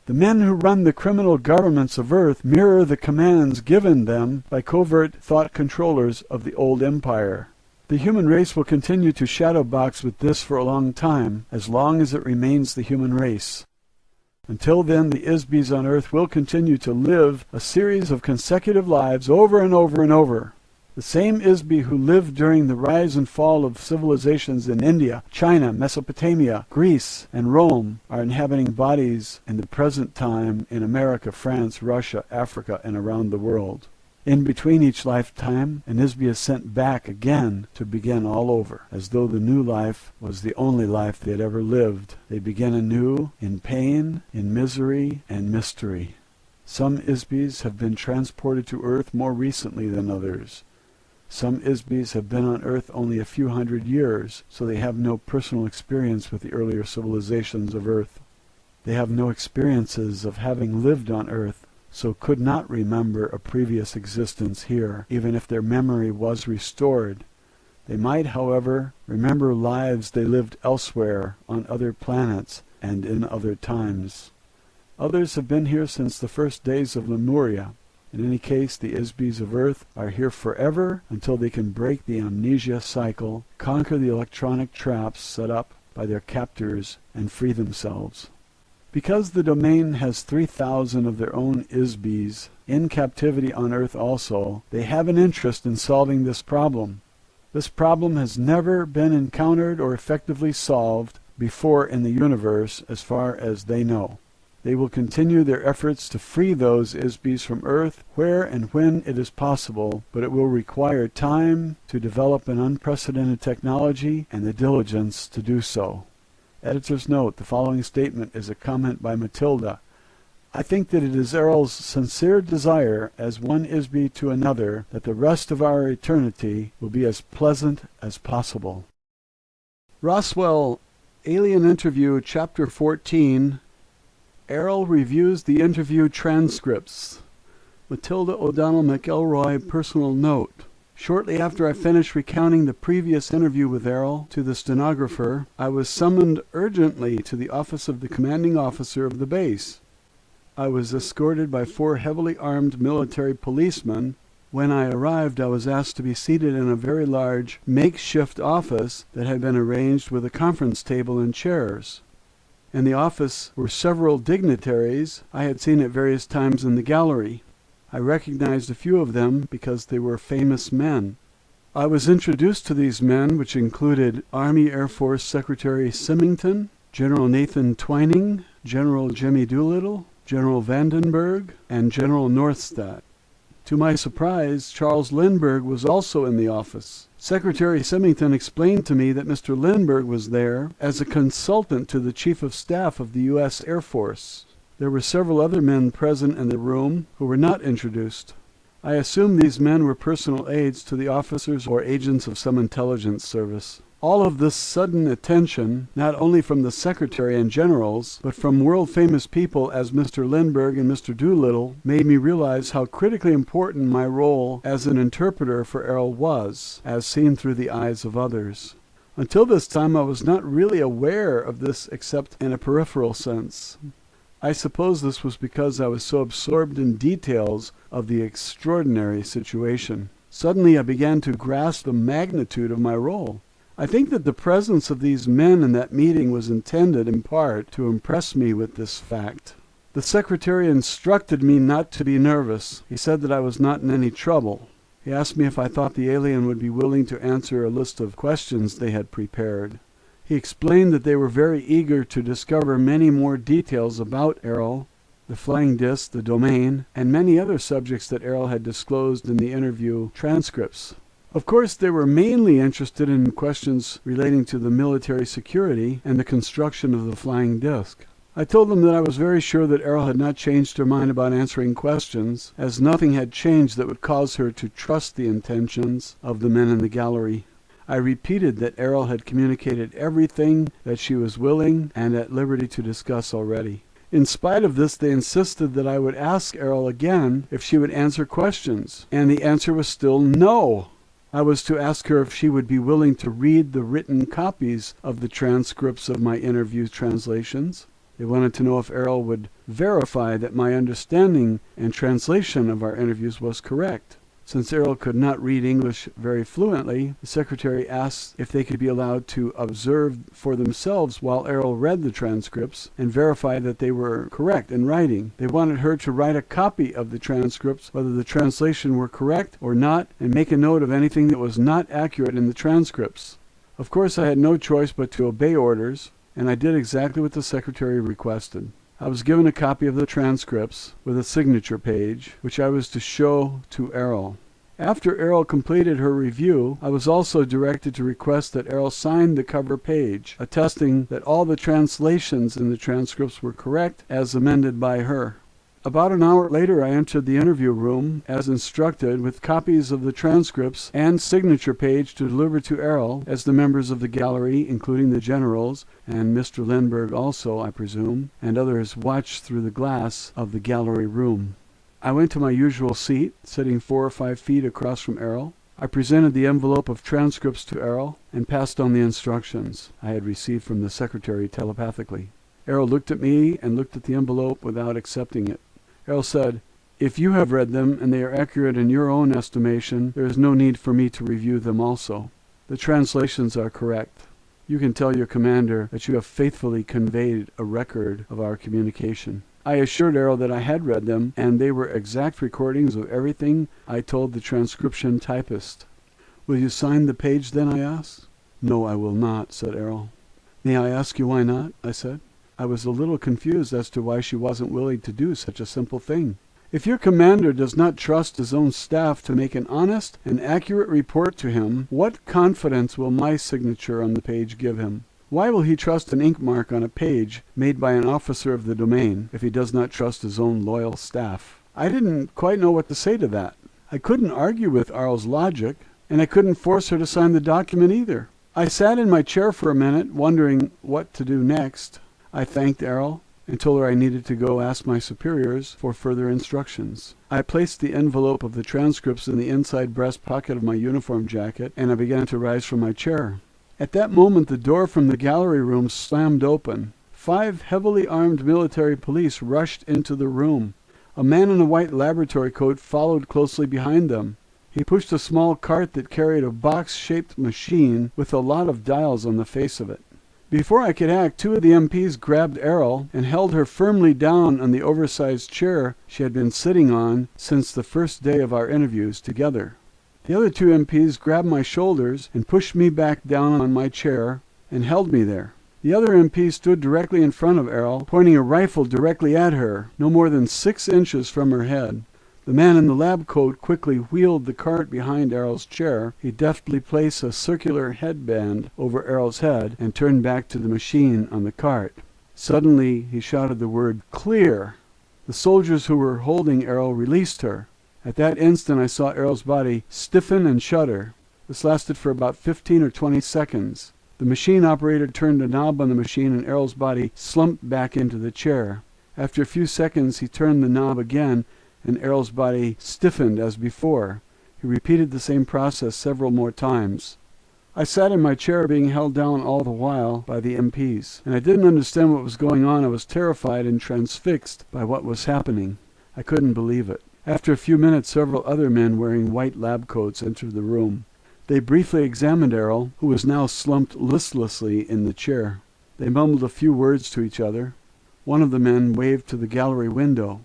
The men who run the criminal governments of Earth mirror the commands given them by covert thought controllers of the old empire. The human race will continue to shadow box with this for a long time, as long as it remains the human race. Until then, the Isbys on Earth will continue to live a series of consecutive lives over and over and over. The same Isby who lived during the rise and fall of civilizations in India, China, Mesopotamia, Greece, and Rome are inhabiting bodies in the present time in America, France, Russia, Africa, and around the world. In between each lifetime, an Isby is sent back again to begin all over, as though the new life was the only life they had ever lived. They begin anew in pain, in misery, and mystery. Some Isbys have been transported to Earth more recently than others. Some Isbys have been on Earth only a few hundred years, so they have no personal experience with the earlier civilizations of Earth. They have no experiences of having lived on Earth, so could not remember a previous existence here, even if their memory was restored. They might, however, remember lives they lived elsewhere, on other planets, and in other times. Others have been here since the first days of Lemuria. In any case, the Isbys of Earth are here forever until they can break the amnesia cycle, conquer the electronic traps set up by their captors, and free themselves. Because the domain has 3,000 of their own Isbys in captivity on Earth also, they have an interest in solving this problem. This problem has never been encountered or effectively solved before in the universe as far as they know. They will continue their efforts to free those Isbys from Earth where and when it is possible, but it will require time to develop an unprecedented technology and the diligence to do so. Editor's note: the following statement is a comment by Matilda. I think that it is Errol's sincere desire, as one Isby to another, that the rest of our eternity will be as pleasant as possible. Roswell, Alien Interview, Chapter 14. Errol reviews the interview transcripts. Matilda O'Donnell McElroy, personal note. Shortly after I finished recounting the previous interview with Errol to the stenographer, I was summoned urgently to the office of the commanding officer of the base. I was escorted by 4 heavily armed military policemen. When I arrived, I was asked to be seated in a very large makeshift office that had been arranged with a conference table and chairs. In the office were several dignitaries I had seen at various times in the gallery. I recognized a few of them because they were famous men. I was introduced to these men, which included Army Air Force Secretary Symington, General Nathan Twining, General Jimmy Doolittle, General Vandenberg, and General Northstadt. To my surprise, Charles Lindbergh was also in the office. Secretary Symington explained to me that Mr. Lindbergh was there as a consultant to the Chief of Staff of the U.S. Air Force. There were several other men present in the room who were not introduced. I assume these men were personal aides to the officers or agents of some intelligence service. All of this sudden attention, not only from the Secretary and generals, but from world-famous people as Mr. Lindbergh and Mr. Doolittle, made me realize how critically important my role as an interpreter for Errol was, as seen through the eyes of others. Until this time I was not really aware of this except in a peripheral sense. I suppose this was because I was so absorbed in details of the extraordinary situation. Suddenly I began to grasp the magnitude of my role. I think that the presence of these men in that meeting was intended, in part, to impress me with this fact. The secretary instructed me not to be nervous. He said that I was not in any trouble. He asked me if I thought the alien would be willing to answer a list of questions they had prepared. He explained that they were very eager to discover many more details about Errol, the flying disc, the domain, and many other subjects that Errol had disclosed in the interview transcripts. Of course, they were mainly interested in questions relating to the military security and the construction of the flying disc. I told them that I was very sure that Errol had not changed her mind about answering questions, as nothing had changed that would cause her to trust the intentions of the men in the gallery. I repeated that Errol had communicated everything that she was willing and at liberty to discuss already. In spite of this, they insisted that I would ask Errol again if she would answer questions, and the answer was still no. I was to ask her if she would be willing to read the written copies of the transcripts of my interview translations. They wanted to know if Errol would verify that my understanding and translation of our interviews was correct. Since Errol could not read English very fluently, the secretary asked if they could be allowed to observe for themselves while Errol read the transcripts and verify that they were correct in writing. They wanted her to write a copy of the transcripts, whether the translation were correct or not, and make a note of anything that was not accurate in the transcripts. Of course, I had no choice but to obey orders, and I did exactly what the secretary requested. I was given a copy of the transcripts with a signature page, which I was to show to Errol. After Errol completed her review, I was also directed to request that Errol sign the cover page, attesting that all the translations in the transcripts were correct as amended by her. About an hour later, I entered the interview room, as instructed, with copies of the transcripts and signature page to deliver to Errol, as the members of the gallery, including the generals, and Mr. Lindbergh also, I presume, and others watched through the glass of the gallery room. I went to my usual seat, sitting 4 or 5 feet across from Errol. I presented the envelope of transcripts to Errol and passed on the instructions I had received from the secretary telepathically. Errol looked at me and looked at the envelope without accepting it. Errol said, "If you have read them and they are accurate in your own estimation, there is no need for me to review them also. The translations are correct. You can tell your commander that you have faithfully conveyed a record of our communication." I assured Errol that I had read them, and they were exact recordings of everything I told the transcription typist. "Will you sign the page then?" I asked. "No, I will not," said Errol. "May I ask you why not?" I said. I was a little confused as to why she wasn't willing to do such a simple thing. "If your commander does not trust his own staff to make an honest and accurate report to him, what confidence will my signature on the page give him? Why will he trust an ink mark on a page made by an officer of the domain if he does not trust his own loyal staff?" I didn't quite know what to say to that. I couldn't argue with Errol's logic, and I couldn't force her to sign the document either. I sat in my chair for a minute, wondering what to do next. I thanked Errol and told her I needed to go ask my superiors for further instructions. I placed the envelope of the transcripts in the inside breast pocket of my uniform jacket, and I began to rise from my chair. At that moment, the door from the gallery room slammed open. 5 heavily armed military police rushed into the room. A man in a white laboratory coat followed closely behind them. He pushed a small cart that carried a box-shaped machine with a lot of dials on the face of it. Before I could act, 2 of the MPs grabbed Errol and held her firmly down on the oversized chair she had been sitting on since the first day of our interviews together. The other 2 MPs grabbed my shoulders and pushed me back down on my chair and held me there. The other MP stood directly in front of Errol, pointing a rifle directly at her, no more than 6 inches from her head. The man in the lab coat quickly wheeled the cart behind Errol's chair. He deftly placed a circular headband over Errol's head and turned back to the machine on the cart. Suddenly, he shouted the word, "Clear!" The soldiers who were holding Errol released her. At that instant, I saw Errol's body stiffen and shudder. This lasted for about 15 or 20 seconds. The machine operator turned a knob on the machine and Errol's body slumped back into the chair. After a few seconds, he turned the knob again and Errol's body stiffened as before. He repeated the same process several more times. I sat in my chair being held down all the while by the MPs, and I didn't understand what was going on. I was terrified and transfixed by what was happening. I couldn't believe it. After a few minutes, several other men wearing white lab coats entered the room. They briefly examined Errol, who was now slumped listlessly in the chair. They mumbled a few words to each other. One of the men waved to the gallery window.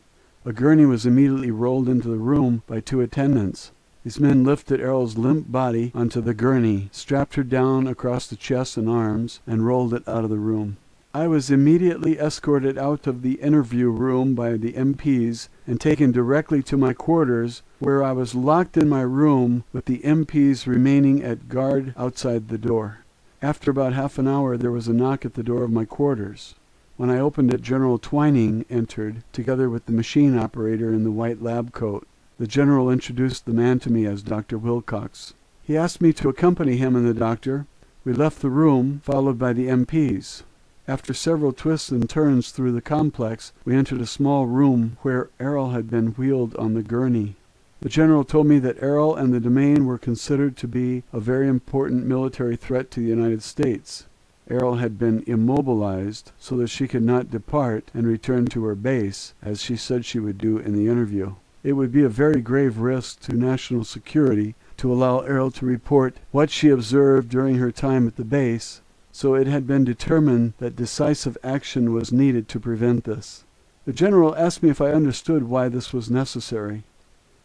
A gurney was immediately rolled into the room by 2 attendants. These men lifted Errol's limp body onto the gurney, strapped her down across the chest and arms, and rolled it out of the room. I was immediately escorted out of the interview room by the MPs and taken directly to my quarters, where I was locked in my room with the MPs remaining at guard outside the door. After about half an hour there was a knock at the door of my quarters. When I opened it, General Twining entered, together with the machine operator in the white lab coat. The general introduced the man to me as Dr. Wilcox. He asked me to accompany him and the doctor. We left the room, followed by the MPs. After several twists and turns through the complex, we entered a small room where Errol had been wheeled on the gurney. The general told me that Errol and the domain were considered to be a very important military threat to the United States. Errol had been immobilized so that she could not depart and return to her base, as she said she would do in the interview. It would be a very grave risk to national security to allow Errol to report what she observed during her time at the base, so it had been determined that decisive action was needed to prevent this. The general asked me if I understood why this was necessary.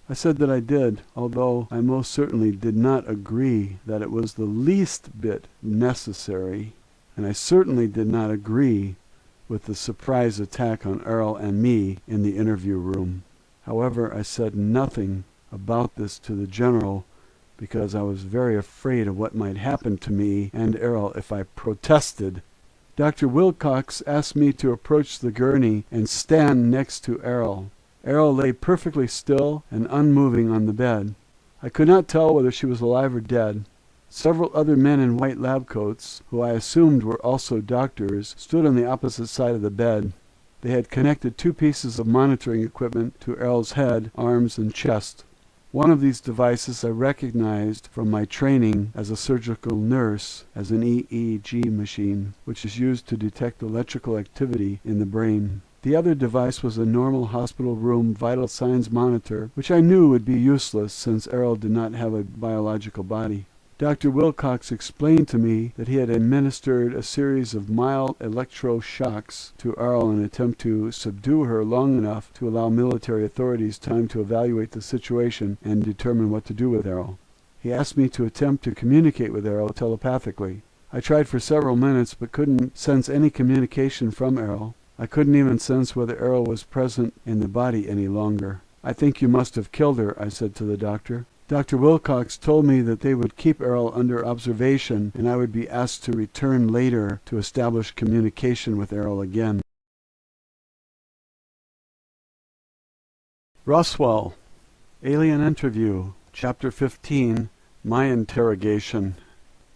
I said that I did, although I most certainly did not agree that it was the least bit necessary, and I certainly did not agree with the surprise attack on Errol and me in the interview room. However, I said nothing about this to the general because I was very afraid of what might happen to me and Errol if I protested. Dr. Wilcox asked me to approach the gurney and stand next to Errol. Errol lay perfectly still and unmoving on the bed. I could not tell whether she was alive or dead. Several other men in white lab coats, who I assumed were also doctors, stood on the opposite side of the bed. They had connected two pieces of monitoring equipment to Errol's head, arms, and chest. One of these devices I recognized from my training as a surgical nurse as an EEG machine, which is used to detect electrical activity in the brain. The other device was a normal hospital room vital signs monitor, which I knew would be useless since Errol did not have a biological body. Dr. Wilcox explained to me that he had administered a series of mild electroshocks to Errol in an attempt to subdue her long enough to allow military authorities time to evaluate the situation and determine what to do with Errol. He asked me to attempt to communicate with Errol telepathically. I tried for several minutes but couldn't sense any communication from Errol. I couldn't even sense whether Errol was present in the body any longer. "I think you must have killed her," I said to the doctor. Dr. Wilcox told me that they would keep Errol under observation and I would be asked to return later to establish communication with Errol again. Roswell, Alien Interview, Chapter 15, My Interrogation.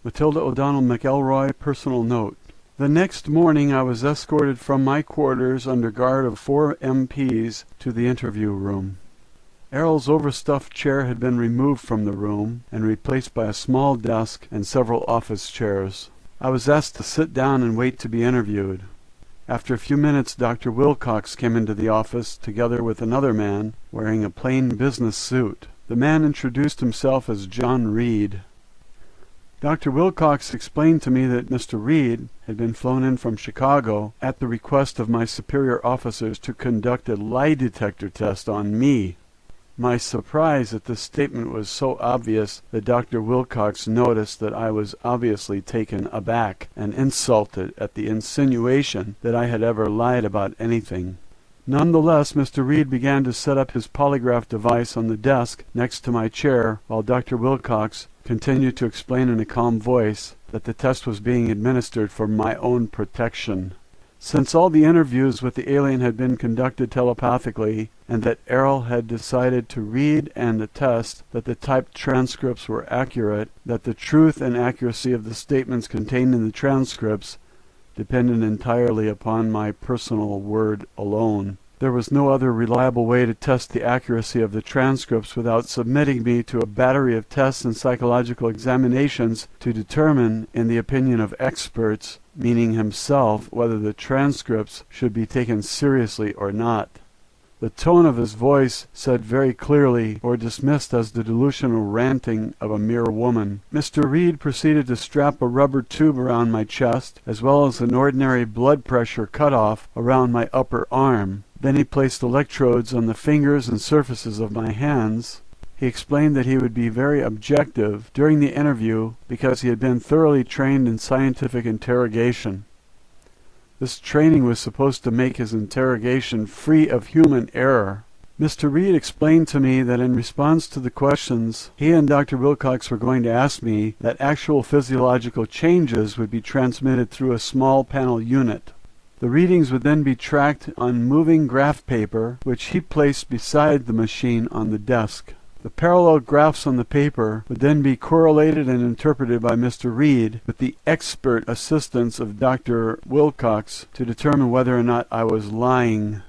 Matilda O'Donnell McElroy, Personal Note. The next morning I was escorted from my quarters under guard of 4 MPs to the interview room. Errol's overstuffed chair had been removed from the room and replaced by a small desk and several office chairs. I was asked to sit down and wait to be interviewed. After a few minutes, Dr. Wilcox came into the office together with another man wearing a plain business suit. The man introduced himself as John Reed. Dr. Wilcox explained to me that Mr. Reed had been flown in from Chicago at the request of my superior officers to conduct a lie detector test on me. My surprise at this statement was so obvious that Dr. Wilcox noticed that I was obviously taken aback and insulted at the insinuation that I had ever lied about anything. Nonetheless, Mr. Reed began to set up his polygraph device on the desk next to my chair while Dr. Wilcox continued to explain in a calm voice that the test was being administered for my own protection. Since all the interviews with the alien had been conducted telepathically, and that Errol had decided to read and attest that the typed transcripts were accurate, that the truth and accuracy of the statements contained in the transcripts depended entirely upon my personal word alone. There was no other reliable way to test the accuracy of the transcripts without submitting me to a battery of tests and psychological examinations to determine, in the opinion of experts, meaning himself, whether the transcripts should be taken seriously or not. The tone of his voice said very clearly, or dismissed as the delusional ranting of a mere woman. Mr. Reed proceeded to strap a rubber tube around my chest, as well as an ordinary blood pressure cutoff around my upper arm. Then he placed electrodes on the fingers and surfaces of my hands. He explained that he would be very objective during the interview because he had been thoroughly trained in scientific interrogation. This training was supposed to make his interrogation free of human error. Mr. Reed explained to me that in response to the questions he and Dr. Wilcox were going to ask me, that actual physiological changes would be transmitted through a small panel unit. The readings would then be tracked on moving graph paper, which he placed beside the machine on the desk. The parallel graphs on the paper would then be correlated and interpreted by Mr. Reed with the expert assistance of Dr. Wilcox to determine whether or not I was lying.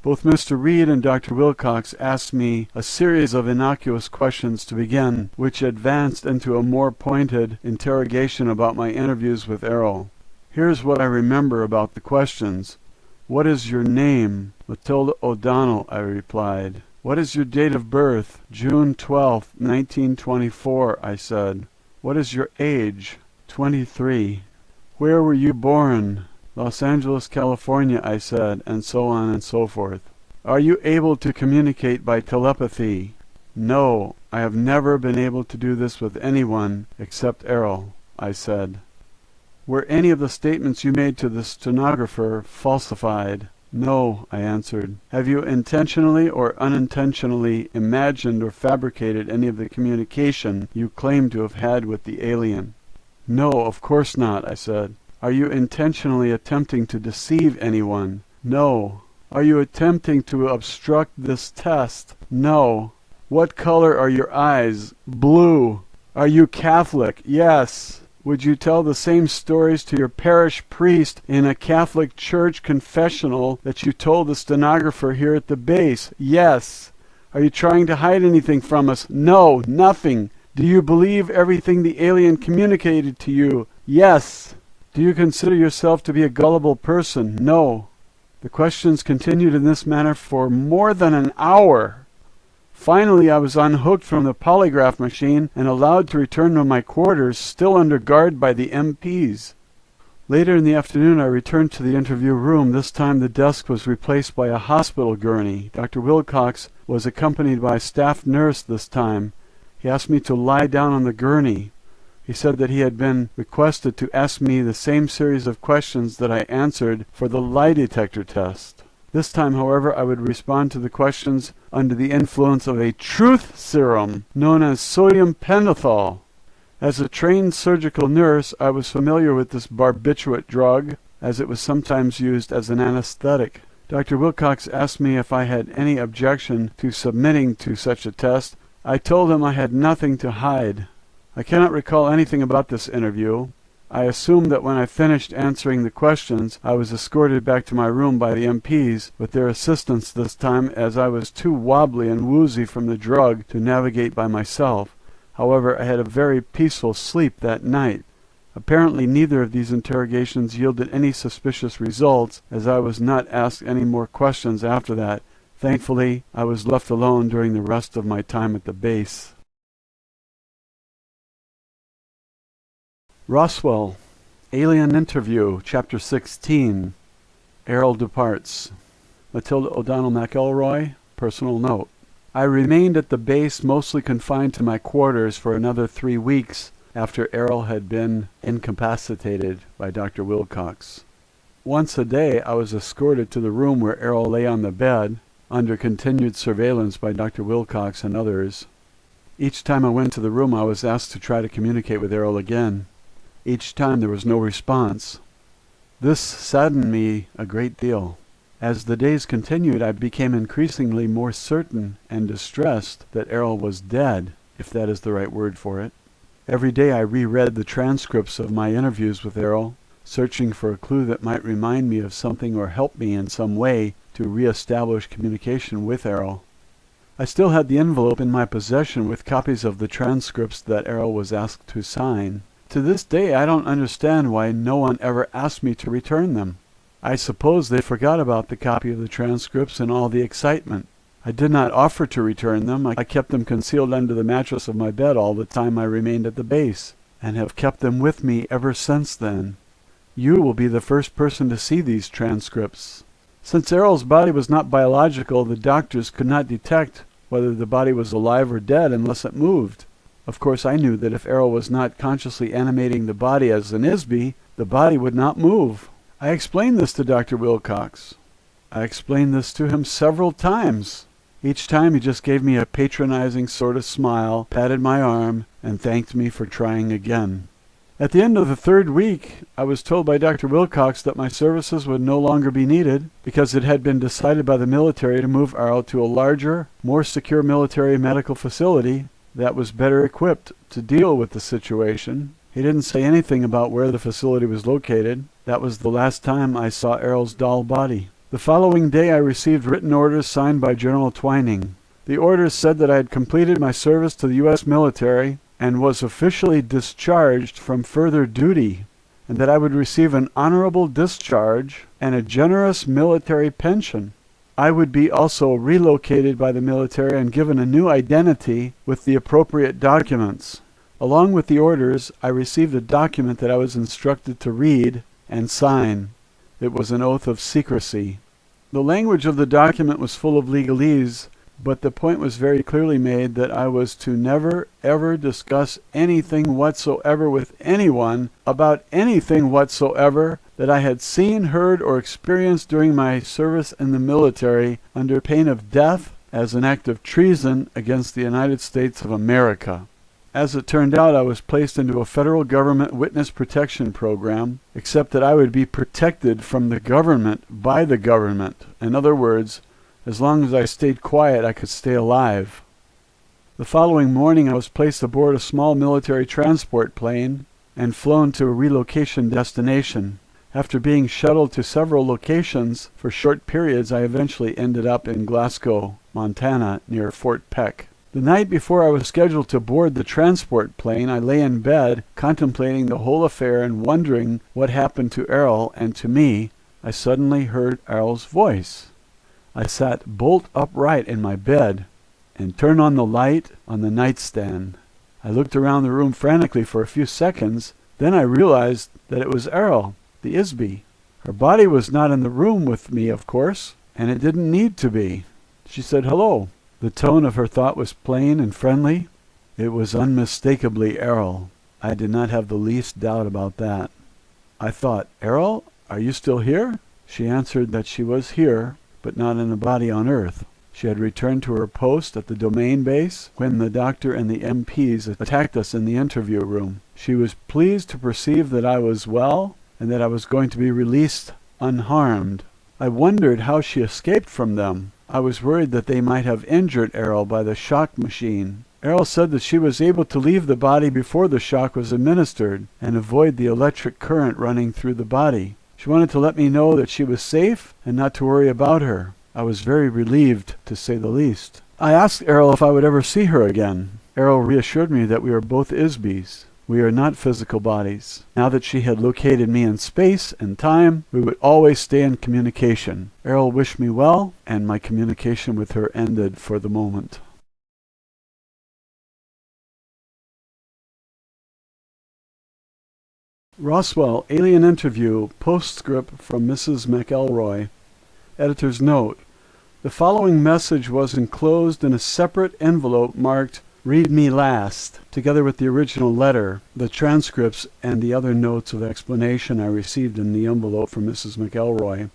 Both Mr. Reed and Dr. Wilcox asked me a series of innocuous questions to begin, which advanced into a more pointed interrogation about my interviews with Errol. Here's what I remember about the questions. "What is your name?" "Matilda O'Donnell," I replied. "What is your date of birth?" "June 12th, 1924, I said. "What is your age?" 23. "Where were you born?" "Los Angeles, California," I said, and so on and so forth. "Are you able to communicate by telepathy?" "No, I have never been able to do this with anyone except Errol," I said. "Were any of the statements you made to the stenographer falsified?" "No," I answered. "Have you intentionally or unintentionally imagined or fabricated any of the communication you claim to have had with the alien?" "No, of course not," I said. "Are you intentionally attempting to deceive anyone?" "No." "Are you attempting to obstruct this test?" "No." "What color are your eyes?" "Blue." "Are you Catholic?" "Yes." "Would you tell the same stories to your parish priest in a Catholic church confessional that you told the stenographer here at the base?" "Yes." "Are you trying to hide anything from us?" "No, nothing." "Do you believe everything the alien communicated to you?" "Yes." "Do you consider yourself to be a gullible person?" "No." The questions continued in this manner for more than an hour. Finally, I was unhooked from the polygraph machine and allowed to return to my quarters, still under guard by the MPs. Later in the afternoon, I returned to the interview room. This time the desk was replaced by a hospital gurney. Dr. Wilcox was accompanied by a staff nurse this time. He asked me to lie down on the gurney. He said that he had been requested to ask me the same series of questions that I answered for the lie detector test. This time, however, I would respond to the questions under the influence of a truth serum known as sodium pentothal. As a trained surgical nurse, I was familiar with this barbiturate drug, as it was sometimes used as an anesthetic. Dr. Wilcox asked me if I had any objection to submitting to such a test. I told him I had nothing to hide. I cannot recall anything about this interview. I assumed that when I finished answering the questions, I was escorted back to my room by the MPs, with their assistance this time, as I was too wobbly and woozy from the drug to navigate by myself. However, I had a very peaceful sleep that night. Apparently neither of these interrogations yielded any suspicious results, as I was not asked any more questions after that. Thankfully, I was left alone during the rest of my time at the base. Roswell, Alien Interview, Chapter 16. Errol departs. Matilda O'Donnell McElroy, personal note. I remained at the base, mostly confined to my quarters, for another 3 weeks after Errol had been incapacitated by Dr. Wilcox. Once a day I was escorted to the room where Errol lay on the bed, under continued surveillance by Dr. Wilcox and others. Each time I went to the room I was asked to try to communicate with Errol again. Each time there was no response. This saddened me a great deal. As the days continued, I became increasingly more certain and distressed that Errol was dead, if that is the right word for it. Every day I reread the transcripts of my interviews with Errol, searching for a clue that might remind me of something or help me in some way to re-establish communication with Errol. I still had the envelope in my possession with copies of the transcripts that Errol was asked to sign. To this day, I don't understand why no one ever asked me to return them. I suppose they forgot about the copy of the transcripts in all the excitement. I did not offer to return them. I kept them concealed under the mattress of my bed all the time I remained at the base, and have kept them with me ever since then. You will be the first person to see these transcripts. Since Errol's body was not biological, the doctors could not detect whether the body was alive or dead unless it moved. Of course, I knew that if Errol was not consciously animating the body as an Isby, the body would not move. I explained this to Dr. Wilcox. I explained this to him several times. Each time he just gave me a patronizing sort of smile, patted my arm, and thanked me for trying again. At the end of the third week, I was told by Dr. Wilcox that my services would no longer be needed because it had been decided by the military to move Errol to a larger, more secure military medical facility that was better equipped to deal with the situation. He didn't say anything about where the facility was located. That was the last time I saw Errol's doll body. The following day I received written orders signed by General Twining. The orders said that I had completed my service to the U.S. military and was officially discharged from further duty, and that I would receive an honorable discharge and a generous military pension. I would be also relocated by the military and given a new identity with the appropriate documents. Along with the orders, I received a document that I was instructed to read and sign. It was an oath of secrecy. The language of the document was full of legalese, but the point was very clearly made that I was to never, ever discuss anything whatsoever with anyone about anything whatsoever that I had seen, heard, or experienced during my service in the military under pain of death as an act of treason against the United States of America. As it turned out, I was placed into a federal government witness protection program, except that I would be protected from the government by the government. In other words, as long as I stayed quiet, I could stay alive. The following morning, I was placed aboard a small military transport plane and flown to a relocation destination. After being shuttled to several locations for short periods, I eventually ended up in Glasgow, Montana, near Fort Peck. The night before I was scheduled to board the transport plane, I lay in bed, contemplating the whole affair and wondering what happened to Errol and to me. I suddenly heard Errol's voice. I sat bolt upright in my bed and turned on the light on the nightstand. I looked around the room frantically for a few seconds. Then I realized that it was Errol, the Isby. Her body was not in the room with me, of course, and it didn't need to be. She said hello. The tone of her thought was plain and friendly. It was unmistakably Errol. I did not have the least doubt about that. I thought, Errol, are you still here? She answered that she was here, but not in a body on Earth. She had returned to her post at the domain base when the doctor and the MPs attacked us in the interview room. She was pleased to perceive that I was well and that I was going to be released unharmed. I wondered how she escaped from them. I was worried that they might have injured Errol by the shock machine. Errol said that she was able to leave the body before the shock was administered and avoid the electric current running through the body. She wanted to let me know that she was safe and not to worry about her. I was very relieved, to say the least. I asked Errol if I would ever see her again. Errol reassured me that we are both Isbys. We are not physical bodies. Now that she had located me in space and time, we would always stay in communication. Errol wished me well, and my communication with her ended for the moment. Roswell, alien interview, postscript from Mrs. McElroy. Editor's note. The following message was enclosed in a separate envelope marked Read Me Last, together with the original letter, the transcripts, and the other notes of explanation I received in the envelope from Mrs. McElroy.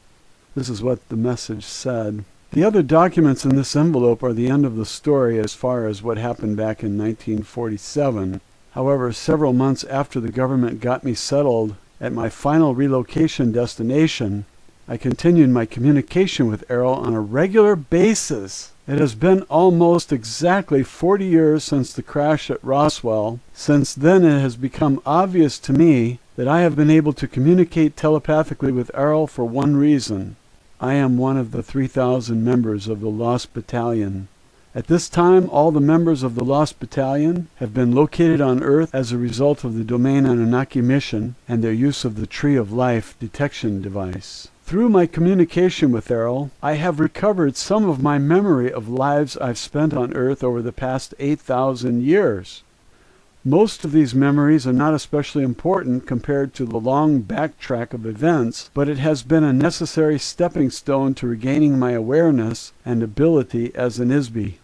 This is what the message said. The other documents in this envelope are the end of the story as far as what happened back in 1947. However, several months after the government got me settled at my final relocation destination, I continued my communication with Errol on a regular basis. It has been almost exactly 40 years since the crash at Roswell. Since then, it has become obvious to me that I have been able to communicate telepathically with Errol for one reason. I am one of the 3,000 members of the Lost Battalion. At this time, all the members of the Lost Battalion have been located on Earth as a result of the Domain Anunnaki mission and their use of the Tree of Life detection device. Through my communication with Errol, I have recovered some of my memory of lives I've spent on Earth over the past 8,000 years. Most of these memories are not especially important compared to the long backtrack of events, but it has been a necessary stepping stone to regaining my awareness and ability as an Isby.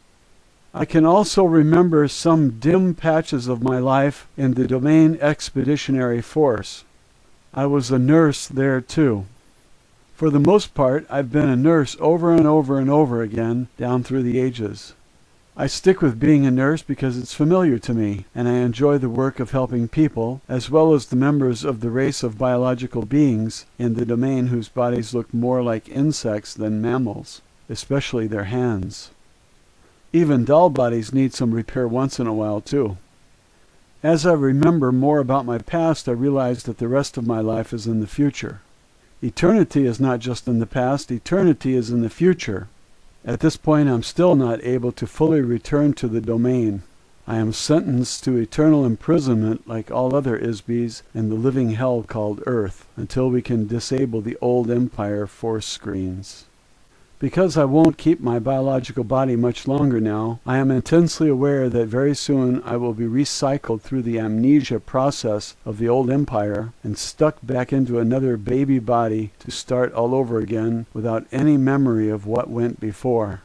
I can also remember some dim patches of my life in the Domain Expeditionary Force. I was a nurse there too. For the most part, I've been a nurse over and over and over again down through the ages. I stick with being a nurse because it's familiar to me, and I enjoy the work of helping people, as well as the members of the race of biological beings in the domain whose bodies look more like insects than mammals, especially their hands. Even doll bodies need some repair once in a while, too. As I remember more about my past, I realize that the rest of my life is in the future. Eternity is not just in the past, eternity is in the future. At this point, I'm still not able to fully return to the domain. I am sentenced to eternal imprisonment like all other Isbys in the living hell called Earth, until we can disable the old Empire force screens. Because I won't keep my biological body much longer now, I am intensely aware that very soon I will be recycled through the amnesia process of the old Empire and stuck back into another baby body to start all over again without any memory of what went before.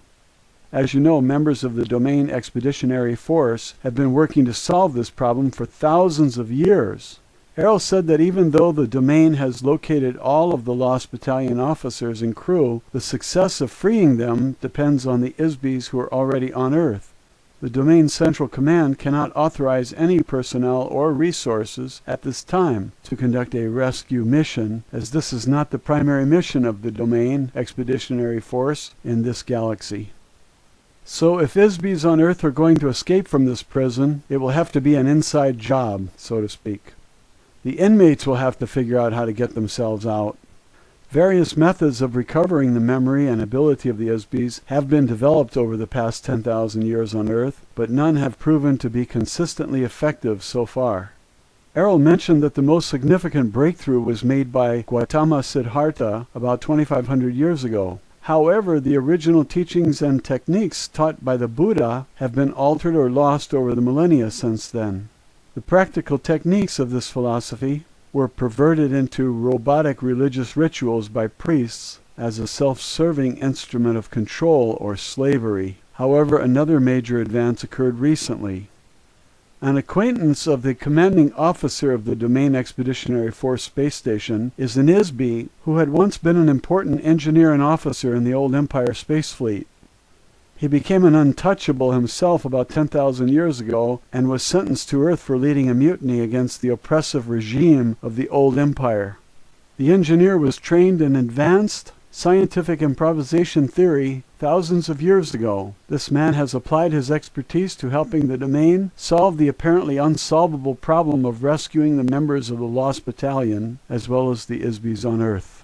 As you know, members of the Domain Expeditionary Force have been working to solve this problem for thousands of years. Errol said that even though the Domain has located all of the lost battalion officers and crew, the success of freeing them depends on the Isbys who are already on Earth. The Domain Central Command cannot authorize any personnel or resources at this time to conduct a rescue mission, as this is not the primary mission of the Domain Expeditionary Force in this galaxy. So if Isbys on Earth are going to escape from this prison, it will have to be an inside job, so to speak. The inmates will have to figure out how to get themselves out. Various methods of recovering the memory and ability of the Isbys have been developed over the past 10,000 years on Earth, but none have proven to be consistently effective so far. Errol mentioned that the most significant breakthrough was made by Gautama Siddhartha about 2,500 years ago. However, the original teachings and techniques taught by the Buddha have been altered or lost over the millennia since then. The practical techniques of this philosophy were perverted into robotic religious rituals by priests as a self-serving instrument of control or slavery. However, another major advance occurred recently. An acquaintance of the commanding officer of the Domain Expeditionary Force space station is an Isby who had once been an important engineer and officer in the old Empire space fleet. He became an untouchable himself about 10,000 years ago and was sentenced to Earth for leading a mutiny against the oppressive regime of the old Empire. The engineer was trained in advanced scientific improvisation theory thousands of years ago. This man has applied his expertise to helping the Domain solve the apparently unsolvable problem of rescuing the members of the Lost Battalion, as well as the Isbys on Earth.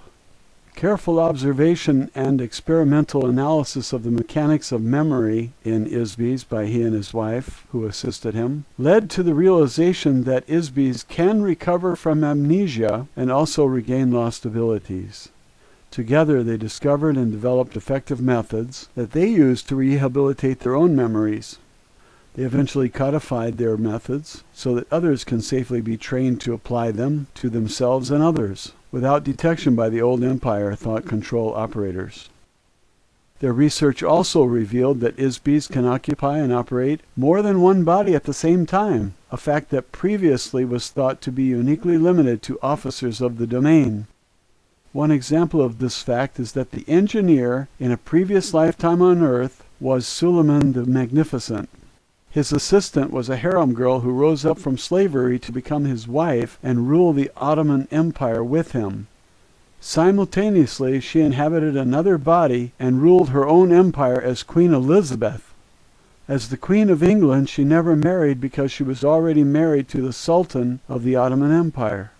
Careful observation and experimental analysis of the mechanics of memory in Isbys by he and his wife, who assisted him, led to the realization that Isbys can recover from amnesia and also regain lost abilities. Together they discovered and developed effective methods that they used to rehabilitate their own memories. They eventually codified their methods so that others can safely be trained to apply them to themselves and others, without detection by the old Empire thought control operators. Their research also revealed that Isbys can occupy and operate more than one body at the same time, a fact that previously was thought to be uniquely limited to officers of the Domain. One example of this fact is that the engineer in a previous lifetime on Earth was Suleiman the Magnificent. His assistant was a harem girl who rose up from slavery to become his wife and rule the Ottoman Empire with him. Simultaneously, she inhabited another body and ruled her own empire as Queen Elizabeth. As the Queen of England, she never married because she was already married to the Sultan of the Ottoman Empire.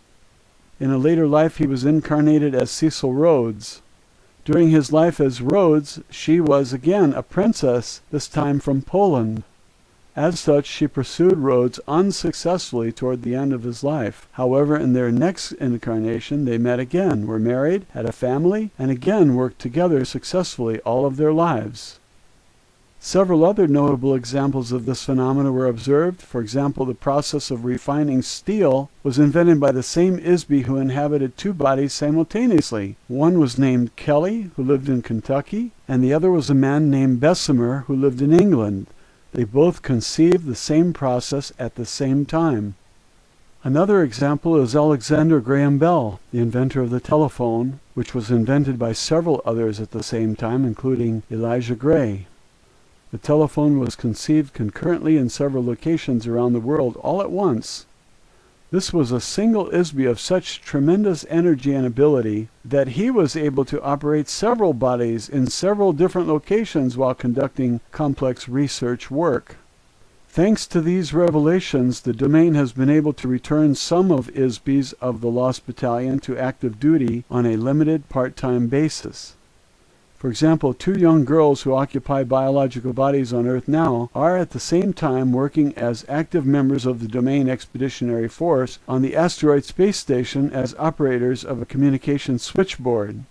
In a later life, he was incarnated as Cecil Rhodes. During his life as Rhodes, she was again a princess, this time from Poland. As such, she pursued Rhodes unsuccessfully toward the end of his life. However, in their next incarnation, they met again, were married, had a family, and again worked together successfully all of their lives. Several other notable examples of this phenomena were observed. For example, the process of refining steel was invented by the same Isby who inhabited two bodies simultaneously. One was named Kelly, who lived in Kentucky, and the other was a man named Bessemer, who lived in England. They both conceived the same process at the same time. Another example is Alexander Graham Bell, the inventor of the telephone, which was invented by several others at the same time, including Elijah Gray. The telephone was conceived concurrently in several locations around the world all at once. This was a single ISBE of such tremendous energy and ability that he was able to operate several bodies in several different locations while conducting complex research work. Thanks to these revelations, the domain has been able to return some of ISBEs of the Lost Battalion to active duty on a limited part-time basis. For example, 2 young girls who occupy biological bodies on Earth now are at the same time working as active members of the Domain Expeditionary Force on the Asteroid Space Station as operators of a communication switchboard.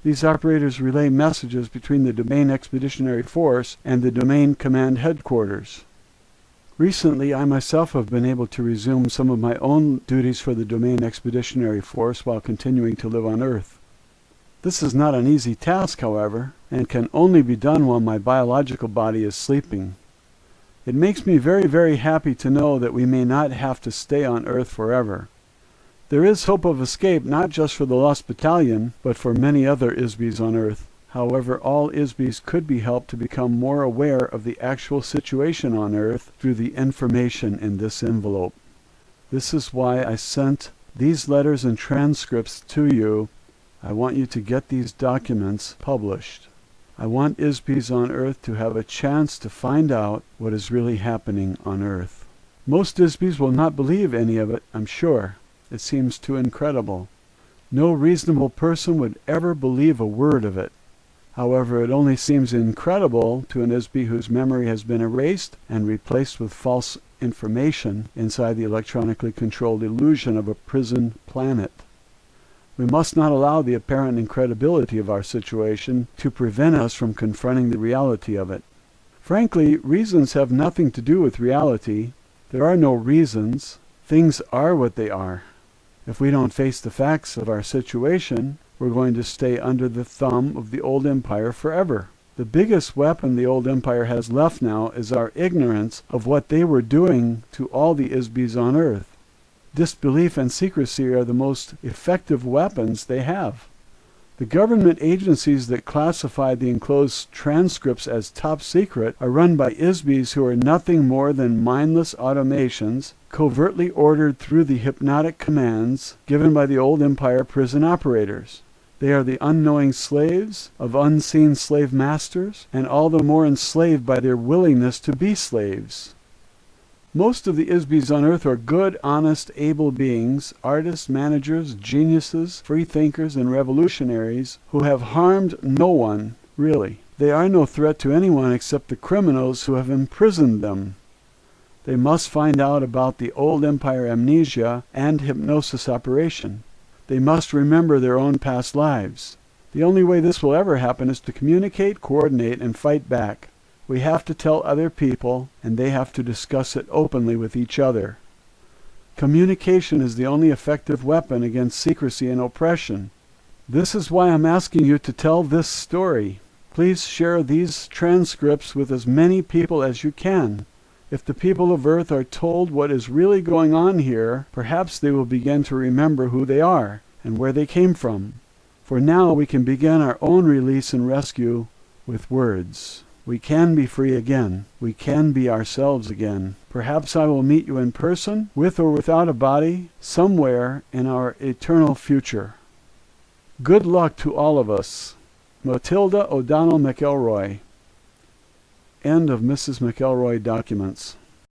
These operators relay messages between the Domain Expeditionary Force and the Domain Command Headquarters. Recently, I myself have been able to resume some of my own duties for the Domain Expeditionary Force while continuing to live on Earth. This is not an easy task, however, and can only be done while my biological body is sleeping. It makes me very, very happy to know that we may not have to stay on Earth forever. There is hope of escape not just for the Lost Battalion, but for many other ISBEs on Earth. However, all ISBEs could be helped to become more aware of the actual situation on Earth through the information in this envelope. This is why I sent these letters and transcripts to you. I want you to get these documents published. I want ISBEs on Earth to have a chance to find out what is really happening on Earth. Most ISBEs will not believe any of it, I'm sure. It seems too incredible. No reasonable person would ever believe a word of it. However, it only seems incredible to an ISBE whose memory has been erased and replaced with false information inside the electronically controlled illusion of a prison planet. We must not allow the apparent incredibility of our situation to prevent us from confronting the reality of it. Frankly, reasons have nothing to do with reality. There are no reasons. Things are what they are. If we don't face the facts of our situation, we're going to stay under the thumb of the old empire forever. The biggest weapon the old empire has left now is our ignorance of what they were doing to all the ISBEs on Earth. Disbelief and secrecy are the most effective weapons they have. The government agencies that classify the enclosed transcripts as top secret are run by ISBEs who are nothing more than mindless automations covertly ordered through the hypnotic commands given by the old empire prison operators. They are the unknowing slaves of unseen slave masters, and all the more enslaved by their willingness to be slaves. Most of the ISBEs on Earth are good, honest, able beings, artists, managers, geniuses, freethinkers, and revolutionaries who have harmed no one, really. They are no threat to anyone except the criminals who have imprisoned them. They must find out about the old empire amnesia and hypnosis operation. They must remember their own past lives. The only way this will ever happen is to communicate, coordinate, and fight back. We have to tell other people, and they have to discuss it openly with each other. Communication is the only effective weapon against secrecy and oppression. This is why I'm asking you to tell this story. Please share these transcripts with as many people as you can. If the people of Earth are told what is really going on here, perhaps they will begin to remember who they are and where they came from. For now we can begin our own release and rescue with words. We can be free again. We can be ourselves again. Perhaps I will meet you in person, with or without a body, somewhere in our eternal future. Good luck to all of us. Matilda O'Donnell McElroy. End of Mrs. McElroy documents.